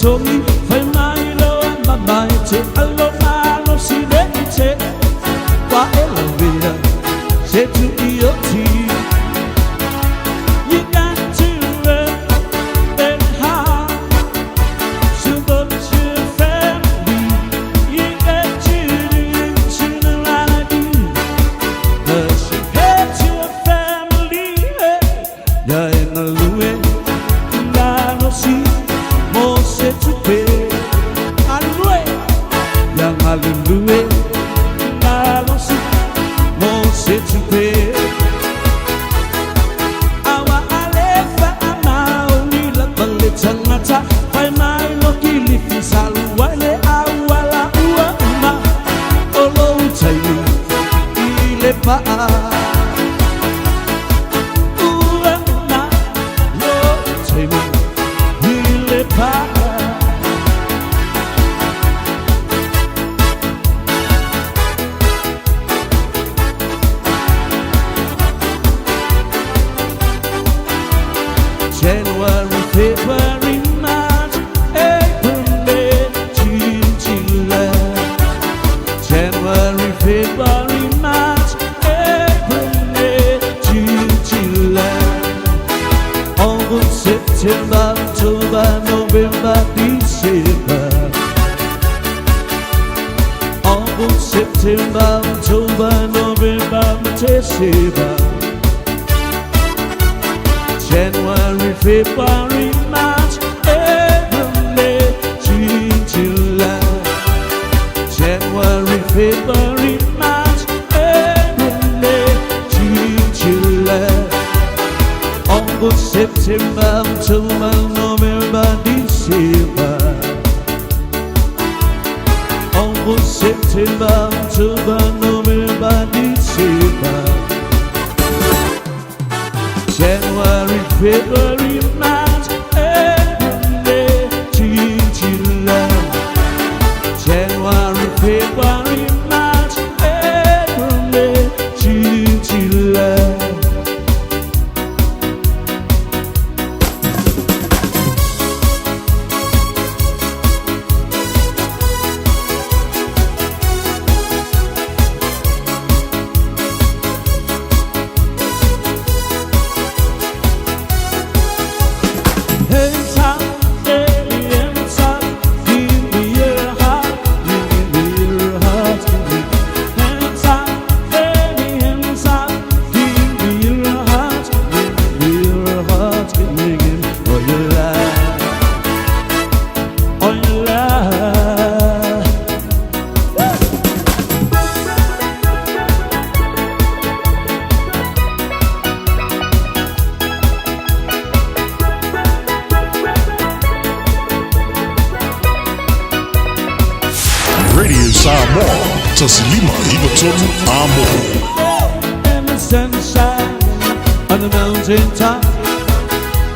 told me, fai mai lo ama mai te allora lo si vede qua è la vita se tu io ti you got to run and hard so but your family you got to do sooner than I do cause you got your family yeah in the way I don't see more set to pay hallelujah yeah hallelujah I don't see more set to pay awa alefa amauli la baleta ngata fai mai lo kilifi salu wale awala uama olo utaili ile paa uama lo utaili ile paa January, February, March, April, May, June, July. January, February, March, April, May, June, July. August, September, October, November, December. August, September, October, November, December. January, February, March, April, May, June, July. January, February, March, April, May, June, July. August, September, October, November, December. August, September, October, November, December. January, February, March, April, May, June, July. January, February, March, April, May, June, July. Hands up, baby, hands up. Give me your heart, give me your heart, give me. Hands up, baby, hands up. Give me your heart, give me your heart, give me all your life, all your life. Radio Samoa, tasilima iwatoru amo. In the sunshine on the mountain top,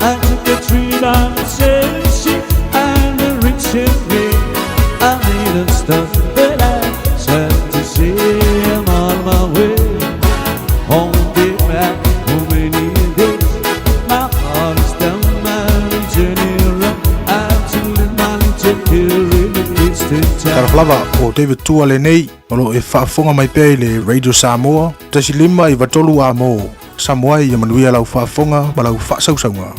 I took a tree down the sailing ship and the reaching me. I made them stop, but I tried to see I'm on my way. Home, get back, home many days. My heart is down, my journey around. I took the money to kill in the distant town. Karaplava o David Tuale nei, olo e whaafonga mai pēi le Radio Samoa, tasi lima i watolu a mō. Samoa i amanuia lau whaafonga, ma lau whaasausaunga.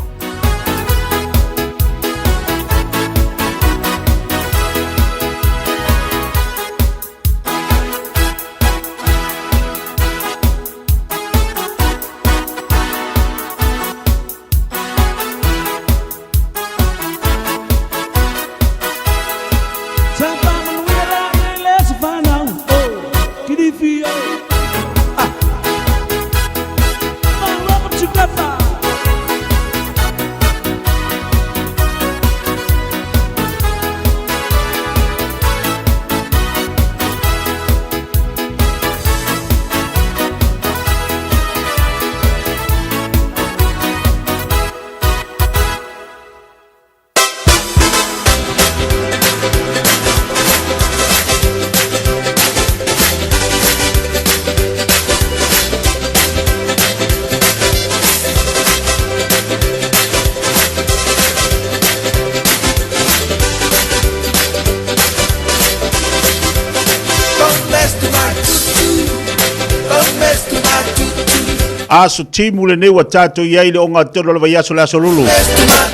Aso timu le newa tātou iai le onga tolo le vai aso le aso lulu.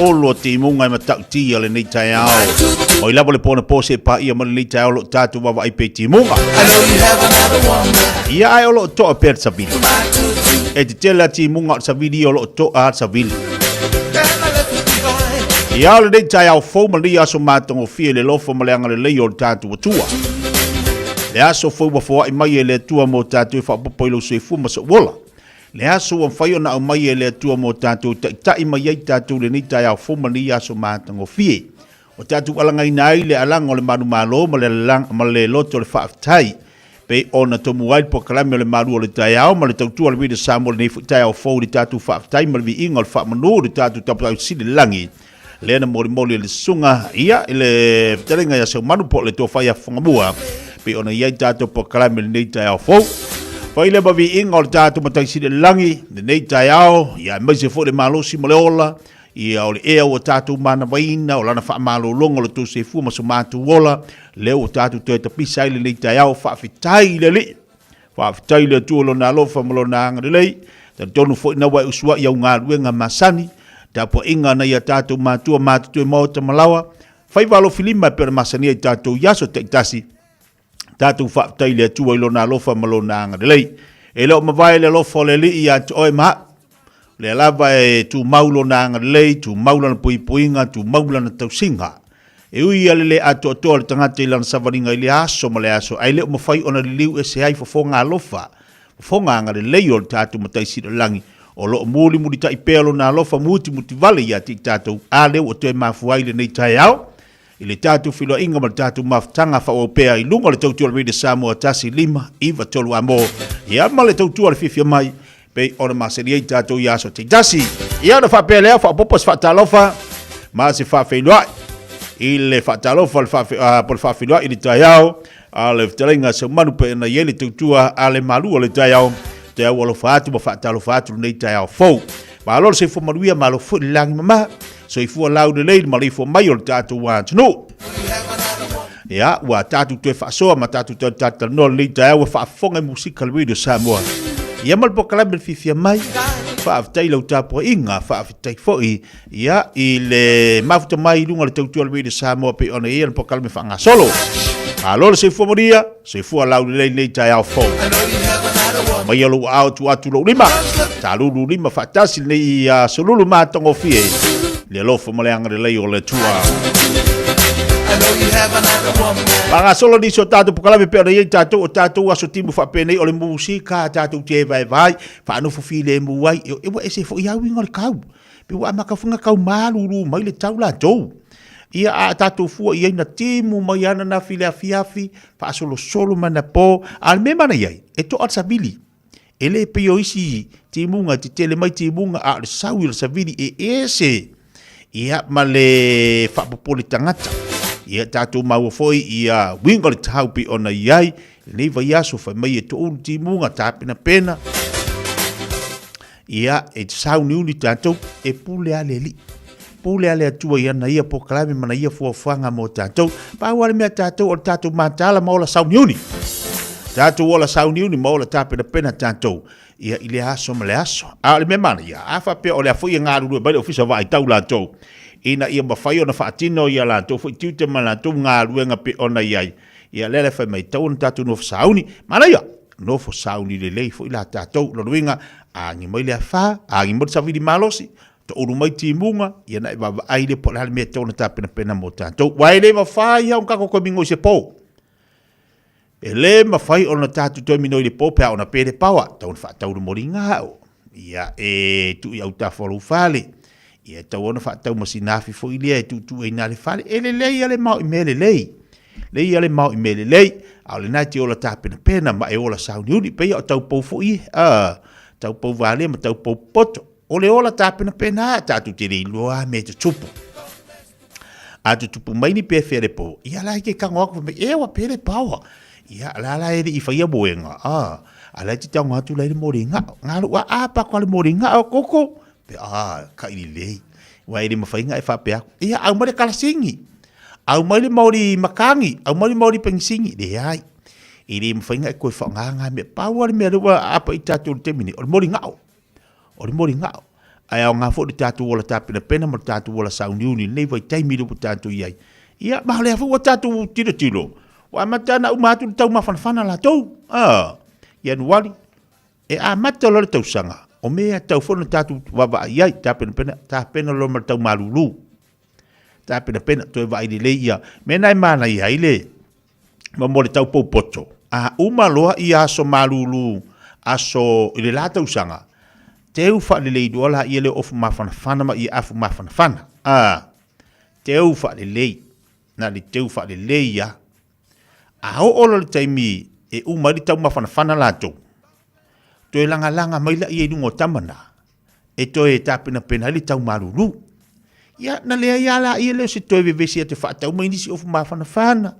Olo timu ngai matau tia le nei Taeao. O ilabo le pona pose pa ia ma le nei Taeao lo tātou wawa ipe timunga. Ia ai olo toa per savili. E te tela timunga o savili olo toa savili. Ia le nei Taeao fau ma li aso mātongo fie le lofo ma le anga le lei o le tātou atua. Le aso fau wafua i mai e le tua mo tātou e whapopo ilo seifu ma sa wola. Le aso o whaio na o mai e le tua mo tātou tai mai ei tātou le ni Taeao fau ma li aso mātongo fie. O tātou alangai nai le alang o le manu malo ma le loto le whaafitai. Pe ona tomu ai po kalame o le maru o le Taeao ma le tautua le wida Samoa le nei Taeao fau le tātou whaafitai ma le vi inga o le whaamanu le tātou tapau sili langi. Lena mori le sunga ia le telenga ya se manu po le to fai fongamua pe ona ia tato po kalame nei Taeao fo fai le bavi inga o tato matai sile langi nei Taeao ia mai se fo le malosi mo le ola ia o le ea o tato mana vaina o lana fa malo longo le to se fu ma so matu ola le o tato to ta pisa ile nei Taeao fa fitai le tu lo na lo fa mo na ngale tan tonu fo na wa uswa ia nga luenga masani tapo inga na ia tātou mātua mātutu e maota malawa. Whai walo filima pera masani e tātou yaso te tasi. Tātou whaatai le atua ilo nā lofa malo nā ngarelei. E leo mawai le lofa le li i atu oe maha. Le lava e tu maulo nā ngarelei, tu maula na puipuinga, tu maula na tausinga. E ui ale le atu atoa le tangata ilana savaringa ili aso ma le aso. Ai leo mawhai ona li liu e se hai fafonga lofa. Fafonga ngarelei o le tātou matai sida langi. O lo muli tai pelo na lofa muti vale ia ti tātou ale o te mafuai le nei Taeao i le tātou filo inga ma tātou maftanga fa o pea i lunga le tautua le rede Samoa tasi lima iwa tolu amo ia ma le tautua le Fiafia mai pe ona maseri ei tātou ia so te tasi ia na fa pea lea fa popos fa talofa ma se fa feilua i le fa talofa le fa feilua i le Taeao a le ftalenga se manu pe na yele tautua ale Malu o le Taeao te au alo fatu ma fatalo fatu nei Taeao fou. Ma alo se fo maruia ma lo fu langi mama. So i fu lau de lei ma le fo mai o tatu want no. Ya wa tatu te fa so ma tatu te tatu no nei Taeao fa fonga musika le video Samoa. Ya mal po kala bel Fiafia mai. Fa aftai lo tapo inga fa aftai foi ya i le mafuta mai lunga le tatu le video Samoa pe ona ia po kala me fa nga solo. Alo se fo maruia se fu lau de lei nei Taeao fou. Mai alo au tu atu lo lima ta lulu lima fatasi nei solulu matongo fie le lofo mo le anga le o le tua Panga solo di so tatu pokala me pe nei tatu o tatu aso timu fa pe nei o le musika tatu te vai fa no fo file mu wai e wa ese fo ia winga le kau pe wa maka funga kau malulu mai le taula tou ia a tatu fu ia na timu mai ana na Fiafi fa solo mana po al me mana ia e to atsabili ele pio isi timunga te tele mai timunga a le sawi le savili e ese ia male fa popoli tangata ia tatu mau foi ia winga le taupi ona iai le vai aso fa mai e to timunga tapena pena ia e sau niuli tatu e pule aleli pule ale atua ia na ia poklame mana ia fuafanga mo tatu pa wale me tatu o tatu matala mo la sau niuli Tātou ola sauni uni maola tāpena pena tātou ia i le aso ma le aso. A le me mana ia, a whapea o le afui ngā ruru e bale ofisa vai tau lātou. Ina ia mawhai o na whaatino ia lātou, fui tiute ma lātou ngā ruenga pe ona iai. Ia lele whai mai tau na tātou nofo sauni. Mana ia, nofo sauni le lei fui la tātou, loruinga, a ngi mai le awha, a ngi mori savidi malosi, to uru mai timunga, ia na iwa aile po le mea tau na tāpena pena mo tātou. Wai le mawhai hau kako koe mingo se pou. E le mawhai o na tātu toi minoi le pope o na pere pawa, tau na whaatau na mori ngāo. Ia e tu i au ta whalu whale. Ia tau ona whaatau masinafi fo ilia e tu e nā le whale. E le lei ale mau i me le lei. Lei ale mau i me le lei. Au le nāti o la tāpena pena ma e o la sauni uni. Pei o tau pou fo i. Tau pou vale ma tau pou poto. O le o la tāpena pena tātu te rei loa me te tupu. A tu tupu mai ni pe fere po. Ia lai ke kangoako me e wa pere pawa. Ia ala e i whaia boenga. Ala te tau ngatu lai le mori ngā. Ngā rua apa kwa le mori ngā o koko. Pe ka ili lei. Wa ere mawhai ngā e whapea. Ia au mare kalasingi. Au mare maori makangi. Au mare maori pengisingi. Le ai. Ere mawhai ngā e koe whaonganga me. Pāua le mea rua apa i tātou le temine. O le mori ngā o. o le mori ngao. Ai au ngā fo le tātou wala tāpina pena ma tātou wala sauniuni nei vai taimi lupu tātou iai. Ia mahalea fo wa tātou tiro. Wa matana umatu le tau mawhanawhana la tau. Ia nuali. E a mata lo le tau sanga. O mea tau fo na tātou wawa iai tāpina pena. Tāpina lo ma tau malulu. Tāpina pena toi vai le ia. Mena i mana iai le. Ma mo le tau poupoto. A umaloa i aso malulu. Aso i le la tau sanga. Teu fa le leidu ala ia le ofu mawhanawhana ma ia afu mawhanawhana. Teu fa le lei. Na le teu fa le lei ia. A o olo le taimi e umari tau mawhanawhana lato. Toi langa mai la ia nungo tamana. E toi e tāpina pena li tau maruru. Ia na lea ia la ia leo se toi vevesi atu whaatau mai nisi ofu mawhanawhana.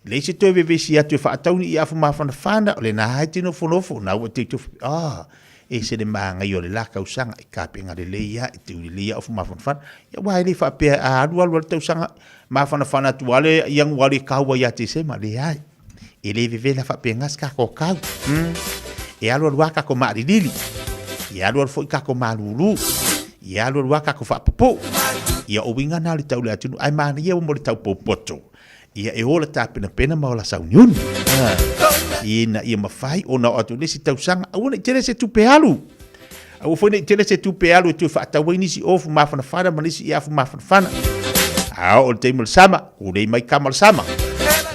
Le se toi vevesi atu whaatau ni ia afu mawhanawhana. O le na hai tino fonofo. Na ua te tofu. E se le maanga i o le laka usanga. E kāpenga le leia. E te uri leia ofu mawhanawhana. Ia wai le whaapea a arua lua le tau sanga. Mawhanawhana tu wale yang wale kaua ia te sema le ai. E le vevela whaapea ngas kako kau. E alua kako maarilili. E alua foi kako malulu. E alua kako whaapopo. Ia o winga na le tau le atunu. Ai maana ia o mo le tau popoto. Ia e ola tāpina pena maola sauniuni. Ia mawhai o nao atu nesi tau sanga. Awana i tere se tupe alu. Awa foi i tere se tupe alu. Tu whaatawai nisi ofu mawhanawhana. Manisi i afu mawhanawhana. O le teimel sama. O le mai kamal sama.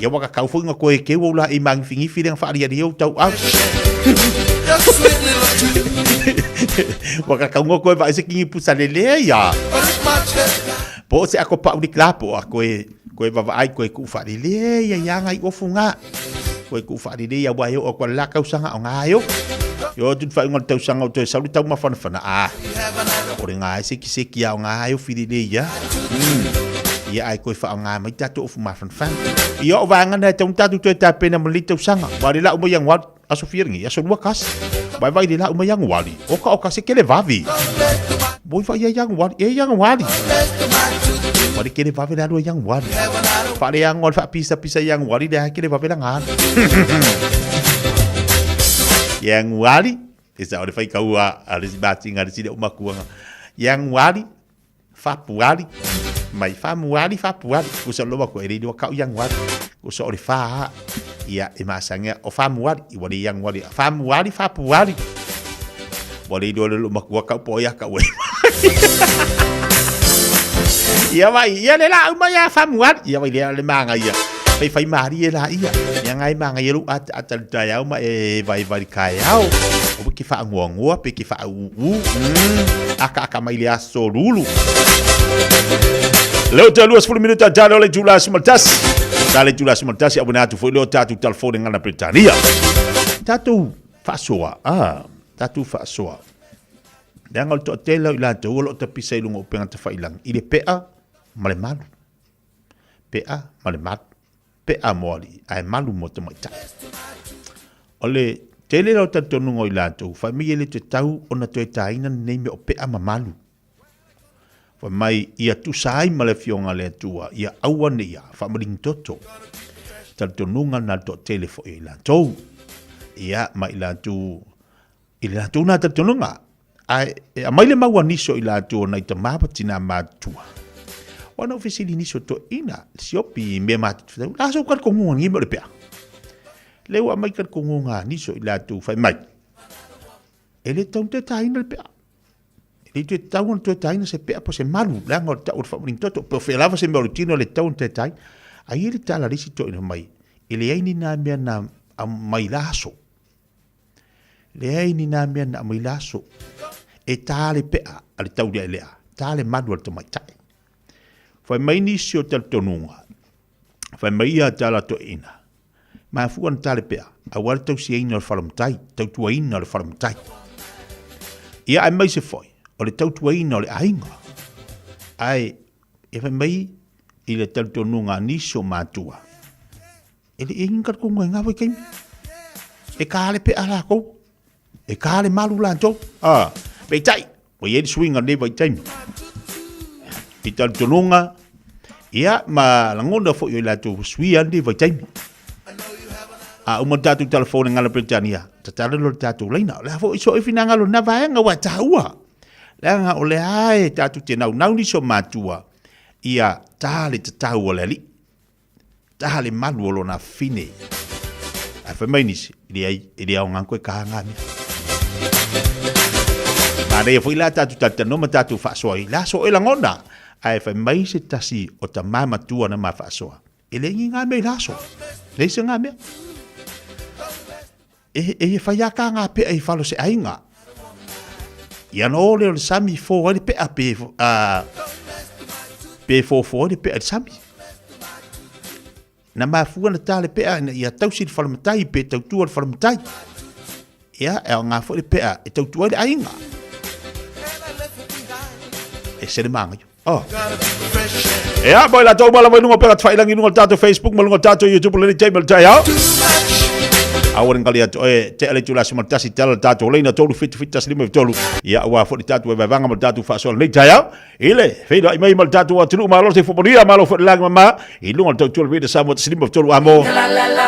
Ia waka kau foi nga koe ke wola i mangi fingi firenga whaari ari au tau au. Waka kau nga koe wa ese kingi pusa lele ia. Po se ako pa uni klapo a koe wa ai koe ku whaari le ia ianga i ofu nga. Koe ku whaari le ia waio o kwa laka usanga o nga ayo. Yo tu whai ngal tau sanga o toi sauri tau mawhanawhana. Ore nga ese kiseki au nga ayo whiri le ia. Ia ai koe wha ngā mai tātou ofu mawhanawhana. Ia o wāngana e taun tātou toi tāpena ma li tau sanga. Wari la uma yang wali. Aso firingi, aso lua kas. Vai li la uma yang wali. Oka se kele vavi. Boi wha ia yang wali. E yang wali. Wari kele vavi la lua yang wali. Whare yang wali wha pisa yang wali. Dea kele vavi la ngāna. Yang wali. Esa ore whai kaua. Arisi bāti ngā risi le umakuanga. Yang wali. Whapuari. Mai whamuari. Kusa loa ko e reido kau yang wali. Kusa ore wha. Ia e masanga o whamuari. I wali yang wali. Whamuari. Wali do le umakua kau po ia kau e. Ia vai. Ia le la uma ia whamuari. Ia vai le manga ia. Whai maari e la ia. Ia ngai manga ia lu atal Taeao ma e vai Taeao. O ki wha ngua pe ki wha aka mai le aso lulu. Leo te 20 minuta talo le Julas Maltas. Dale Julas Maltas abona tu foi leo tatu telefone ngana Britania. Tatu fasoa. Tatu fasoa. Dangal to tela ila te wolo te pisai lungo penga te failang. Ile pea male malu. Pea male mat. Pea moli ai malu mo te mai. Ole tele lo tanto nungo ila tu famille le te tau ona te taina nei me o pea mamalu. Fa mai ia tu sai male fionga le tua ia awane ia fa maling toto tanto nunga na to telefo ila to ia mai la tu na tanto nunga ai mai le mawani so ila tu na ita mapatina matua wana ofisili ni so to ina siopi me mat la so kar ko ngi mo le pea le wa mai kar ko nga ni so ila tu fa mai ele tonte taina le pea e te tau on te taina se pea po se malu langa o tau fa ring toto po fe lava se me rutino le tau te tai ai le tala risi to ina mai ele ai ni na me na mai laso le ai ni na me na mai laso e tale pea ale tau de lea tale malu to mai tai fa mai ni sio tal tonunga fa mai ia tala to ina ma fu on tale pea a wal tau si ina falam tai tau tu ina le falam tai ia ai mai se foi o le tautuaina o le ainga. Ai, e whai mai i le tautonunga niso mātua. E le ingar ko ngai ngawa i keimi. E kāle pe ala kou. E kāle malu lantou. Pei tai, o ieri swinga le vai taimi. I tautonunga, ia ma langona fo i lato swia le vai taimi. A uma tatu telefone ngala Britania. Tatalo lo tatu leina. La fo iso ifina ngalo na vaenga wa taua. La nga ole ai tatu te nau ni so matua. Ia tale te tau ole li. Tale malu lo na fine. A fa mainis ili au nganko ka ngami. Ma re foi la tatu no ma tatu fa so la so ela ngona. Ai fa mai se tasi o ta mama tua na ma fa so. Ele ngi me la so. Le se ngame. E fa ya ka nga pe e fa lo se ainga. Ia no le sami fo le pe a pe pe fo le pe al sami. Na ma fu na tale pe a ia tau si fa le tai pe tau tu fa le tai. Ia e nga fo le pe a e tau tu le ainga. E se le manga. Oh. Ia boy la tau bala vai nunga pe fai langi nunga tato Facebook malunga tato YouTube le table Taeao. Awan kali atu te ale tula sima tasi tala tatu leina tolu fit tas lima tolu ya wa fo tatu wa vanga mal tatu fa so le Taeao ile feida mai mal tatu wa tulu malo se fo bonia malo fo lag mama ilu mal tatu le de samo tas lima tolu amo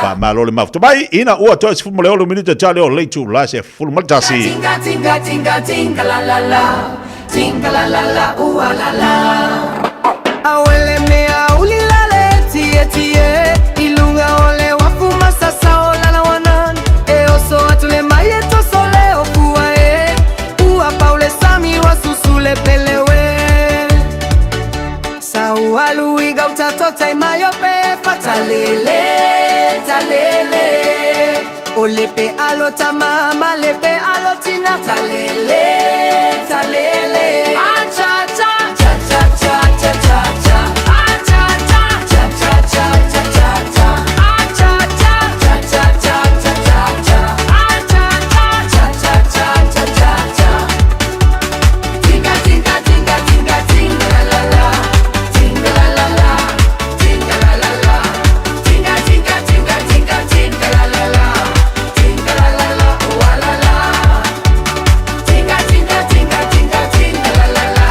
pa malo le mafto bai ina u to fu mo le minuto tale o le tula se full mal tasi tinga tinga tinga tinga la la la tinga la la la la la awele me aulila le tie tie ilunga ole wafuma sasa ola na wanan e oso atule mayeto sole okua e ua paule sami wasusule pelewe saualu igauta tota imayo pe fatalele talele olepe alota mama lepe alotina talele talele acha cha cha cha cha cha cha cha acha cha cha cha cha cha cha cha acha cha cha cha cha cha cha cha acha cha cha cha cha cha cha tinga tinga tinga tinga tinga la la tinga la la la tinga la la la tinga tinga tinga tinga tinga la la la tinga la la la wa la la tinga tinga tinga tinga tinga la la la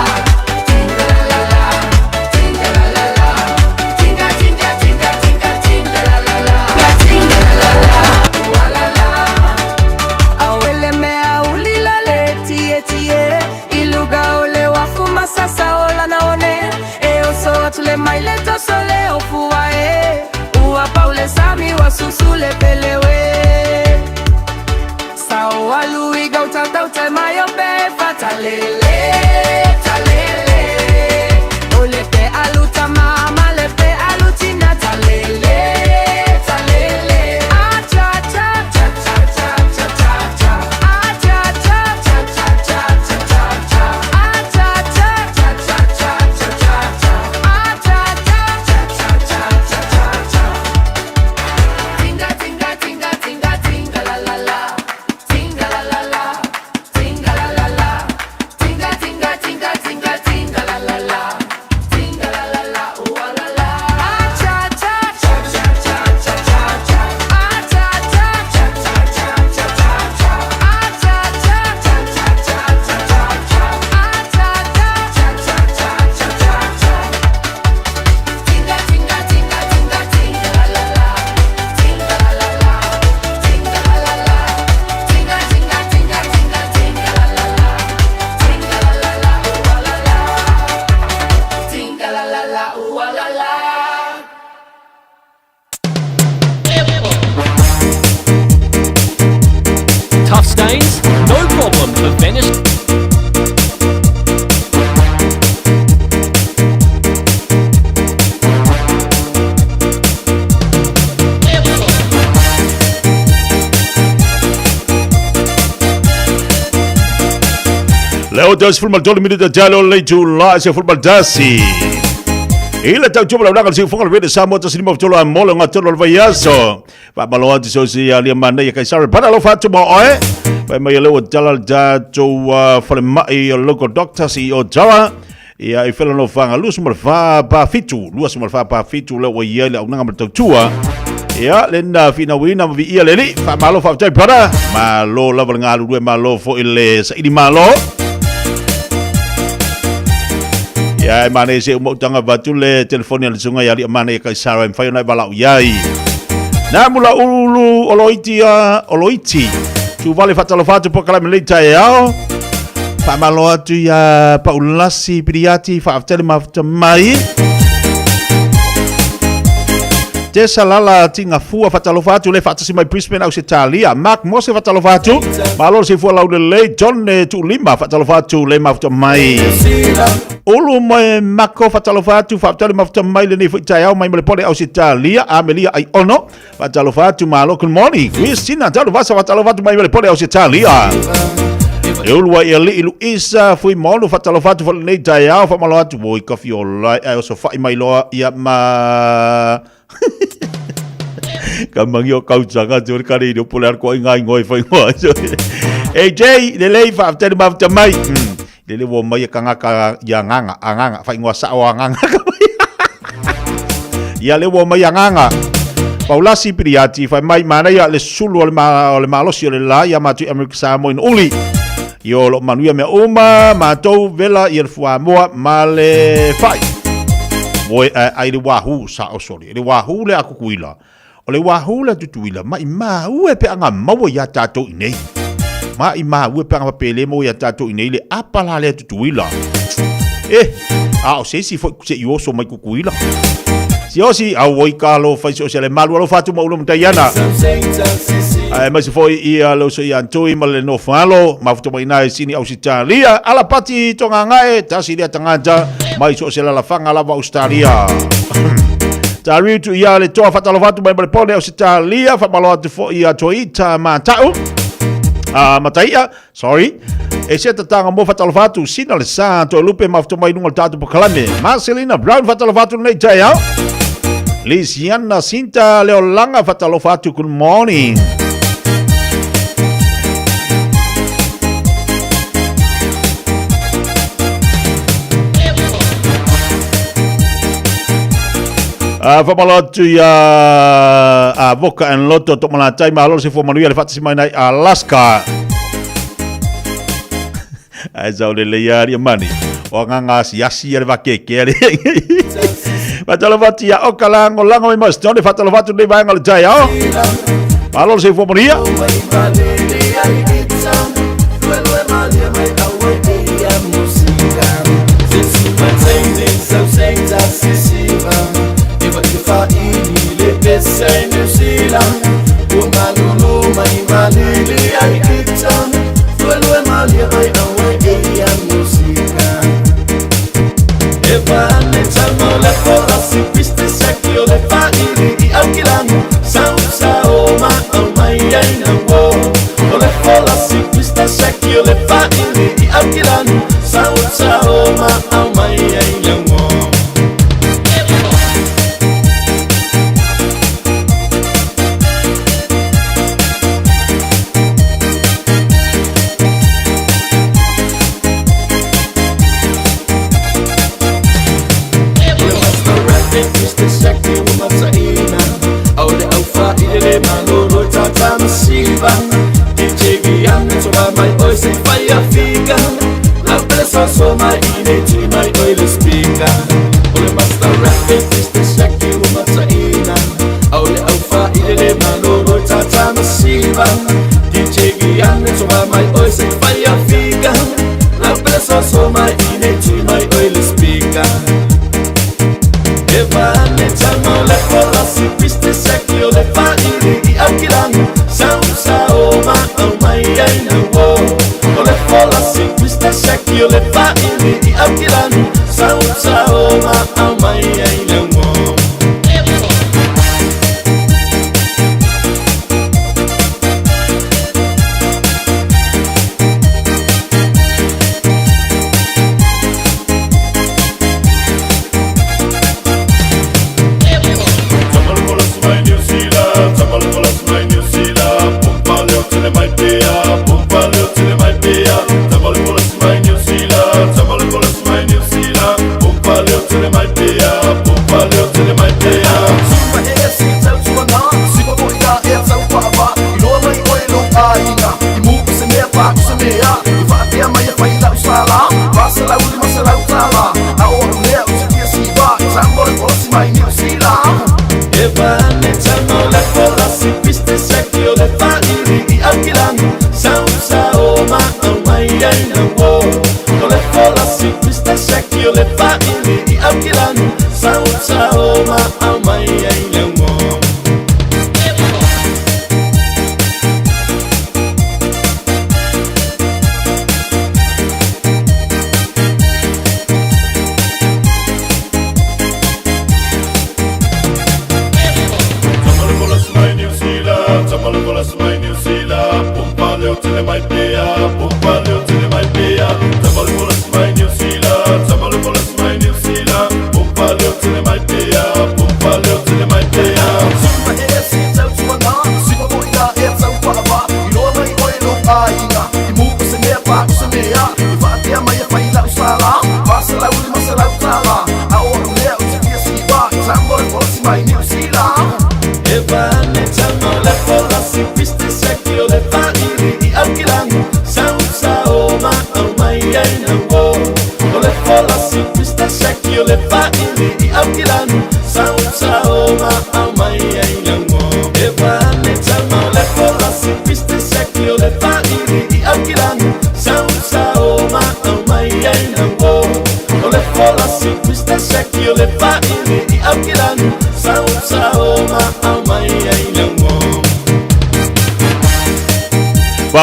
tinga la la la tinga la la la tinga tinga tinga tinga tinga la la la tinga la la la wa la la awele me aulila le tie tie iluga ole wafuma sasa ola naone e oso atule maileto sole ofua e ua paule sami wasusule pelewe sao alui gauta tauta mayo be fatalele talele olepe aluta mama lepe alutina talele talele acha cha cha cha cha cha cha cha acha cha cha cha cha cha cha cha acha cha cha cha cha cha cha cha acha cha cha cha cha cha cha cha tinga tinga tinga tinga tinga la la la tinga la la la tinga la la la tinga tinga tinga tinga tinga la la la tinga la la la wa la la acha cha cha cha cha cha cha cha acha cha cha cha cha cha cha cha acha cha cha cha cha cha cha cha acha cha cha cha cha cha cha cha tinga tinga tinga tinga tinga la la la tinga la la la tinga la la la tinga tinga tinga tinga tinga la la la tinga la la la wa la la tinga la la la wa la la Tough stains? No problem for Vanish. Leo das full mal tolu minuto tale o le tula se full mal tasi Ila tau tupa la si fonga le Samoa tas lima tolo amole ngatolo le vaiaso. Pa baloa ti sosi ali mana ya kaisar para lo fatu mo oe. Pa mai le tala to for mai local doctor si o jawa. Ia I fela no fanga lus mal fa pa fitu, lus mal fa pa fitu le wa ia le unanga mal tua. Ia le na fina wina vi ia le li fa malo fa tai para. Malo la ngalu due malo fo ile sa ini malo. Ya mane se mo tanga batu le telefoni le sunga ya li mane ka sara en fa na bala yai Na mula ulu oloiti. Tu vale fatalofatu po kalame le Taeao. Pa malo atu ya paulasi piriati fa aftele mai. Te salala tinga fua fatalofatu le fatasi mai Brisbane au se Talia. Mark Mose fatalofatu. Malo se fua lau le John tu lima fatalofatu le mafta mai. Ulu mai mako fatalofatu fa aftele mafta mai le ni Taeao mai mele pole au se Talia. Amelia ai ono fatalofatu malo good morning. Christina talu vasa fatalofatu mai mele pole au se Talia. E ulua ia li ilu isa fui monu fatalofatu fa le Taeao fa malo atu voi kafi o lai ai oso fai mai loa ia ma Kamangi o kautanga te kare i pole ar ko inga ngoi fai ngoi. AJ le lei fa after mafta mai. Le wo mai kanga ka ya nganga fai ngwa sa o nganga. Ya le wo mai nganga. Paulasi piriati fai mai mana ya le sulu le malo si le la ya matu America Samoa in uli. Yo lo manuia me uma matou vela i fua moa male fai. Voi ai le wahu sa o sori. Le wahu le akukuila. O le wahula tutuila mai ue pe anga maua ya tato inei. Mai ue pe anga pele mo ya tato inei le apala le tutuila. O sesi fo se ioso mai kukuila. Si osi au woi kalo fai so se le malu alo fatu maulo mtaiana. Mai se foi ia lo so ia antoi ma le no falo mafuto mai nai sini au Australia ala pati tonga ngae tasi dia tangata mai so se la fanga lava Australia. Tariu tu ia le toa fatalofatu mai mele pole au se Talia fa malo atu fo ia toita matau. Mataia, sorry. E se tatanga mo fatalofatu sina le sa to lupe mafto mai nungal tatu pokalame. Marcelina Brown fatalofatu nei Taeao. Lisiana Sinta Leolanga fatalofatu good morning. Famalotu ya Voka and Loto to malatai malo se formanuia le fatasi mai nai Alaska. Ai zau le leari mani. O nganga siasi le vakeke le. Fatalofatu ya Okalango lango mai mastone fatalofatu le vai ngal Taeao. Malo se formanuia. ai na wo o le fola si pista seki o le faili I au kilanu Sau sao ma au mai ai na wo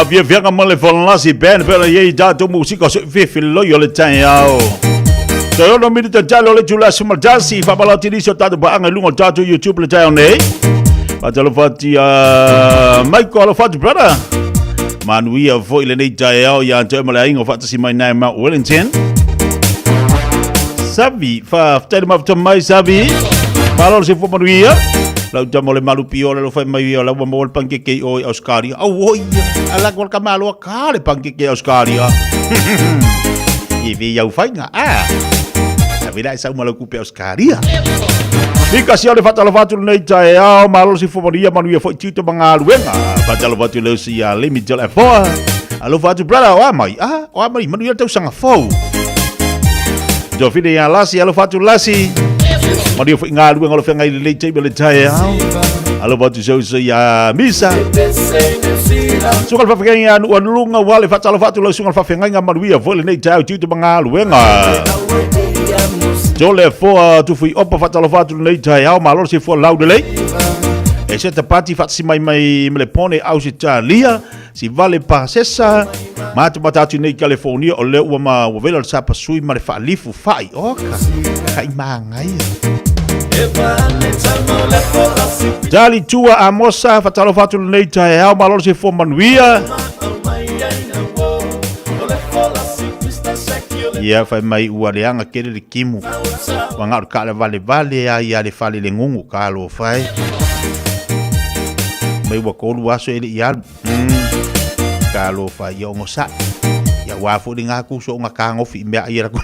Fiafia mo le folasi ben pela ye dato musica so filo yo le Taeao. Taeao no mi te jalo le jula smaltasi fa balati di so tato ba anga lungo dato YouTube le Taeao ne. Patalo fati Michael fati brother. Manuia foi le nei Taeao ya te mala ingo fati si mai nai ma Wellington. Sabi fa tele ma mai sabi. Balol se fo Manuia. Lau tamo le Malu piola lo fai mai la mo le pankeke o Australia. Au ala gol kamalo ka le pankeke Australia. I vi au fainga. A vida esa uma ku pe Australia. Nika si ole fatalo fatu nei Taeao malo si fomoria manu foi tito manga luenga. Fatalo fatu le si a limit le fo. Alo fatu brother wa mai. O mai manu tau sanga fo. Jo fide ya lasi alo fatu lasi. Manu foi nga luenga lo fenga le table le Taeao. Alo fatu so ya misa. Sungal fa fenga anu lunga wale fatalo fatu lo sungal fa fenga manu foi nei Taeao tito manga luenga. Jole fo tu fui opa fatalo fatu nei Taeao malo se fo laudele. E se te pati fat si mai me pone Australia si vale pasesa mate batatu nei California o le ua ma o vela sa pasui ma le fa lifu fai oka kai mangai. Dali tua amosa fatalo fatu nei Taeao malo se fo manuia. Ia fai mai ua leanga kere le kimu. Wanga ka le vale ia le fale le ngungu ka lo fai. Mai wa ko lu aso ele ia. Ka lo fai yo ngosa. Ya wa fu dinga ku so nga ka ngofi me ia ko.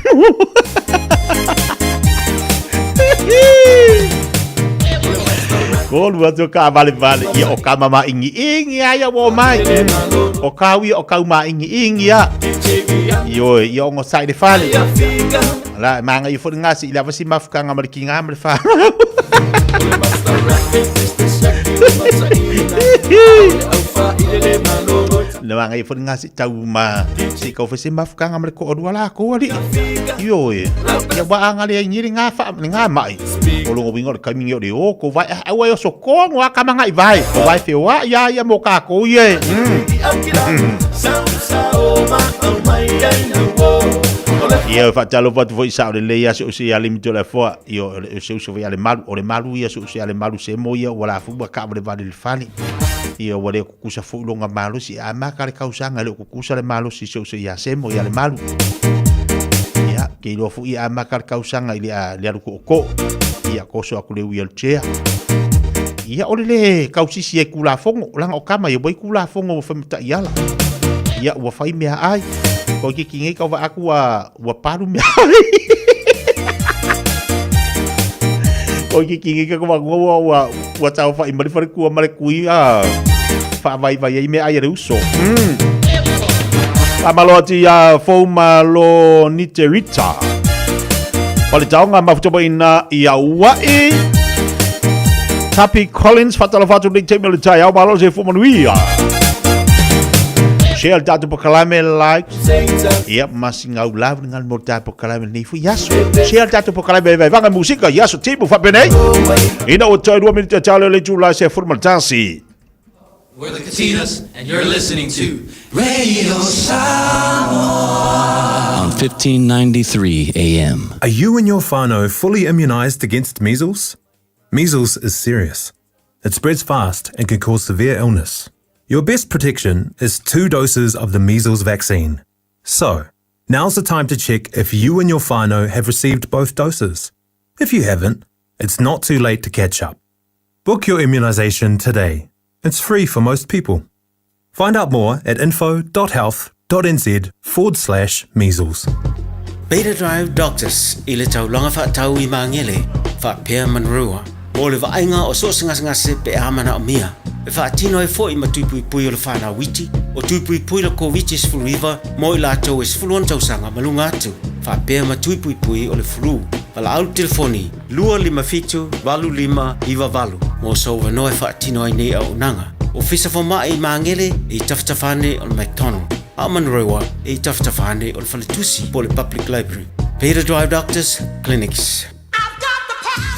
Ko lu aso ka vale ia o ka mama ingi ya wo mai. O ka wi o ka ma ingi ya. Yo ngosa de fale. La manga i fo ngasi ila vasi mafka nga mariki nga mar fa. La manga i fo ngasi tau ma si ka vasi mafka nga mar ko odwala ko ali. Yo ya ba anga le nyiri nga fa nga mai. O lo wingo ka mingo de o ko vai awa yo so ko nga ka manga i vai. Ko vai fe wa ya mo ka ko ye. Ia fatalo fatu foi sa le leia so se ale mito la fo io se so ve ale malu o le malu ia so se ale malu se mo ia wala fu ba ka le vale le fani ia wale ku kusa fu longa malu si ama ka le kausanga le ku kusa le malu si so se ia se mo ia le malu ia ke lo fu ia ama ka le kausanga ia le ku ko ia ko so aku le wheelchair ia o le kausi si e kula fongo langa o kama ia boy kula fongo fa mita ia la ia wa fai mea ai ko ki kingi ka wa aku wa paru mea ko ki kingi ka wa wa tau fa imari fa ku mare kui fa vai me ai reuso amaloti ya fo malo niterita pale taonga mafutoba ina ia wai Tapi Collins fatala fatu ni teme le Taeao malo se fo manuia share le tātou pakalame like. Ia masinga u lavu ngal mo tātou pakalame ni fu yaso. Share le tātou pakalame vai vanga musika yaso tipu whapenei. Ina o toi 2 minute talo le tula se formatasi. We're the Katinas, and you're listening to Radio Samoa on 1593 AM. Are you and your whānau fully immunised against measles? Measles is serious. It spreads fast and can cause severe illness. Your best protection is 2 doses of the measles vaccine. So, now's the time to check if you and your whānau have received both doses. If you haven't, it's not too late to catch up. Book your immunisation today. It's free for most people. Find out more at info.health.nz/measles. Beta Drive Doctors i le taulanga whaatau I maangele whaapea manrua. Mo le vaenga o so ngase pe amana o mia. E whaatino e fo I matupui pui o le whanau witi. O tupui pui le COVID is full river. Mo I lātou is full on tausanga malunga atu. Whaapea matupui pui o le flu. Wala au telefoni. 255-25 Mo so wano e whaatino ai nei au nanga. O fisa fo mai I maangele I taftafane o le McDonald. Amanrewa I taftafane o le Faletusi po le Public Library. Beta Drive Doctors Clinics.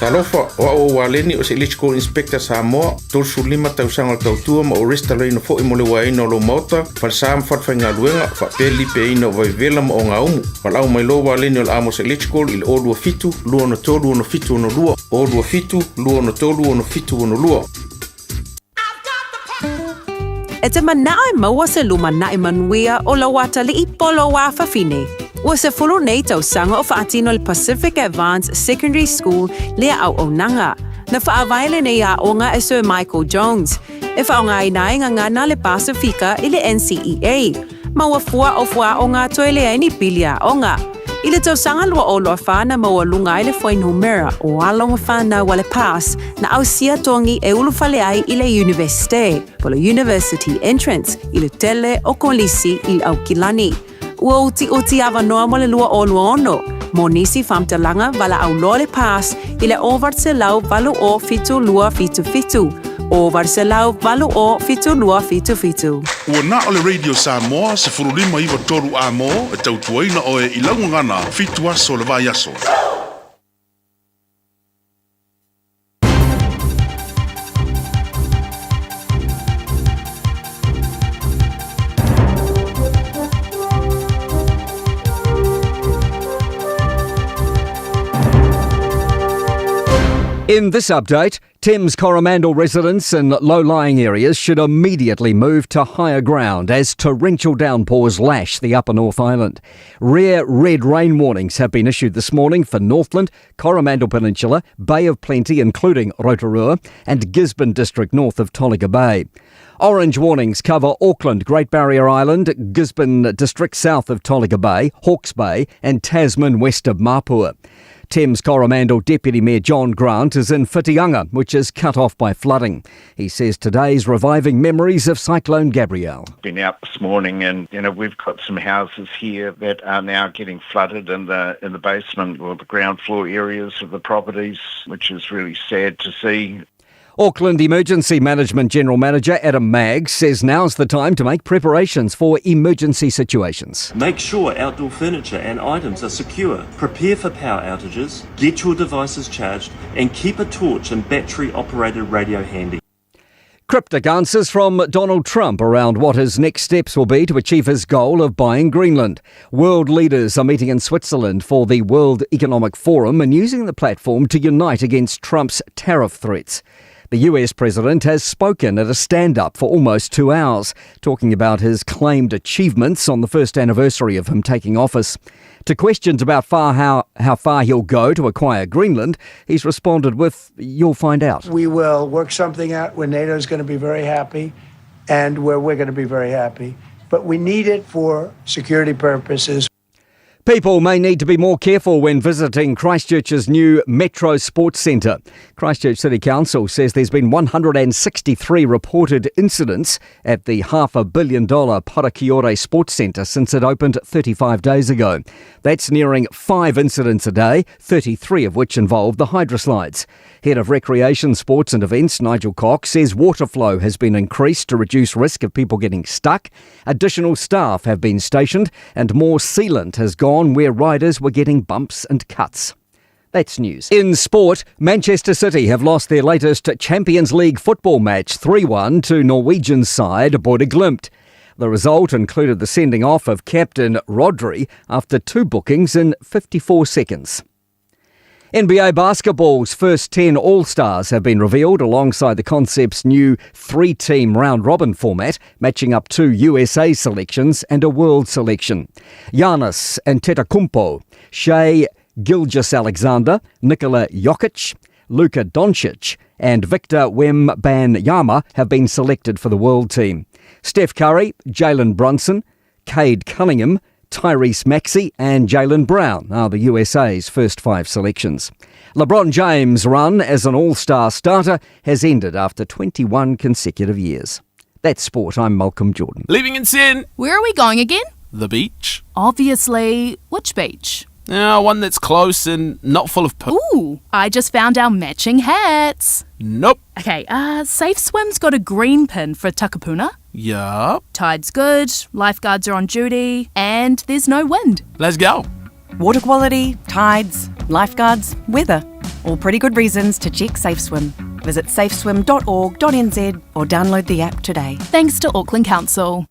Talofa o waleni o se electrical inspector Samoa tolsu 5 tausanga tautua ma o resta leino fo I mole waino lo mota falsam fatfanga luenga fa peli pe ino vai vela mo nga umu falau mai lo waleni o amos electrical il o lua fitu lua no tolu no fitu no lua o lua fitu lua no tolu no fitu no lua. E te manae maua se luma nae manuia o la wata li I polo wa Fiafia. Ua se fulu nei tausanga o whaatino le Pacific Advanced Secondary School lea au onanga. Na whaawaile nei a onga e Sir Michael Jones. E whaonga I nae ngana le Pasifika I le NCEA. Ma ua fua o fua o ngā toe lea ni pilia onga. I le tausanga lua o loa whana ma ua lunga I le whainumera o alonga whana wale pass na au sia tongi e ulu whale ai I le universite. Polo university entrance I le tele o kolisi I au kilani. Ua uti ava noa mo le lua o luono. Mo nisi whamtalanga wala au loa le pass I le ovart se lau valu o fitu lua fitu fitu. Ovart se lau valu o fitu lua fitu fitu. Ua na o le Radio Samoa se furulima iwa toru a mo e tautuaina o e ilangu ngana fitu aso le vai aso. In this update, Thames Coromandel residents in low-lying areas should immediately move to higher ground as torrential downpours lash the upper North Island. Rare red rain warnings have been issued this morning for Northland, Coromandel Peninsula, Bay of Plenty including Rotorua and Gisborne district north of Tolaga Bay. Orange warnings cover Auckland, Great Barrier Island, Gisborne district south of Tolaga Bay, Hawke's Bay and Tasman west of Mapua. Thames Coromandel Deputy Mayor John Grant is in Whitianga, which is cut off by flooding. He says today's reviving memories of Cyclone Gabrielle. Been out this morning and, we've got some houses here that are now getting flooded in the basement or the ground floor areas of the properties, which is really sad to see. Auckland Emergency Management General Manager Adam Magg says now's the time to make preparations for emergency situations. Make sure outdoor furniture and items are secure. Prepare for power outages, get your devices charged, and keep a torch and battery-operated radio handy. Cryptic answers from Donald Trump around what his next steps will be to achieve his goal of buying Greenland. World leaders are meeting in Switzerland for the World Economic Forum and using the platform to unite against Trump's tariff threats. The US president has spoken at a stand-up for almost 2 hours, talking about his claimed achievements on the first anniversary of him taking office. To questions about how far he'll go to acquire Greenland, he's responded with, "You'll find out." We will work something out where NATO is going to be very happy and where we're going to be very happy. But we need it for security purposes. People may need to be more careful when visiting Christchurch's new Metro Sports Centre. Christchurch City Council says there's been 163 reported incidents at the $500 million Parakiore Sports Centre since it opened 35 days ago. That's nearing 5 incidents a day, 33 of which involve the hydroslides. Head of Recreation, Sports and Events, Nigel Cox, says water flow has been increased to reduce risk of people getting stuck. Additional staff have been stationed and more sealant has gone where riders were getting bumps and cuts. That's news. In sport, Manchester City have lost their latest Champions League football match 3-1 to Norwegian side Bodø Glimt. The result included the sending off of captain Rodri after 2 bookings in 54 seconds. NBA basketball's first 10 All-Stars have been revealed alongside the concept's new 3-team round-robin format, matching up 2 USA selections and a world selection. Giannis Antetokounmpo, Shai Gilgeous-Alexander, Nikola Jokic, Luka Doncic and Victor Wembanyama have been selected for the world team. Steph Curry, Jalen Brunson, Cade Cunningham, Tyrese Maxey and Jaylen Brown are the USA's first 5 selections. LeBron James' run as an all-star starter has ended after 21 consecutive years. That's sport. I'm Malcolm Jordan. Leaving in sin. Where are we going again? The beach. Obviously. Which beach? One that's close and not full of Ooh, I just found our matching hats. Nope. Okay, Safe Swim's got a green pin for Takapuna. Yup. Tide's good, lifeguards are on duty, and there's no wind. Let's go. Water quality, tides, lifeguards, weather. All pretty good reasons to check Safe Swim. Visit safeswim.org.nz or download the app today. Thanks to Auckland Council.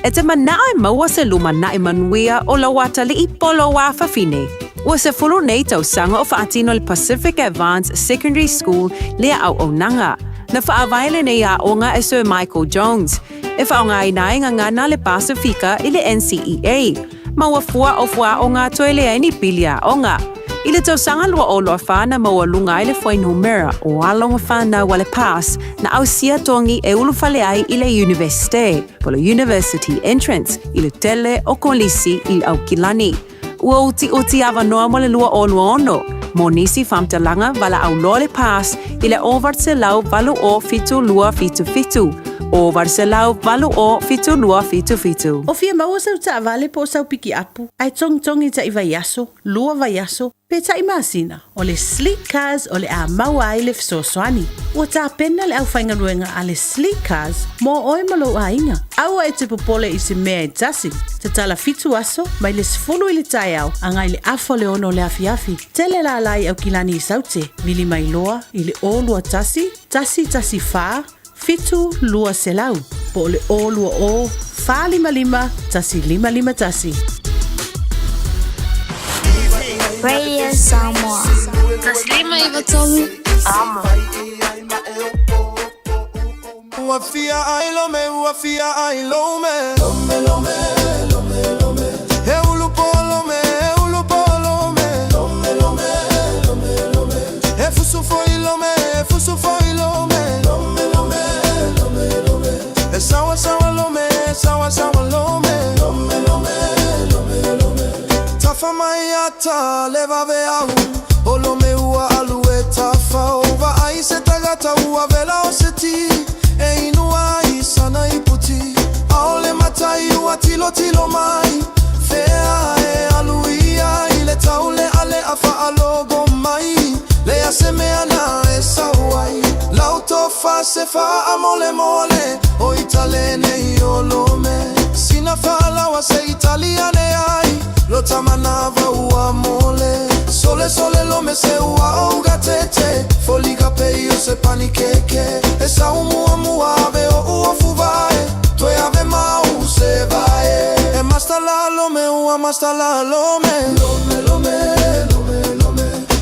E te manae maua se luma nae manuia o la wata li I polo wa Fiafia. Ua se fulu nei tau sanga o Whaatino le Pacific Advanced Secondary School lea au Onanga. Na whaawaile nei a onga e Sir Michael Jones. E whaonga I nai ngana le Pasifika I le NCEA. Maua fua o fua o ngā toe lea ni pilia onga. I le tau sanga lua o loa whana maua lunga I le whai numera o alonga whana wale pass na au sia tongi e ulu whale ai I le universite, polo university entrance I le tele o kolisi I au kilani. Ua uti ava noa mo le lua o luono. Mo nisi whamtalanga wala au loa le pass I le ovart se lau valu o fitu lua fitu fitu. Over se lau valu o fitu lua fitu fitu. O fia maua sau ta avale po sau piki apu. Ai tong I ta I vaiaso, lua vaiaso, pe ta I masina. O le sleek cars o le a maua ai le fisosoani. Ua ta pena le au whainga ruenga a le sleek cars mo oe malo a inga. Aua e te popole I se mea I tasi. Te tala fitu aso, mai le sfulu I le Taeao, anga I le afo le ono le a Fiafia. Tele la lai au kilani I saute, mili mai loa I le o lua tasi faa, fitu lua selau, po le o lua o, fa lima tasi lima tasi. Radio Samoa. Taslima ivatolu. Amo. Fiafia ai lome. Lome. E ulupo lome. Lome. E fusu foi lome. Lome. E sawa lome. Lome. Tafa maiata leva veau. O lome ua alue tafa ova ai se tagata ua vela o se ti. E inua I sana I puti. Aole matai ua tilo mai. Fea e aluia I le taule ale afa alogo mai. Lea se meana e sawai. Lauto fa se fa amole. O italene I olome. Sina fa lawa se italiane ai. Lo tamanava ua mole. Sole lome se ua auga tete. Foliga peio se panikeke. E sa mua ave o ua fuvae. Toe ave mau se vae. E masta la lome ua masta la lome. Lome.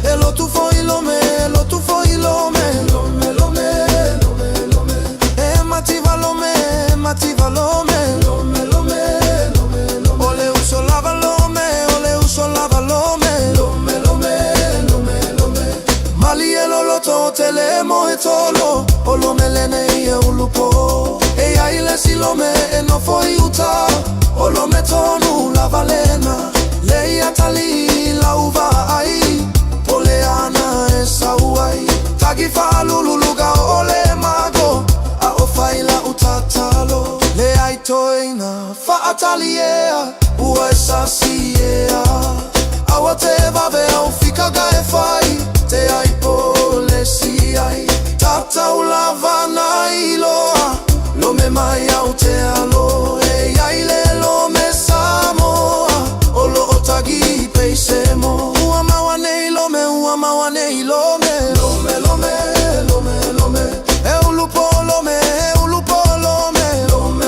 E lo tu foi lome. Lome. E mativa lome. Ole uso lava lome. Lome. Mali e lo to telemo e tolo. Olo melene e ulupo. E ai le silome e no foi uta. Olo metonu la valena. Lei atali lauva ai ole ana e sauai tagi fa lululuga ole mago a o faila utatalo le ai toina fa atalia ua sasia awa te vave au fika ga e fai te ai pole si ai tata ulava na iloa lo me mai au te alo e ai le lo me Samoa o lo otagi peisemo ua mawane ilome ua mawane ilome lome lome lome lome e ulupo lome lome lome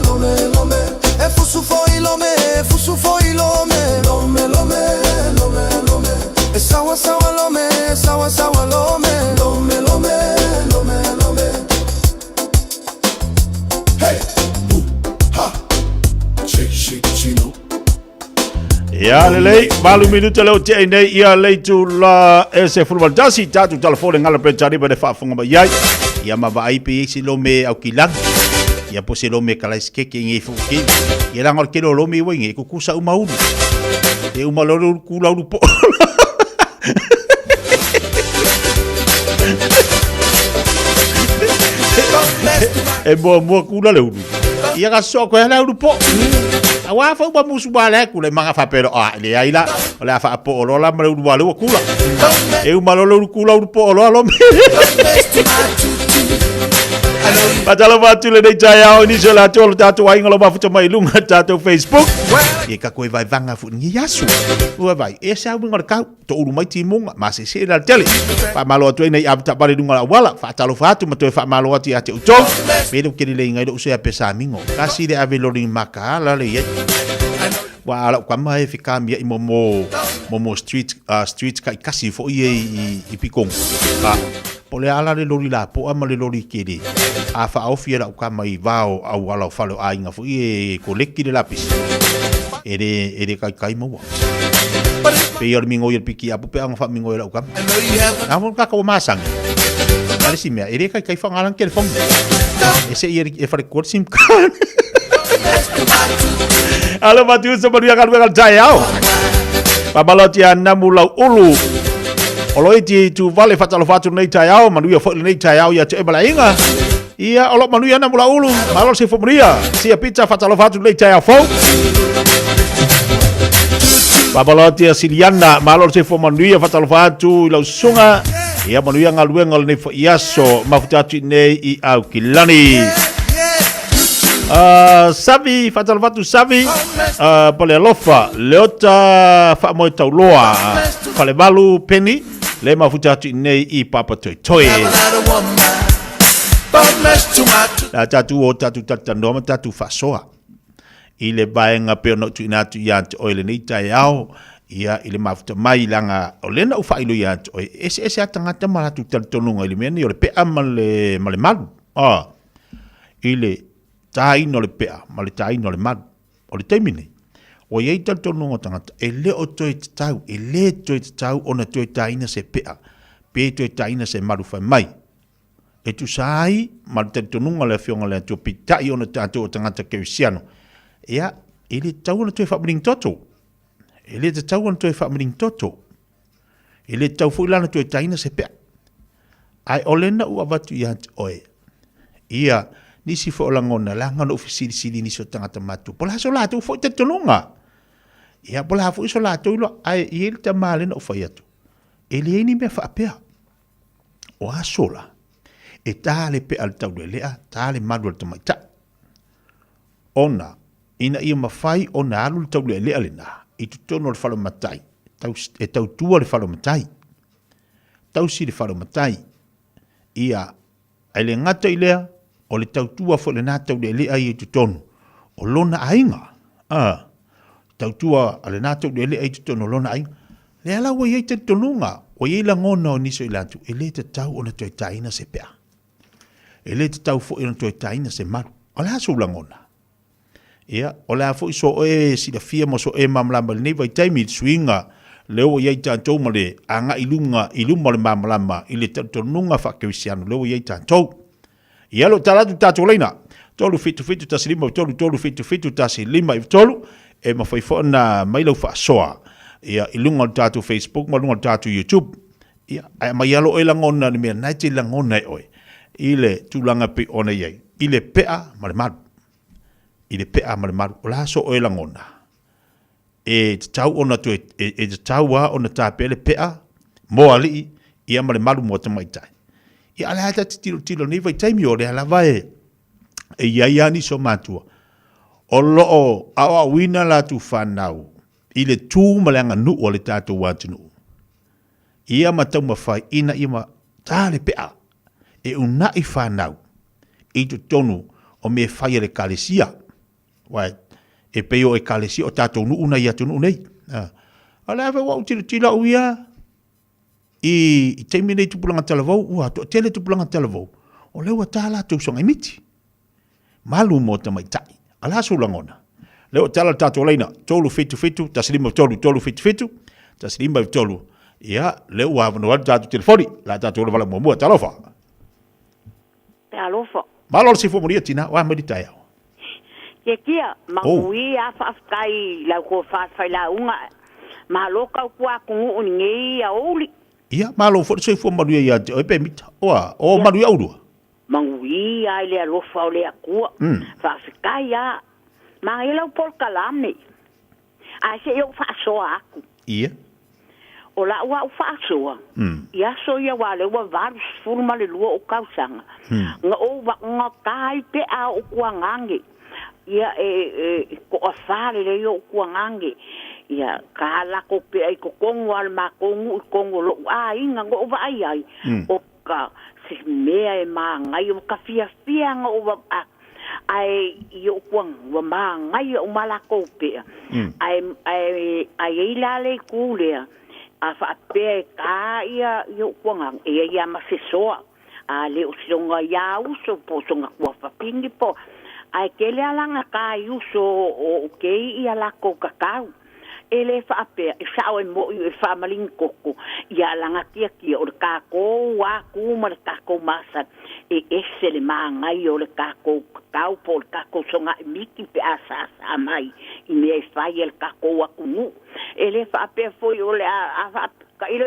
lome lome e fusu foi lome lome lome lome e sawa sawa lome lome lome hey ha shake chino Ya lelei, malu minuta leo te nei ia leitu la ese fulmaldasi tatu telefone ngala pencari pada whaafunga ba iai. Ia ma ba aipi si lo me au kilang. Ia po se lo me kalaiskeke ngi fuki. Ia langor kelo lo me wengi kukusa umaulu. E umalolu kula lupo. E mo kula le ulu. Ia ka so ko la lupo. Awa fa ba musu bale ku le manga fa pero le aila le fa po lo la ma lu bale kula e uma lo kula po lo lo Patalo batu le dei Taeao ni sela tol tatu ai ngalo ba fu mai lunga tatu Facebook e ka koi vai vanga fu ngi yasu ua vai e sa bu ngar ka to uru mai timunga ma se se dal tele fa malo tu nei abta bale dunga wala fa talo fa tu ma to fa malo ati ati uto pedo ke le ngai do se pesa mingo kasi de ave lo ring maka la le ye wa ala kwa mai fika mi i momo street kai kasi fo i pikong pole ala le lori la po ama le lori kere a fa ofia la ka mai vao au ala falo ainga fo i koleki de lapis ere kai mo pe yor mingo yor piki apu pe anga fa mingo la ka amo ka ko masang ale si me ere kai fa ngalan ke fong ese e fa record sim Alo matu sa manuia kan wengal Taeao. Pabaloti ana mula ulu. Oloiti tu vale fatalo fatu nei Taeao manuia fo nei Taeao ya te balainga. Ia olo manuia ana mula ulu. Malo se fomria. Sia pizza fatalo fatu nei Taeao fo. Pabaloti Siliana malo se fo manuia fatalo fatu lau sunga. Ia manuia ngaluengal nei fo iaso mafutatu nei I au kilani. Savi fatal fatu savi pole lofa leota fa mo tauloa pale balu penny le mafuta tu nei I papa toi la tatu o tatu tatando tatu fasoa ile baenga pe no tu inatu ya oile ni Taeao ia ile mafuta mai langa olena ufa ilo ya ese atangata mala tu tantonga ile meni ole pe amale male malu ile tai no le pea, ma le tai no le manu, o le taimine. O iei tanto nungo tangata, e le o toi te tau, e le toi te tau, ona toi taina se pea, pe toi taina se maru fai mai. E tu sai, ma le tanto nungo le fionga le atu pitai ona tanto o tangata kewisiano. Ea, e le tau ona toi whaamiring toto. E le te tau ona toi whaamiring toto. E le tau fuilana toi taina se pea. Ai olena ua watu I hante oe. Ia, nisi fo langona la ngano ofisili ni so tangata matu pola so la tu fo te tononga ia pola fo so la tu lo ai il ta male no fa yatu ele ni me fa pea o asola e tale pe al tau le a tale madu te mai ta ona ina ia mafai ona alu tau le alena I tu tono le falo matai tau tua le falo matai tau si le falo matai ia ele ngata ilea o le tautua fo le nā tau le lea I tu tonu. O lona ainga. Tautua a le nā tau le lea I tu tonu o lona ainga. Le ala wa iei te tonunga. O iei la ngona o niso I lantu. E le te tau o na toi taina se pea. E le te tau fo I na toi taina se maru. O le aso la ngona. Ia, o le afo iso oe si la fia mo so e mamlama le nei taimi suinga. Leo iei tantou ma le anga ilunga le mamlama I le tonunga fa kewisiano. Leo iei tantou. Ia lo talatu tatu leina. Tolu fitu tasi lima tolu fitu tasi lima tolu. e mawhai fo na mai lau whaasoa ia i lunga tātou Facebook ma lunga tātou YouTube ia ai mai alo e langona ni mea nai te langona e oe i le tūlanga pe ona iei i le pea ma le maru i le pea ma le maru o la so e langona e te tau ona tu e te tau a ona tā pe le pea mo ali ia ma le maru mo te maitai ia ale hata te tilo ni vai taimi o le ala vai e ia ni so matua o loo awa wina la tu whanau i le tū malanga nu o le tātou wātunu. Ia matau mawhai ina ima tāle pea e una i whanau i tu tonu o me whai le kalesia. Wai, e peo e kalesia o tātou nu una i atu nu nei. Ala awe wau tila uia i teimi nei tupulanga talavou, ua to tele tupulanga talavou. O lewa tāla tau songa imiti. Malu mo tamaitai. Ala sulangona. Leo tala tātou leina, tolu fitu, taslima tolu fitu, taslima tolu. Ia, leo wawano wadu tātou telefoni, la tātou wala mua talofa. Te alofa. Malol si fumoria tina, wa medi Taeao. Ke kia, mangui a whaafkai lau ko whaafai la unga. Malo kau kua kungu uningei a oli. Ia, malo fo se fumoria ia, oe mita, o manuia urua. Mangui a ile alofa o le akua. Whaafkai a. Ma e lau por kalame. A se eu whaasoa aku. Ia. O la ua u whaasoa. Ia so ia wale ua varus furma le lua o kausanga. Nga o nga kai pe a o kuangange. Ia ko a whare le o kuangange. Ia ka lako pe ai ko kongo al ma kongo i kongo lo. A inga ngo o vai ai. O ka se mea e maa ngai o ka fiafia nga o wa ai yo kwang wa ma ngai o malako pe ai lale kule a fa pe ka ia yo kwang e ia ma se soa a le o songa ya uso po songa kwa fa pingi po ai ke le alanga ka uso o ke ia la ko kakao ele fa pe sa o mo e fa malin koko ia langa kia o ka ko wa ku ma ka ko masa e ese le mangai o le kako kau po le kako songa miki pe asa mai i me fai el kako wa kunu ele fa pe foi o le a ka ilo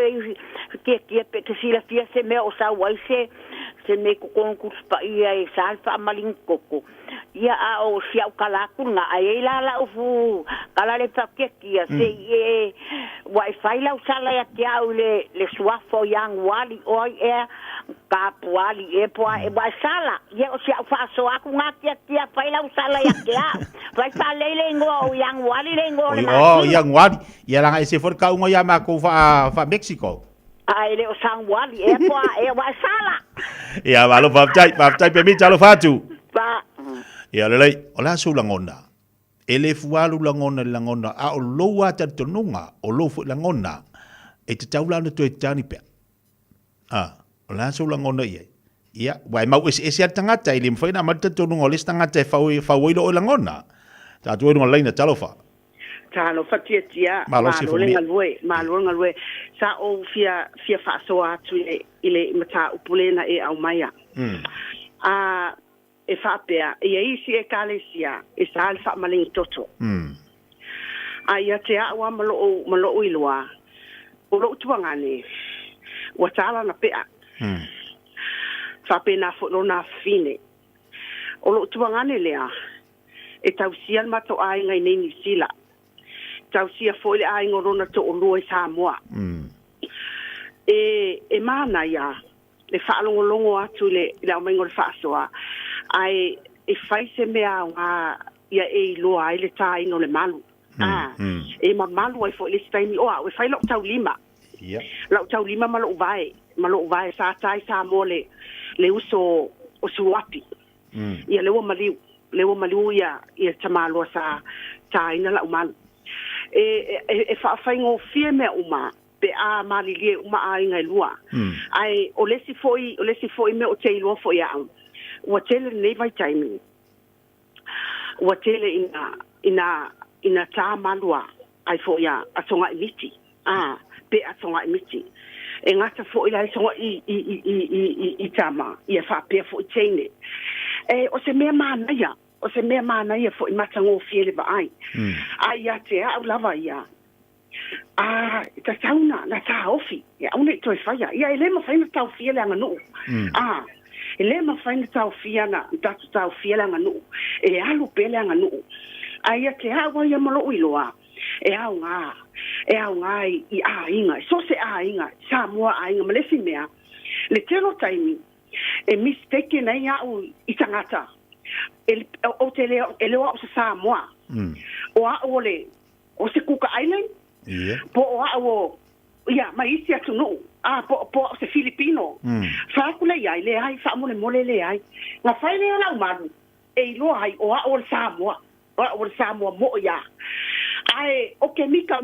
ke pe te sila fia se me o sa waise se me ko konkursu pa ia e salfa malin koko ia a o sia o kala kunga ai la o fu kala le pa ke se e wifi la usala ya Taeao le suafo yang wali oi ka puali e poa e ba sala ye o sia fa so aku ngakia tia fa la usala ya Taeao vai fa lele ngo yang wali le ngo yang wali ia langa ese for ka ungo ya ma ko fa Mexico ai le o sang wali e poa e ba sala ia valo pa pe mi chalo fatu pa ia lele ola su langona ele fualu langona a o loa tatonunga o lo fu langona e te taulana to e tani pe ola su langona ia wai mau ese tangata ile mfaina mata tonunga o le tangata fa lo langona ta tu no laina talofa talo fatia malo ngalwe sa o fia fa so atu ile mata upulena e au maya e whapea, e isi e kalesia, e sa alfa maling toto. A ia te awa malo iloa, o lo tuangane, wa tala na pea. Whape na fotlo na fine. O lo tuangane lea, e tausia mato ai ngai nei sila. Tausia foi le ai ngorona to o lua i Samoa. E mana ia, le whaalongolongo atu le au maingo le whaasoa, ai e faise mea nga ia e loa ai le tā ino le malu. E malu ai fo le staimi oa, e fai lau tau lima. Lau tau lima malo uvae sa tai sa mo le uso o suapi. Ia lewa maliu ia tamaloa sa tā ina lau malu. E whaafaingo fie mea uma, pe a malilie uma a ingai lua. Ai o lesi foi me o te ilua foi au. Wa tele nei vai taimi. Wa tele ina tā malua ai fo ia atonga imiti. Pe atonga imiti. E ngata fo ila songa i tama ia fa pe fo tene. O se mea mana ia o se mea mana ia fo I matango fiele ba ai. Ai a te au lava ia. Ta sauna na ta ofi. Ya une to faya. Ya ele ma faina tau fiele anga no. Ele ma faina tau fiana, tau fiele anga no. E alu pele anga no. Ai a te au ia malo iloa. E au nga I a inga. So se a inga. Samoa a inga malesi mea. Le tero taimi. E mistake na ia au I tangata. O te leo o se Samoa. O a ole o se Kuka Island. Po o a o ia mai isi atu no. Po se Filipino. Whakule ai le ai whamole le ai. Nga whai leo lau manu. E loa ai o a o Samoa. O a o Samoa mo ia. Ai o ke mika.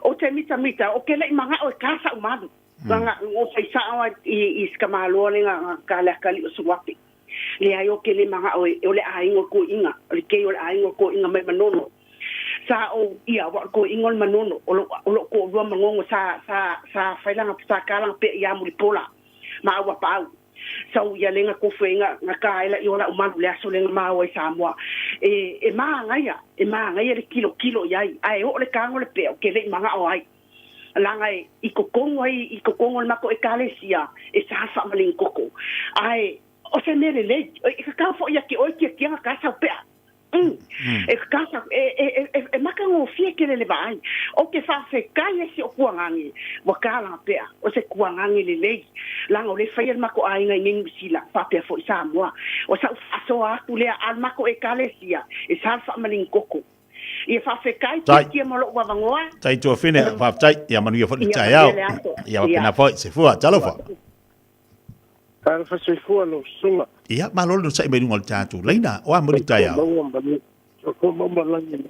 O te mita. O ke lei manga o kasa umanu. Nga o sai sawa I skamalo nga kali o suwapi. Le ai o ke le manga o le aingo ko inga. Le ke o le aingo ko inga mai manono. Sa o ia wa ko ingol manono. O lo ko rua mangongo sa whailanga sa kalanga pe ia muripola. Ma awa pau. So ia lenga ko fenga nga kaila I ola umanu le aso lenga mawa I Samoa. E maa ngaya le kilo iai. Ai o le kango le pe o ke le manga o ai. Langai I kokongo le mako e kalesia e sa fa maling koko. Ai o se nere le e ka fo ia ki o ki nga kasa pe. E kasa e makango fie ke le vai. O ke fa fe kai si o kuangangi wa kala pe. O se kuangangi le langa o le fai mako ai nga ngi sila fa pe fo Samoa. O sa aso atu le al mako e kalesia e sa fa maling koko. Ia fa fe kai ki mo lo wa vangoa. Tai to fine fa tai ia manu ia fo Taeao. Ia pena foi se fua talo fa. Ka fa se fua no sunga. Ia malo no sai mai ngol tatu. Leina o amuri Taeao. Ko mo la ni.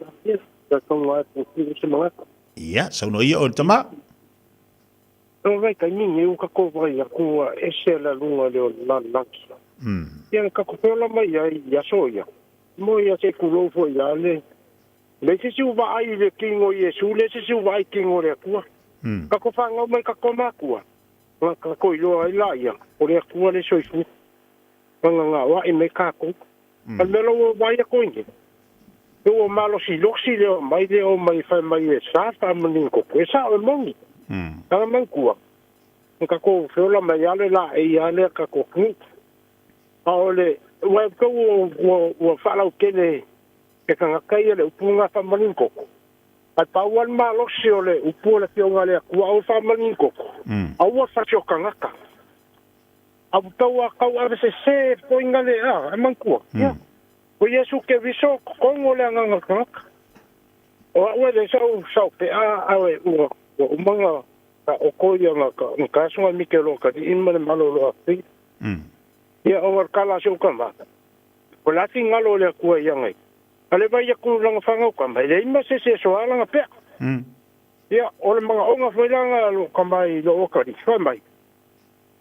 Ka ko wa ko se mo. Ia so no ia o tama. No vai ka ni u ka ko vai ko e se la lunga le la laki. Ia ka ko pela mai ia soia. Mo ia se ku lo fo ia le. Le se si uwa ai le kingo Yesu, le se si uwa ai kingo le kua. Ka ko whanga mai ka koma kua. Ka ko ilo ai la ia, o le kua le soifu. Nga wa I me kako. Al melo o vai a koinge. O malo si loksi le o mai whai mai e sa, wha maninko. E sa o mongi. Ka man kua. Ka ko whiola mai ale la e ale ka ko kni. A o le, wai ko o whalau kene e kanga kai le upunga whamaninko. Ai pauan maa losi o le upu le pionga le kua o whamaninko. Aua whasio kangaka. Au tau a kau ave se poinga le a mankua. O Yesu ke viso kongo le anganga kangaka. O aue le sau pe a awe ua umanga ka okoia nga sunga mikelo ka di inma le malolo a pi. Ia o kala se ukamata. O lati ngalo le kua iangai. Ale vai ia ku langa whangau ka mai. Le ima se soala nga pea. Ia, o le mga onga whailanga lo ka mai lo okari. Whai mai.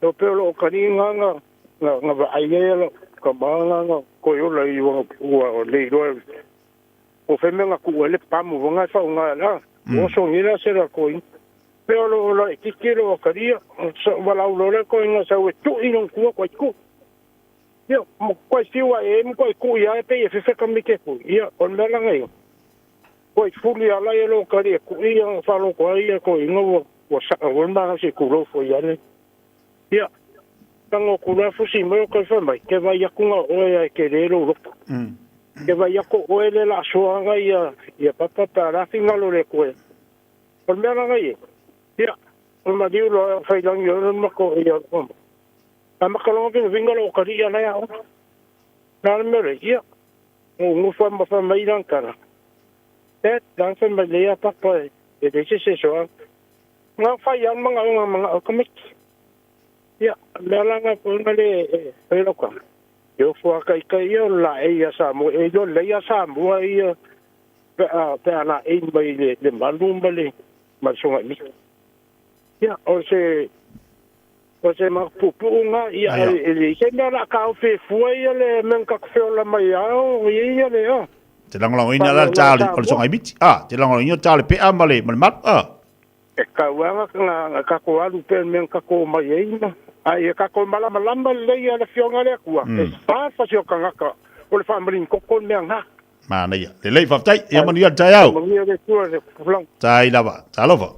Lo peo lo okari nga wa aiea lo ka maanga nga koi ola I ua o le iroa. O whemenga ku ua le pamu wanga whau nga la. O so ngira se ra koi. Peo lo e kikiro okari. Walau lo le koi nga sa ue tu inong kua koi ku. Ia, mo koi siwa mo koi ku ia e pe e whiwheka mike ku. Ia, on mela ngai. Koi fuli ala e lo kari e ku ia whalo kua ia koi inga wa saka wulma se ku lofo ia ne. Ia, tango ku lafu si mo koi whamai. Ke vai akunga oe ai ke rero loko. Ke vai ako oe le la soanga ia papata rafi ngalo le koe. On mela ngai. Ia, on ma diu lo whailangi o mako ia koma. A makalonga pina vingalo o kari ia nai ao. Nāna mere, ia. O ngufa mawha mai rankara. E, langfa mai lea papa e reise se soa. Ngā whai an mga o kamiki. Ia, mea langa punga le whailauka. Io fuaka ika ia la e ia Samoa. E io le ia Samoa ia. Pe ana e mai le malu mai le songa mi. Ia, o se ma pupu nga ia e se me la ka fe fua ia le men ka feola mai ao ia le a te langolango ina la tale o songa biti te langolango ina tale pe amale mal e ka wanga nga ka ko alu pe men ka ko mai ina ai ka ko mala le ia le fionga le kua e fa sio kanga ka o le whaamarin koko mea ngā. Mana ia. Le lei whaftai, ia manuia Taeao. Manuia le tua le whalang. Tai lava, talofa.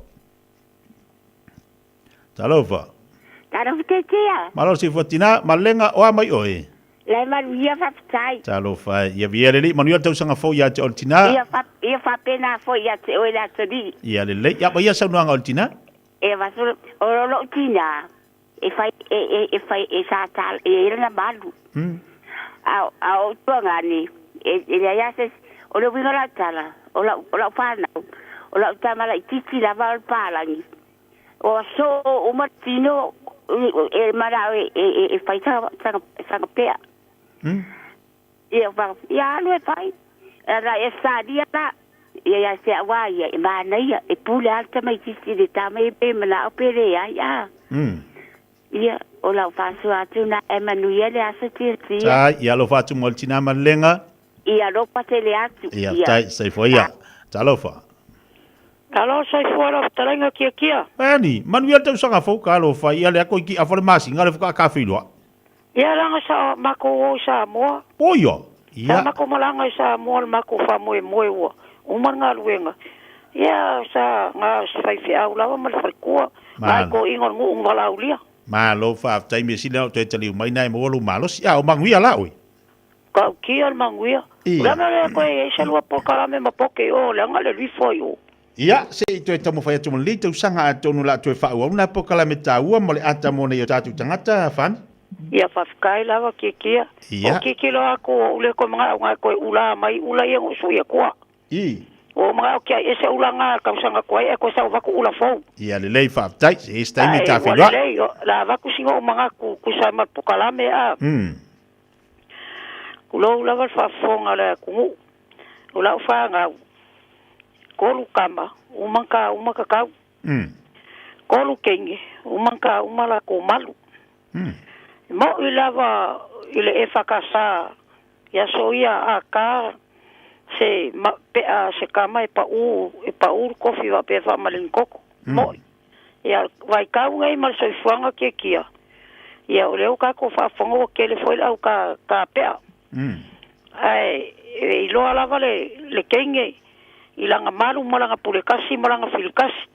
Talofa. Talofa te tia. Malo si fatina, malenga oa mai oe. Le manuia whaftai. Talofa, ia via le lei, manuia tausanga fo ia te oltina. Ia whapena fo ia te oe la tori. Ia le lei, ia pa ia saunuanga oltina. E vasul, o tina. E fai, sa tal, e na malu. Au tuanga ni. E ia se, o le winga la tala. O la whanau. O la tamala i titi la val palangi. O so o martino e marau e fai sanga pea. Ia alo e fai. Era e sadia la. Ia se awaia e manaia e pule alta mai titi de tama e pe mala o pere ia. Ia o la fasu atu na Emanuia le asa tia. Tai, ia lo fatu moltina malenga. Ia lo patele atu. Ia tai, sai fo ia. Talofa. Alo sai fora talenga kia. Ani, manuia tausanga fo ka lo fa ia le ako ki afole masi ngale fuka ka filwa. Ia langa sa mako sa mo. Oyo. Ia. Mako malanga sa mo mako fa mo wo. Umanga luenga. Ia sa nga Fiafia ulawa mal falkua. Mako ingon mu ngala ulia. Ma lo fa tai me sila to tali mai nai mo lo malos. Ya o manguia la oi. Ka kia al manguia. Lama le ko e sa lua pokala me mapoke o le ngale li foi o. Ia, se i toi tamo whai atu mo le tau sanga atonu la toi whau au na pokala me taua mo le ata mo nei o tātu tangata, Fan? Ia whafkai lawa kia. Ia. O kiki lo ako ule ko mga o koe ula mai ula ia ngusu ia koa. O mga o kia ese ula ngā kausanga koe e koe sa waku ula fau. Ia le lei whaftai, se e stai me tā whenua. Lei, la waku singo o mga kusa ma pokala me a. Kulo ula wal whafonga le kungu. Ula whanga kolu kama, umaka kau. Kolu kenge, umala ko malu. Mo ilava ile e whakasa, ia soia a ka, se pea se kama e pa uru kofi wa pe wha malingkoko. Mo, ia vai kau ngai mal soifuanga kia. Ia o leo kako whafonga o kele foile au ka pea. Ai, iloa lava le kenge, ilanga malu malanga pulekasi malanga filikasi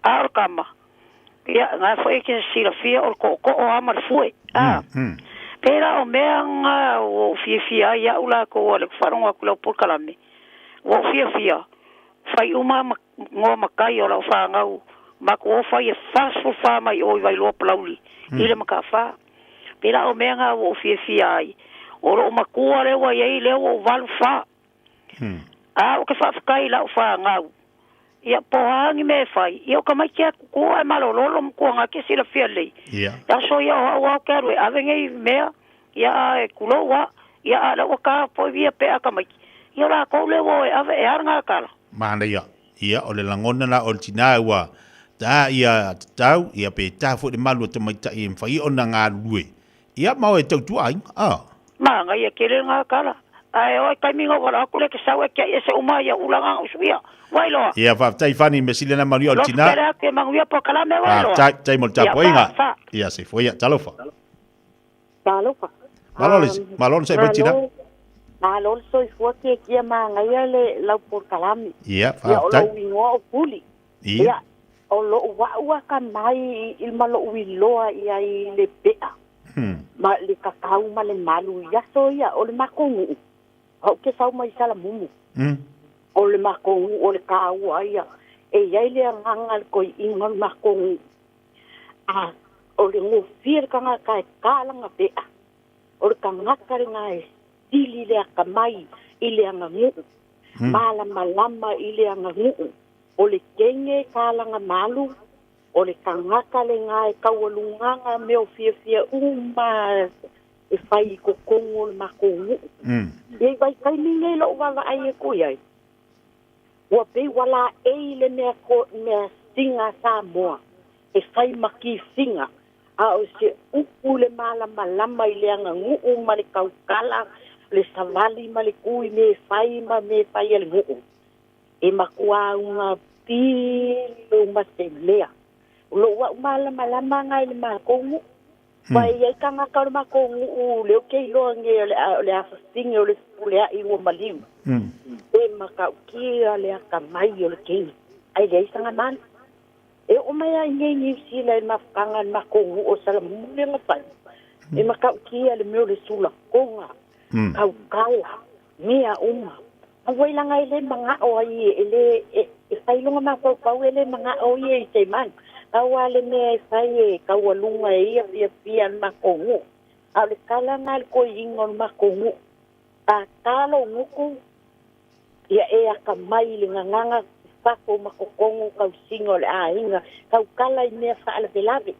ar kama ya nga foi que Fiafia o ko o amar foi pera o meanga o Fiafia ya ula ko le faronga kula por kalame o Fiafia fai uma ngo makai o la fanga ma ko fai fasu fa mai o vai lo plauli ile makafa pera o meanga o Fiafia o ro makua le wa ye le o valfa o ke whafkai lau whangau. Ia pohangi me whai. Ia o ka mai kia kua e malololo mkua ngā ke sila whia lei. Ia so ia o au kearu e awengei mea. Ia e kuloa. Ia a lau ka poi via pea ka mai. Ia la kou lewo e awe e haranga kala. Mana ia. Ia o le langona la o le tina ua. Tā ia tau. Ia pe tā fu de malu te mai ta i mwhai o na ngā lue. Ia mau e tau tua ai. Maa ngai e kele ngā kala. Ai oi kai mingo wala ku le ke sawe ke ese uma ya ulanga usuia wailo ia fa tai fani me silena mario altina lo que manguia po kala me wailo tai mo tapo inga ia se foi talofa malon se betina malon soi fuake kia manga ia le lau por kalami ia fa tai o wingo o puli ia o lo wa ka mai il malo wiloa ia i le pea ma le kakau ma le malu ia soia o le makongu o ke sau mai sala mumu o le makongu o le kau aia e iai le anganga ko ingon makongu o le ngofir kanga kai kalanga pea o le kangakare ngai tili le akamai i le angangu malama i le angangu o le kenge kalanga malu o le kangaka le ngai kaualunganga me o Fiafia uma e fai ko kongo le makongu. E vai kai minge lo wala ai e koi ai. Ua pei wala e le mea singa Samoa. E fai maki singa. A o se upu le malama i le anga nguu ma le kaukala, le savali ma le kui me fai ele nguu. E makua unga pilo ma se lea. Lo wa malama ngai le makongu. Pai e kanga ka ma ko u le ke lo nge le a sting le le a i wo maliu. E maka ki le ka mai o le ke. Ai le sanga man. E o mai ai ngi si le ma kanga ma ko o sala mu le ma pai. E maka ki le me le sula konga. Kau kala. Mea uma. Awai langa ele manga o ai ele e fai lunga ma ko ele manga o ye te man. Awale me fai e kawalunga e Fiafia ma ko ngu. Ale kala ngal ko ingon ma ko ngu. Ta talo nguku. Ia e aka mai le nganga fako ma ko kongu kau singo le ainga. Kau kala i mea fa ala velave.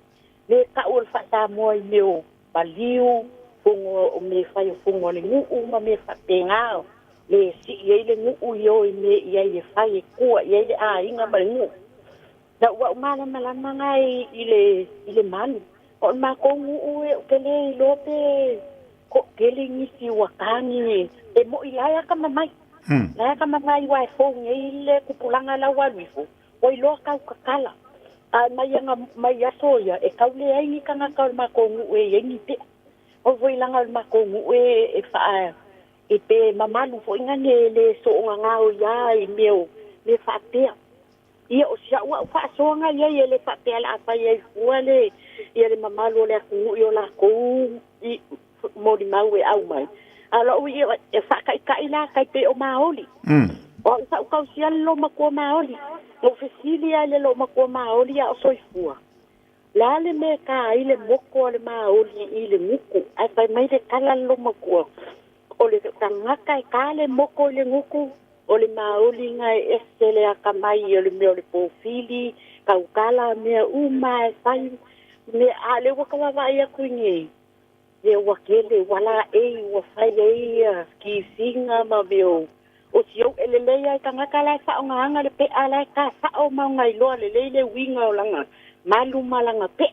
Le ka ul fa ta moi meo baliu. Fungo o me fai o fungo le ngu ma me fa te ngao. Le si ye le ngu yo i me ye fai e kua ye le ainga ma le ngu. Da wa mana malama ngai ile manu. O ma ko ngu e ke le lope ko kele ngisi wakani e mo ilaya ka mamai. La ka mamai wa fo ile kupulanga la wa wifo. O ilo ka kakala. A mai soya e kaule ai ni kanga ka ma ko ngu e yengi pe. O voilanga ma ko ngu e fa e pe mamalu fo ingane le so nga o ya e meu me fa pe. Ia o sia wa fa songa ia le fa pela fa ia fuale ia le mamalo le ku yo la ku I mo di mau e au mai ala o ia e fa kai la kai pe o maoli o sa ka sia lo ma ko maoli o fesilia le lo ma ko maoli a so fua la le me ka ile moko le maoli ile nguku ai fa mai le kala lo ma ko o le tanga kai ka le moko le nguku o le maoli ngai esele a kamai o le meo le pofili, kaukala mea uma e fai, me ale waka wawa ia kuingi. E wakele wala e wafai e ki singa ma meo. O siau ele leia i tangaka lai sa o nganga le pe alai ka sa o mau ngai loa le leile winga o langa. Malu malanga pe.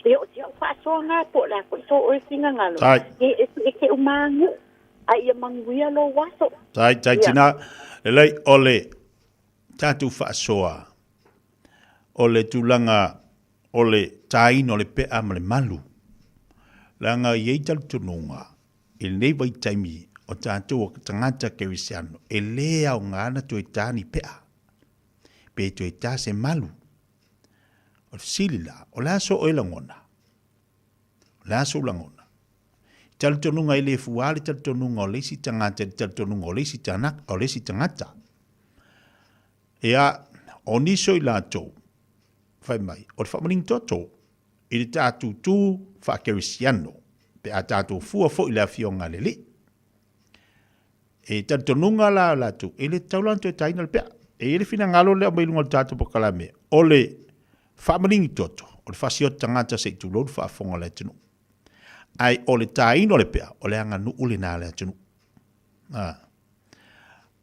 E o siau fa soa ngā po la ko so o singa ngalo. E ke umangu. Ai manguia lo waso. Tai tina lei ole tatu fa soa. Ole tulanga ole tai no le pe amle malu. Langa ye tal tununga. Il nei vai taimi o tatu tangata ke wisiano. E lea o ngana tu tani pe a. Pe tu ta se malu. O silila o la so o langona. La so langona. Tal tonunga ile fuale tal tonunga o lesi tangata tal tonunga o lesi tanak o lesi tangata. Ea oniso ila to. Fai mai o fa maling toto. Ile tatu tu fa kerisiano. Pe atatu fua fo ila fionga lele. E tal tonunga la tu ile taulan to tainal pe. E ile fina ngalo le mai lunga tatu pokalame. Ole fa maling toto. O fa sio tangata se tu lo fa fonga le tunu. Ai ole tai no le pea ole anga nu ule na le tunu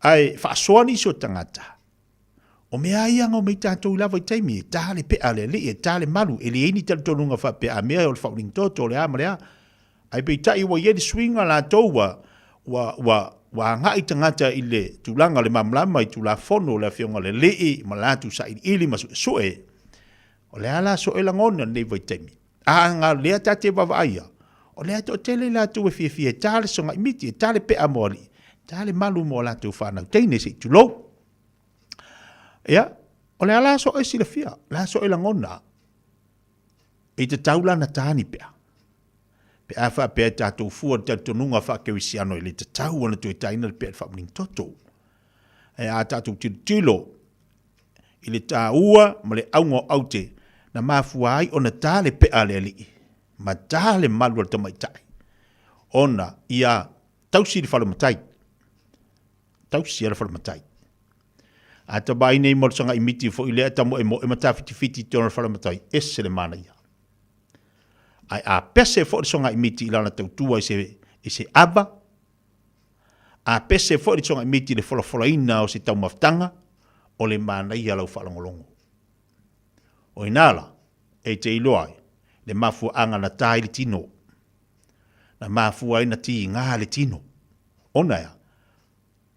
ai fa soani so tangata o me ai anga o me tatou lava i taimi e tale pea le e tale malu ele eni tal tonunga fa pea mea o le fauling toto le amarea ai pe tai wa ye swinga la towa wa nga i tangata ile tulanga le mamlama i tula fono le fionga le e malatu sa ili masu so e ole ala so e langona ne vai taimi anga le tate bava aia o le ato tele la tu Fiafia tale songa imiti tale pe amori tale malu mo la tu fana teine si tu lo ya o le ala so e silafia la so e langona e te taula na tani pe afa pe tatu fu te tonunga fa ke wisiano ile te tau ona tu taina pe fa mling toto e a tatu tilo ile taua male aungo aute na mafuai ona tale pe ale ali ma tale malu te mai tai ona ia tausi le falo matai tausi le falo matai ata bai nei mo sanga imiti fo ile ata mo e mata fiti te ona falo matai ese le mana ia ai a pese fo songa imiti lana tau tua ese aba a pese fo songa imiti le folo ina o se tau maftanga o le mana ia lau falo ngolongo o inala e te iloai le mafu anga na tai le tino. Na mafu ai na ti ngā le tino. Ona ya.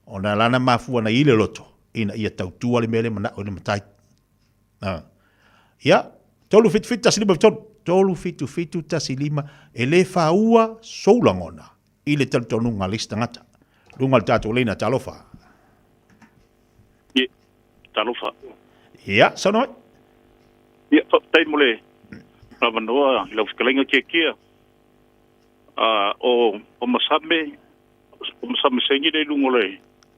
Ona lana mafu na ile loto. Ina ia tautua le mele mana o le matai. Ya. Tolu fit tasiliba tolu. tolu fitu tasi lima e le whaua soulangona i le talitonunga le stangata. Lunga le tātou leina talofa. Ie, talofa. Ia, sanoi. Ia, whaptai mole. Rawanoa, lau whikalenga kia. O masame sengi le lungo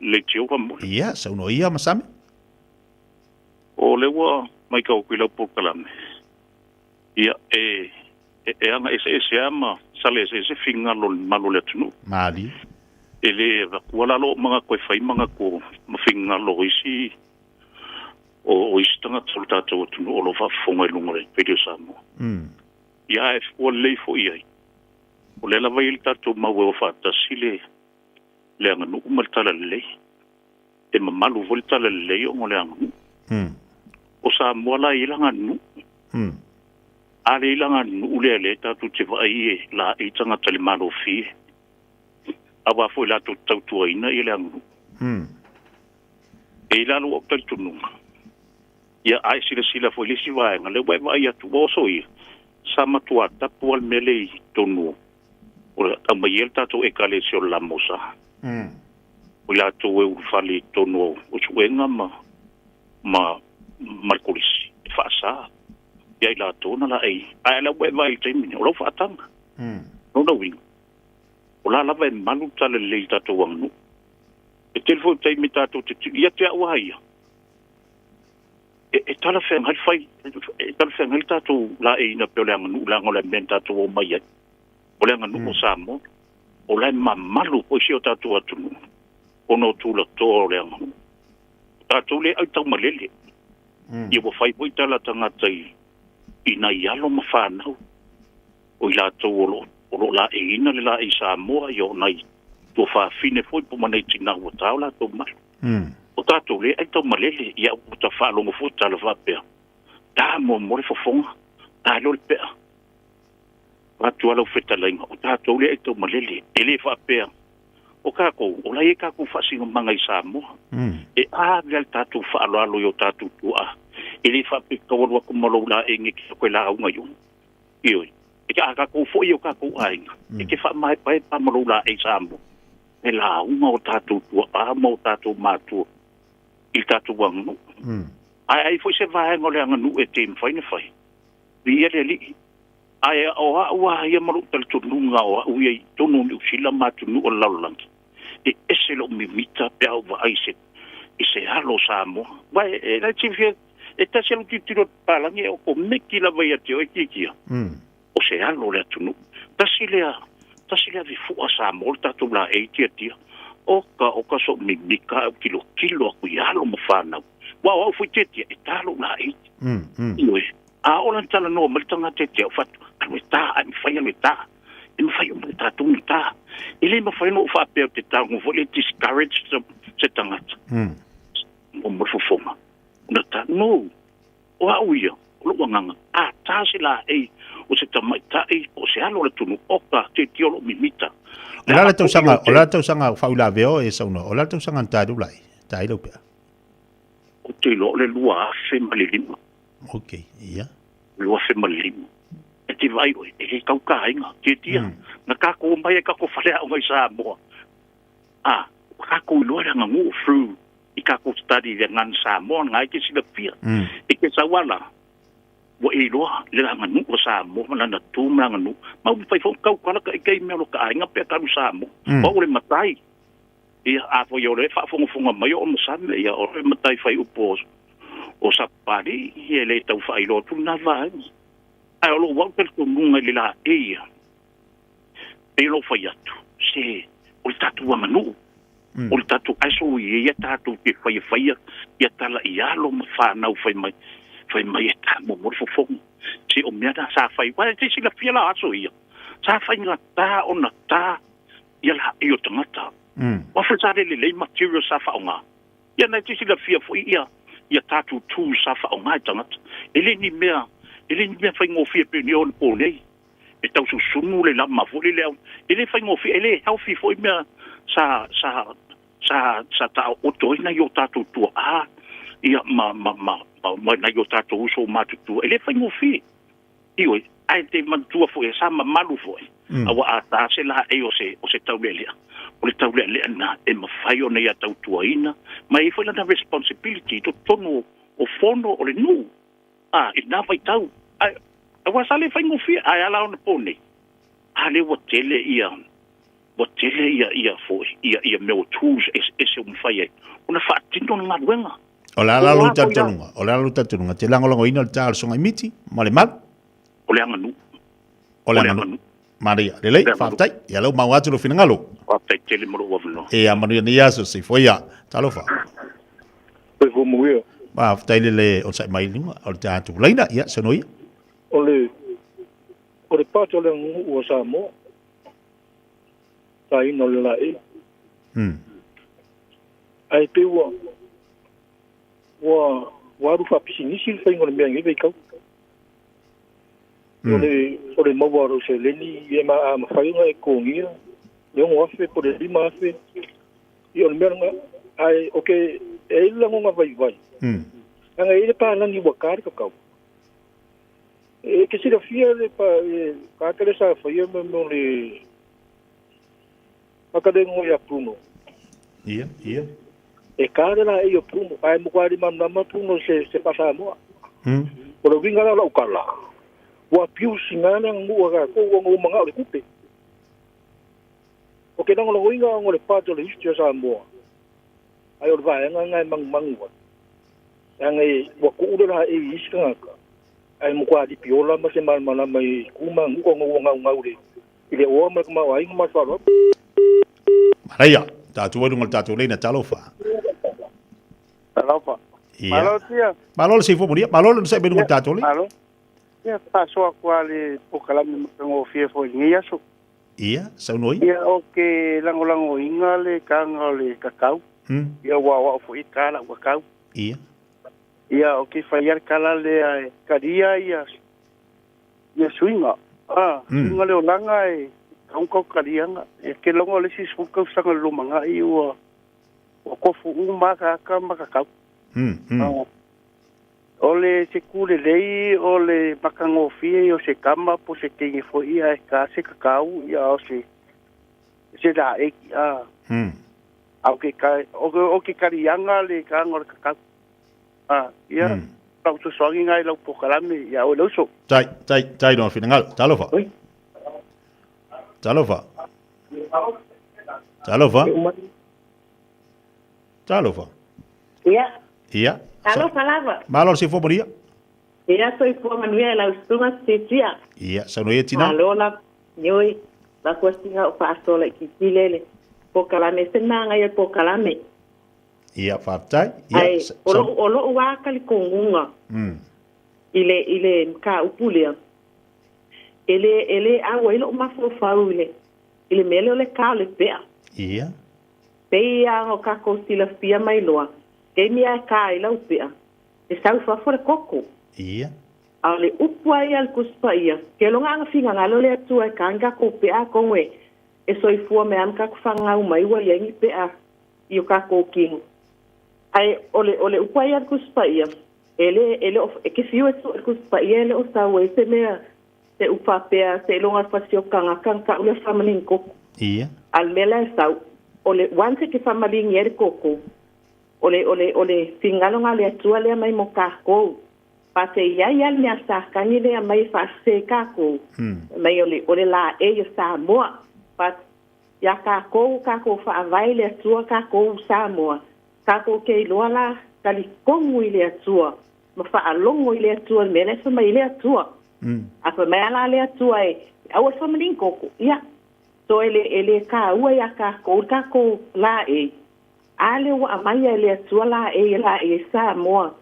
le tioka mole. Ia, sauno ia masame. O lewa mai kau kuila pokalame. Ia, anga ese ama sale ese finga malo le tunu. Mali. Ele kuala lo mga koe whai mga ko mawhinga lo isi o isi tanga tsolta tau tunu o lo whafonga i lunga le Video Samoa. Ia e fua leifo iai. O le lawa ili tatou maue o whata sile le anga nuku maltala lei. E mamalu voltala lei o mo le anga nuku. O Samoa la ilanga nuku. Ale ilanga nuku le tatou te vai e la i tanga tali malo fie. Awa foi la tau tuaina i le angu. E la lo optal tununga. Ia ai sila foi lisi vaenga le wai vai atu oso ia. Sama tua tapu al mele i tonu. Ora tamaiel tato e kale sio la mosa. O la tu e ufali tonu o chuenga ma kolisi. Fasa. Ia la tona la ei. Ai la wai vai temini. O lo fatanga. No winga. O la lava e malu tala le tatou angnu. E telefo taimi tatou te ia te au haia. E tala whengai whai, e tala whengai tatou la e ina peo le angnu, la ngola men tatou o mai ai. O le angnu o Samoa, o la mamalu o si o tatou atunu. O no tula tō o le angnu. Tatou le au tau malele. Ia wa whai poi tala tangatai ina ialo ma whanau. O i la tau o lo. O la e ina le la e Samoa i o nai tō whawhine foi po manei tina ua tau la tō malu. O tātou le ai tau malele ia o ta whalongo fo tala whapea. Tā mo more whafonga, tā lo le pea. Watu alau whetalainga, o tātou le ai tau malele, e le whapea. O kako, o la e kako whasinga manga i Samoa. E a le tātou whaaloalo i o tātou tua. E le whapea kawarua kumalo la e nge kia koe la aunga yung. Ioi. E ka kako fo i o kako ainga. E ke wha mai pae pamalo la e Samoa. E la unga o tātou tua, a mo tātou mātua. I tātou wangu. Ai foi se vai ngole anga nu e te mwhaine whai. Ria le li. Ai o a ua ia maru tal tununga o a ui ai tonu ni usila mātu nu o laulangi. E ese lo mimita pe au wa aise. I se halo Samoa. Vai e la tifia e tasi alu titiro palangi e o ko meki la vai ati o e kikia. O se halo le atunu. Tasi lea vifua Samoa tātou la e tia tia. Oka so mimika au kilo aku i halo mawhanau. Wow, foi tetia, e talo la e. Iwe. A ola tala no, malitanga tetia, o fatu, anu e tā, ai mwhai anu e tā. E mwhai anu e tā, tungi tā. Ele mwhai no whapea te tā, ngu vole discourage se tangata. O mwhafonga. Una tā, no. O a uia, o lo wanganga. A tā se la e, o se tamai tā e, o se alo le tunu, oka, te tiolo mimita. O la tau sanga whaula veo e sauno, o la tau sanga tāru lai, tā i laupea. O te lo le lua afe malilima. Ok, ia. Lua afe malilima. E te vai oe, e ke kau kāinga, te tia. Nga kako mai e kako whalea o ngai Samoa. Kako i loa ranga ngu through, i kako study le ngan Samoa, ngai ke sila pia. E ke sawala, wa e loa, le ranga ngu o Samoa, malana tū ranga ngu. Mau pai fo kau kalaka e kei mea lo kāinga pia karu Samoa. Wa ule matai. Ia afo yo le fa fonga mai o mosame ia o le matai fai upo o sapari ia le tau fai lo tu na vai ai o lo wa per tu nunga le la ia e lo fai atu se o tatu wa manu o tatu aso ia tatu ke fai ia tala ia lo fa na fai mai ta mo mo fo se o mea sa fai wa te sila fia la aso ia sa fai na ta ona ta ia la io tamata wa fazare le material sa faonga ia na tisi la fia fo ia tatu tu sa faonga tangat ele ni mea fai ngofia pe ni on o nei e tau su sunu le la ma fo le ele fai ngofia ele healthy fo mea sa ta o toina yo tatu tu ia ma na yo tatu so ma tu ele fai ngofia ioi ai te mantua fo e sama malu fo awa ata se la e o se taulelia o le taulelia na e mafai o nei atau tuaina mai foi na responsibility to tono o fono o le nu ina vai tau awa sale fai ngofia ai ala ona pone ale o tele ia fo ia meu tools ese umfai ai una fa tinto na wenga o la lu tatunga te lango ina le tal songa miti ma le mal o le anga nu Maria, lei fatai, ia lo mau atu lo finangalo. Fatai tele mo lo wavno. E a Maria ni aso se foi ia, talo fa. Pe go muio. Ba fatai le o sai mai linga, o te atu leina ia se noi. O le pato le o Samoa. Tai no le lai. Ai pe wa ru fa pisinisi le faingo le mea ngi veikau. Ore mawaro se leni e ma whainga e kōngia. I ongo afe, pore lima afe. I on mea nga, ai, oke, e ilango nga vai. Anga e pālangi wakari kakau. E ke sira fia le pa, kākere sa whaia me le akarengo e a pruno. Ia. E kāre la e o pruno, ai mukwari mamnama pruno se pasa moa. Ora winga la ukala. Wa piu singana ngua ga ko ngo manga le kupe o ke nang lo inga ngo le pato le history sa mo ai or va nga mang wa ngai wa ku ura e iska ka ai mo kwa di piola ma se mal mana mai kuma ngo nga ure ile o ma kuma wa inga ma fa ro Maria ta tu ngol ta tu le na talofa Malo se fo moria malo se be ngol ta tu le Ia pasoa kua le pokalami makango fia fo ngia so. Ia, sau noi? Ia o ke lango inga le kanga le kakau. Ia wa fo i kala wa kau. Ia. Ia o ke whaiar kala le karia ia suinga. Suinga le o langa e kaukau karianga. Ia ke longo le si sukau sanga lumanga i ua kofu umaka makakau. Ole se kule lei, ole makango fie, o se kama, po se tengi fo ia e ka se kakau, ia o se da eki a. O ke karianga le ka ngor kakau. Ia, pau tu soangi ngai lau pokalame, ia o lauso. Tai no finangal, talofa. Ia. Alo palava. Malo se fo moria. Ia soi fo manuia la ustunga tetia. Ia, sa no ia tina. Alo la nyoi la kwestinga o pastola ki kilele. Pokalame senanga ia pokalame. Ia fatai. Ia. Olo wa kali kongunga. Ile ka upulia. Ele awa ile mafo faule. Ile mele ole ka le pea. Ia. Pea o ka ko sila fia mai loa. Ke mia ka ila upea. E sau fa fore koko. Ia. Ale upua ia al kuspa ia. Ke longa anga finga ngalo le atua e kanga ko pea kongwe. E soi fua me amka kufanga umaiwa yengi pea. Iyo ka ko kingu. Ai ole upua ia al kuspa ia. Ele ke fiu e su al kuspa ia ele o sawe se mea se upa pea se longa fasio kanga ule famaling koko. Ia. Al mela e sau. Ole wanse ke famaling yer koko. Ole fingalo nga le atua le mai mo kako. Pa se ia le asa kangi le mai fa se kako. Mai ole la e Samoa. Pa ya kako fa vai le atua kako Samoa. Kako ke loa la kali kongu ile atua. Ma fa alongo ile atua me le fa mai le atua. Apa mai ala le atua e awa fa malin koko. Ia. So ele ka ua ya kako la e. Ale wa amaya le atua la e Samoa.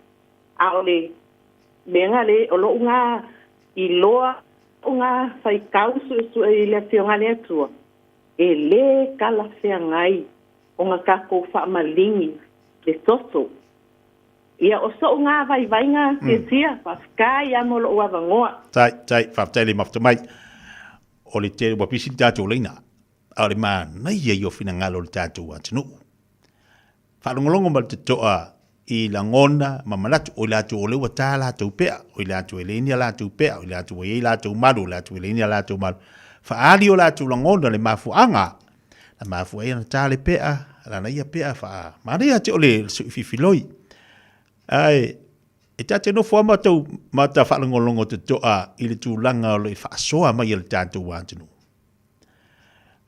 A ole menga le olo unga iloa unga fai kausu le fionga le atua. Ele kala fea ngai unga kako fa malingi le toto. Ia oso unga vai nga tia paska ya molo ua vangoa. Tai faftele maftamai. Ole te wa pisi tatu leina. Ale ma na ia yo fina ngalo tatu atinu. Falongolongo mal te toa I la ngona mamanatu o la tu o le wata la tu pea o la tu elenia la tu pea o la tu e la tu malu la tu elenia la tu malu fa ali o la tu la ngona le mafuanga la mafu e na tale pea la na ia pea fa maria te o le fifiloi ai e tate no fo matau mata fa ngolongo te toa i le tu langa o le fa soa mai le tantu wantunu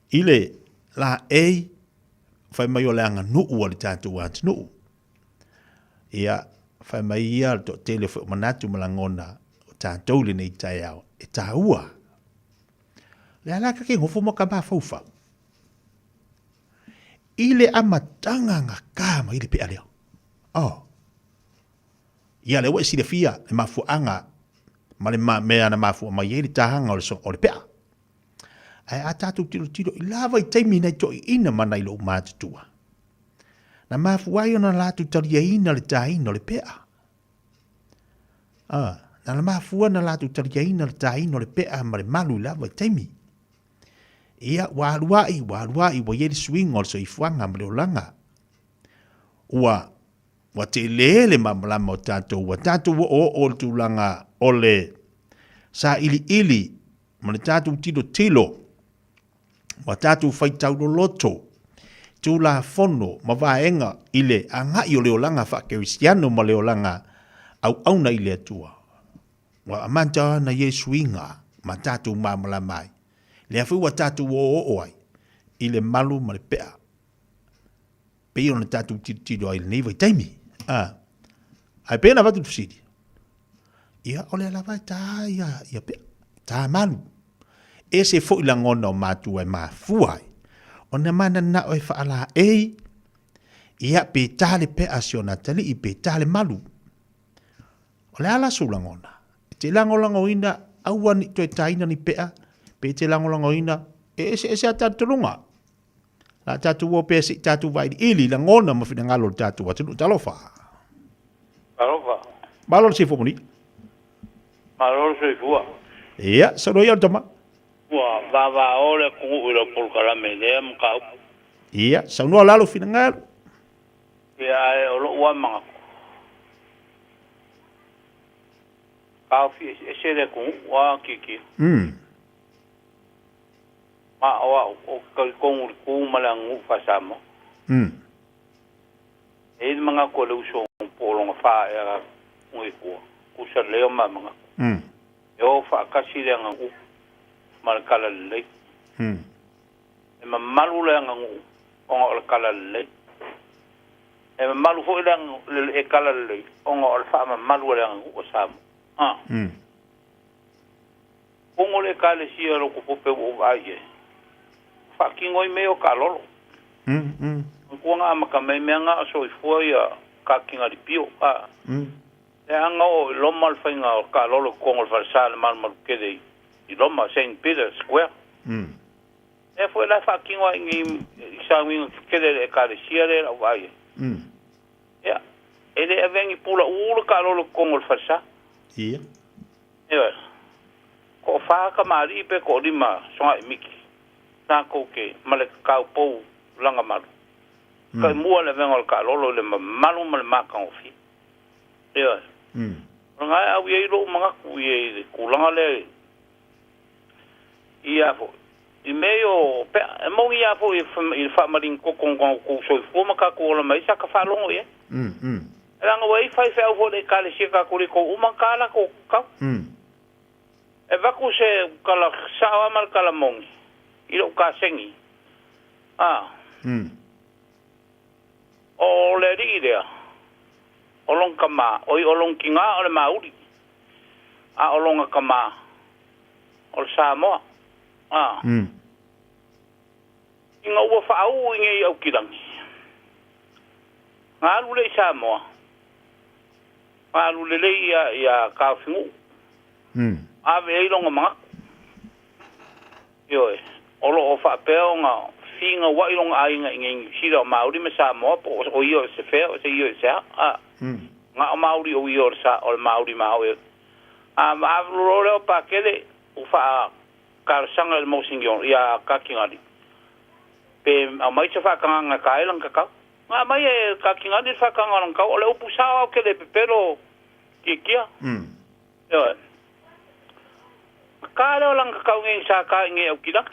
ile la e fa mai o le anga nu o le tantu wantunu ia fa mai ia to telefo manatu malangona o tātou le nei Taeao e tāua le alaka ke ngofo mo ka ba faufa ile amatanga nga kama ile pe aleo ia le wesi le fia le mafuanga ma le me ana mafu ma ye le tahanga o le pe ai atatu tiro lava i taimi nei to ina mana i lo matutua na mafuai ona latu taliaina le taina le pea. Na la mafua na latu taliaina le taina le pea ma le malu lava taimi. Ia waluai wa ye swing o so ifuanga ma le olanga. Wa te lele mamlama o tatou o tulanga ole sa ili ma le tatou tilo wa tatou faitau loto tu la fono ma vaenga ile anga i o leolanga fa Cristiano ma leolanga au na ile tua wa amanta na Yesuinga ma tatu mamala mai le afu wa tatu o ai ile malu ma le pea pe ona tatu tito ai nei vai taimi ai pena va tu sidi ia ole la vai ta ia pe ta malu ese fo ilangona o matu ai ma fuai ona mana na o fa ala ia pe tale pe asiona tali I pe tale malu ole ala sulangona te langolangoina awani to taina ni pe te langolangoina ese atatulunga la tatu wo pe si tatu vai ili langona ma fina ngalo tatu wa talofa balol se fo moni malol se fua ia so no ia toma wa va ole ku ilo por kala me dem ka ia so no lalo fina ngalo ia o lo wa manga ka fi ese de ku wa kiki ma o ku malangu fasamo e manga ko lo so polonga fa era ngui ku sa leo manga yo fa kasi le ngu mal kala le e ma malu le ngu o kala le e ma malu fo le e kala le o fa ma malu le ngu o sam Pongo le kale si ro ko pope o ai fa kingo I meo kalolo ko nga maka me nga so I foi ka kinga di pio e anga o lomal fainga o kalolo ko ngol farsal mal kede I loma St. Peter Square e foi la fa kingo ngi sa wing kede e kale si ro o ai ya ele avengi pula o kalolo ko ngol farsa ia ko fa ka mari pe ko lima songa miki na ko ke male ka po langa malu ka mua le vengol ka lolo le malu mal maka ofi nga a wi ro manga ku ye ku langa le ia fo I meio pe mo ia fo I fa marin ko ko so fo maka ko la mai sa ka fa longo ye langa wai fa fa fo le kale si ka ko uma kala ko ka e vaku se kala sawa mal kala mongi ilo ka sengi o le ridea olong kama oi olong kinga ole mauri olong kama ol Samoa inga ua fa au inge au kirangi ngalu le Samoa ngalu le ya ka fingu ave ilonga manga yo olo o fa peo nga finga wa ilonga ainga ngi sira mauri me Samoa po o yo se fe o se yo se nga mauri o yo sa o mauri maui ma rolo pa kele u fa kar sanga mo singyon ya ka kingari pe a mai se fa ka nga ka ilang ka Nga mai e ka kinga ni whakangarang kau, ole upu sawa ke le pepero kia. Yo. Ka leo lang kakau ngi sa ka ngi au kidak.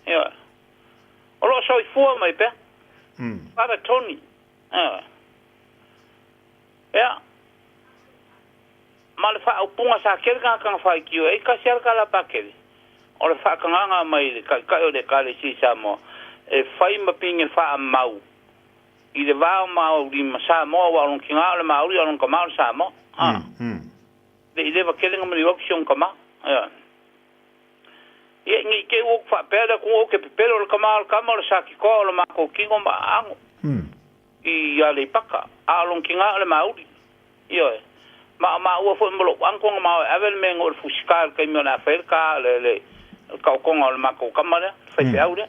Yo. Olo soi fua mai pe. Para Tony. Ya. Mal fa upunga sa kel ka fa kio e ka ser ka la pakeli. Olo fa kanga mai ka o de ka le si Samoa. E fai mapinge fa mau. I de va mau di Samoa wa on kinga le mau on ka mau Samoa. De va kelinga mo option kama. Ya. Ye ngi ke o fa pera ko ke pelo le kama sa ki ko le ma ko kingo ma ango. I ya le paka alon kinga le mau. Yo. Ma o fo mo an ko ma avel men o fuskar ke mi na fer ka le ka ko ngol ma ko kamara fa pe aude.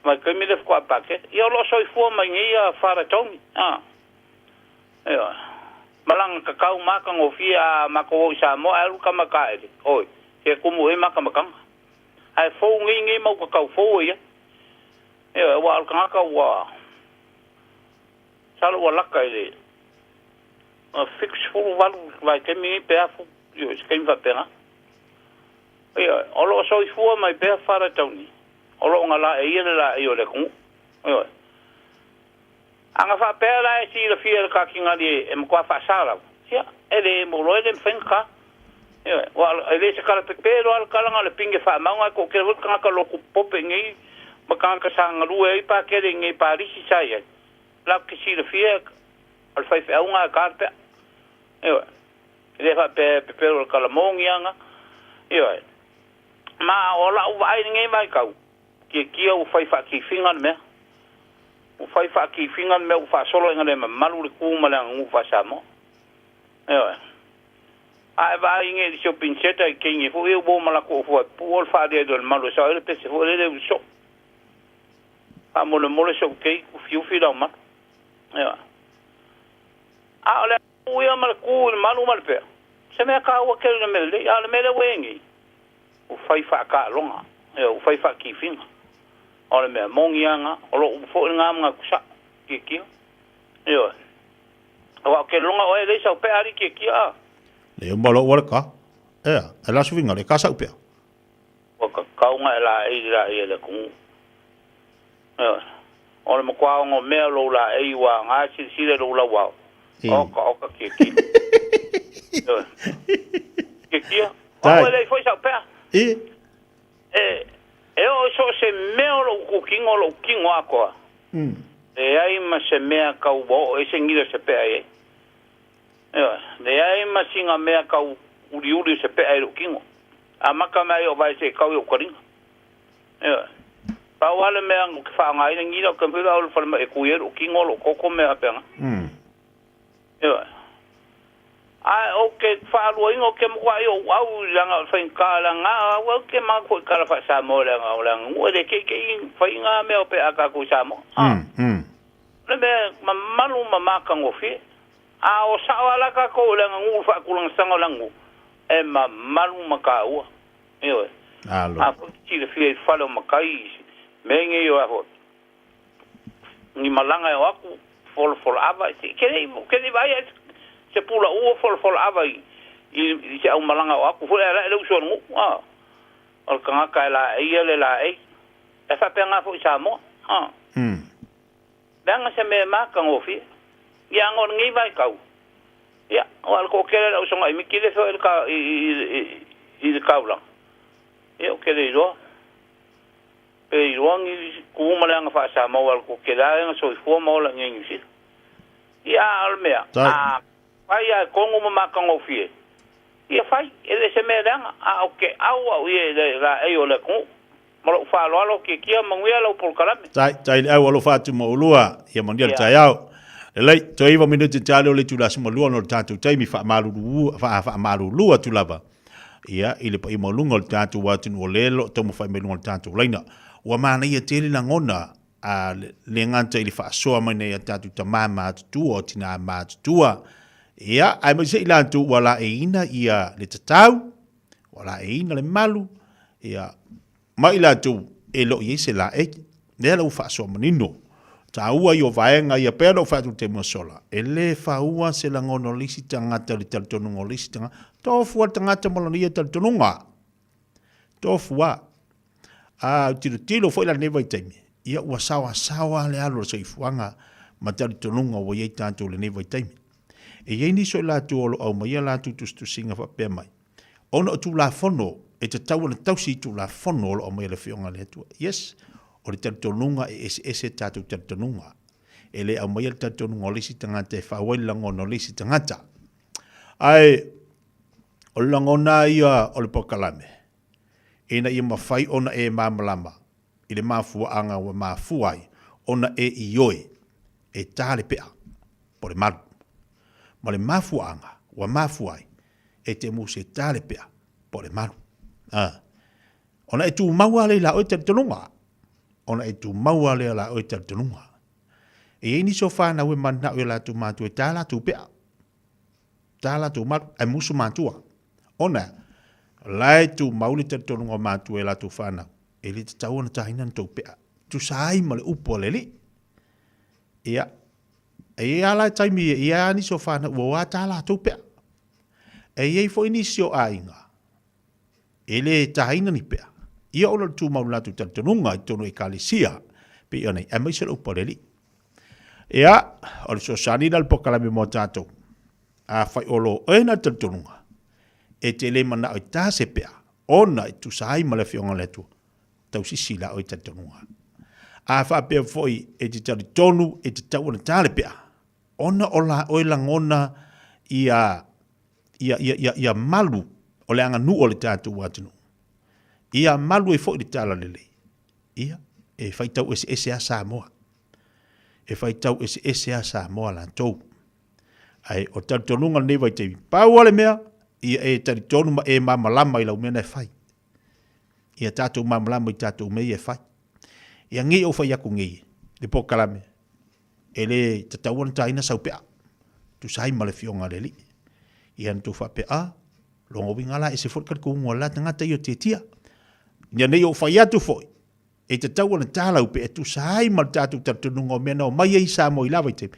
Ma ke mi de ko pa ke. Yo lo soi fo ma ngi fara tomi. Yo. Malang ka kau ma ka ngofia ma ko sa mo alu ka ma ka e. Oi. Ke kumu e ma ka ma ka. Ai fo ngi mo ka kau fo ye. Yo wa al ka wa. Salo wala ka ile. Fix full valu vai ke mi pe afu yo skem va pena. Yo olo so i fu mai pe fara toni. Olo ngala e ile la yo le ku. Yo. Anga fa pe la e si le fiel ka kinga di e mo fa sala. Ya ele mo lo ele fenka. Yo wa ele se kala pe pero al kala ngale pinge fa manga ko ke ka ka lo ku pope ngi makanga sanga ruwe pa ke ngi parisi sai. La ke si le fiel al fai fe unga carta. Yo. Ele fa pe pero kala mongianga. Yo. Ma ola u vai ngi mai kau. Ke kia u fai fa ki fingan me. U fai fa ki fingan me u fa solo ngale malu le ku mala ngu fa samo. Yo. Ai va ngi di shopping center ke ngi fu u bo mala ko fu pu fa de do malu sa ele pe se fu le u so. Amo le mole so ke u fiu fi da ma. Yo. Ole uia mal ku malu mal pe. Se me ka wa ke le mele, ya le mele wengi. U fai fa ka longa. U fai fa ki finga. Ole me mongianga, olo u fo nga nga kusa. Ki ki. Yo. Wa ke longa o le sa pe ari ki ki a. Le mbalo wa ka. Ela su vinga le ka sa pe. Wa ka nga la e le ku. Yo. Ole mo kwa ngo me lo la e wa nga si le lo la wa. Oka kiki. Kiki. O le foi sa pea. O so se meo lo kukingo lo kingo ako. E ai ma se mea kau bo e se ngira se pea e. De ai ma singa mea kau uri se pea e lo kingo. A maka mai o vai se kau yo koringa. Pa wale mea fa ngai ngira ka pela o fa e kuero kingo lo koko mea pea. Yo. Ai okay fa lo ingo ke mo yo au langa fa kala nga wa ke ma ko kala fa sa mo langa o de ke fa nga me o pe aka ku sa mo. Le me malu mama ka ngofi. A o sa wala ka ko langa ngu fa ku lang sanga langu. E malu maka u. Yo. Alo. A ko ti le fi fa lo makai. Menge yo a ho. Ni malanga yo aku for ava que vai se pula o for ava e se au malanga o aku foi era le uso no al kanga ka la ele la e fa penga fo Samoa danga se me ma kan ofi ya ngor ngi vai kau ya al ko kele la uso ngai mi kile fo el ka i kaula e o kele ro pe ruangi ku malanga fa Samoa al ko kela nga so fo mo la ngi si ya almea fai a kongo mama kango fie ia fai ele se me danga okay au ie la e o le ku mo fa lo ke kia manguia lo por kalame tai au lo fa tu mo lua ia mondial Taeao le toi va minuti talo le tu la mo lua no tanto tai mi fa malu fa malu lua tu lava ia ile pa mo lungo tanto wa tu no lelo to mo fa me lungo tanto leina wa mana ia tele na ngona a le nganta ili fa soa mai nei tatu tamama tu o tina ma tua ia ai mo se ilantu wala eina ia le tatau wala eina le malu ia mai ilantu e lo ye se la e le lo fa soa manino Ta ua i o vaenga i a pēra o whātu te masola. E le whaua se la ngono lisi tangata li talitonunga o lisi tangata. Tōfua tangata molania talitonunga. Tōfua. Tiro fo ila newa i taimi. Ia ua sawa le alo sa i fuanga ma talitonunga o iei tātou le newa i taimi. E iei niso i lātu olo au ma ia lātu tustu singa whapea mai. Ona o tū la fono, e te tau ana tausi i tū la fono olo au ma ia le whionga le atua. Yes. O le talitonunga e ese tātou talitonunga. E le au mai le talitonunga o lisi tangata e whawai langona o lisi tangata. Ai, o langona ia o le pokalame. Ena ia mawhai ona e mamalama. I le mafua anga wa mafuai. Ona e ioe. E tāle pea. Po le malu. Ma le mafua anga wa mafuai. E te muse tāle pea. Po le malu. Ona e tū maua le la o talitonunga. Ona e tu maua lea la o te tununga. E ni so whana we mana o la tu mātu e tāla tu pea. Tāla tu mātu e musu mātua. Ona, lai tu mauli te tununga mātu e la tu whana. E li te tau ana tahina tu pea. Tu saai ma le upo le li. Ia. E ala taimi e ia ni so whana ua tāla tu pea. E iei fo inisio a inga. E le tahina ni pea. Ia ola tu maula tu tantununga i tono e kalisia pe ona e mai selo poreli. Ia o so sani dal pokalame mo tato. A fai olo ena tantununga. E te le mana o ta se pea. Ona e tu sai male fionga le tu. Tau sisila o tantununga. A fa pe foi e te tali tonu e te tau na tale pea. Ona ola o langona ia malu o le anga nu o le tatu watunu. Ia malu e fōi di tala lele. Ia, e whaitau ese a Samoa. E whaitau ese a Samoa lan tau. Ai, o talitonunga newa i te pau ale mea, ia e talitonu ma e mamalama i lau mea nei whai. Ia tātou mamalama i tātou mea e whai. Ia ngi o whai aku ngi, le pokalame. E le tatauana taina sau pea. Tu sai ma le fionga leli. Ia ntu wha pea, longo wingala e se fōrkat kuungo la tangata i o te tia. Ia nei o whai atu foi. E te tau ana tālau pe e tu sai ma tātou tatununga o mena o mai ei Samoa i lawa i te.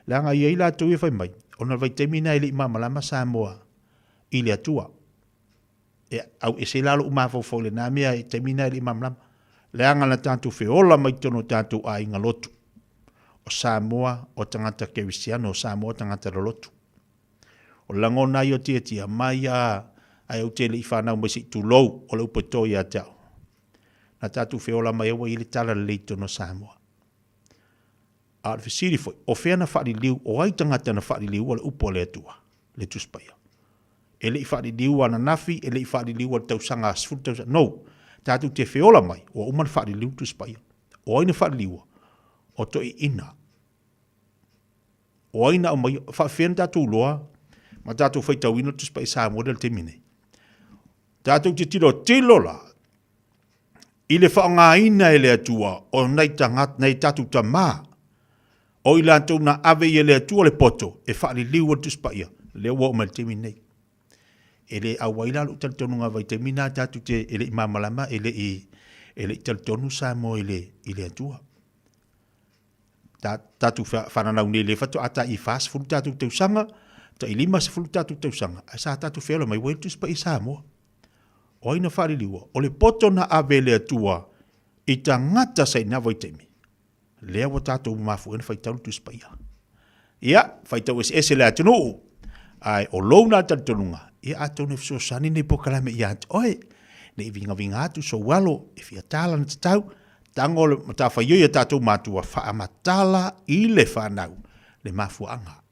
Langa i ei la tu i whai mai. Ona vai te mina ili mamalama Samoa i le atua. E au e se lalo umafo fole na mea e te mina ili mamalama. Leanga na tātou whiola mai tono tātou a inga lotu. O Samoa o tangata Kerisiano, o Samoa o tangata rolotu. O langona i o tia mai a ai au tele i whanau mai si tu lou o leu poto i a tau. Na tātou whiola mai ewa i le tala leito no Samoa. A le whisiri foi, o whea na whari liu, o ai tangata na whari liu o le upo le atua, le tuspaya. E le i whari liu ana nafi, e le i whari liu o le tausanga asfuru tausanga. No, tātou te whiola mai, o uman whari liu tuspaya. O aina whari liu, o to i ina. O aina o mai, whawhen tātou loa, ma tātou whaitau ina tuspaya Samoa del te mine. Tātou te tilo la, i le whaangaina e le atua, o nei tangat, nei tātou ta maa, o i lantou na ave i le atua le poto, e whaari liu o tuspaia, le ua o mai te minei. E le awaila lu taltonunga vai te mina tātou te, e le imamalama, e le taltonu Samoa i le atua. Tātou whananau ne le whatu ata i whaas fulu tātou tausanga, ta i lima se fulu tātou tausanga, a sa tātou whela mai wai tuspa i Samoa. O aina whaari liua, o le poto na ave le atua, i ta ngata sa ina vai teimi. Lea wa tātou mafu ena whaitau tuspa ia. Ia, whaitau ese le atunu, ai o louna tatununga, ia atau ne fso sani ne pokalame ia atu, oe, ne i vinga atu so walo, e fia tala na tatau, tango le mata whaioia tātou matua, wha amatala i le whanau, le mafu anga.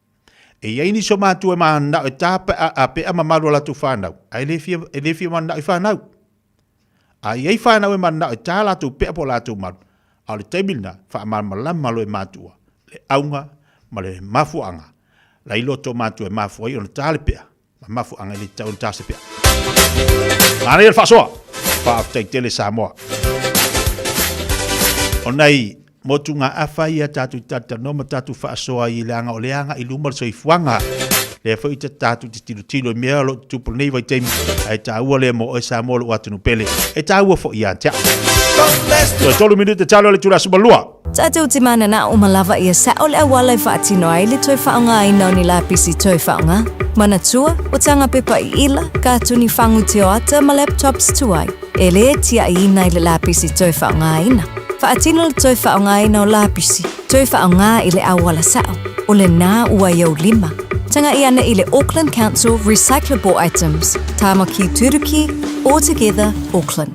E iei ni so mātua maanau, e tāpe a pe ama maru ala tu whanau. A e le fia maanau i whanau. A iei whanau e maanau, e tā la tu pe apo la tu maru. A le teimina, wha malam malo e mātua. Le aunga, ma le mafuanga. La iloto mātua e mafua i ona tā le pea. Ma mafuanga le tau tā se pea. Ngāne e whasoa. Wha aftai tele Samoa. O nei, motu ngā awhai a tātou tata no ma tātou whaasoa i leanga o leanga i lumar so i fuanga. Lea whai ta tātou te tilo i mea lo tupu nei vai teimi. E tā ua lea mo o e Samoa lo atunu pele. E tā ua fo i a tea. So, 12 minute talo le tula sumalua. Tātou te mana na o malawa ia sa ole awalai whaatino ai le toi whaonga ina o ni lapisi toi whaonga. Mana tua, o tanga pepa I ila, ka tuni whangu te o ata ma laptops tuai. E le tia I ina I le lapisi toi whaonga ina. Whaatino le toi whaonga ina o lapisi, toi whaonga I le awala sao. O le nā ua iau 5. Tanga I ana I le Auckland Council Recyclable Items. Tāma ki Turuki, All Together, Auckland.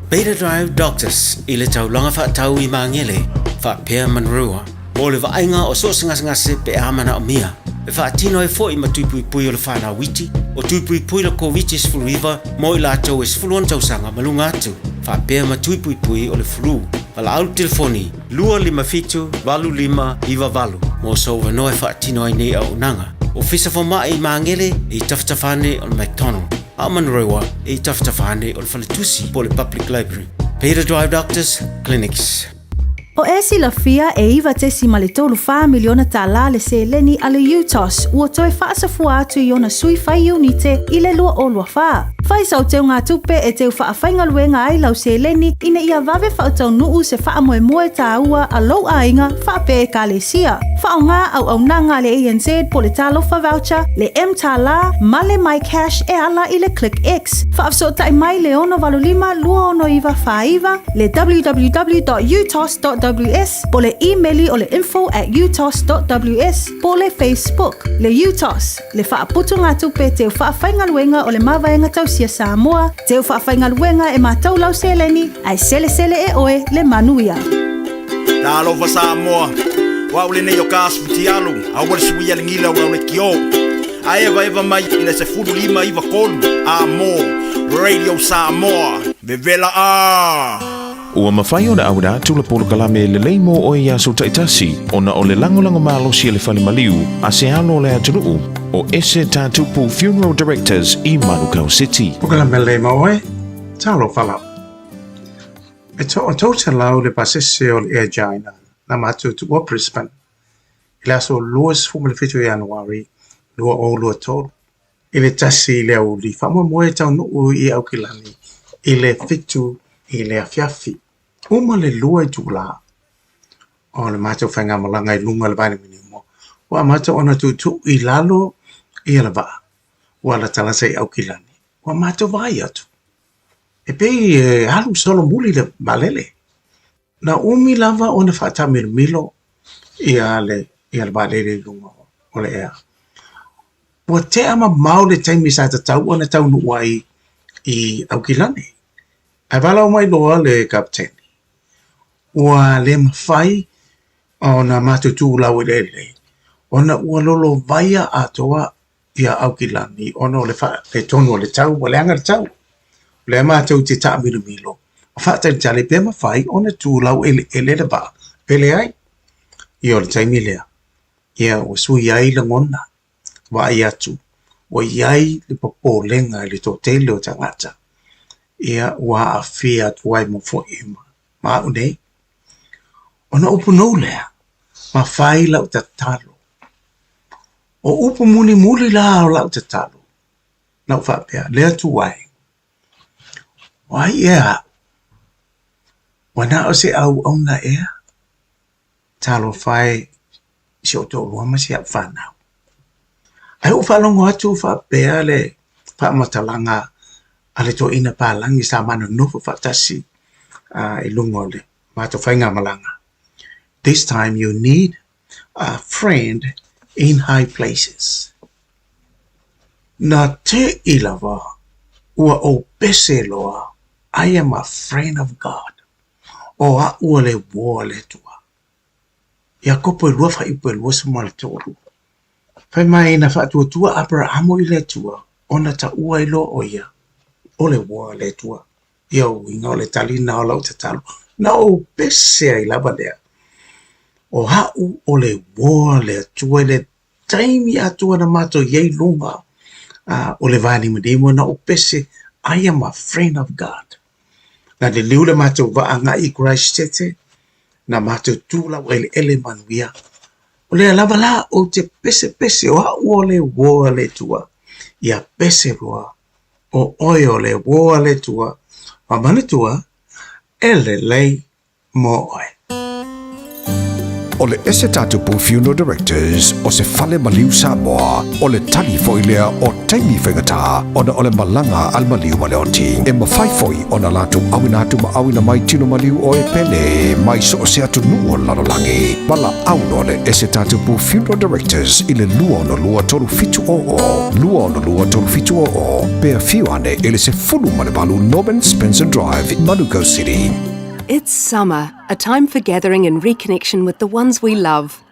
Beta Drive Doctors I le taulanga whaatau I mangele, whaapea manrua. O le vainga o so ngase pe amana o mia. E whaatino e fo I matupui pui o le whana witi, o tupui pui la COVID fluiva, mo I lātou e sfuluan tausanga malunga atu. Whaapea matupui pui o le flu. Pala au telefoni, 255-25 mo so wanoe whaatino ai nei au nanga. O fisa whama I mangele I taftafane o le McDonald. A manrewa I taftafane o le whaletusi po le Public Library. Beta Drive Doctors Clinics. O esi la fia e iwa tesi ma le tolu wha miliona tala le se leni ale UTOS ua toe whaasafua atu I ona sui whai unite I le lua o lua wha. Whai sau teo ngā tupe e teo wha whainga luenga ai lau se leni ina ia vave wha tau nuu se wha moe moe tā ua a lau ainga wha pe e ka le sia. Wha o ngā au nanga le ANZ po le talofa voucher, le M tala, ma le My Cash e ala I le Click X. Wha afso tai mai le ono valulima lua ono iwa wha iwa, le www.utos.ws, po le emaili o le info@utos.ws, po le Facebook, le UTOS, le wha putu ngā tupe teo wha whainga luenga o le mawaenga tau sia Samoa, teo wha whainga luenga e mātou lau seleni, ai sele e oe le manuia. Talofa Samoa. Wa ule nei o kasu tialu, a wale suia le ngila wa ule kio. A eva mai ina se fudu 5 iwa kolu. A mo, Radio Samoa, vevela a. Ua mawhai o na aura tula polo kalame le leimo o ia so taitasi, ona o le lango malo si le whale maliu, a se alo le atunuu, o ese tātupu Funeral Directors I Manukau City. O kalame leimo oe, talo whala. E to o tauta lau le pasese o le Airgina. Na matu tu o Brisbane. Ila so luas fumale fitu Januari, lua o lua tolu. Ile tasi ile au li whamua moe tau nuu I au kilani. Ile fitu ile Fiafia. Uma le lua I tula. O le matu whainga malanga I lunga le vane minimo. Wa matu ona tu I lalo I ala vaa. Wa la talasa I au kilani. Wa matu vai atu. E pei halu solo muli le malele. Na umi lava ona whata milo ia le balele lunga o le ea. Wa te ama mau le taimi sa ta tau ona tau nua I au kilane. Ai wala mai loa le kapteni. Ua le mawhai ona matutu lau le. Ona ua lolo vaia atoa ia au kilani. Ona le tonu o le tau, wa le anga le tau. Le matau te ta milo. Fata tale pe ma fai ona tu lau ele le ba pele ai io le taimi lea ia o sui ai la ngona wa ia tu o iai le popo lenga le totele o tangata ia wa afia tu ai mo fo ima ma une ona upu no lea ma fai lau tatalo o upu muli la lau tatalo lau fa pea lea tu ai wa ia wana o se au ona ea. Talo fai si o to luama si ap whanau. Ai o whalongo atu wha pea le wha matalanga ale to ina pālangi sa mana nofo whatasi I lungo le mato whainga malanga. This time you need a friend in high places. Na te ilawa ua o pese loa I am a friend of God. O a ua le woa le tua. Ia kopo lua wha ipo lua suma le toru. Whai mai na wha tua Abrahamo I le tua. Ona ta ua ilo o ia. O le woa le tua. Ia o inga o le talina o lau te talo. Na o pese ai lava lea. O hau o le woa le tua le taimi atua na mato yei lunga. O le vani madimo na o pese I am a friend of God. Na le liu le mātou vaanga I Christchurch, na mātou tūla o ele manuia. O le alava la o te pese o hau o le woa le tua. Ia pese roa o oio le woa le tua. Ma mana tua, ele lei mo oe. o le ese tatupu funeral directors o se fale maliu Samoa o le tali foilea o taimi whaingata ona o le malanga al maliu maleoti. E mawhaifoi ona latu awinatu ma awina mai tino maliu o e pene mai so o se atu nuo lalolangi. Mala auno le ese tatupu funeral directors i le lua ono lua tolu fitu o. Lua ono lua tolu fitu o. Pea fiu ane ele se fulu malevalu Norman Spencer Drive in Malu City. It's summer, a time for gathering and reconnection with the ones we love.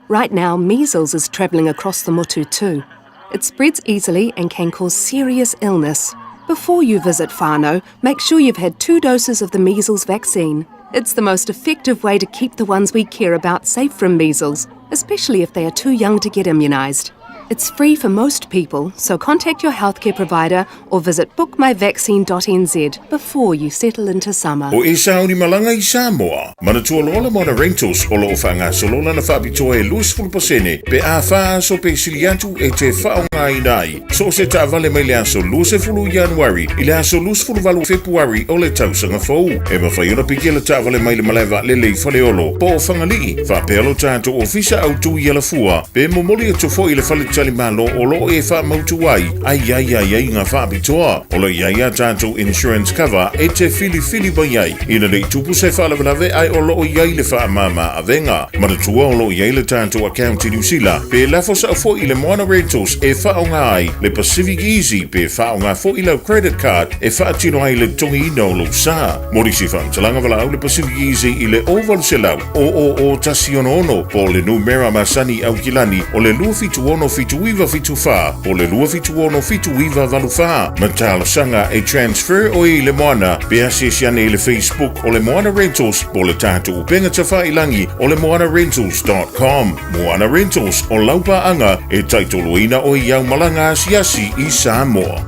Right now, measles is travelling across the motu too. It spreads easily and can cause serious illness. Before you visit whānau, make sure you've had 2 doses of the measles vaccine. It's the most effective way to keep the ones we care about safe from measles, especially if they are too young to get immunised. It's free for most people, so contact your healthcare provider or visit bookmyvaccine.nz before you settle into summer. O e sauni malanga I Samoa. Manatua lola mona rentals o loo whanga solola na whabitoa e luis fulpasene pe a wha so pe siliatu e te whaonga I nai. So se ta vale mai le aso luis e fulu Januari I le aso luis fulu valu Februari o le tausanga fau. E mawhaiona piki le ta vale mai le malewa le lei whaleolo. Po o whangalii, wha pealo tātou o fisa au tui ala fua. Pe momoli e tofo I le whale malo o lo e wha mautu ai ngā whaapitoa o lo iai a tātou insurance cover e te fili bai ai ina nei tupu se whalawe ai o lo iai le wha mama a venga manatua o lo iai le tātou account I New Zealand pe lafo sa fo I le Moana Rentals e wha o ngā ai le Pacific Easy pe wha o ngā fo I lau credit card e wha atino ai le tongi ina o lo sa mori si wha mtalanga wala au le Pacific Easy I le oval se lau o tasi ono po le numera masani au kilani o le lua fitu ono fitu Iwa fitu wha, o le lua fitu ono fitu iwa valu wha. Matala sanga e transfer o I le moana, bea se siane I le Facebook o le Moana Rentals, po le tātu upenga tawha ilangi o le moanarentals.com. Moana Rentals o laupa anga e taitoloina o iau malanga asiasi I Samoa.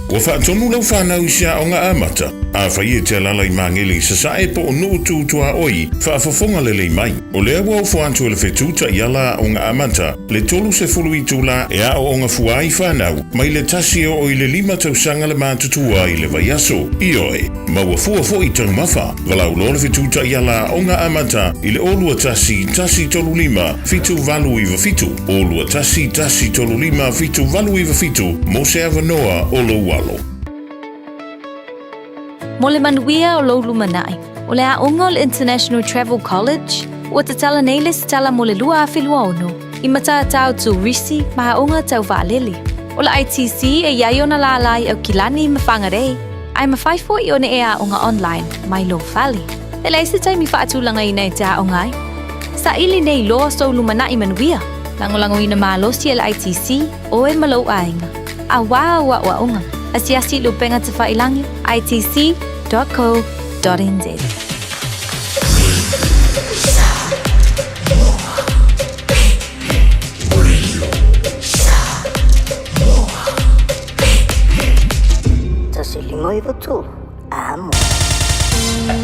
Ua whaatonu lau whanau sia o ngā amata. A whai e te alalai mangeli sa sae po o nuu tūtua oi, whaafafonga lelei mai. O lea wau whantu le whetūta I ala o ngā amata, le tolu se fulu I tūla e a o ngā fuai whanau, mai le tasi o I le 5 tausanga le mātutua I le vaiaso. I oe, maua fua fo I tau mawha, walau lo le whetūta I ala o ngā amata, I le olua tasi tolu 5, fitu valu iwa fitu. Olua tasi tolu 5, fitu valu iwa fitu, mo se avanoa o lo walo. Mo le manuia o lou lumanai, o le aunga o le International Travel College, ua tatala nei le sitala mo le lua awhilua ono, I matatau tu risi ma aunga tau waalele. O le ITC e iai ona la alai au kilani ma whangarei, ai ma whaifo I one e aunga online, mai lo whali. Le leise taimi whaatulanga I nei te aungai. Sa ili nei loa so lumanai manuia, langolango ina maalosi e le ITC, o e malau ainga. A wa unga. Asiasi lupenga te whailangi, itc.co.nz. Tasi lingoi watu, amo.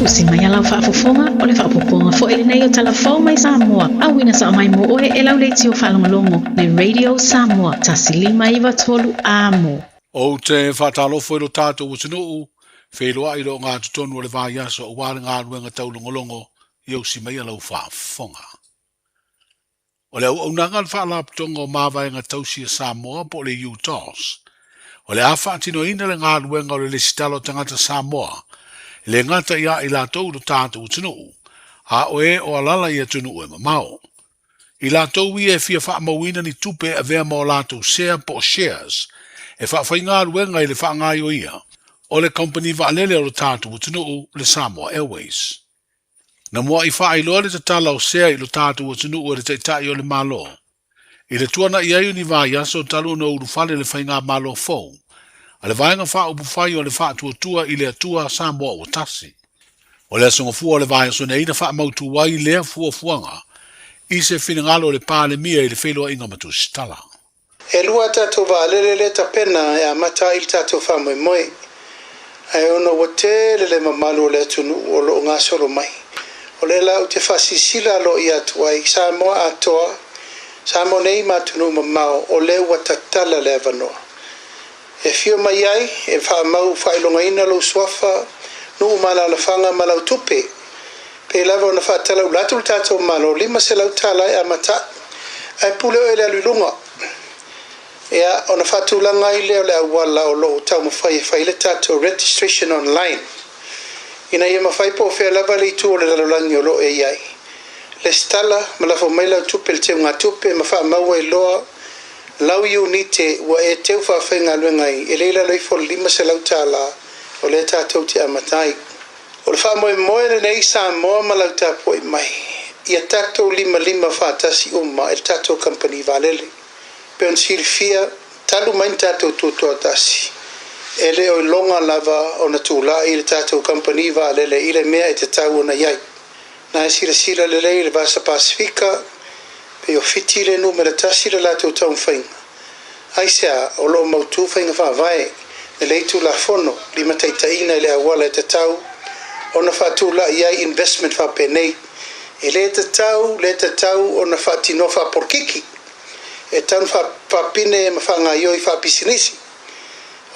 Usi mai alau whaafofonga o le whaapoponga fo ele nei o talafau mai Samoa. Awina sa mai mo oe e lau leiti o whalongolongo le Radio Samoa. Tasi lima iwa tolu amo. O te whatalofo I lo tātou o tinuu, wheloa I lo ngā tutonu o le vāiasa o wāre ngā ruenga taulongolongo I au si mai alau whaafonga. O le au nanga whaalaptonga o māwaenga tausia Samoa po le UTOS. O le awhaatino ina le ngā ruenga o le lesitalo tangata Samoa, le ngata ia I lātou lo tātou o tinuu, a oe o alala I atunuu e mamao. I lātou I e fia whaamawina ni tupe a vea mo lātou share po shares, e whaafai ruenga I le whaangai o ia, o le company waalele o le tātou utunuu le Samoa Airways. Na mua I whaailoa le tatala o sea I lo tātou utunuu o le teitai o le malo. I le tuana I aio ni vāiasa o talu no urufale le whainga malo fau, a le vaenga wha upufai o le wha tua I le atua Samoa o tasi. O le asonga fua o le vāiasa ne ina wha mautu wai lea fuanga, I se finangalo le pāle mia I le wheloa inga matu stala. E lua tātou waalele le tapena e amata I tātou whamoemoe. Ai ono wa te le mamalu le atunu o lo ngā soro mai. O le lau te whasisila lo I atuai, Samoa atoa, Samoa nei matunu mamao, o le wa tatala le avanoa. E fio mai ai, e whaamau whailonga ina lo swafa, no umana la whanga malau tupe. pe lava ona whaatala ulatul tātou malo lima se lau tālai a mata ai pule o ele alulunga ia ona whaatulanga i leo le awala o lo tau mawhai le tātou registration online ina ia mawhai po whea lava le itu o le lalolangi o lo e iai le stala malafo mai lau tupe le teo ngā tupe mawha maua i loa lau unite ua e teu whawhenga luengai e leila loifo lima se lau tāla o le tātou te amatai o le wha moe le nei Samoa ma lau tāpua i mai ia tātou lima whaatasi uma e tātou company valele pe on Fiafia talu main tātou tūtua tasi e le o longa lava o na tūla i le tātou company valele i le mea e te tau na iai na e sila le lei le Vasa Pasifika pe o fiti le numera tasi le lātou tau mwhainga ai sea o lo mautu whainga whaavae le leitu la fono lima taitaina i le awala e te tau ona whaatula iai investment whapenei e le te tau ona whaatino whaporkiki e tanu whapine e mawhanga ioi whapisinisi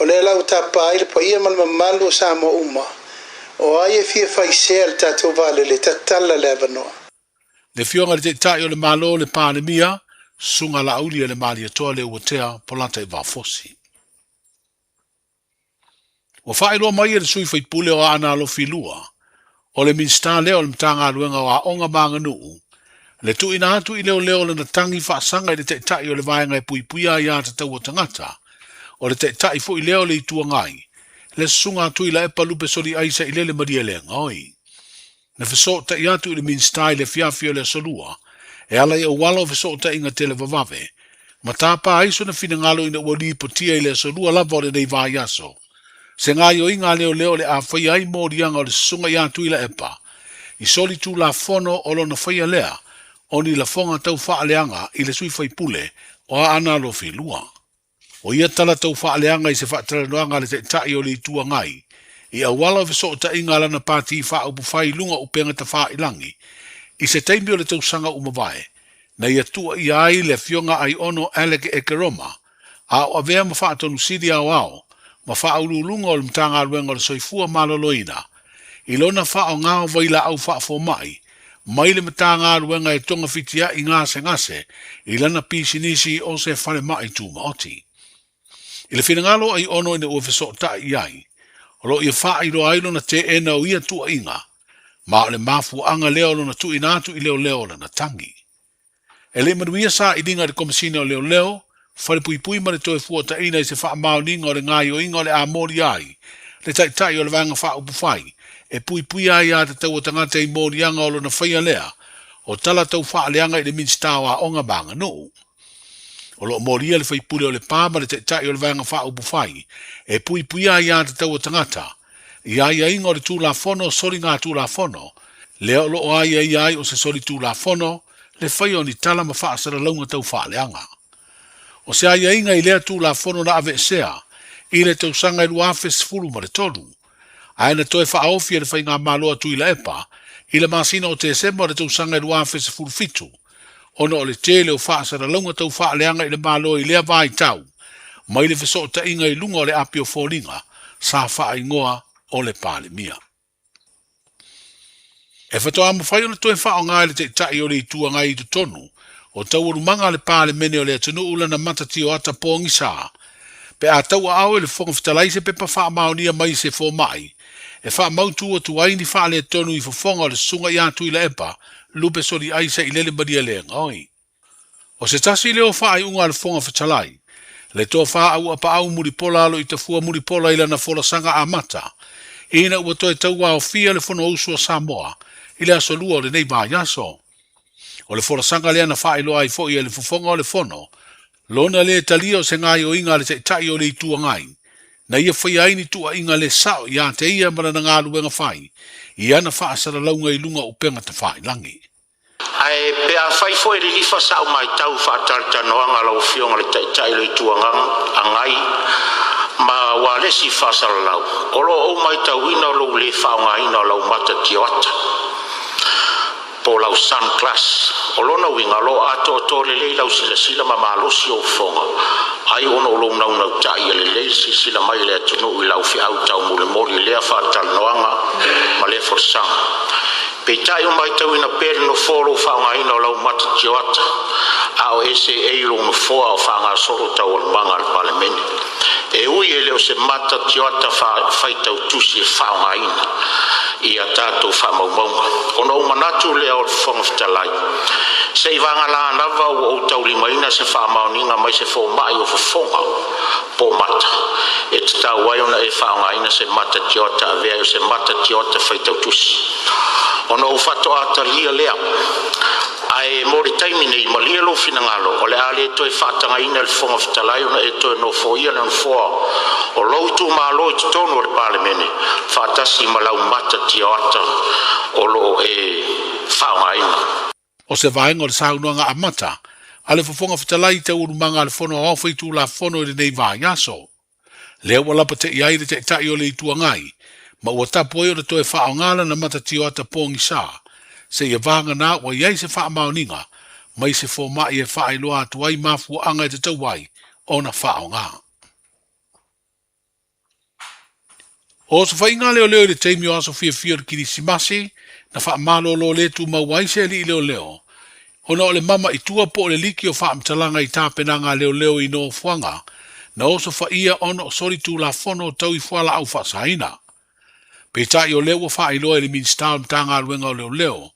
o le lau tapa ai le po ia Malu o Samoa uma o ai e fia whaisea le tātou vale le tatala le avanoa le fionga le te tai o le malo le pandemia sunga la auli le mali atoa le uatea polata i wafosi o whaeroa mai le sui whaipule o ana lo filua o le minsta leo le mtanga aluenga o a onga manga nuu le tu ina atu i leo le na tangi whaasanga i le te tai o le vaenga e puipuia i ata tau o tangata o le te tai fo i leo le itua ngai le sunga atu i la epa lupe soli aisa i le maria le ngoi na feso ta i atu i le minsta i le Fiafia le solua e ala i o wala feso ta inga tele vavave ma tapa aiso na fina ngalo ina wali potia i le solua lava o le nei vai aso se ngā yo inga leo le a whai ai mōrianga o le sunga i atu i la epa i soli tu la fono o lo na whai lea o ni la fonga tau whaaleanga i le sui whai pule o a ana lo filua o ia tala tau whaaleanga i se whaatara noanga le te tai o le itua ngai i a wala feso ta inga lana pāti i wha upu whai lunga upenga ta wha ilangi i se teimi o le tau sanga umavae na ia tua i ai le fionga ai ono aleke e keroma a o avea ma wha atonu sidi au au ma wha aululunga o le mtanga aluenga o le soifua maloloina i lona wha o ngāo vaila au wha fo mai le mtanga aluenga e tonga fitia i ngase i lana pisinisi o se whale mai tu maoti i le whinangalo ai ono ina ua feso ta i ai o lo ia wha i lo ailo na te ena o ia tua inga ma o le mafu anga leo lo na tu inatu i leo na tangi e le manuia sa i dinga de komisina o leo whare pui ma le toe fuata ina i se wha mao ninga o le ngai o inga o le amori ai le tai o le vanga wha upu whai e pui ai a te tau o tangata i mori anga o lo na whaia lea o tala tau wha leanga i le minstawa onga banga no o lo moria le whaipule o le pāma le tai o le vanga wha upu whai e pui ai a te tau o tangata i ai inga o le tūla fono sori ngā tūla fono leo lo o ai o se sori tūla fono le whai o ni tala ma wha asara launga tau wha leanga o se ai inga i lea tūla fono na ave sea i le tau sanga i luafe sifuru ma le tolu aina toe wha aofi le whai ngā maloa tui la epa i le masina o te sema le tau sanga i luafe sifuru fitu ono o le tele o wha asara launga tau wha leanga i le maloa i lea vai tau ma i le feso ta inga i lunga o le api o fōlinga sa wha ingoa o le pāle mia. E whatoa ma whai o le toe wha o ngā le te tai o le itua ngai i tu tonu o tau urumanga le pāle mene o le atunu ula na matati o ata pōngi sā. Pe a tau a au e le whonga whitalaise pe pa wha maonia mai se fō mai. E wha mautu o tuai ni wha le tonu i whonga o le sunga i atu i le epa lupe sori aisa i lele maria le ngoi. O se tasi leo wha ai unga le whonga whitalai. Le tō wha au apa au muripola alo i te fua muripola i lana whola sanga a mata. Ina ua toe tau au fia le whono usua Samoa i le aso lua o le nei bā yaso. O le whola sanga lea na wha iloa i fo i le fufonga o le whono. Lona le talia o se ngai o inga le te tai o le itua ngai. Na ia whai aini tua inga le sao i a te ia mara na ngā luenga whai. I ana wha asara launga i lunga upenga ta whai langi. Ai pe a fai foi le lifa sa mai tau fa tarta no anga lo fionga le tai le tuanga angai ma wa le si fa sa lau olo o mai tau ina lo le fa nga ina lo mata tiota po lau sun class olo no winga lo ato to le lau sila ma malo si o fonga ai ono lo na tai le sila mai le tunu i lau fi au tau mo le mori le fa tal no anga ma le forsa Pe tai o mai tau ina pere no foro whaonga ina o lau mata tioata. Ao ese eiro no foa o whaonga soro tau al manga al palemene. E ui e leo se mata tioata whai tau tusi e whaonga ina. Ia tātou whamaumaunga. Ono manatu leo o whonga whitalai. Se i vanga la nava o tau lima ina se whamauninga mai se fo mai o whafonga po mata. E te tau wai ona e whaonga ina se mata tioata a vea se mata tioata whai tau tusi. Ono o whato ata lia lea. Ai mori taimi nei malia lo fina ngalo. O le ale toi whatanga ina le whonga whitalai ona e toi no fo ia na foa. O loutu malo i tonu o le palemene. Whatasi malau mata tioata o lo e whaonga ina. O se vaenga o le saunoanga a mata. Ale whafonga whitalai te urumanga le whono au whaitu la whono i le nei vāiaso. Leo walapa te iaire te tai o le itua ngai. Ma ua tapo e o le toe whaongala na mata tioata pōngi sā. Se ia vanga nā wa iai se wha maoninga. Mai se fō mai e wha iloa atu ai mafu anga e te tau wai. O na whaonga. O se whainga leo leo le teimi o aso Fiafia le kirisimasi. Na wha malo lo le tu mawai se li leo leo. Ona o le mama i tua po le liki o wha mtalanga i tāpenanga leo leo i no fuanga. Na oso wha ia ono o sori tu la fono tau i fuala au wha saina. Pe tai o leo wa wha iloa le min style mtanga aluenga o leo leo.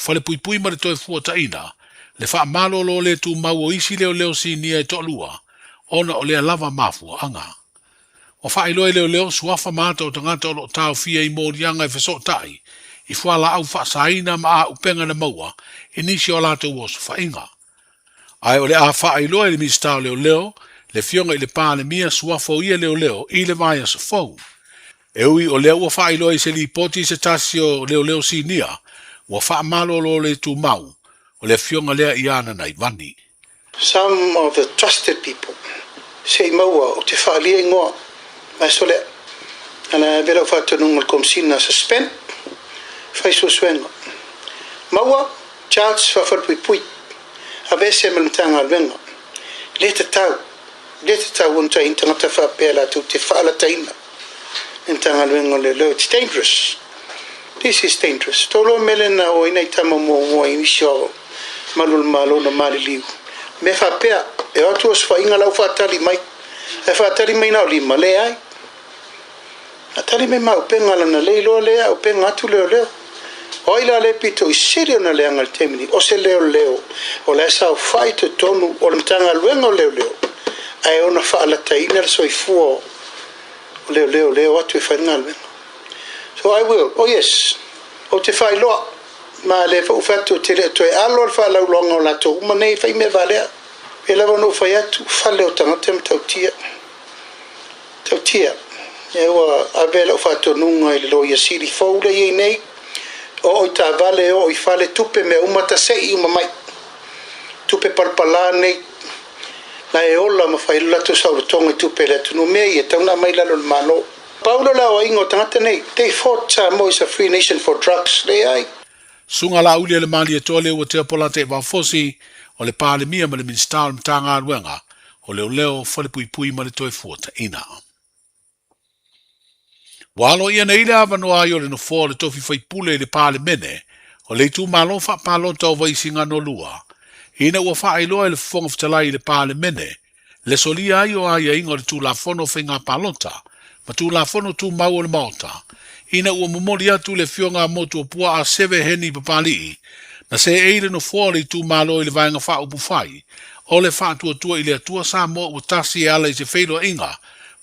Whale pui pui ma le toi fua taina. Le wha malo lo le tu mau o isi leo leo si nia e tolua. Ona o lea lava mafua anga. O wha iloa leo leo suafa mata o tangata o lo tau fia i morianga e feso tai. I fuala au wha saina ma a upenga na maua. Inisi o lata uosu wha inga. Ai o le a wha iloa le min style leo leo. Le fionga i le pāle mia suafa o ia leo leo i le vaya sa fau. E ui o leo wa wha iloa i se li poti se tasi o leo leo si nia. Wa wha malo lo le tu mau. O le fionga lea i ana nai vani. Some of the trusted people say maua o te whaalia ingoa. Mai so lea. Ana vera whatanunga komsina suspend. Whaiso suenga. Maua, Charles whawhatpui pui. A vese melutanga alwenga. Leta tau unta intangata whapela tu te whaala taina. Intanga alwenga le leo. It's dangerous. This is dangerous. Tolo melena o ina itama mo inisio malul malo na mali liu. Me whapea, e atu os whainga lau whaatari mai. E whaatari mai na o lima le ai. Atari me mau penga lana leilo lea o penga atu leo leo. Oila le pito i siri ona leanga le temini. O se leo leo. O le sa o whai te tonu o le mtanga luenga o leo leo. Ai ona whaala taina le soifua o leo leo atu e whainga luenga. So I will. Oh yes. O te whai loa. Ma le whauwhatu te leo toe alo le wha laulonga o lato. Uma nei whai me valea. E lawa no whai atu. Whale o tangata me tautia. Tautia. E ua avela o whatu nunga i le loia siri faule i nei. O i ta vale o i whale tupe me umata sei uma mai. Tupe palpala nei. La e ola ma whai latu saurutonga i tupe le tunu mea i e tauna mai lalo le malo. Paulo la o ingo tangata nei. They fought Samoa is a free nation for drugs. Le ai. Sunga la uli le mali e tole o te apola te wafosi o le pāle mia ma le minstal mtanga aruenga o leo leo whale pui pui ma le toi fuata ina. Walo ia nei le avanoa i o le no fō le tofi whai pule le pāle mene o le tu malo wha palo tau waisinga no lua. Ina ua wha ailoa i le whonga whatalai le pāle mene le solia ai o aia ingo le tu la whono whinga palota ma tu la whono tu mau o le maota. Ina ua momoli atu le fionga motu o pua a seve heni papali na se eile no fō le tu malo i le vaenga wha upu whai o le wha tua i le atua Samoa ua tasi e ala i se whailo inga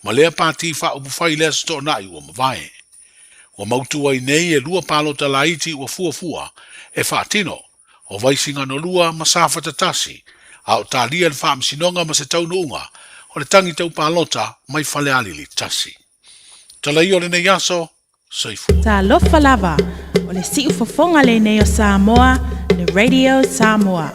ma lea pāti wha upu whai lea sto nai ua mawai. Ua mautua i nei e lua palota la iti ua fua e wha tino o vaisinga no lua ma sāwhata tasi a o tālia le wha msinonga ma se taunu unga o le tangi tau palota mai whale alili tasi. Talai o le nei aso, soifu. Ta lofa lava o le siu fofonga le nei o Samoa, le Radio Samoa.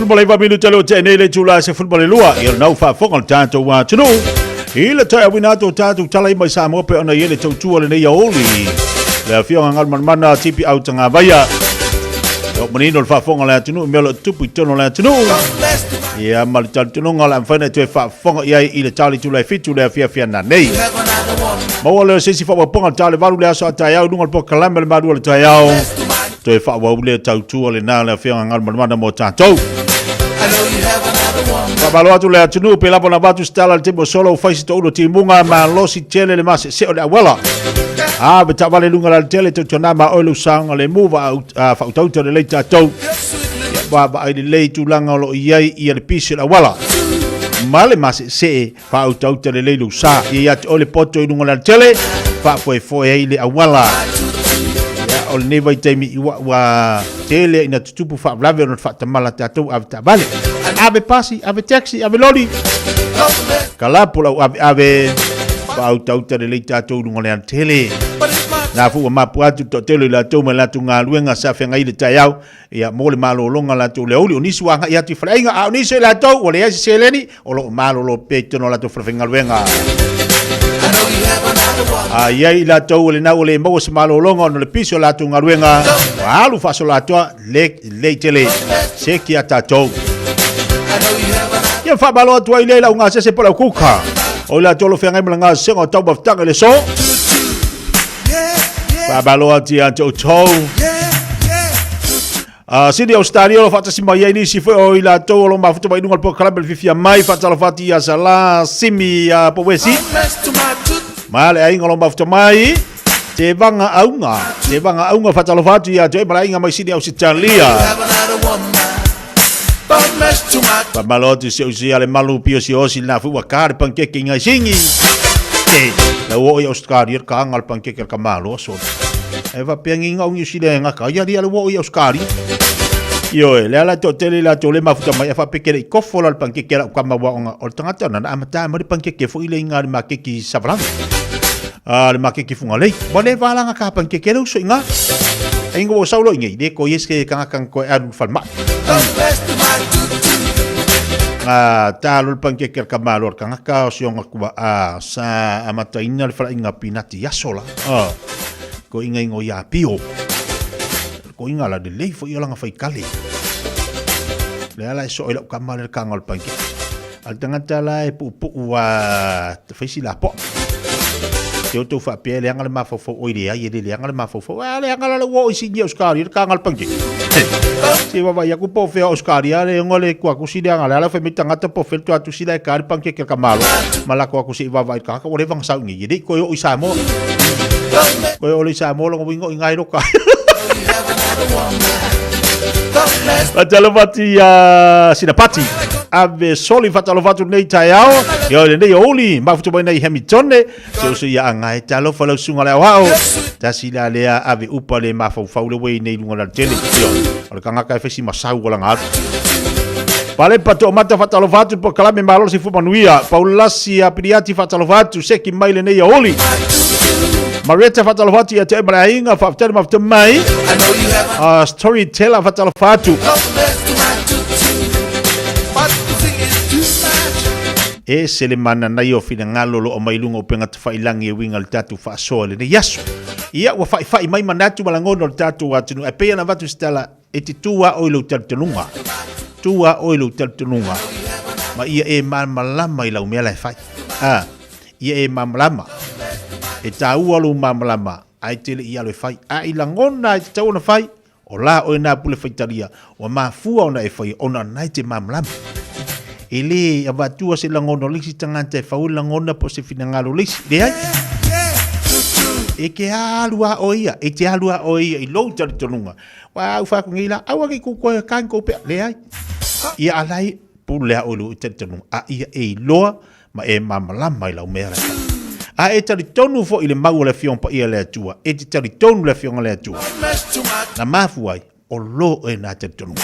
football iwa minuta lo te nei le tula se football lua ia nau fa fonga tanto wa tunu ile tai wina to tatu tala mai Samoa pe ona ile tau tua le nei oli le fionga ngal mana tipi au tanga vaya o menino fa fonga le tunu melo tupu tono le tunu ia mal tunu ngala fana te fa fonga ia ile tali tula fitu le Fiafia na nei mo le sisi fa ponga tale valu le aso Taeao dungal po kalame le madu le Taeao to fa wa le tau tua le na le fionga ngal mana mo tanto Pabalo atu le atunu pe lapo na batu stala le temo solo faisi to uno timunga ma losi tele le mase se o le awela. Beta vale lunga la tele to tona ma olu sanga le muva fa utauta le leita tau. Ba ai le leitu langa lo iai ia le pisi le awela. Male mase se fa utauta le leilu sa ia ole poto lunga la tele fa foi ai le awela. Ya ole neva itemi wa tele ina tutupu fa blave no fa tamala tatu avta vale. Ave pasi, ave taxi, ave lori. Kalapola ave pauta de leita to ngole an tele. Na fu ma puatu to tele la to mala tu ngaluenga sa fenga ile Taeao ia mole malo longa la to le oli onisi wa ia ti frainga a onisi la to ole ia seleni o lo malo lo peto no la to fenga luenga. Ia ila to ole na ole mo se malo longa no le piso la tu ngaluenga. Alu fa so la to le tele. Se ki ata to ia fa balo tu ile la unga se pola kuka o la tolo fenga mlanga se ngo tau baftanga le so fa balo ati anto to sidi australia lo fata sima ia ni si foi o ila to lo mafuto mai dungal po kalabel fifia mai fata lo fati ya sala simi ya powesi male ai ngolo mafuto mai te vanga aunga fata lo fati ya te mala inga mai sidi australia Pamalote se usi ale malu pio si osi na fu wakare pankeke ngai singi. La wo ya Australia ka ngal pankeke ka malo so. Eva pengi ngau ni si le ngaka ya dia le wo ya Australia. Yo le ala to tele la to le mafuta mai fa pekere kofo la pankeke la ka mawa o tangata na amata mari pankeke fo ile ngal makeki savlang. Le makeki funga le. Bole vala ngaka pankeke lo so inga. Aingo saulo ngai de ko yeske kang ko adu falma. Talo pankeke ka malor kanga ka sionga kuwa sa amata ina le fala inga pinati yasola ko inga ingo ya pio ko inga la de leifo ia langa fai kali le ala so ila ka mal ka ngal pankeke al tangata la e pu wa faisi la po te to fa pe le ngal ma fo o ile ai le ngal ma fo le ngal le wo isi ngi Oscar ka ngal pankeke si va ya ku po fe Oscar ya le ngole ku aku si dia ngala fe mitanga te po fe to atu si dai ka pankeke ka malo mala ku aku si va ka ka ole vang sa ngi di ko yo isamo ko yo le isamo lo wingo ngai ro ka Patalovati sinapati ave soli fatalovatu nei Taeao yo le nei oli mafutu mai nei Hamilton se so ya ngai talo falo sunga le wao tasila le ave upa le mafau fau le wei nei lunga la tele yo o kanga ka fesi masau la ngat pale pato mata fatalovatu po kalame malo si fu manuia paulasi apriati fatalovatu seki mai le nei oli Marietta fatalovatu ya te brainga faftari maftu mai storyteller fatalovatu se le mana na yo fina ngalo lo mai lungo penga te failangi e winga le tatu fa so le yaso ia wa fai mai manatu malangono le tatu atu e pe na vatu stala etitua o lo tartunga tua o lo tartunga ma ia e malama ila umela fai ia e malama e tau alu malama ai tele ia le fai ai langona te tau na fai o la o na pule faitaria o ma fua ona e fai ona naite malama ele avatua se langono lisi tangata faul langona po se finangalo lisi de ai e ke alua oia e te alua oia i lo tartunga wa fa ku ngila awa ki ku ko kan ko pe le ai ia alai pule o lo tartunga ia e loa ma e mamala mai la mera e tari tonu fo ile mau le fion pa ia le atua e te tari tonu le fion le atua na mafu ai o lo e na tartunga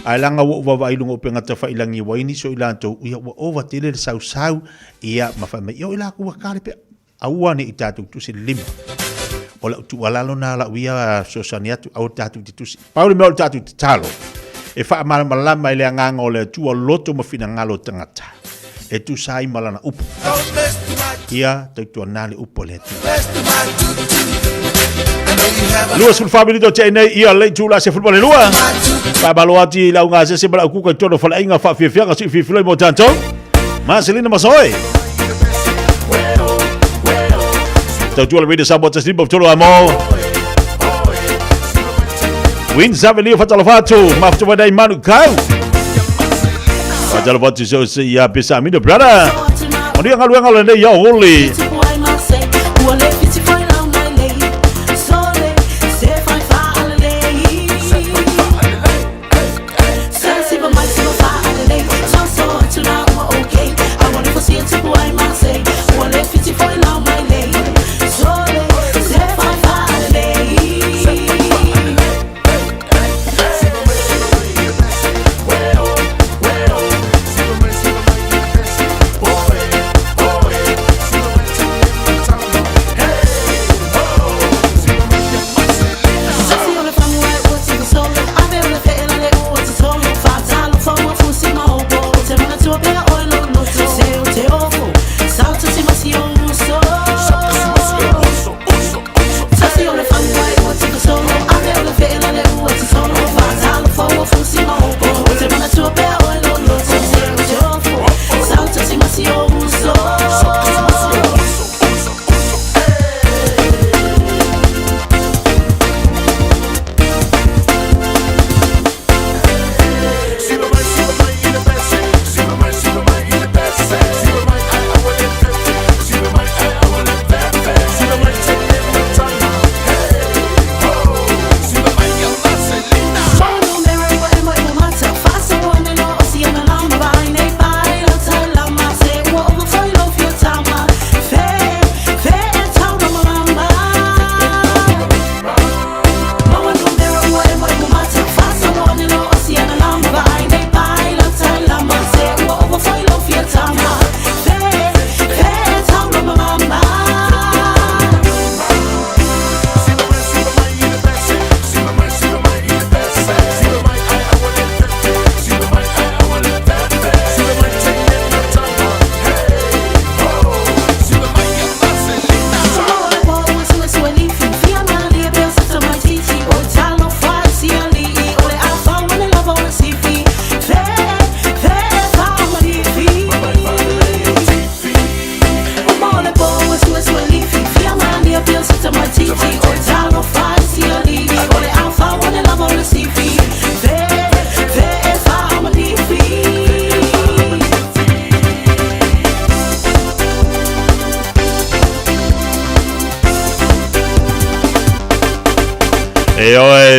ai langa wo wa vai lungo penga ta fai langi wa ini so ilanto ia wa over tele sau ia ma fa me yo ila ku ka pe aua ni itatu tu se lima o la tu alalo na la wia so saniatu au tatu titusi pauli me o tatu talo e fa malama ile nganga o le tu o loto mo fina ngalo tangata e tu sai malana upu ia tu nali upo le tu Luas ful family do tene ia le tu la se football lua pa baloati la unga se bala ku ko tono fala inga fa Fiafia ka si Fiafia mo tanto Marcelina Masoe tu la video sabot taslim bo tolo amo Win Savelio fatalo fatu maftu wadai Malu kau fatalo fatu so se ya pesa mi do brother on dia ngalu le ya holy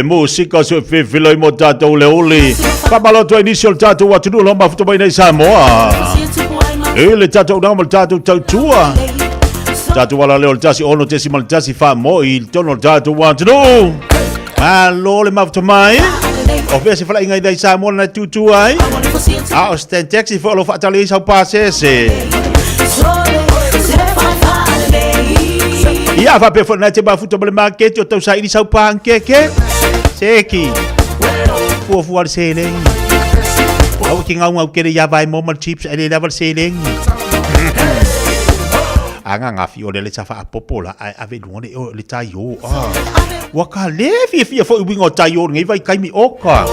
Musika su filo mo tato le uli pamaloto initial tato watu no lomba futo mai Samoa ele tato na mo tato tua tato wala le tasi ono tesi mal tasi fa mo il tono tato watu no Malu le mafuto mai o vese fala inga dai Samoa na tutu ai a sten taxi for lo fatali sa pasese ia va pe fona te ba futo bale market o tau sa ini sa pankeke Seki Fuar sailing Au ki ngau kere ya vai moment chips ele level sailing Anga ngafi o le tafa apopola ave luone o le Taeao Waka le Fiafia fo wingo Taeao ngai vai kai mi oka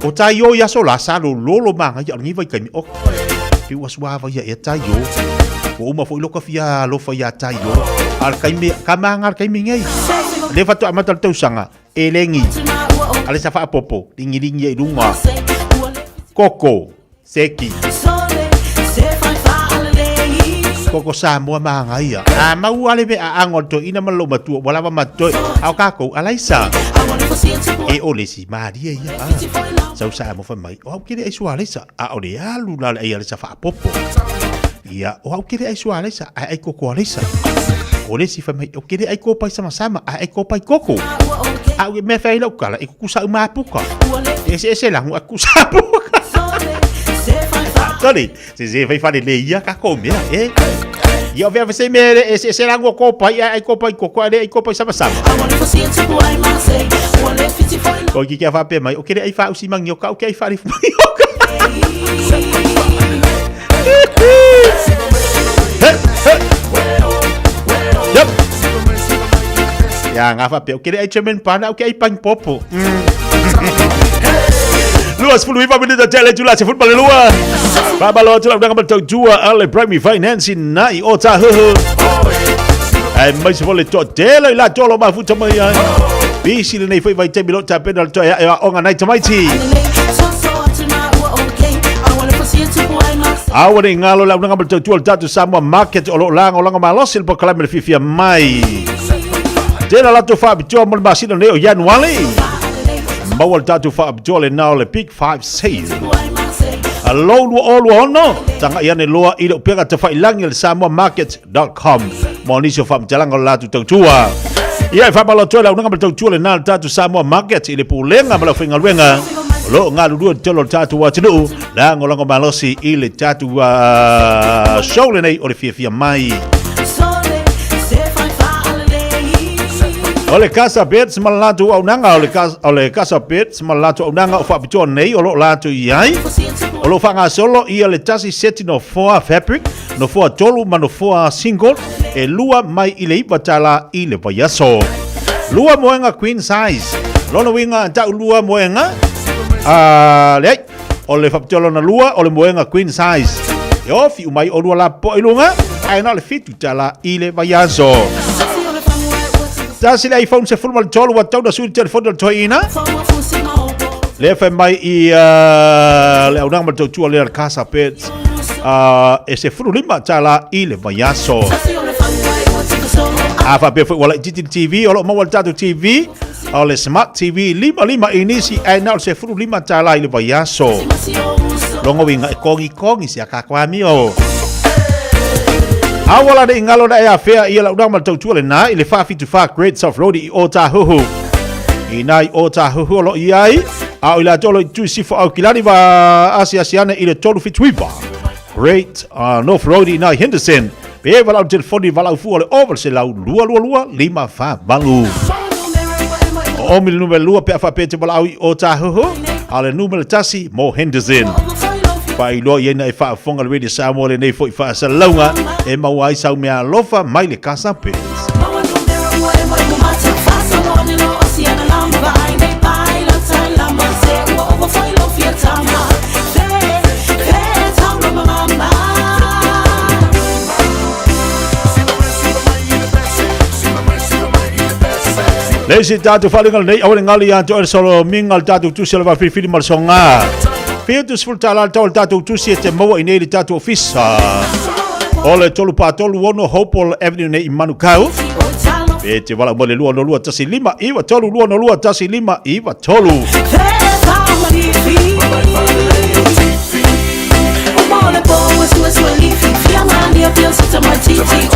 O Taeao ya so la sa lolo manga ya ngai vai kai mi oka Pi waswa va ya Taeao O uma fo loka fia lo fa ya Taeao Al kai mi kamanga kai mi ngai Le fatu amatal tau sanga elengi ale safa popo dingi e lunga koko seki koko Samoa mangaia mau ale be angoto ina malo matu wala mato au kako alaisa e ole si maria ia sau Samoa fa mai o kire ai sualesa a ole alu la ai safa popo ia o kire ai sualesa ai koko alaisa ole si fa mai o kire ai ko pai sama ai ko pai koko au me fai lo kala iku sa mapuka ese la aku sa puka Toli, se fai fare le ia ka komia Yo vea se me ese rango copa ai copa sama. Ko ki fa pe mai o kere ai fa usi mang yo ka o ke ai fa ri. Yep. Ya ngafa pe o kere ai chemen pana o ke ai pang popo. Luas fulu iba menit tele jula se football lua. Babalo jula dengan betul jua ale prime finance nai ota ho. Ai mai se vole to tele la tolo ma fu tama ya. Bisi nei foi vai temilo ta pedal to ya onga nai tamaiti. Awani ngalo la dengan betul jua tatu Samoa market olo lang malosil po kalam Fiafia mai. Tela la to fa bitua mon basino neo Januari. Mawal tatu fa abjole now le Big 5 sale. Alone all no. Tanga yan loa ilo pega te fa ilang el samoamarket.com. Monisio fa mjalang la tu tua. Ia fa malo tola unanga betul tule na tatu Samoa market ile pulenga mala finga wenga. Lo ngalu dua tolo tatu wa tinu. La ngolanga malosi ile tatu show le nei o le Fiafia mai. Ole casa beds malatu au nanga ole casa beds malatu au nanga fa biton nei olo latu yai olo fanga solo ia le tasi seti no 4 fabric no 4 tolu ma no 4 single e lua mai ile ibatala ile payaso lua moenga queen size lono winga ta lua moenga le ole fa bitolo na lua ole moenga queen size yo fi umai o lua la po ilunga ai na le fitu tala ile payaso. Tasi le iPhone se fulma tolu wa tau da sui telefon to ina. Le fa mai I le unang ma tu le casa pets. E se fulu lima tala I le vayaso. Afa pe wala TV o mo wala tatu TV. O le smart TV lima inisi ai na se fulu lima tala I le vayaso. Longo winga kongi si akakwami o. Awala de ingalo da ya fair ia la udama tau le na ile fa fitu fa great soft road I ota huhu inai ota huhu lo iai au ila tolo tu sifo au kilani va asiana ile tolu fitu wipa great north road inai Henderson be vala telefoni vala fu ole over se la lua lima fa balu o mil numero lua pe fa pete vala au ota huhu ale numero tasi mo Henderson pai lo yena e fa fonga le radio Samoa le nei foi fa salonga e mawai sau mea lofa mai le casa pes. Lesi tatu falingal nei awale ngali anto el solo mingal tatu tu selva fili mal songa. Fiatus full tala tol tatu tu siete mo ineli tatu ofisa. Ole tolu pa tolu wono Hopewell Avenue nei Manukau. Pete wala mole lua tasi lima iwa tolu lua tasi lima iwa tolu.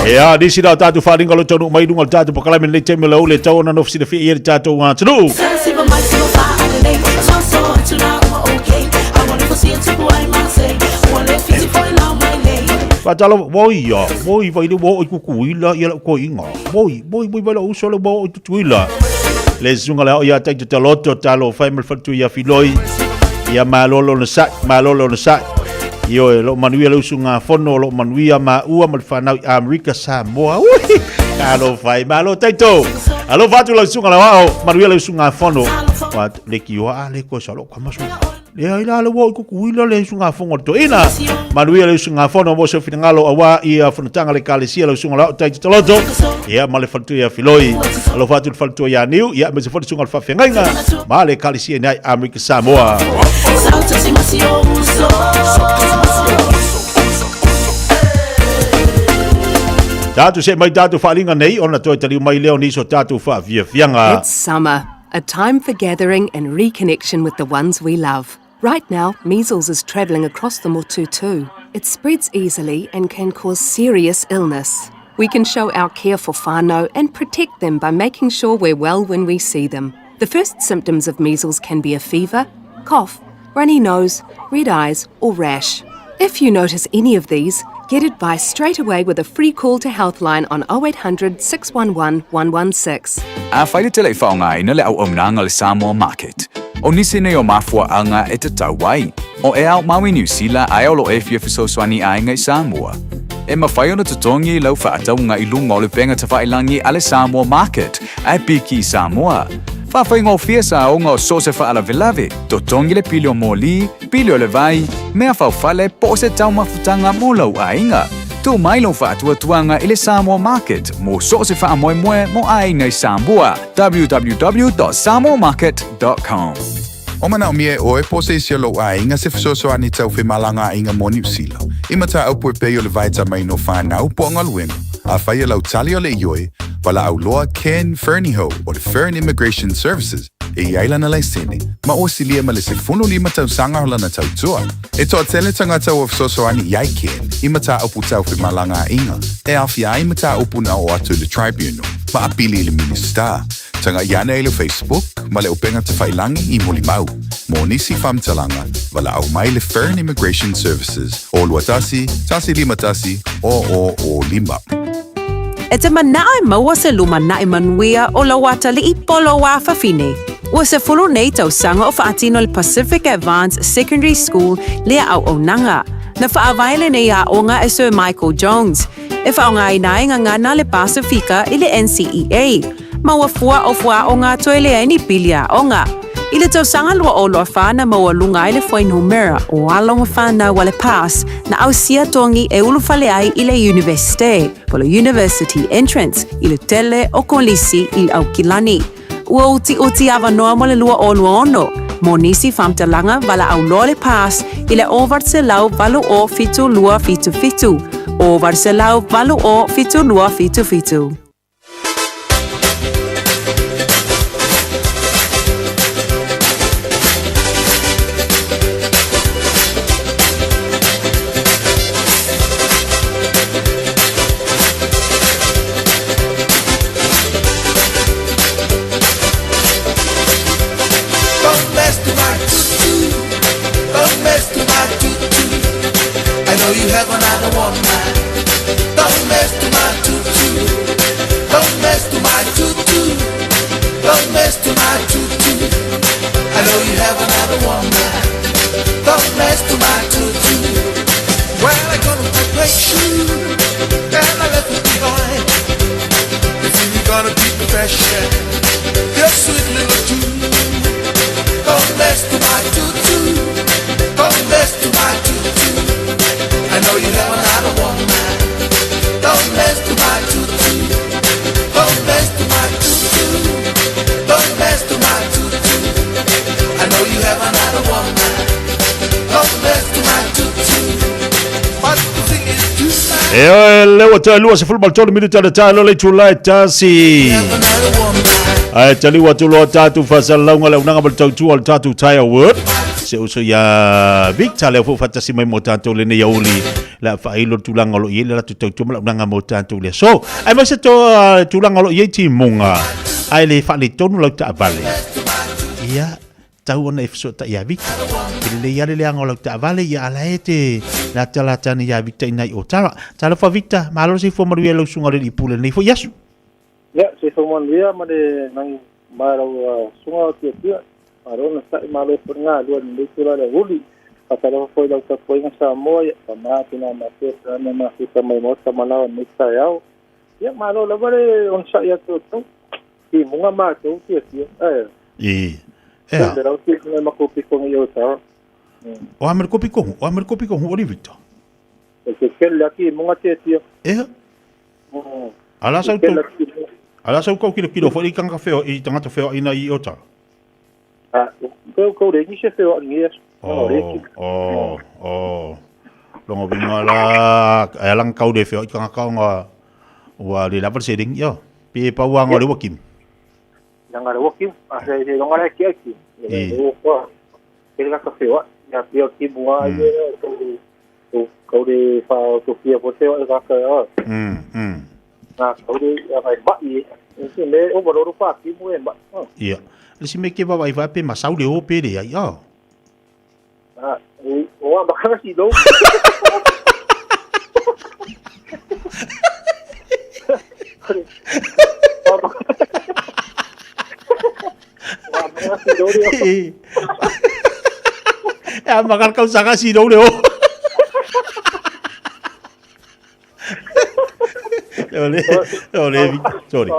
Ya di sida tatu faring kalau tonu mai dungal tatu pakalamen le temela ole tawona no sida fi tatu wa tulu. Patalo moi vai do moi kukuila ia ko inga moi vai lo solo mo tuila le zunga la ia tai te loto talo family fatu ia filoi ia malolo na sa io lo manuia lo sunga fono lo manuia ma ua mal fanau America Samoa alo fai malo taito alo fatu lo sunga la manuia lo sunga fono wat le kiwa le ko salo kamasu le ila le wo kukuila le sunga fongo to ina manuia le sunga fono mo se finangalo awa ia fonatanga le kalesia lo sunga la taito loto ia male fatu ia filoi alo fatu ia niu ia me se fatu sunga fa fengainga male kalesia nai America Samoa. Tatu se mai tatu whalinga nei ona toi taliu mai leo niso tatu Fiafia. It's summer, a time for gathering and reconnection with the ones we love. Right now, measles is travelling across the motu too. It spreads easily and can cause serious illness. We can show our care for whānau and protect them by making sure we're well when we see them. The first symptoms of measles can be a fever, cough, runny nose, red eyes or rash. If you notice any of these, Get advice straight away with a free call to Healthline on 0800 611 116. A whaile te lei whaonga ina le au omnanga le Samoa market. O nisi nei o mafua anga e te tauai. O e au Maui New Zealand ai au lo e fia fisoswani ai ngai Samoa. E mawhai ona tutongi lau whaataunga i lunga o le penga te whailangi ale Samoa market. Ai piki Samoa. Whawhai ngō fia sa o ngā so se whaala velave. Totongi le pili o mōli, pili o le vai, mea whauwhale po se tau mafutanga mō lau ainga. Tu mai lau whaatua tuanga i le Samoa market. Mō so se wha moe moe mō ai ngai Samoa. www.samoamarket.com. O mana o mie o e pose isi lo a inga se fisosoani tau whi malanga inga mo New Zealand. Ima ta au pue peo le vaita mai no whanau po ngaluenga. A whaia lau tali o le ioi, wala au loa Ken Ferniho o le Fern Immigration Services. E iailana lai sene, ma o silia ma le se funu lima tau sanga hola na tau tua. E toa tele tanga tau o fisosoani iai Ken, ima ta upu tau whi malanga inga. E awhia ima ta upu na o atu le tribunal, ma apili le minister. Tanga iana ele Facebook, ma le upenga te whailangi I Molimau. Mo nisi whamtalanga, wala au mai le Fern Immigration Services. O luatasi, tasi lima tasi, o lima. E te manae maua se luma nae manuia o la wata li I polo wa whawhine. Ua se fulu nei tau sanga o whaatino le Pacific Advanced Secondary School lea au o nanga. Na whaawaile nei a onga e Sir Michael Jones. E whaonga I nae ngana le Pacifica I le NCEA. Maua fua o fua o ngā toe lea ni pilia o ngā. I le tau sanga lua o loa whana maua lunga I le whain humera o alonga whana wale pass na au sia tongi e ulu whale ai I le universite, po le university entrance, I le tele o kolisi I au kilani. Ua uti awa noa mo le lua o lua ono. Mo nisi whamtalanga wala au loa le pass I le ovart se lau valu o fitu lua fitu fitu. Ovart se lau valu o fitu lua fitu fitu. You have another one man. Don't mess to my tutu. Don't mess to my tutu. Don't mess to my tutu. I know you have another one man. Don't mess to my tutu. Well, I got a great shoe and I left it behind. If you gonna keep me fresh, your sweet little tune. Don't mess to my tutu. Don't mess to my tutu. I know you have another one man. Don't mess to my tutu. Don't mess to my tutu. Don't mess to my tutu. I know you have another one man. Don't mess to my tutu. But the thing is too bad. E lewa ta lua se fulbal tonu minuta le ta lo le chulai tasi. Ai tali wa tu lo ta tu fasal launga le unanga bal tau al tatu Taeao word. Se uso ya Victor le fu fatasi mai mo tanto le ne yauli la fa ilo tulanga lo yele la tu tu la unanga mo tanto le so ai ma se to tulanga lo yeti monga ai le fa le tonu lo ta vale ya tau ona ifso ta ya Victor le ya le anga lo ta vale ya la ete la tala tani ya Victor nai o tala tala fa Victor malo si fo maria lo sunga le ipule nei fo yasu ya se fo mon dia ma de nang maro sunga ke Arona sai malo pernga dua ni tula le uli pasal foi da ta foi nga Samoa pa mati na mate na mati sa mai mo sa malaw ni Taeao ya malo la bare on sa ya to ki munga ma to ki pero ki na makopi ko yo ta o amer kopi ko ori Victor ke la ki munga te ala sa ko kilo foi kanga feo I tanga feo ina I ota Ko de ni se feo ni es. Longo bingala alang kau de feo kanga kau nga wa le la proceeding yo. Pi pa wa ngore wakim. Yang ada wakim, ase de longa le ki. Ko la ka feo ya pio ki bua ye ko de fa to pia po feo ka ka. Na ko de ya mai ba ye. Ni me o bo ro fa ki mo en ba. Iya. Si me ke vai pe masau le o pe de ai o o ba ka si do magal kau saka si do leo. Oleh, sorry.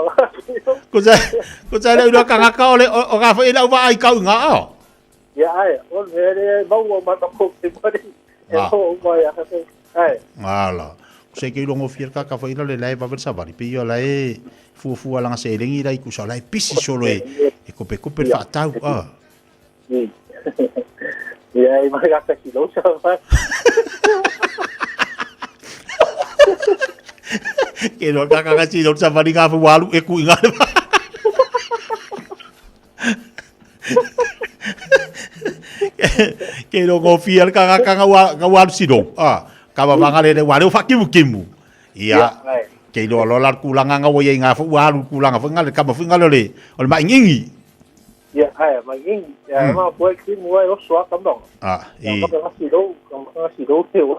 Kusa le udah kangaka oleh o ka fa ila wa ai kau nga. Ya ai, oleh mau ma ko te pare. Ho ma ya ka ai. Ala. Kusa ke longo fier ka fa ila le lai ba bersabari pi yo lai fu ala nga selengi lai kusa lai pisi solo e kope fa tau ah. Ya, ai mai ka ki lo sa. Que no kaka si do sa mari ka fu walu e ku inga. Que no confiar ka walu si do. Ah, ka ba ngale de walu fa kimu. Ia. Que do lo lar kulanga nga wo ye nga fu walu kulanga fa ngale ka ba fu ngale le. Ol ma ingi. Ya, ai ma ingi. Ya, ma ko kimu ai lo swa kam dong. Ah, i. Ka si do te wa.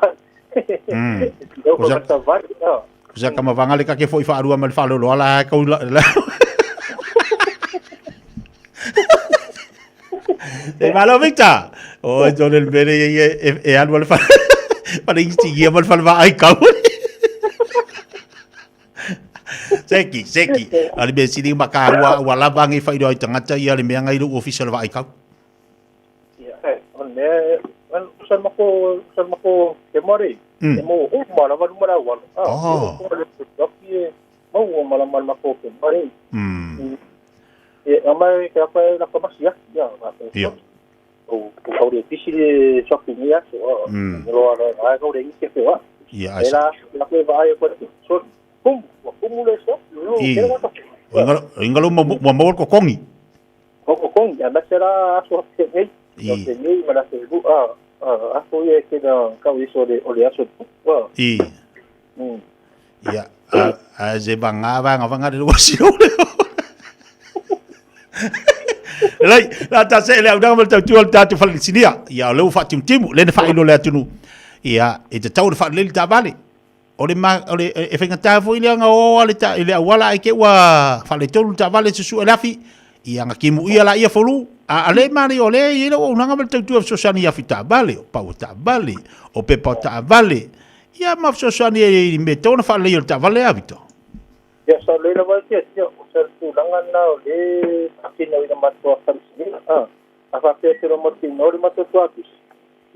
Kusa kama vangale ka ke foi fa arua mal falo lo ala ka ula. E malo Victor. Oh, Jonel bere e anwal fa. Para insti mal fal va ai ka. Seki. Ali be sini makarua wala bangi fa ido tangata ia le menga ido official va ai ka. Ya, on usan mako ke mori. Mo mala mala wal. Mau malam mako ke mori. Amai ke apa la komasia ya. Iya. Kau dia pisi shopping ya. Lo ada kau dia isi ke wa. Iya. Ela la ke vai ko so mule so. Ingalo mo ko kongi. Ko kongi anda será so ke ni mala se bu aku ye ke da kau iso de oleh aso. I. Ya, ze banga de wasi lo. Lai, la ta se le udah mal tu ta tu fal sini ya lo fa timu le fa ilo le tunu. Ya, e te tau fa le ta vale. Ole e fenga ta fo ile nga o ale ta ile wala ke wa fa le tolu ta vale su lafi. Ia nga kimu ia la ia folu. Ale mari ole ile o nanga mal tu so sani ya fita vale, pa ta vale, o pe pa ta vale. Ia ma so sani e me tona fa le ta vale avito. Ya so le va ke ya so tu langan na le akin na ina matwa sa sini. Aka pe pero mo tin no ma to atis.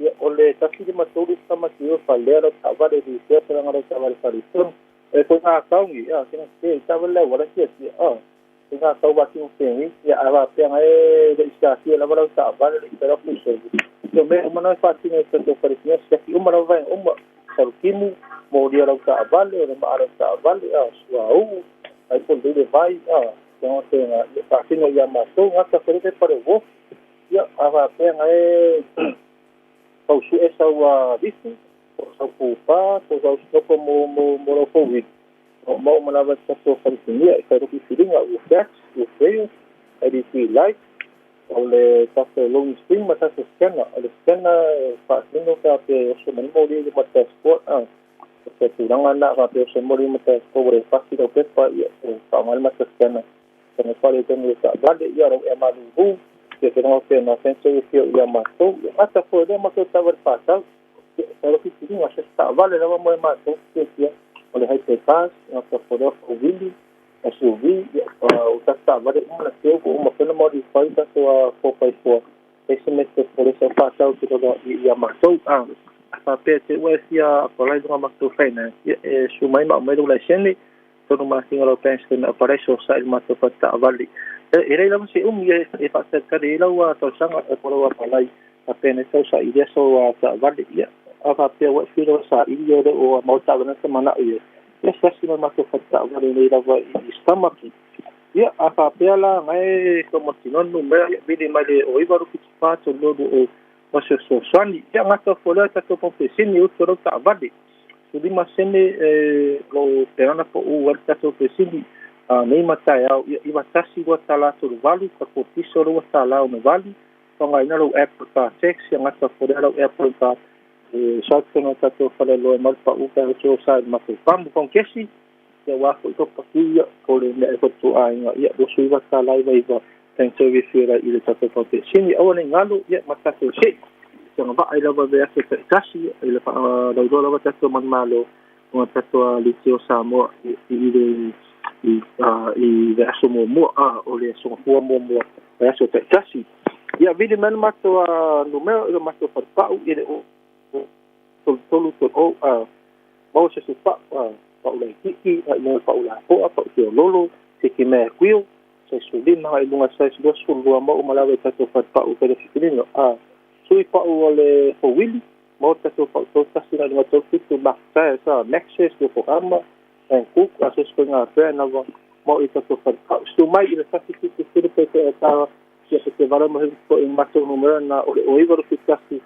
Ya ole ta ki ma to sa ma ki fa le ta vale di se pero ngara ta vale fa ison. E ko na ka ngi ya kina ke ta vale wala ke ya. Nga tau ba ting sing ya ava pe ngai de sta si la wala ta vale pero plus. So me umana fa ting e to fa ison ya ki umana va sarkimu mo dia ta vale o ma ta vale au ai pon de vai então tem a fino ya ma so ngata frente para o ya ava pe ngai au su esa wa visu o ku pa o so como mo covid mau menawar satu fungsinya kalau feeling au fax o feio aí se like oleh satu long string masa scanner oleh scanner fazendo que o menino de mata sport kurang anak kalau semua mata sport boleh pasti dapat ya sama mata scanner karena kalau itu mereka berada ya orang Malu dia kena na sensor fio ya masuk masa pun masuk tawar pasal kalau feeling masih tak vale lama mau masuk ya oleh hai pepas atau foto wili SUV utak tak pada mana sih aku mau kena modify tak so 4x4 SMS por eso pasal kita dah ia masuk apa tu ya apa lagi dengan masuk fine sumai mak mai dulu sini tu masih kalau pensar apa itu saya masuk tak balik era ila masih ya pasal kali ila atau sangat kalau apa lagi apa ni saya idea so tak balik ya apa dia buat video sa dia o mau tak benar semana ya sesi masuk fata wale ni lava istamaki ya apa pela ngai como sinon número bidi male o ibaru kitpa to lodo o masuk so swani ya ngata fola ta to profesini o to tak vale sudi masene lo terana po o warta to profesini nei Taeao i watasi wa tala to vale ka ko tisoro wa tala no vale ngai na lo app ka text yang ngata fola lo app ka saat kena satu pada luar malpa ukan usaha masuk pam bukan kesi ya waktu itu pasti ya boleh nak ikut doa ya dosu wasa lai vai va ten service era ile satu pakai sini awal ngalu ya mata tu sih tanga ba ai lava be ase kasi ai lava do do lava tato man malo o tato litio Samoa i le aso mo o le aso mo mo e aso kasi ia vidi man mato numero ile mato parpau ile o tolu o mau se supa pa ule kiki no pa ula po pa o lolo se ki me kuio se sudin na ilunga sai dos fulua mo malawe tato parpau pele fikino sui pa ole o wili mo tato pa to tasina no to fitu ba sa nexus do programa en cook aso springa fe na mo ita to parpau stu mai ile tasi fitu pe ta se vale mo en mato numero na o ivo fikasi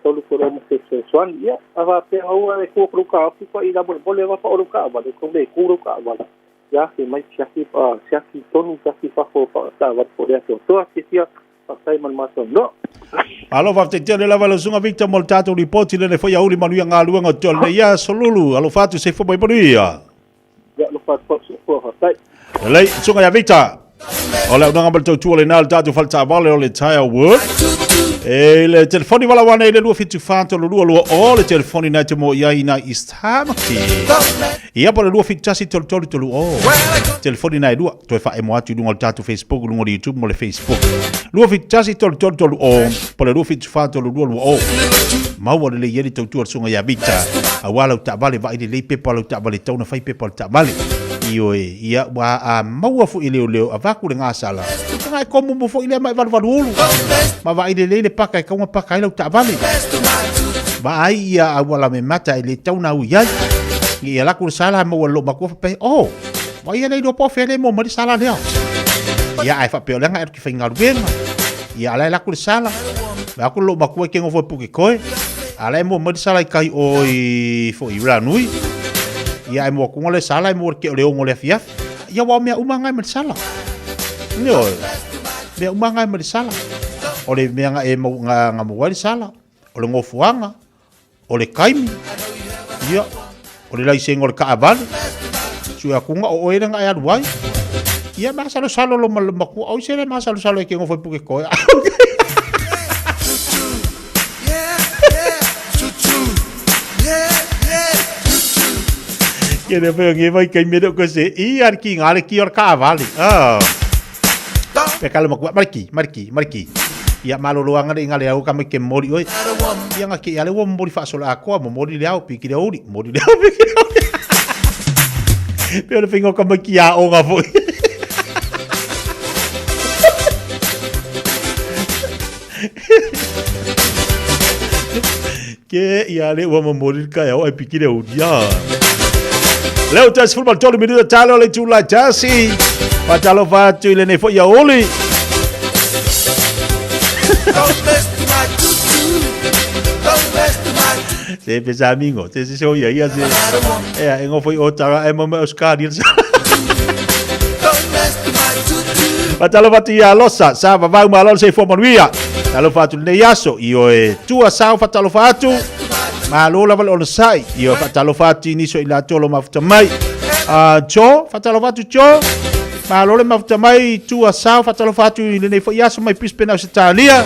tolu ko se swan ya ava pe au e ko ka pa ida bole va pa o ka va ko be ku ka va ya se mai chaki tonu chaki fa fo ta va po ya to sia sai man maso no alo va te tele la valo sunga victor moltato ripoti le foi auli manu nga luanga tol le ya solulu alo fatu se fo mai poria ya lo fatu fo sai le sunga ya victor ola unanga balto tu le nal tatu falta vale o le Taeao word e le telefoni wala wana ile lua fitu fanto lua o le telefoni na te mo ia ina istamaki ia pa le lua fitu tasi tolu o telefoni na lua to fa emo atu lunga tatu Facebook lunga YouTube mo le Facebook lua fitu tasi tolu o pa le lua fitu fanto lua o mau le yeri tautu sunga ya vita awala ta vale va ile pepa lo ta vale tona fai pepa ta vale io ia wa mau fu ile leo avaku le ngasala ngai komu mo fu ile mai valu ma va ile le paka ka uma paka ile ta vale ba ai ia awala me mata ile tauna u ia ia la ku sala mo lo ma ku pe oh wa ia le do po fele mo mari sala leo ia ai fa pe le ngai ki finga ben ia la ku sala ba ku lo ma ku ke ngo pu ke koe ala mo mari sala kai oi fo ira nui ia mo ku ngole sala mo ke le ngole fiaf ia wa me umanga me sala no me umanga me sala ole me nga e mo nga mo wali sala ole ngofuanga ole kaimi ia ole lai sengol ka aval su ya kunga o era nga ya duai ia ma salo lo maku au sele ma salo ke ngofo puke ko que depois alguém vai cair medo com você e aqui ngale ki or cavalo pekalo marki ia malo luanga ngale au kama ke mori oi ia ngaki ale wo mori fa sola ko mo mori le au piki le uri mori le au piki pero fingo kama ki a o nga foi que ia le wo mori ka au piki le uri ya leo tas football tolu minuto talo le tula tasi patalo fatu ile ne fo ya oli se pesa amigo se so ya ia se engo foi otara mo Oscar dir patalo fatu ya losa sa va malo se fo manuia talo fatu ne yaso io tua sa patalo fatu Malu la valo sai io fatalo fatti ni so ila tolo mafuta mai cho fatalo fatu cho Malu le mafuta mai tu asau fatalo fatu ile ne fo yaso mai pispena se talia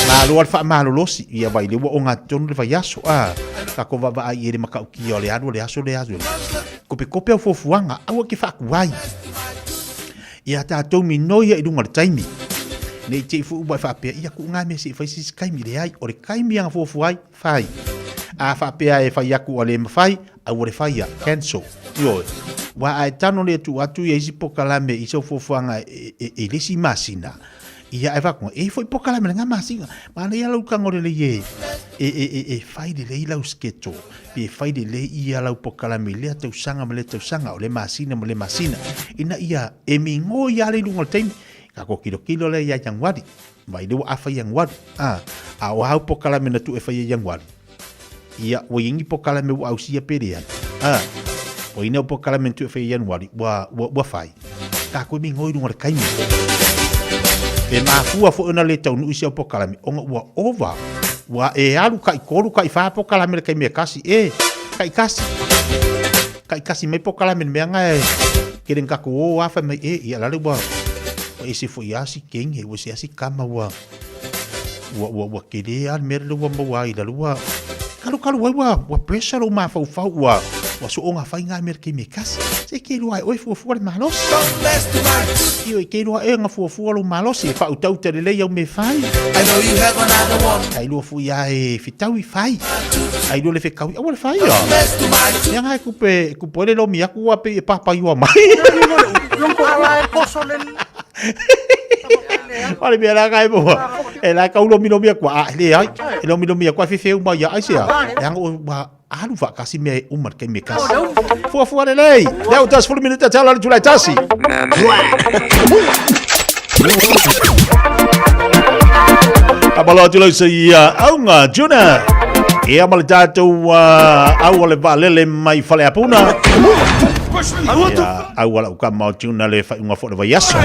Malu al fa malu losi ia vai le wo nga tonu le fa yaso ka ko va ai ile maka ki ole adu le aso kope fo fuanga au ki fa kuai ia ta to mi noia i dunga taimi nei te fu ba fa pe ia ku nga me si fa si kai mi le ai o le kai mi nga fo ai fai a fa pe ai fa ia ku ole me fai a o le fai ia cancel yo wa ai tano le tu atu ia si pokalame i so fo anga e le si masina ia e va ko e foi pokalame nga masina ma le ala ka ngore le ye e fai de le ila usketo pe fai de le ia la pokalame le tu sanga me le tu sanga o le masina ina ia e mi ngo ia le lungo tem ako kilo le ya yang wadi vai do afa yang wadi a wa pokala me na tu e fa yang wadi ia o yingi pokala me wa usia perian o ina pokala me tu e fa yang wadi wa fai ta ko mi ngoi ngor kai mi e ma fu fo na le tau nu usia pokala me o wa over wa e alu kai koru kai fa pokala me kai me kasi kai kasi me pokala me nga kiren ka ko wa fa me ia la le wa ese foi asi quem e você asi kama wa wa kele al mer lua mawai la lua kalu wa pressure o ma fau wa so onga fai nga mer ke mekas se ke lua oi fu le malos io ke lua e nga fu lo malos e fa utau te le eu me fai I know you have another one. ai lua fu ya e fitau I fai ai lo le fe kau o le fai ya ya nga ku le lo mi aku wa pe papa yo mai Yung para poso le Olha minha lá cai boa. Ela kau lo mino mia kwa le ai. Lo mino mia kwa fe uma ya ai sia. Yang o alu va kasi me umar ke me kasi. Fu le lei. Deu 10 minutos até lá de July tasi. Abalo July sia aunga Juna. E amal tatu au le valele mai fale apuna. Au wala uka mau tuna le fa unga fo le vaiaso.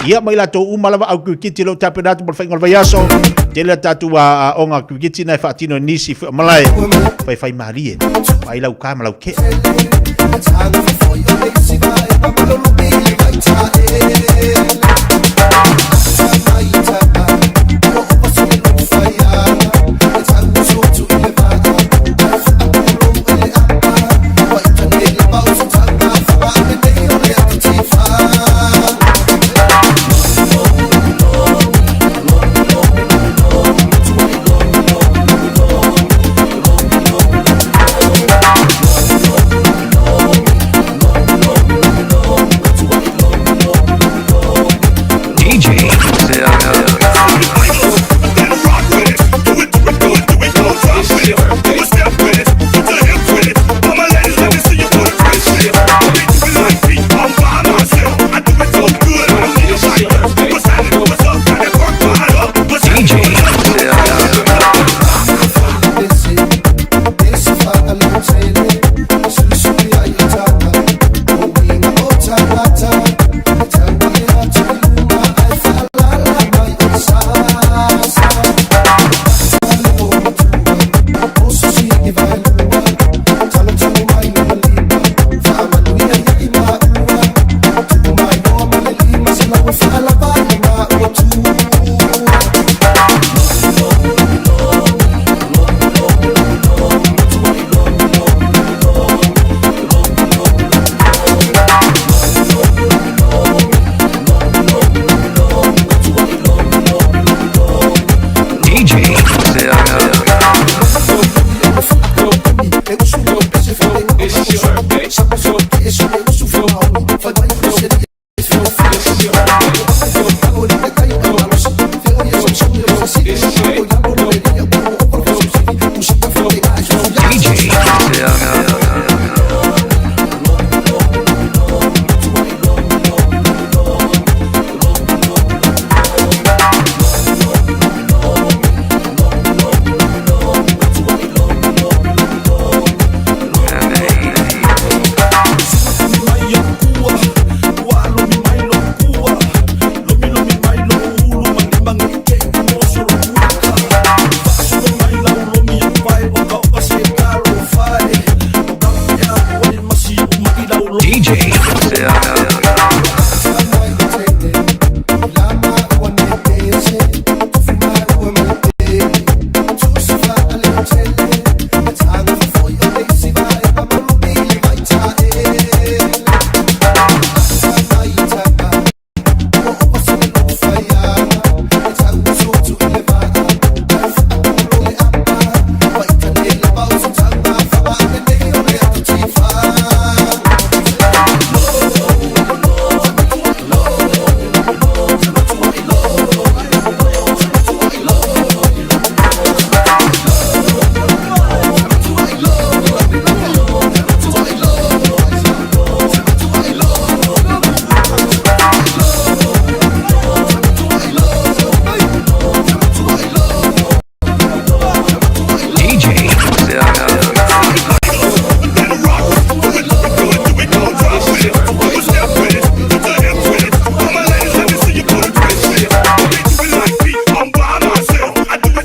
Ia mai la to umalava au kiti lo tapena tu fa ngol vaiaso. Tele tatu onga kiti na fa tino nisi malai. Fa marie. Mai la uka malau ke.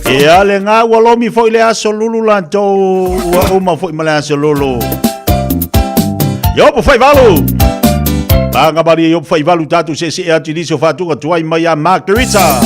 Ia le ngā walomi fo ile aso lulu lantou ua uma fo imale aso lulu. Yopo fai valu. Panga bari yopo fai valu tatu se se ati liso fatu ka tuai mai a Margarita.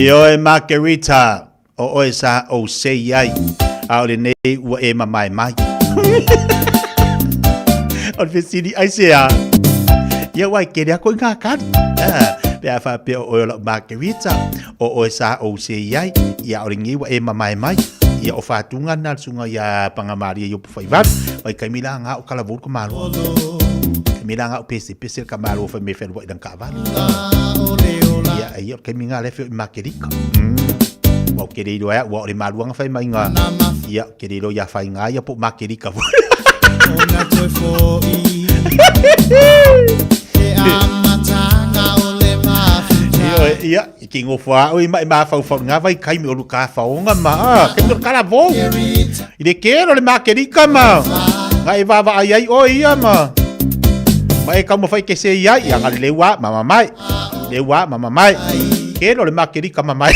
Io margarita o sa o sei ai. Au le nei ua e mai mai. On fesini ai sea. Ia wai ke dia ko nga kan. Pe fa pe o la margarita o sa o sei ai. Ia o ngi ua e mai mai. Ia o fatunga na sunga ia pangamari yo fai va. Wai kai mila nga o kala vu ko malo. Mila nga o pesi ka malo fa me fe wa dan ka va. Ia kai minga le fe margarita. Mau ke riro ya wa le maluanga fai mai nga ia ke riro ya fai nga ia po makirika ona toi fo i e amatanga o le mafuta ia ki ngofa o mai ma fa nga vai kai mi o ka fa nga ma ke to kala vo i de ke le makirika ma ngai va va ai o ia ma mai ka mo fai ke se ia ia nga le wa mama mai ke le makirika mama mai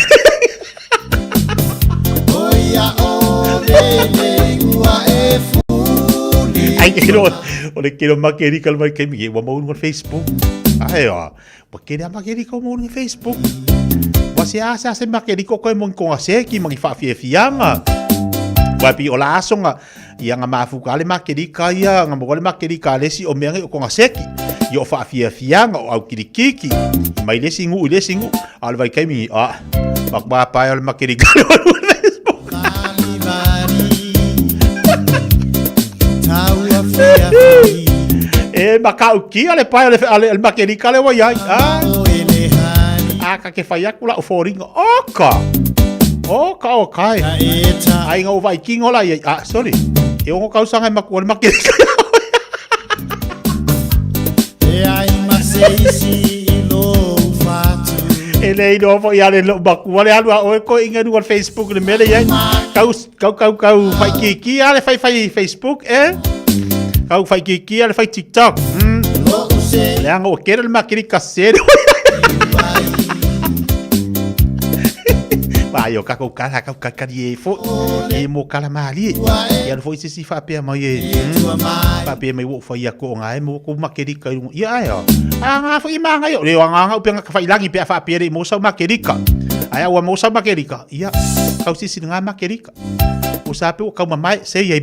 Ai kiro ole kiro makeri kal mai kemi wa mau no Facebook. Ai o, makeri makeri ko mau no Facebook. Wa se asa se makeri ko mo ko ase ki magi Fiafia nga. Wa pi ola asonga ia nga mafu kale makeri ka ia nga mo le makeri ka le si o mengi ko ase ki. Yo Fiafia nga au kirikiki. Mai le singu al vai kemi a. Bakba pa ole makeri ka. Makau ki ale pai ale makerika le wai ai ka ke fai akula o foringa oka ai nga o vai king ola ai sorry e o kau sanga makua makerika e ai maseisi lo fatu ele no fo ya le makua le alwa o ko inga no Facebook le mele ai kau fai ki ale fai Facebook kau fai ki ale fai TikTok le anga o kere le makiri kasero vai o kako kala kau kakari fo e mo kala mali ya fo isi fa pe mai fa pe mai wo fai ko nga e mo ko makiri ka ia ya anga fo ima nga yo le anga o pe nga fai langi pe fa pe mo sa makiri ka aya wa mo sa makiri ka ia kau sisi nga makiri ka o sa pe o kau mamai se ia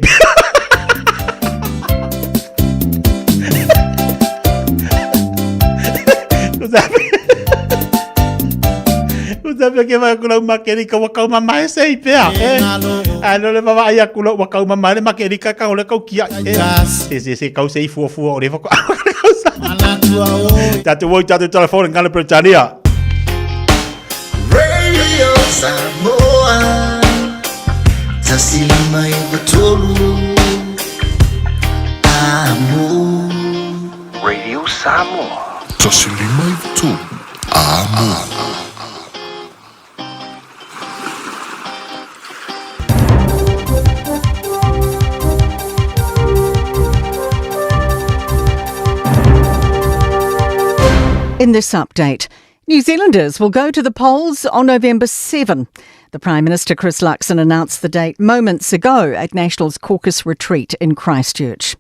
Sabe que vai kula makerika wa kau mama sei pea ano le baba ia kula wa kau mama le makerika ka ole kau kia se kau sei fu o le ko tatu wo tatu telefone ngale Britania Radio Samoa tasilima ibutulu amo Radio Samoa tasilima ibutulu amo In this update, New Zealanders will go to the polls on November 7. The Prime Minister Chris Luxon announced the date moments ago at National's caucus retreat in Christchurch.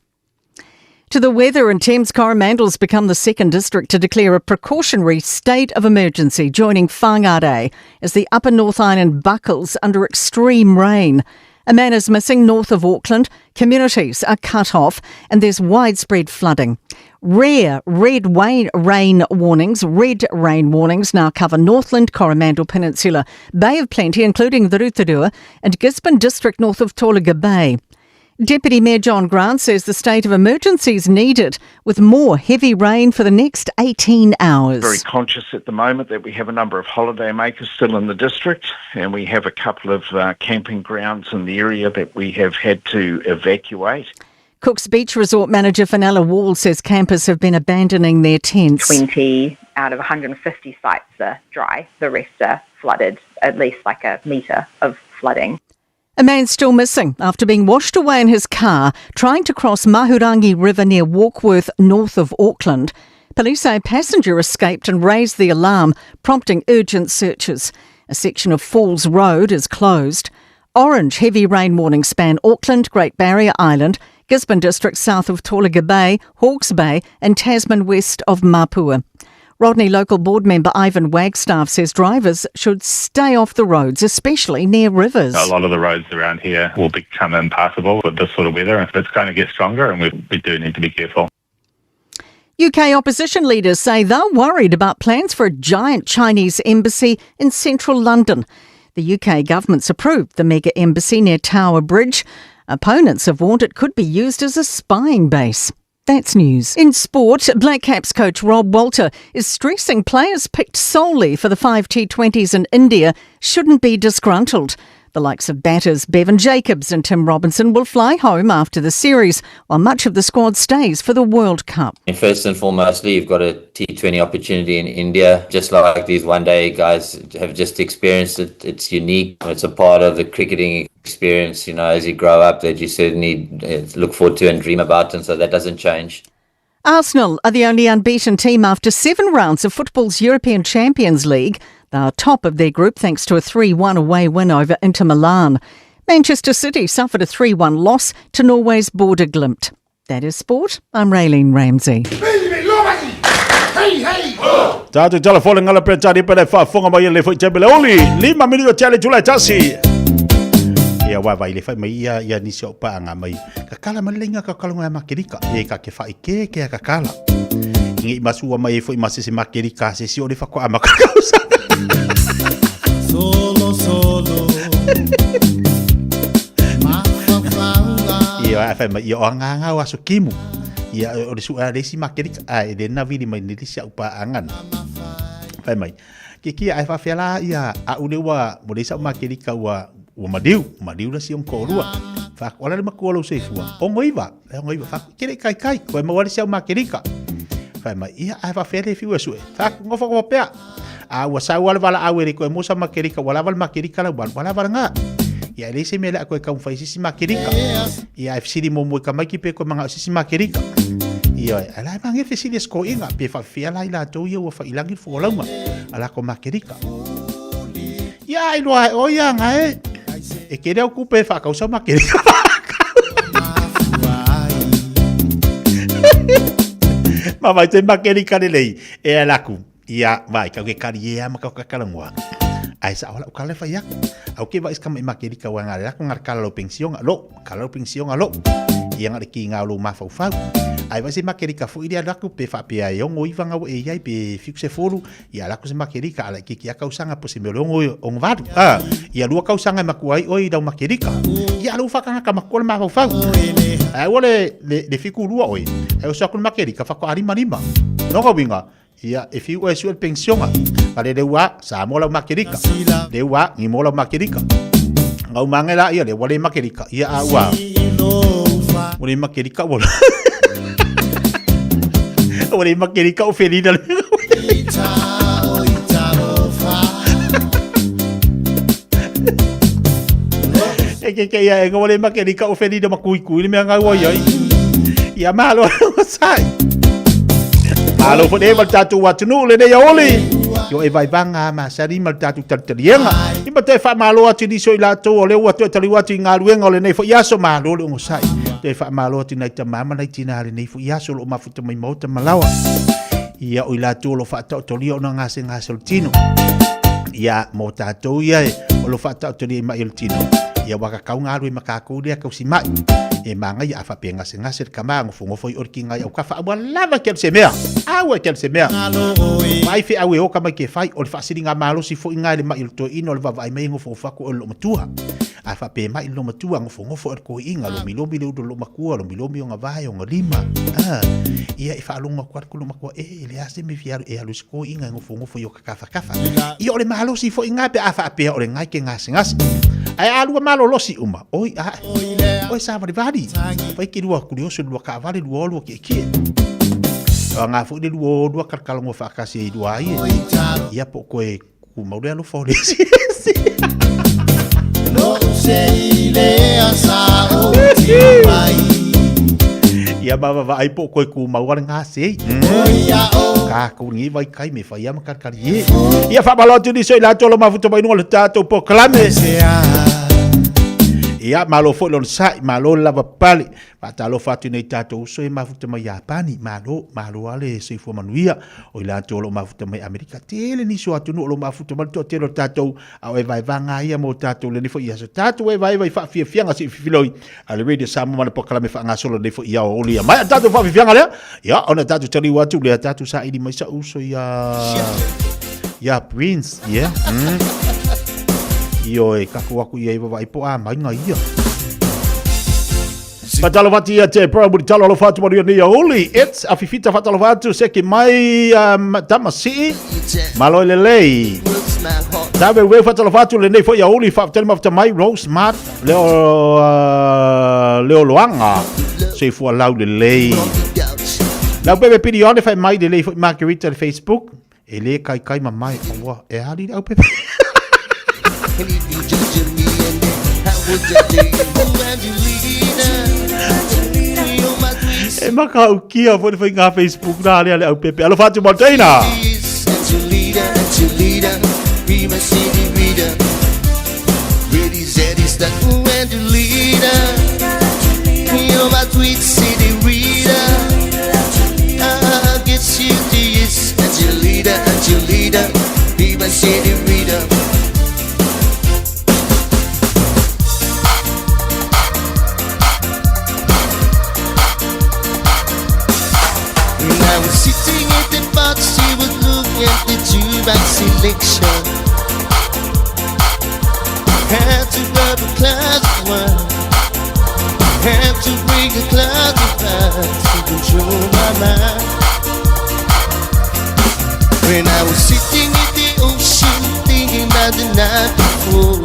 To the weather, and Thames Coromandel's become the second district to declare a precautionary state of emergency, joining Whangarei as the Upper North Island buckles under extreme rain. A man is missing north of Auckland, communities are cut off, and there's widespread flooding. Rare red rain warnings now cover Northland, Coromandel Peninsula, Bay of Plenty, including the Rotorua, and Gisborne District north of Tolaga Bay. Deputy Mayor John Grant says the state of emergency is needed with more heavy rain for the next 18 hours. Very conscious at the moment that we have a number of holiday makers still in the district, and we have a couple of camping grounds in the area that we have had to evacuate. Cook's Beach Resort manager Fenella Wall says campers have been abandoning their tents. 20 out of 150 sites are dry. The rest are flooded, at least like a metre of flooding. A man still missing after being washed away in his car trying to cross Mahurangi River near Warkworth, north of Auckland. Police say a passenger escaped and raised the alarm, prompting urgent searches. A section of Falls Road is closed. Orange heavy rain warnings span Auckland, Great Barrier Island, Gisborne District south of Tolaga Bay, Hawke's Bay and Tasman west of Mapua. Rodney local board member Ivan Wagstaff says drivers should stay off the roads, especially near rivers. A lot of the roads around here will become impassable with this sort of weather. It's going to get stronger and we do need to be careful. UK opposition leaders say they're worried about plans for a giant Chinese embassy in central London. The UK government's approved the mega embassy near Tower Bridge. Opponents have warned it could be used as a spying base. That's news. In sport, Black Caps coach Rob Walter is stressing players picked solely for the 5 T20s in India shouldn't be disgruntled. The likes of batters Bevan Jacobs and Tim Robinson will fly home after the series, while much of the squad stays for the World Cup. And first and foremostly, you've got a T20 opportunity in India. Just like these one-day guys have just experienced it, it's unique. It's a part of the cricketing experience, as you grow up, that you certainly look forward to and dream about, and so that doesn't change. Arsenal are the only unbeaten team after 7 rounds of football's European Champions League. They are top of their group thanks to a 3-1 away win over Inter Milan. Manchester City suffered a 3-1 loss to Norway's Border Glimt. That is sport. I'm Raylene Ramsey. Tātou telefone ngala pretari pere whafonga mai le foi tebele oli 5 minuto challenge tula tasi. Ia wawa ile fai mai ia nisi o paanga mai. Kakala malenga kakalunga makirika e ka ke fai ke kakala. Ingi masua mai foi masisi makirika sesi o le fako amakausa. Solo Ia fai mai ia anga waso kimu. Ia o le sua resi makirika ai de na vili mai nisi o paangan. Fai mai. Kiki ai fa fela ia a ulewa mo le sa makirika wa Madiu la siong korua. Fa wala le makolo se fua. Ongoiva fa kere kai ko mo wala sia makirika. Fa mai ia ai fa fele fiu su. Fa ngofo ko pea. A wa sa wala wala awere ko mo sa makirika wala makirika la wala nga. Ia le se mele ko ka un faisi makirika. Ia fsiri mo mo ka maki pe ko manga sisi makirika. Ia ala mangi fsiri sko inga pe fa fela ila to ia wa fa ilangi fo lama. Ala ko makirika. Ia ilo o ia nga e kere au kupe whakausa makirika. Mawai te makirika ne lei. E alaku. Ia vai kau ke kari e ama kau kakalangua. Ai sa ola ukale whaiak. Au ke vais kama i makirika wa ngare laku ngar kalalo pensionga lo. Kalalo pensionga lo. Ia ngare ki ngau lo mafau. Ai vai se makirika fu iria laku pe whapea e ongo iwanga o e iai pe fikse foru. Ia laku se makirika ala ki a kausanga po se meolongo o ngvadu. Ia lua kausanga makuai oi dau makirika. Ia lu whakanga ka makuala mafau. Ai wale le fiku lua oi. Ai usakun makirika whako arima. Noga winga. Ia e fiu e suel pensionga. Kale lewa sa mola makirika. Lewa ni mola makirika. Ngau mangela ia le wale makirika. Ia awa. Wale makirika wala. Wale makirika o ferida. Que ia e wale makirika o ferida makui ni me ngau ai. Ia malo sai. Malo po mal tatu watunu le ne oli. Yo e vai banga ma sari mal tatu tartarienga. Ima te fa malo ati di so ilato o le watu tali watu ngaruenga le ne fo yaso malo le ngosai. Te fa malo ati na mama na tina le ne fo yaso lo mafuta mai mota malawa. Ia o ilato lo fa ta tolio no ngase tino. Ia mo tatu ia o lo fa ta tolio mai el tino. Ia waka kau ngaru makako dia kau simai. E manga ia fa penga ngase kamang ngofo i orki ngai au ka fa lava kel semea awe kel semea mai fi awe o kama ke fai o fa siringa malo si fo ngai le mai to ino le va mai ngofo fa ko lo matua a fa pe mai lo matua ngofo ko inga lo milomi lo makua lo milomi nga vai nga lima ia fa lo makua ko lo makua le ase me fiar e alu ko inga ngofo yo ka fa i o le malo si fo inga pe a fa pe o le ngai ke ngase ai alu malo lo si uma oi sa va Pai ki lua kurioso lua ka vale lua lua ke. Nga fu de lua kalkalongo fa kasi lua ai. Ia po koe ku maure lo fo desi. Lo sei le asa o mai. Ia baba ai po koe ku maure nga sei. Ka ku ngi vai kai me fa ia makarkari. Ia fa balotu di so ila tolo mafuto bai no le tato po klame. Ia malo fo lon sai malo lava pali pa talo fatu nei tatou so e mafuta mai Japani malo ale se fo manuia o ila tolo mafuta mai Amerika tele ni so atu no lo mafuta mai to telo tatou a e vai vanga ia mo tatou le fo ia so tatou e vai fa Fiafia ngasi filoi ale radio Samoa mana pokalame fa ngasolo le fo ia o lia mai tatou fa Fiafia le ia ona tatou tali watu le tatou sa idi mai sa uso ia Prince yeah Io e kakuaku ia iwa vai po a mai nga ia. Fatalo vati ia te pro muri talo lo fatu muri ni oli. It's a fifita fatalo vatu se ki mai tamasi malo lei. Dabe we fatalo vatu le nei fo ia oli fa tele mafta mai Rose Mart leo loanga se fo lau lei. La bebe pidi on fa mai de lei fo Margarita Facebook. E le kai mamai wa e ali au pepe. And if you judge me and then how would you do Angelina? E maka au kia fo de nga Facebook na ale au pepe. Alo fatu Martina. Angelina, be my city reader. Ready said is that Angelina. You're my sweet city reader. I'll get you to yes, Angelina, be my city reader. I was sitting at the box, she was looking at the jukebox selection. Had to grab a glass of wine, had to bring a glass of ice to control my mind. When I was sitting at the ocean, thinking about the night before,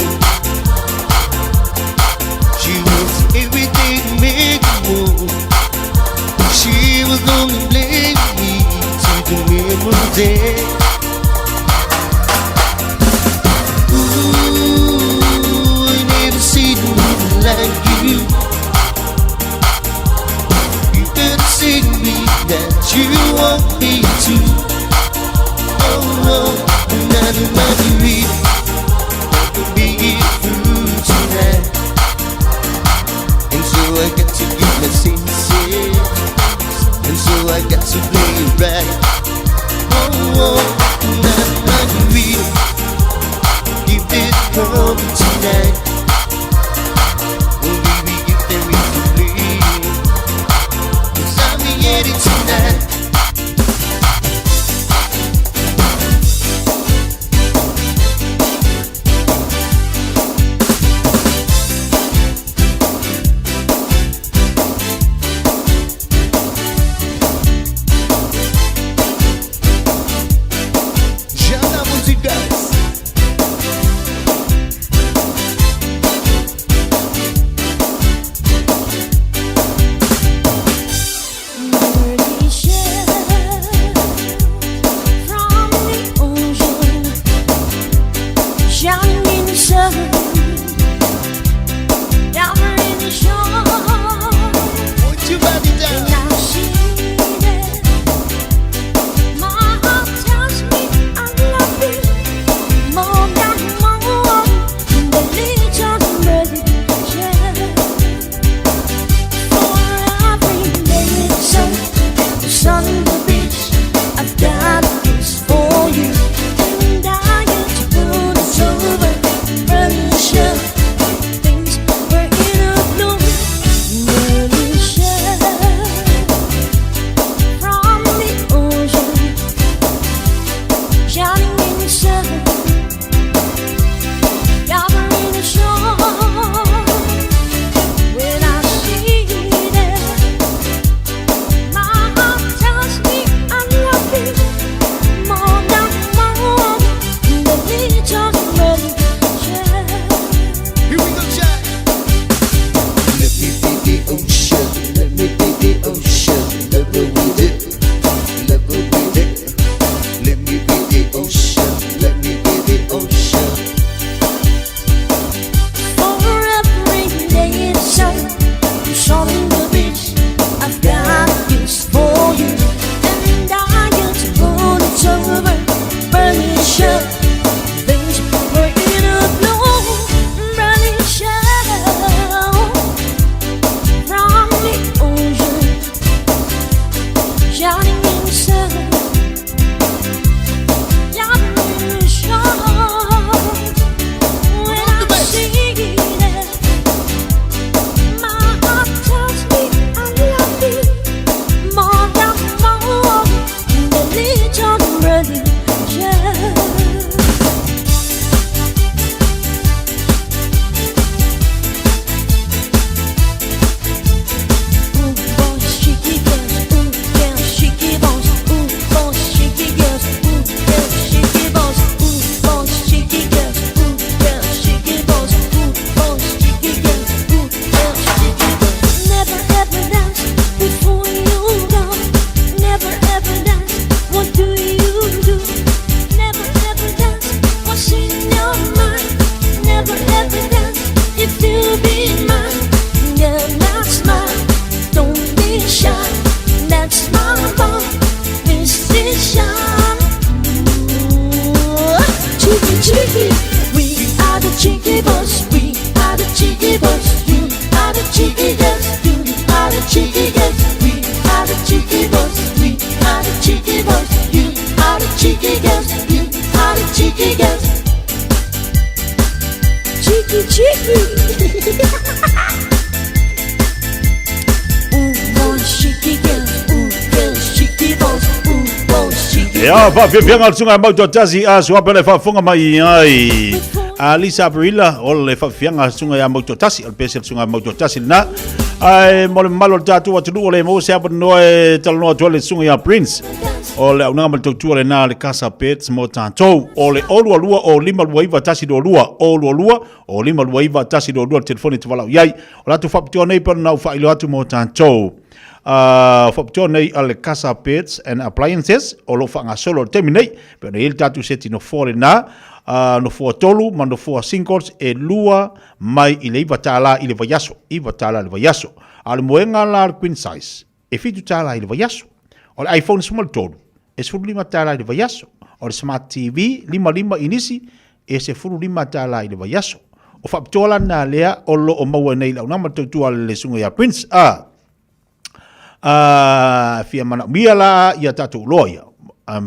she was everything to make me move. She was only blaming me to the memory. Ooh, I never seen anyone like you. You better say to me that you want me to. Oh no, not in my dream. I could be through tonight. And so I got to get my sincere. And so I got to play it right. Oh, not real. Keep it coming tonight. Oh, baby, if there is a play, 'cause I'm ready tonight. Ya, pa fianga sunga mau tasi a sua pele fa funga mai ai. Alisa Brilla ole fa fianga sunga ya mau tasi al pesel sunga mau tasi na. Ai mo malo tatu watu ole mo se no e talno tole sunga ya Prince. Ole una mal tu ole na le casa pets mo tanto. Ole olu lua o lima luaiva tasi do lua. Olu lua o lima luaiva tasi do lua telefoni te wala. Yai, ola tu fa ptio nei per na fa ilo atu mo tanto. Nei ale casa pets and appliances o lo fanga solo terminate pero il tatu seti no fore na no fo tolu ma no fo singles e lua mai i le vatala i le vayaso i vatala le vayaso al moenga la queen size e fitu tala i le vayaso o iPhone small tolu e fu lima tala i le vayaso o smart TV lima inisi e se fu lima tala i le vayaso o faptola na lea o lo o maua nei la una matu ale le sunga ya prince fia mana miala ia tatu loia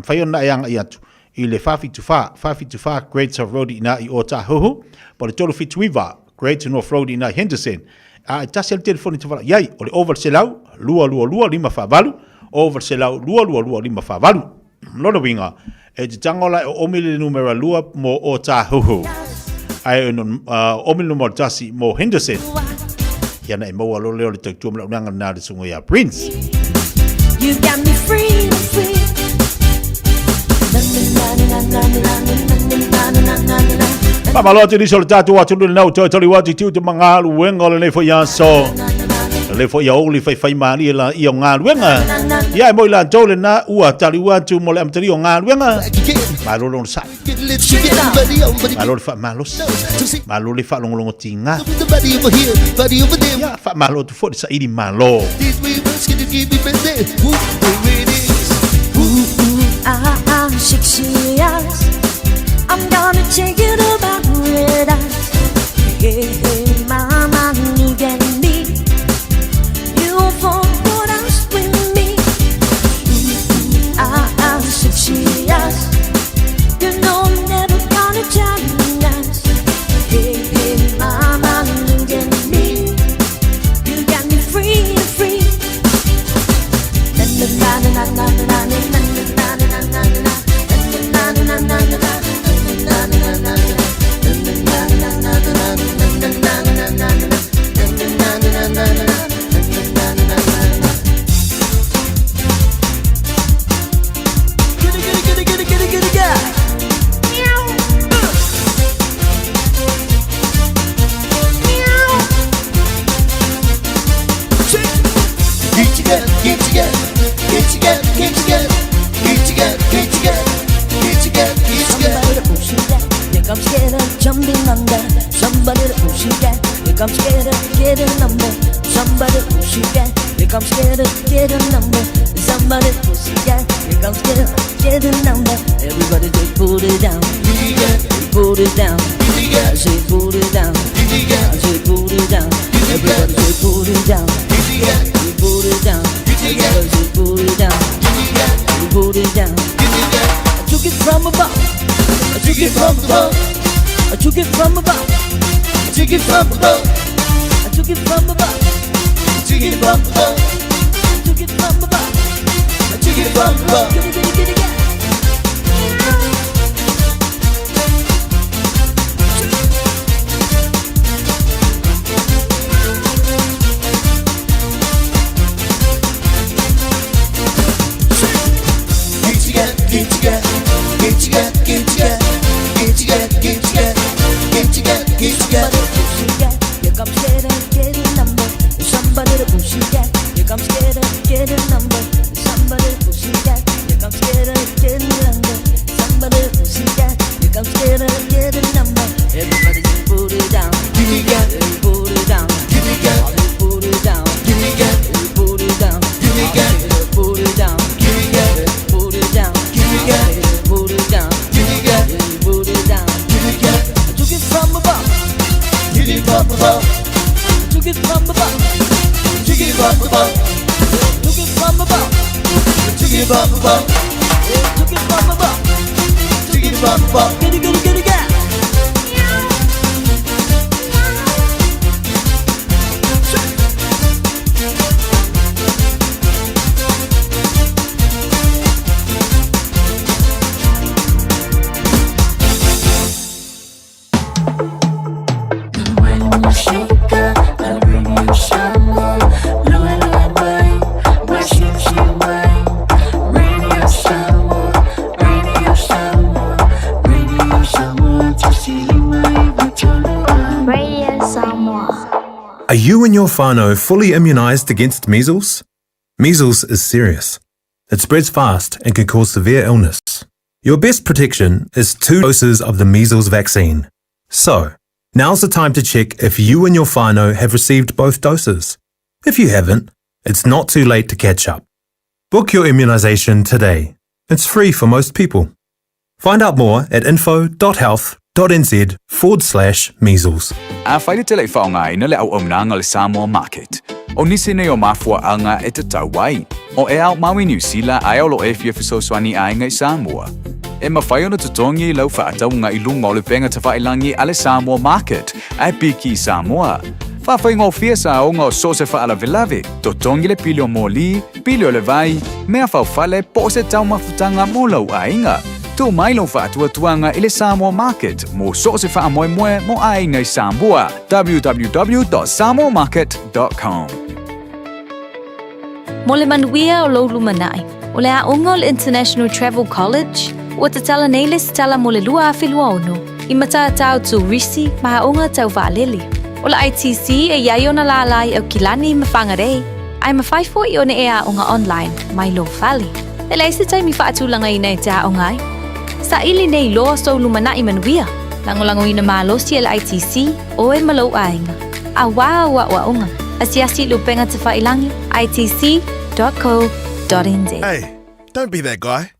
faio na yang ia tu i le fafi tu fa grades of road ina i ota hoho but tolu fit wiva grades north road ina Henderson tasel telefoni tu fala yai o le over selau lua lima fa valu over selau lua lima fa valu lona winga e tangola o mil numero lua mo ota hoho ai no o mil numero tasi mo Henderson yana mo lo le tu mo nga na de sungo ya Prince You got me free Papa lo ti risol tatu atu no no to wati tu te manga luenga le fo ya so le fo ya o le fai mani la i nga luenga ya mo la tole na ua tali watu mo le am tali nga luenga ma lo non sa malo le fa longo tinga ya fa malo tu fo sa idi malo I'm 6 years. I'm gonna take you to paradise. Hey, hey, mama, you get me. You for what else with me? I'm 6 years. You know I'm never gonna challenge. Hey, hey, mama, you get me. You got me free. Na na na na na na na. I'm scared of jumping under. Somebody to push you get. Look, I'm scared of getting number. Somebody to push you get. Look, I'm scared of getting number. Somebody to push you get. Look, I'm scared of getting number. Everybody just put it down. Put it down. I say put it down. I say put it down. Everybody just put it down. Put it down. Everybody just put it down. Put it down. I took it from above. I took it from above. I took it from above. I took it from above. I took it from above. I took it from above. I took it from above. I took it from above. Get it. Are you and your whānau fully immunised against measles? Measles is serious. It spreads fast and can cause severe illness. Your best protection is 2 doses of the measles vaccine. So, now's the time to check if you and your whānau have received both doses. If you haven't, it's not too late to catch up. Book your immunisation today. It's free for most people. Find out more at info.health.nz/measles. A whaile te lei whaongai na le au omnanga le Samoa market. O nisi nei o mafua anga e te tauai. O e au Maui New Zealand ai au lo e fiafisoswani ai ngai Samoa. E mawhai ona tutongi lau whaataunga I lunga o le penga te whailangi a le Samoa market. Ai piki Samoa. Whawhai ngau fia sa o ngau so se whaala velave. Totongi le pilio moli, pilio le vai, mea whauwhale po se tau mafutanga mo lau ainga. Tu mai lo whaatua tuanga I le Samoa market. Mo so se wha moe moe mo ai ngai Samoa. www.samoamarket.com. Mo le manuia o lou lumanai, o le aunga o le International Travel College, ua te tala nei le tala mo le lua a whilua ono, I matatau tu risi ma haunga tau waaleli. O le ITC e iai ona la lai au kilani I mawhangarei, ai mawhaifo I ona e aunga online, mai lo whali. Le leise tai mi whaatulanga I nei te aungai. Sa ili nei loa so lumanai manuia, langolango ina maalosi le ITC o e malo ainga. A wa unga. Asiasi lupenga te whailangi, itc.co.nz. Hey, don't be that guy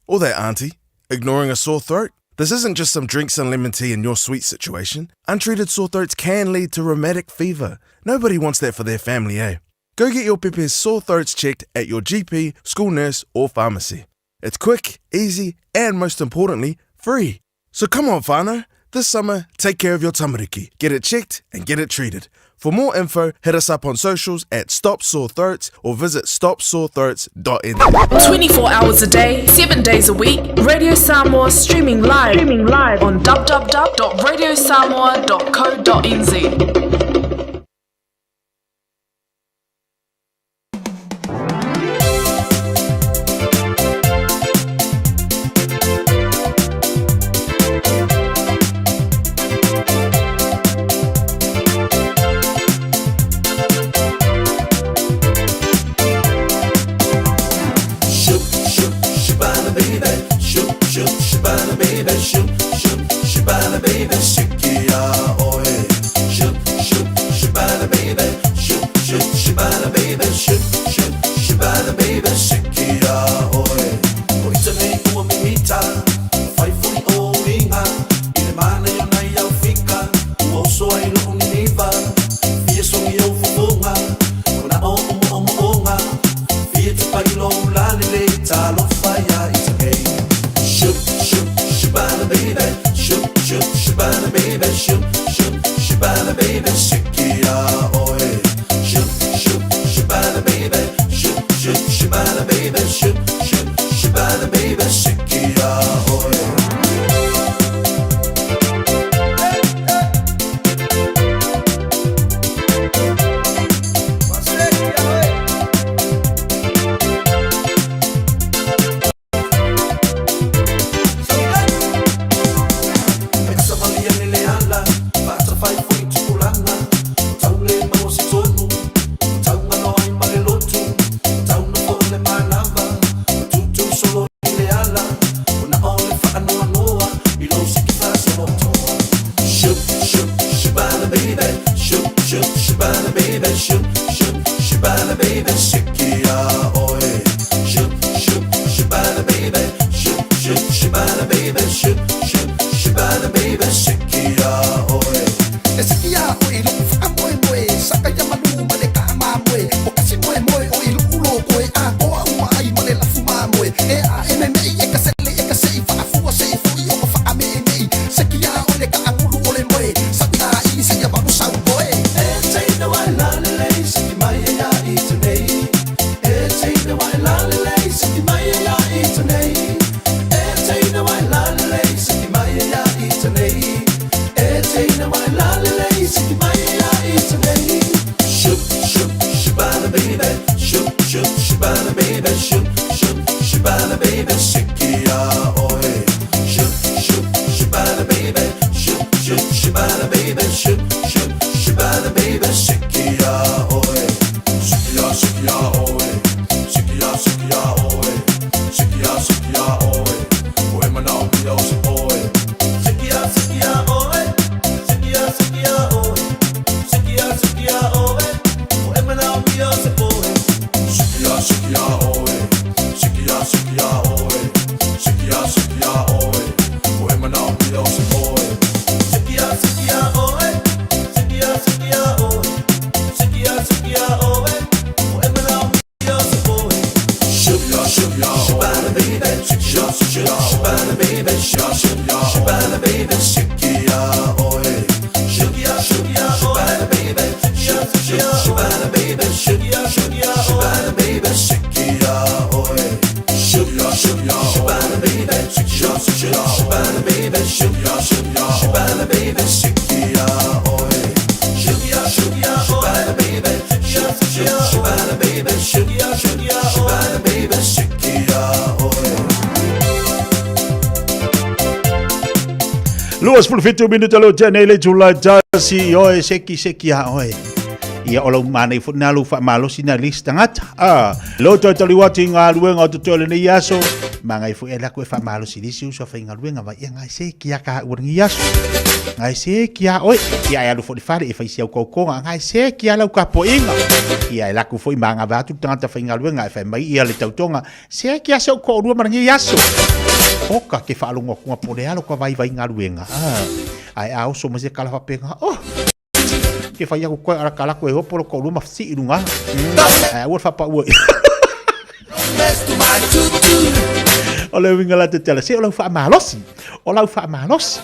or that auntie ignoring a sore throat. This isn't just some drinks and lemon tea in your sweet situation. Untreated sore throats can lead to rheumatic fever. Nobody wants that for their family, eh? Go get your Pepe's sore throats checked at your GP, school nurse or pharmacy. It's quick, easy and most importantly, free. So come on, whānau. This summer, take care of your tamariki. Get it checked and get it treated. For more info, hit us up on socials at Stop Sore Throats or visit stopsorethroats.nz. 24 hours a day, 7 days a week, Radio Samoa streaming live on www.radiosamoa.co.nz. Shabana baby, shake ya, oe. Shake ya, oe. Shake ya, oe. Shake ya, oe. Women on the ocean, oe. Shake ya, oe. Shake ya, oe. Shake ya, oe. Women on the ocean, oe. Shake ya, oe. Shake ya, oe. Shake ya, oe. Women on the ocean, oe. Shake ya, oe. Shake ya, oe. Shake ya, oe. Women on the ocean, oe. Shabana baby, Shabana baby, Shabana baby, shake ya, oe. Shabana baby, Shabana baby, Shabana baby, shake ya, oe. Shabana baby, Shabana baby, Shabana baby, shake ya, oe. Shabana baby, Shabana baby, Shabana baby, shake ya, oe. Luas puluh fitu minuto lo janele Julai jasi oi seki ya oi. Ia olau mana ifut nalu fa malo sina list tangat. Lo to liwati ngalueng o to le yaso. Manga ifu ela ko fa malo silisi so fa ngalueng va ia ngai seki ya ka urang yaso. Ngai seki ya oi. Ia ya lu fo di fare e fa isia ko ngai seki ya lau ka po inga. Ia ela ku fo manga va tu tanga fa ngalueng ngai fa mai ia le tautonga. Seki ya so ko ru marang yaso. Oka ke fa alungo ko po le alo ko vai ngaluenga. Ai au so mase kala fa penga. Oh. Ke fa ia ko ara kala ko e hopo ko ru mafsi irunga. Ai au fa pa u. Oleh wingala te tele se olau fa malosi. Olau fa malosi.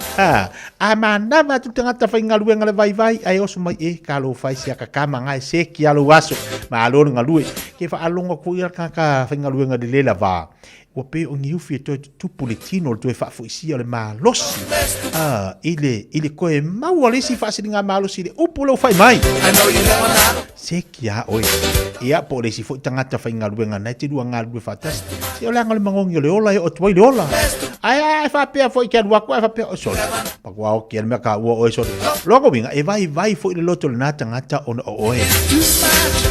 Amana ma tu tanga ta fa ngaluenga le vai ai o so mai e kalo fa sia ka kama ngai se ki alo waso. Ma alo ngalue. Ke fa alungo ko ia ka fa ngaluenga de lela va. Wa pe o ngiu fi to puletino to fa fo isi le malosi. Ile ko e mau ale si fa singa malosi le upulo fai mai. Sekia oi. Ia po le si fo tangata fa ngaluenga na te duanga lu fatas. Se ola ngal mangongi le ola o twai le ola. Ai fa pe fo ke wa fa pe o so. Pa wa o ke me ka o so. Logo winga e vai fo le loto na tangata on o oi.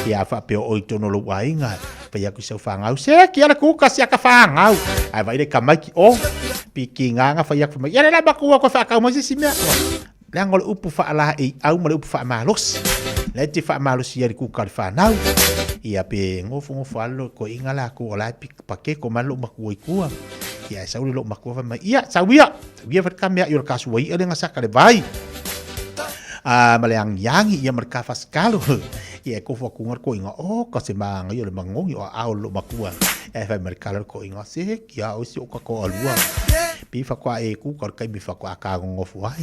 Ia fa pe o tono lo wainga. Pa ia ku se fa ngau se ki ala ku ka sia ka fa ngau. Ai vai le kamaki o pikinga nga fa ia fa mai. Ia la ba ku ko fa ka mo si me. Langol upu fa ala e au mo upu fa malos. Leti fa malos ia ku ka fa nau. Ia pe ngofo alo ko ingala ku ola pa ke ko malo maku ku. Ia sa lo maku fa mai. Ia sa wia fa kamia yo ka su wai ele nga sa ka le vai. Maleang yangi ia merka fa skalo. Ia ko fo kungar ko inga ka se manga yo le mangongi o au lo makua fa merkala ko inga se kia o si o ka ko alua pi fa kwa e ku ka kai mi fa kwa ka ngofu ai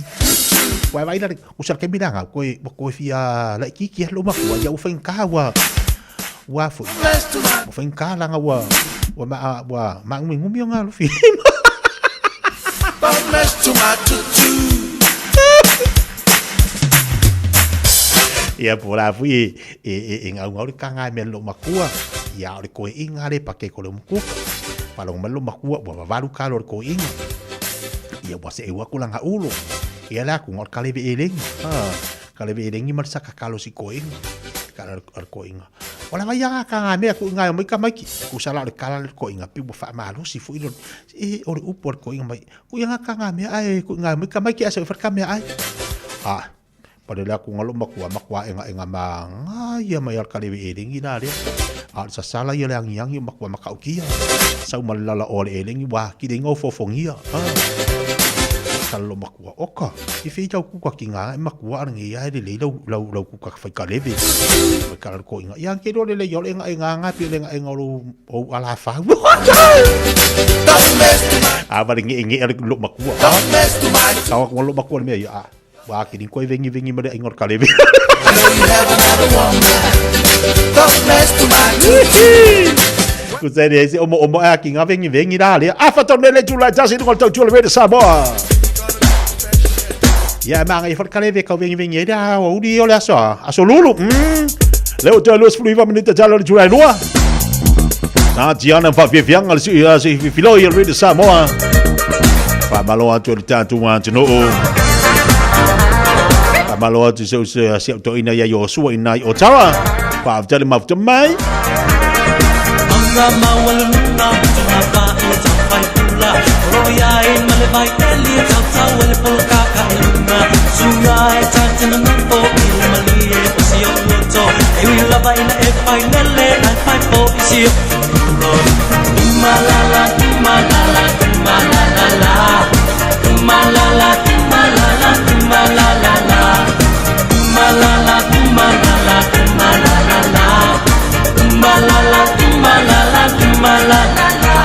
wa vai la usar ke miranga ko fia la ki lo makua ya u fa inka wa fu fa inka la nga wa ma ngumi nga lo fi ia pola fui ngau kanga me lo makua ia o ko inga le pa ke ko lo muku pa lo malo makua wa valu kalo ko inga ia wa se wa kulanga ulo ia la ku ngor kale be eleng kale be eleng mar saka kalo si ko inga kala ko inga ola vai ya kanga me ku inga mai ka mai ku sala le kala ko inga pi bo fa malo si fu ilo o upor ko inga mai ku ya kanga me ai ku inga mai ka mai ki asa fa ka me ai pada aku ngalo makwa enga manga ia mai al kalewe elingi na dia sa sala ia lang yang makwa makau kia sa malala ole elingi wa ki dengo fofongia kalau makwa oka i fe jau ku ka kinga makwa ngi ia de le lau ku ka fa kalewe ka ko inga yang ke do le yo enga pi le enga lo o ala fa aba ngi lo makwa sa ko lo makwa me ya wah kini kau vengi mada ingor kalewe. Ku sai deh si omo aki nga vengi dah le. Apa tu nele Julai jasi dengan tau jual wede Samoa. Ya mang ifat kalewe kau vengi dah. Wau di oleh aso lulu. Leo jalan 10 minit jalan Julai 2. Nah jiana Fiafia ngal si filo ya wede Samoa. Pa malo tu tantu wan jeno. malo atu se to ina ya yo su ina o tawa pa tele ma mai anga mawal na pa ita pai pula roya in male bai teli tau wel polka ka ilma sungai tatin na po ilmali e pasio to e wi la bai na e pai nele ai pai po isi malala malala malala malala malala malala malala malala malala malala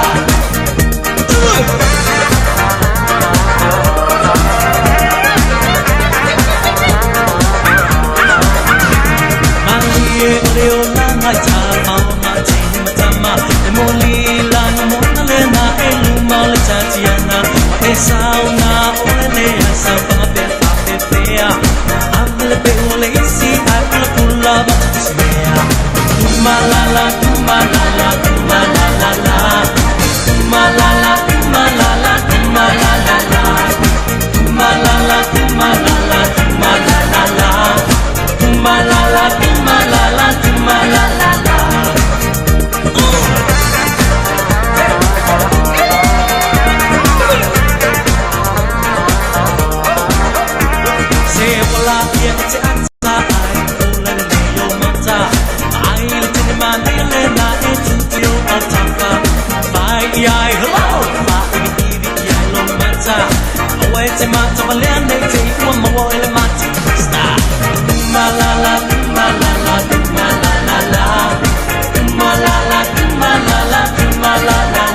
Malie oleo langa cha mama chini matama emoli langa mona lena eluma le chatiana e sauna ole asa pape papea amle pe ole isi akla pula batsmea malala malala malala malala malala malala malala malala malala malala malala malala se vola ye se ansa ai vola le yo mata ai le te manele na e tutio ataka mai ai hello ma i ya lo mata away te mata valene te one more ele mata sta malala malala malala malala malala malala malala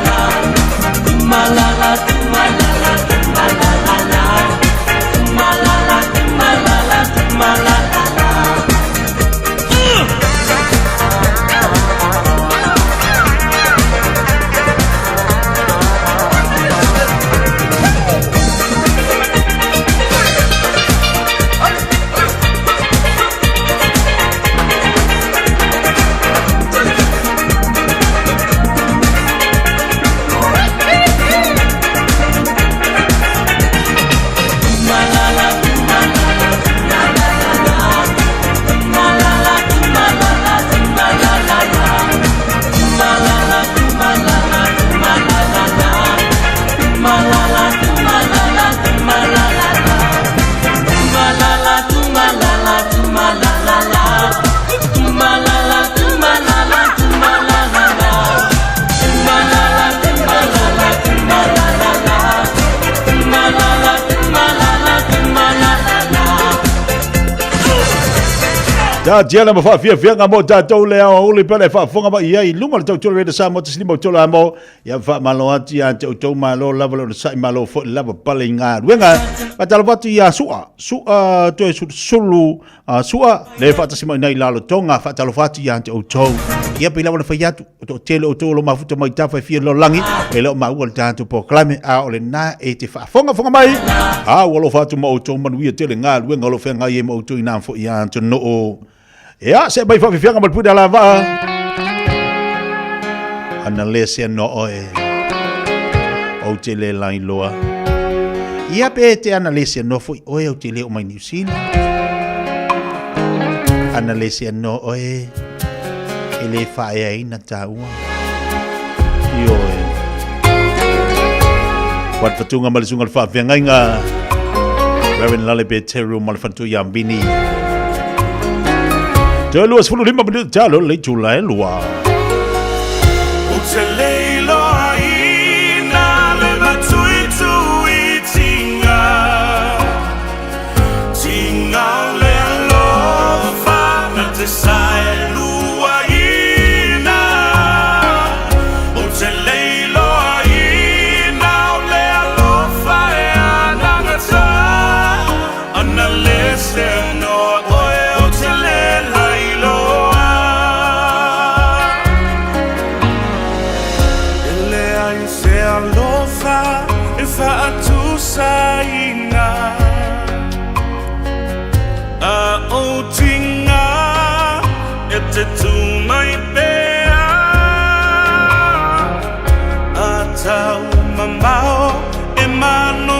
malala malala malala malala Ta tiana ma Fiafia nga mo tatou le o uli pele fa fonga ba ia lunga le tau le sa mo tsini mo tola mo ya fa malo ati an tau malo lava le sa malo fo lava pale nga wenga patalo patu ya sua to sulu sua le fa tasima nei lalo tonga fa talo fati ya tau ia pila mo fa yatu to tele o tolo ma futa mai ta fa fi lo langi e lo ma ul tanto po klame a ole na e te fa fonga mai a wolo fatu mo to man wi tele nga wenga lo fa nga ye mo to ina fo ya to no ya se bai fa fianga mal puda lava analese no oe o tele lai loa ia pe te analese no foi oe o tele o mai New Zealand analese no oe ele fa e ina taua yo wat fatunga mal sungal fa fianga nga Reverend Lale pe teru mal fantu yambini Telu 15 menit jalo le Julai lua. Utelelo aina le matui tinga le alofa na te sai lua ina. Utelelo aina le alofa e anangata analese no oe utelelo Saina a otinga ete tu mai bea ata mamao e mano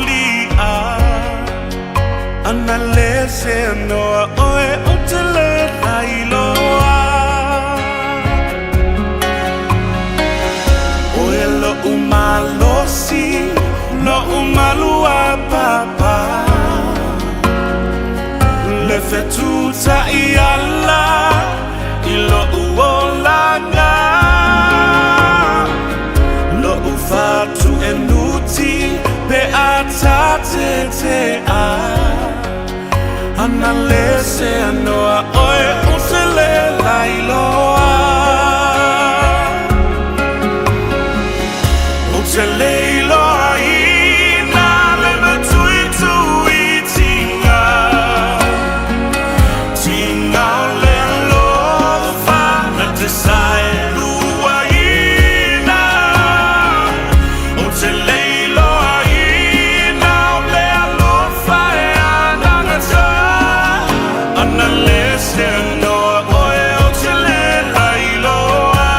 lia anala se noa oe o te le railoa Oe lo umalosi lo umalua papa Le fetuta I alla I lo uolanga Lo ufatu enuti pe atate te a Ana lese anoa oe o se le lailoa O te leiloa ina le matui tui tinga Tinga o le alofa na te sae lua ina O te leiloa ina o le alofa e anangata Ana lese anoa oe o te le lailoa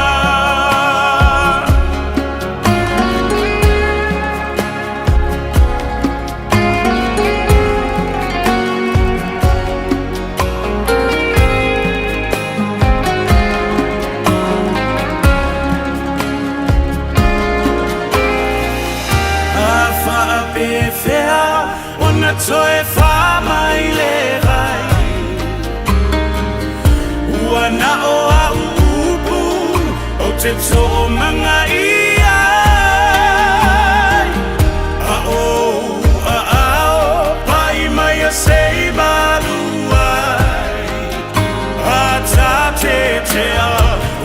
Fiafia, ona toe wha mai le rai Ua na o au upu, o te tō manga I ai A o, a ao, pai mai a sei malu ai A ta te a,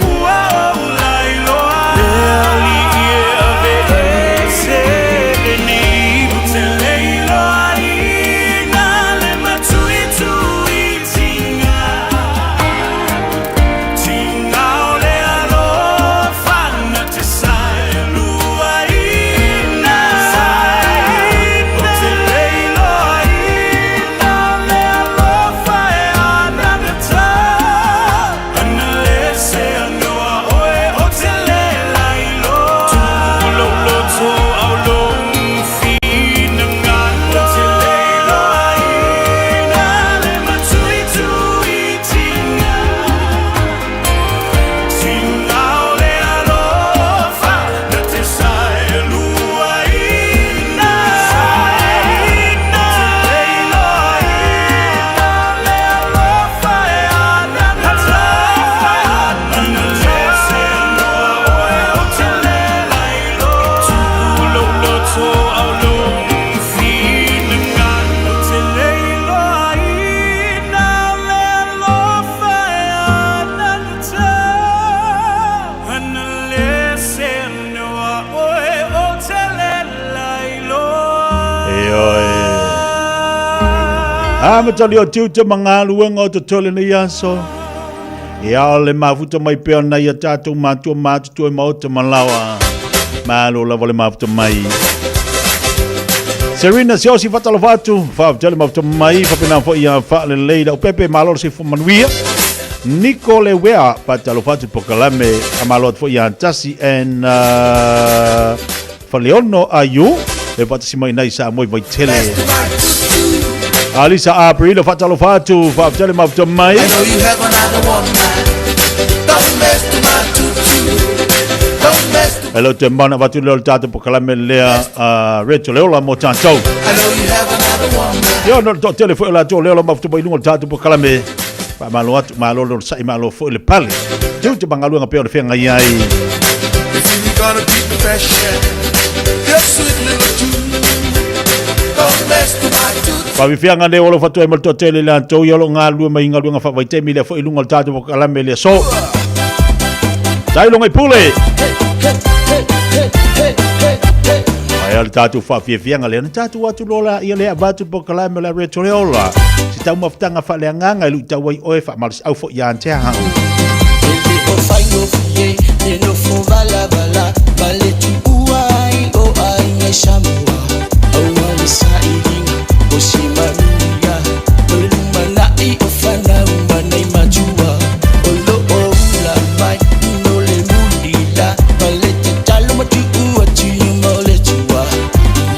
ua o lailoa Le ali I a ve e se ni te leiloa ina le matui tui tinga Tinga o le alofa na te sae lua ina O te leiloa ina le alofa e anangata Ana lese anoa oe o te le lailoa Tulo loto au long fi Amatali o tiu te mga luenga o te tole ni aso. E ao le mafuta mai peo na ia tātou mātua mātutu e mao te malawa. Malo lava le mafuta mai. Serena se osi fatalo fatu. Whaafutale mafuta mai. Whapena fo ia whaale leida. O pepe malo se fo manuia. Niko le wea patalo fatu pokalame. A malo fo ia tasi en Faleono ayu. E patasi mai nai sa moi vai tele. Alisa April fatalo fatu fatale mafuta mai. I know you have another woman. Don't mess to my tutu. Don't mess to Hello te mana watu leo tata pokalame lea Rachel leo la mo tantou. I know you have another woman. Yo no to telefone la to leo la mafuta mai lunga tata pokalame. Pa malo atu malo lo sai malo fo le pale. Tu te bangalu nga pe o fenga yai. If you gotta keep the fashion. Yes, sweet little tune. Don't mess to my tutu. Pa vifianga ne olo fatu e malto tele la to yo nga lu mai nga lu nga fa vai te mi le fo ilunga tata pokalame le so. Dai lo ngai pule. Ai al tatu fa fianga le tatu atu lola ia le abatu pokalame la retoleola. Si tau maftanga fa le nganga lu tau wai oe fa mal au fo ya te ha. O fai no fie, ne no fo bala bala, bale tu uai o ai ngai Samoa. Au wale sa iringa, o si manuia, o lumana I o fana umanai majua. O lo o ula mai, no le mulila, bale te talo matu ua tini mo le tua.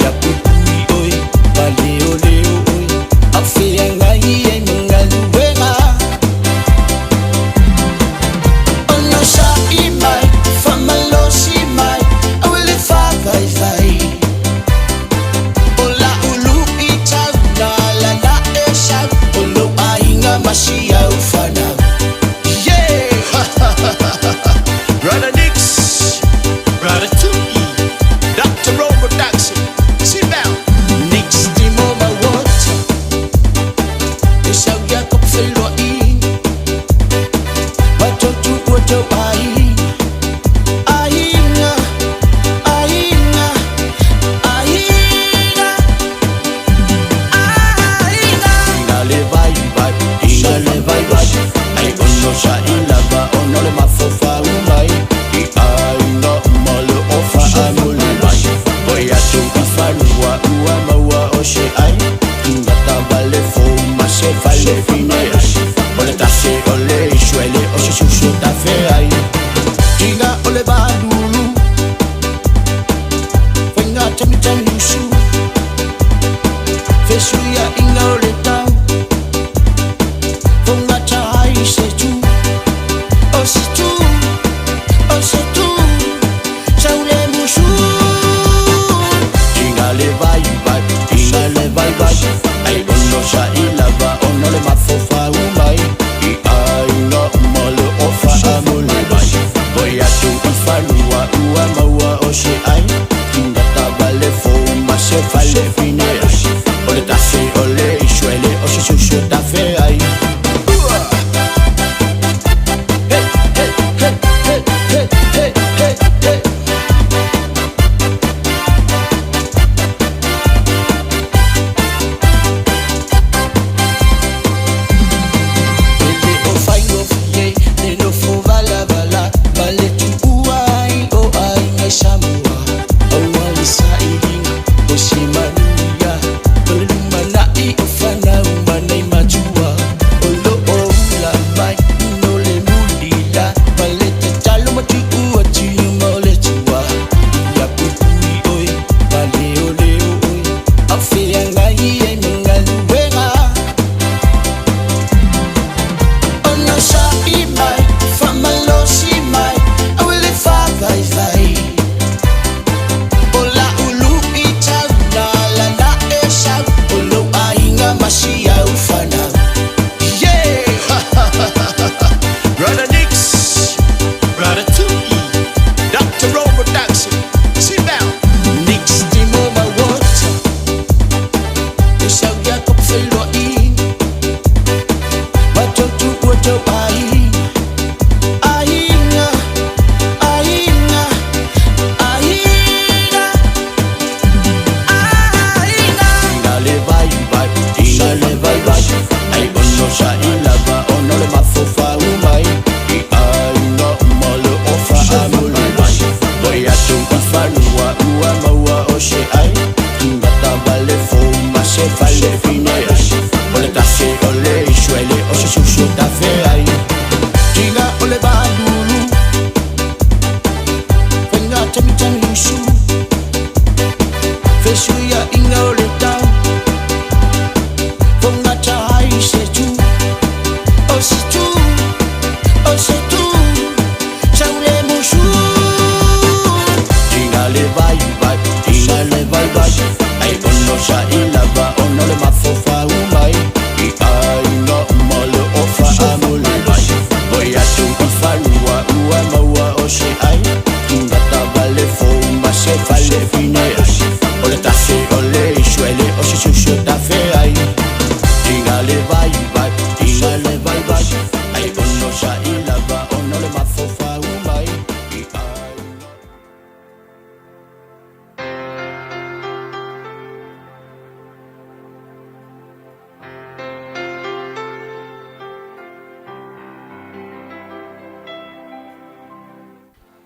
Ia pupui oi, bale o leo oi, a fea ngai e fanua ua maua o se ai Tinga tabale fo ma se fale fine Ole tafe ole isuele o se susu tafe ai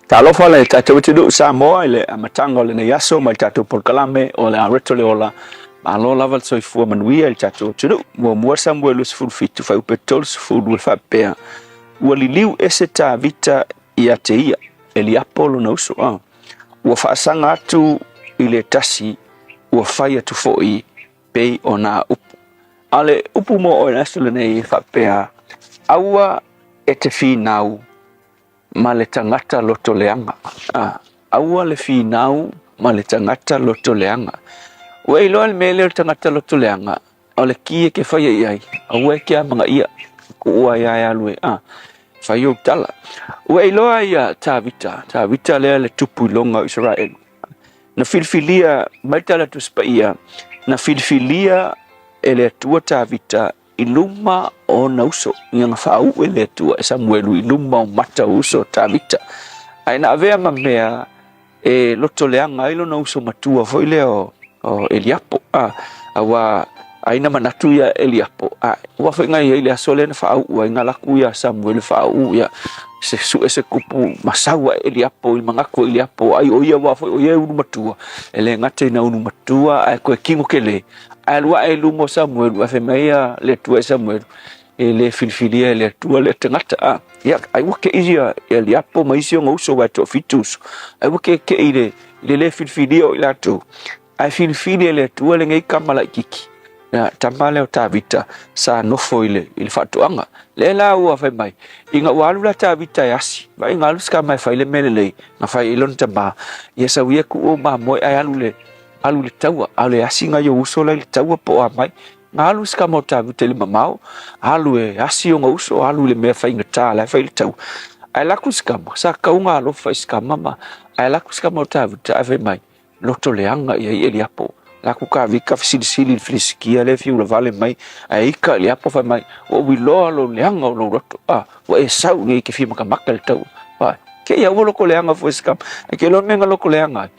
Talofa le tatou tudu Samoa le amatanga le yaso mai tatou polkalame o le areto le ola malo lava soifua manuia le tatou tudu mua Samuel usful fitu fa upetol sful wil fa pea waliliu ese ta vita ia te ia eli apolo no so ua faasanga atu i le tasi ua fai atu fo'i pei ona upu ale upu mo o naso le nei fa pea aua e te finau ma le tangata loto leanga. Aua le finau ma le tangata loto leanga. Ua iloa le mele o le tangata loto leanga. O le kie ke whaia iai. Aua e kia mga ia. Ko ua iai alue. Whaia utala. Ua iloa ia tā vita. Tā vita lea le tupu longa o Israel. Na filfilia, maitala tu spa ia. Na filfilia e le tua tā vita i luma o nauso ia nga whau e le tua e Samuelu i luma o mata uso tā vita. Ai na avea ma mea e loto leanga ilo nauso matua foi leo o Eliapo. Awa aina manatu ia Eliapo. Ua foi ngai ele asole na whau ua inga laku ia Samuelu whau ia se su e se kupu masaua Eliapo i mangako Eliapo ai o ia wa foi o ia unu matua. Ele ngate na unu matua ai koe kingo kele. Alua e lumo Samuel wa fe meia le tua Samuel e le filfilia le tua le tangata ia ai wake ia e le apo maisi o ngauso wa to fitus ai wake ke ile le filfilia o ilato ai filfilia le tua le ngai kamala kiki ya tamale o tavita sa no foile il fatuanga le la wa fe mai inga walu la tavita yasi vai ngalu ska mai faile melele na fai ilon tamba ia sa wie ku o ma mo ai alu le taua ale asinga yo uso le taua po mai ngalu ska mo tavu tele mamau alu e asio ngo uso alu le me fa inga ta la fa le tau ai laku skama sa kaunga lo fa skama ma ai laku skama ta vita ave mai loto leanga ia ia liapo laku ka vika sili fliskia le fiu la vale mai ai ka liapo fa mai o wilo lo leanga lo roto wa e sau ni ke fi maka tau pa ke ia wo lo leanga fo skama ke lo menga lo leanga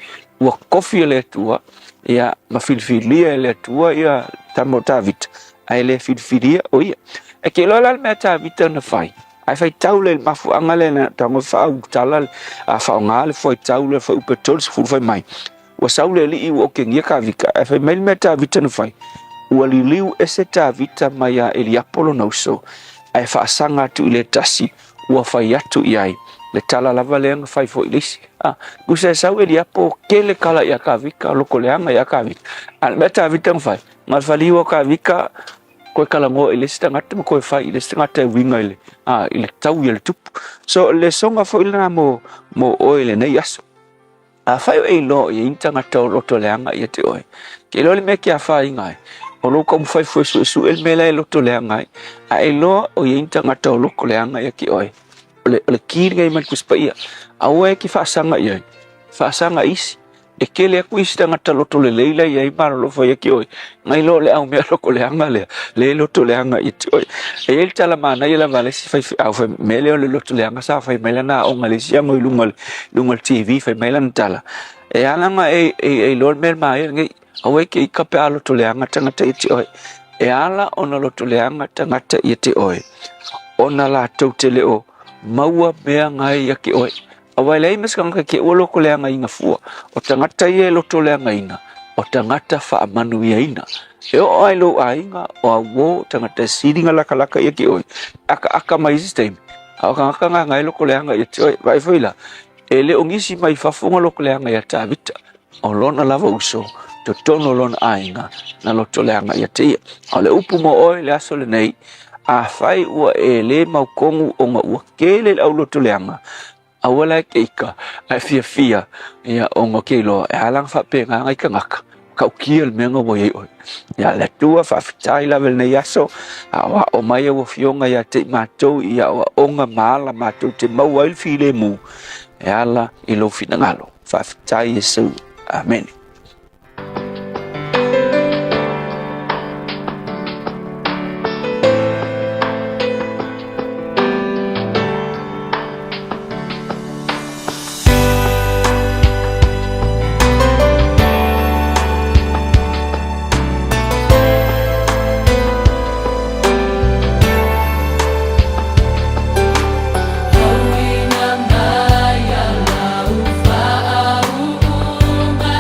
wa kofi le tua ia ma filfilia le tua ia tamota vita ai le filfilia o ia ke lo la me ta vita na fai ai fai tau le mafu angale na tango fa tala fa ngale foi tau le fa upetol fu fai mai wa saule li o ke ngia ka vika ai fai mel meta vita no fai wa li liu ese ta vita mai a Eliapolo no so ai fa sanga tu le tasi wa fai atu iai le tala lava le nga fai fo ilisi ku se sau Eliapo ke le kala ya ka vika loko le anga ya ka vika al meta vita no fai mal fali o ka vika ko kala ngo ile stangata ko fa ile stangata winga ile ile tau ile tup so le songa fo ile mo oile nei aso fa e lo e intanga to loto leanga ia te oi ke lo le me ke fa inga o lo kom fa fo su el mela loto leanga e lo o intanga to loto leanga ia ki oi le kiri man kuspa ia awe ki fa sanga ia fa sanga isi e ke le kuisi tangata loto le leila ia i mara lo foi ki oi ngai lo le au me lo le anga le loto le anga i oi e el tala mana ia la vale si fai au fai mele le loto le anga sa fai mele na o ngale sia mo lungal TV fai mele tala e alanga e lo mel mai ngai au ke ka pe loto le anga tangata i oi e ala ona loto le anga tangata i oi ona la totele o maua mea ngai ia ki oi awai lai mes kang ke o loko le anga inga fua o tangata ye loto le anga ina o tangata fa manu ia ina e o ai lo ainga o awo tangata sidinga laka ia ki oi aka mai system aka ngai loko le anga ia oi vai foila ele ongisi mai fa funga loko le anga ia tabita o lona lava uso to tono lona ainga na loto le anga ia te ole upu mo oi le aso le nei a fai ua ele mau kongu o nga ua kele au loto le anga awala keika ai fiafia ia ongo kelo alang fa pe nga ngai kangaka kau kiel mengo mo ye oi ya la tua fa fitai level ne yaso awa o mai o fionga ya te matou ia o onga mala matou te mau ai file mu ala ilo finangalo fa fitai yesu amen. Maya la ufa unga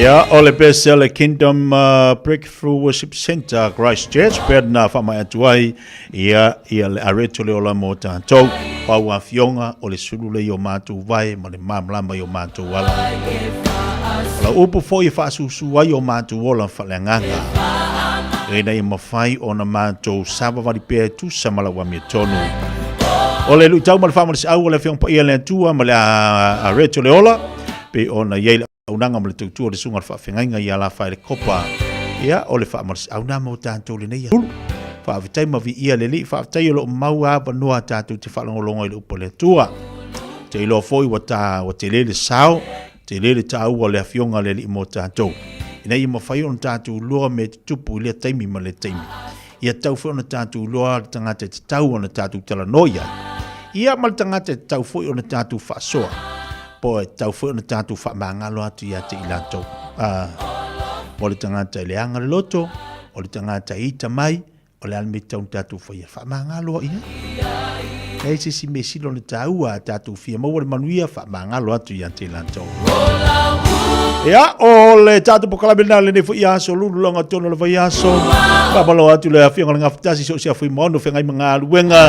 Ia ole pese le Kingdom Breakthrough Worship Center Christchurch perna fama atuai ia le areto le ola mo tātou pau a fionga o le sulu le yo mātou vai ma le mamlama yo mātou wala la upu fo i whaasusu ai o mātou ola whalenganga e nei mawhai o na mātou saba wari pēr tu sa malawa me tonu o le lu tau ma le whamarisi au o le fiong pa ia le atua ma le areto le ola pe o na yeila unanga mo le tautua le sunga le whaafengainga i ala whae le kopa ia o le whaamarisi au nā mo tātou le nei whaavitai ma vi ia le li whaavitai o lo mau a banua tātou te whalangolonga i le upo le tua te ilo foi wa te lele sao te lele ta ua le afionga le li mo tātou ina i mawhai o na tātou loa me te tupu i le taimi ma le taimi ia tau foi o na tātou loa le tangata te tau o na tātou tala noia ia ma le tangata te tau foi o na tātou whaasoa po e tau foi na tātou whamangalo atu ia te ilantou. O le tangata i le anga le loto, o le tangata i tamai, o le alme tau tātou whaia whamangalo ia. Kei se si me silo na tāua tātou fia maua le manuia whamangalo atu ia te ilantou. Ia, o le tātou pokalamina le nefo ia aso, lulu longa tono le vai aso, whamalo atu le awhia ngā ngafutasi so sia whi maono whengai mga aluenga,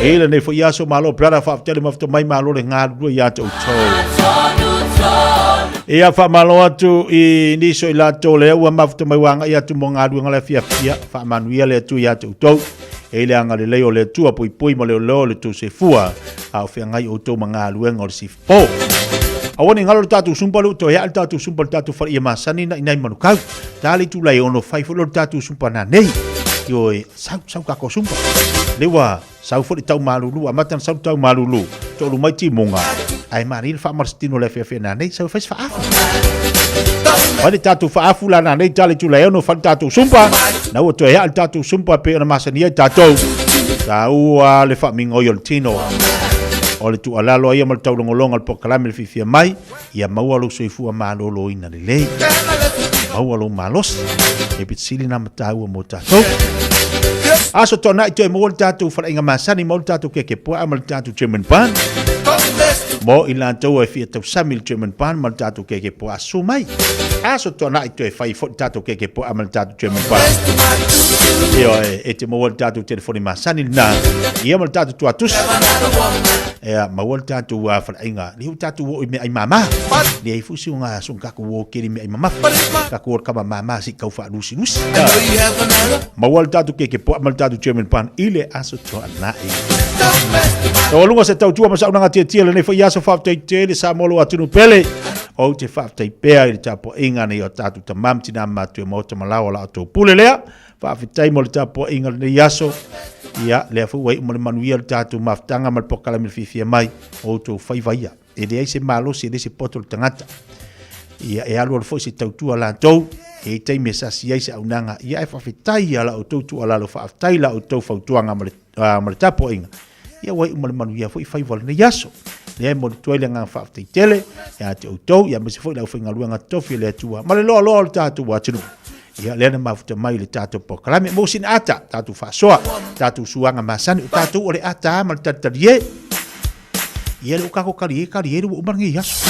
e le nefo ia aso malo brada whaafutele mafto mai malo le ngā alua ia te utau. Ia whamalo atu i niso i lato le ua mafto mai wanga ia tu mo ngā aluenga le fiafia, whamanuia le atu ia te utau, e le anga le leo le tua pui pui ma leo leo le tu se fua, au whengai o tau mga aluenga o le si fo. Awani ngalo tatu sumpa lu to ya tatu sumpa tatu far ia masani na inai manukau. Tali tu lai ono fai fo tatu sumpa na nei. Yo sau ka ko sumpa. Lewa sau fo tau malulu amatan sau tau malulu. To lu mai ti monga. Ai mari fa marstino le fe na nei sau fes fa afu. Wani tatu fa afu la na nei tali tu lai ono fa tatu sumpa. Na o to ya tatu sumpa pe na masani tatu. Tau le fa mingo yo tino. O le tu alalo ia mal tau longolonga al pokalame le fifia mai ia maua lo soifua malolo ina le lei maua lo malos e pitsili na matau mo tatou aso tona ito e mo le tatou whalainga masani mo le tatou keke poa amal tatou German pan mo ilan tau e fia tau samil German pan mal tatou keke poa aso mai aso tona ito e fai fo tatou keke poa amal tatou German pan io e te mo le tatou telefoni masani na ia mal tatou tuatus ea mawal tatu wa whalainga ni hu tatu wo i me ai mama ni ai fusi unga sun kaku wo kiri me ai mama kaku or kama mama si kau wha lusi mawal tatu keke po amal tatu German pan ile aso to anai o lunga se tau tua masa unanga tia le ne wha iaso whaftai te le sa molo atunu pele o te whaftai pea i le tapo inga ni o tatu ta mam tina matu e mota malawa la ato pule lea whaftai mo le tapo inga le iaso ia le fu wai mo le manuia le tatu maftanga mal pokala mil fifia mai o to fai vaia e de ese malo se de ese poto le tangata ia e alu fo se tautua la tou e te mesa si ai se aunanga ia e fafitai ala o tu ala lo fafitai la o to fautuanga mal tapo inga ia wai mo le manuia fo fai val ne yaso le mo le toile nga fafitai tele ia te o to ia me se fo la fo ngaluanga tofi le tua ma le lo le tatu wa tunu ia lena mafuta mai le tatou pokalame mo sin ata tatou whaasoa tatou suanga masani o tatou o le ata ma le tatarie ia le ukako karie lu umarangi yaso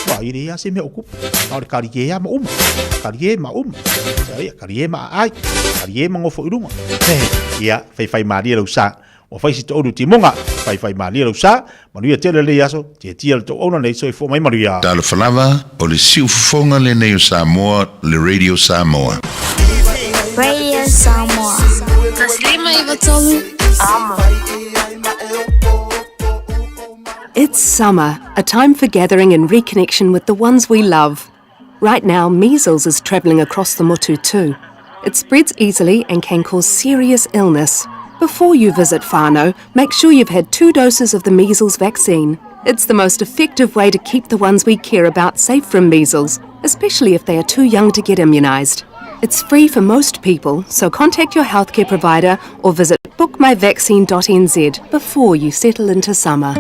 wa ile ia se me okupa o le karie ma ia karie ma ai karie ma ngofo irunga ia fai maria lo sa o fai si tōru timonga fai maria lo sa manuia tele le yaso te tia le tō ona nei so i fo mai manuia Talo falava o le siufonga le nei o Samoa le Radio Samoa Radio Samoa Taslima Ivatomu It's summer, a time for gathering and reconnection with the ones we love. Right now, measles is travelling across the motu too. It spreads easily and can cause serious illness. Before you visit whānau, make sure you've had 2 doses of the measles vaccine. It's the most effective way to keep the ones we care about safe from measles, especially if they are too young to get immunised. It's free for most people, so contact your healthcare provider or visit bookmyvaccine.nz before you settle into summer.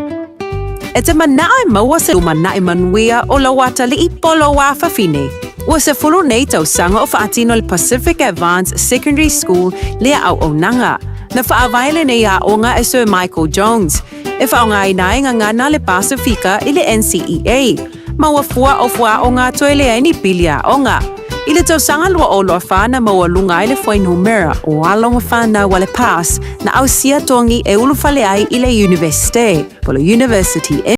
E te manae maua se manae manuia o la wata li I polo wa whawhine. Ua se fulu nei tau sanga o whaatino le Pacific Advanced Secondary School lea au o nanga. Na whaawaile nei a onga e Sir Michael Jones. E whaonga i nae ngana le Pasifika I le NCEA. Mawafua o fua o ngā toele ai ni pilia o ngā. I le tausanga lua o loa whāna maua lunga i le whainumera o alonga whāna wale pass na au sia tongi e ulu whale ai i le university. Polo University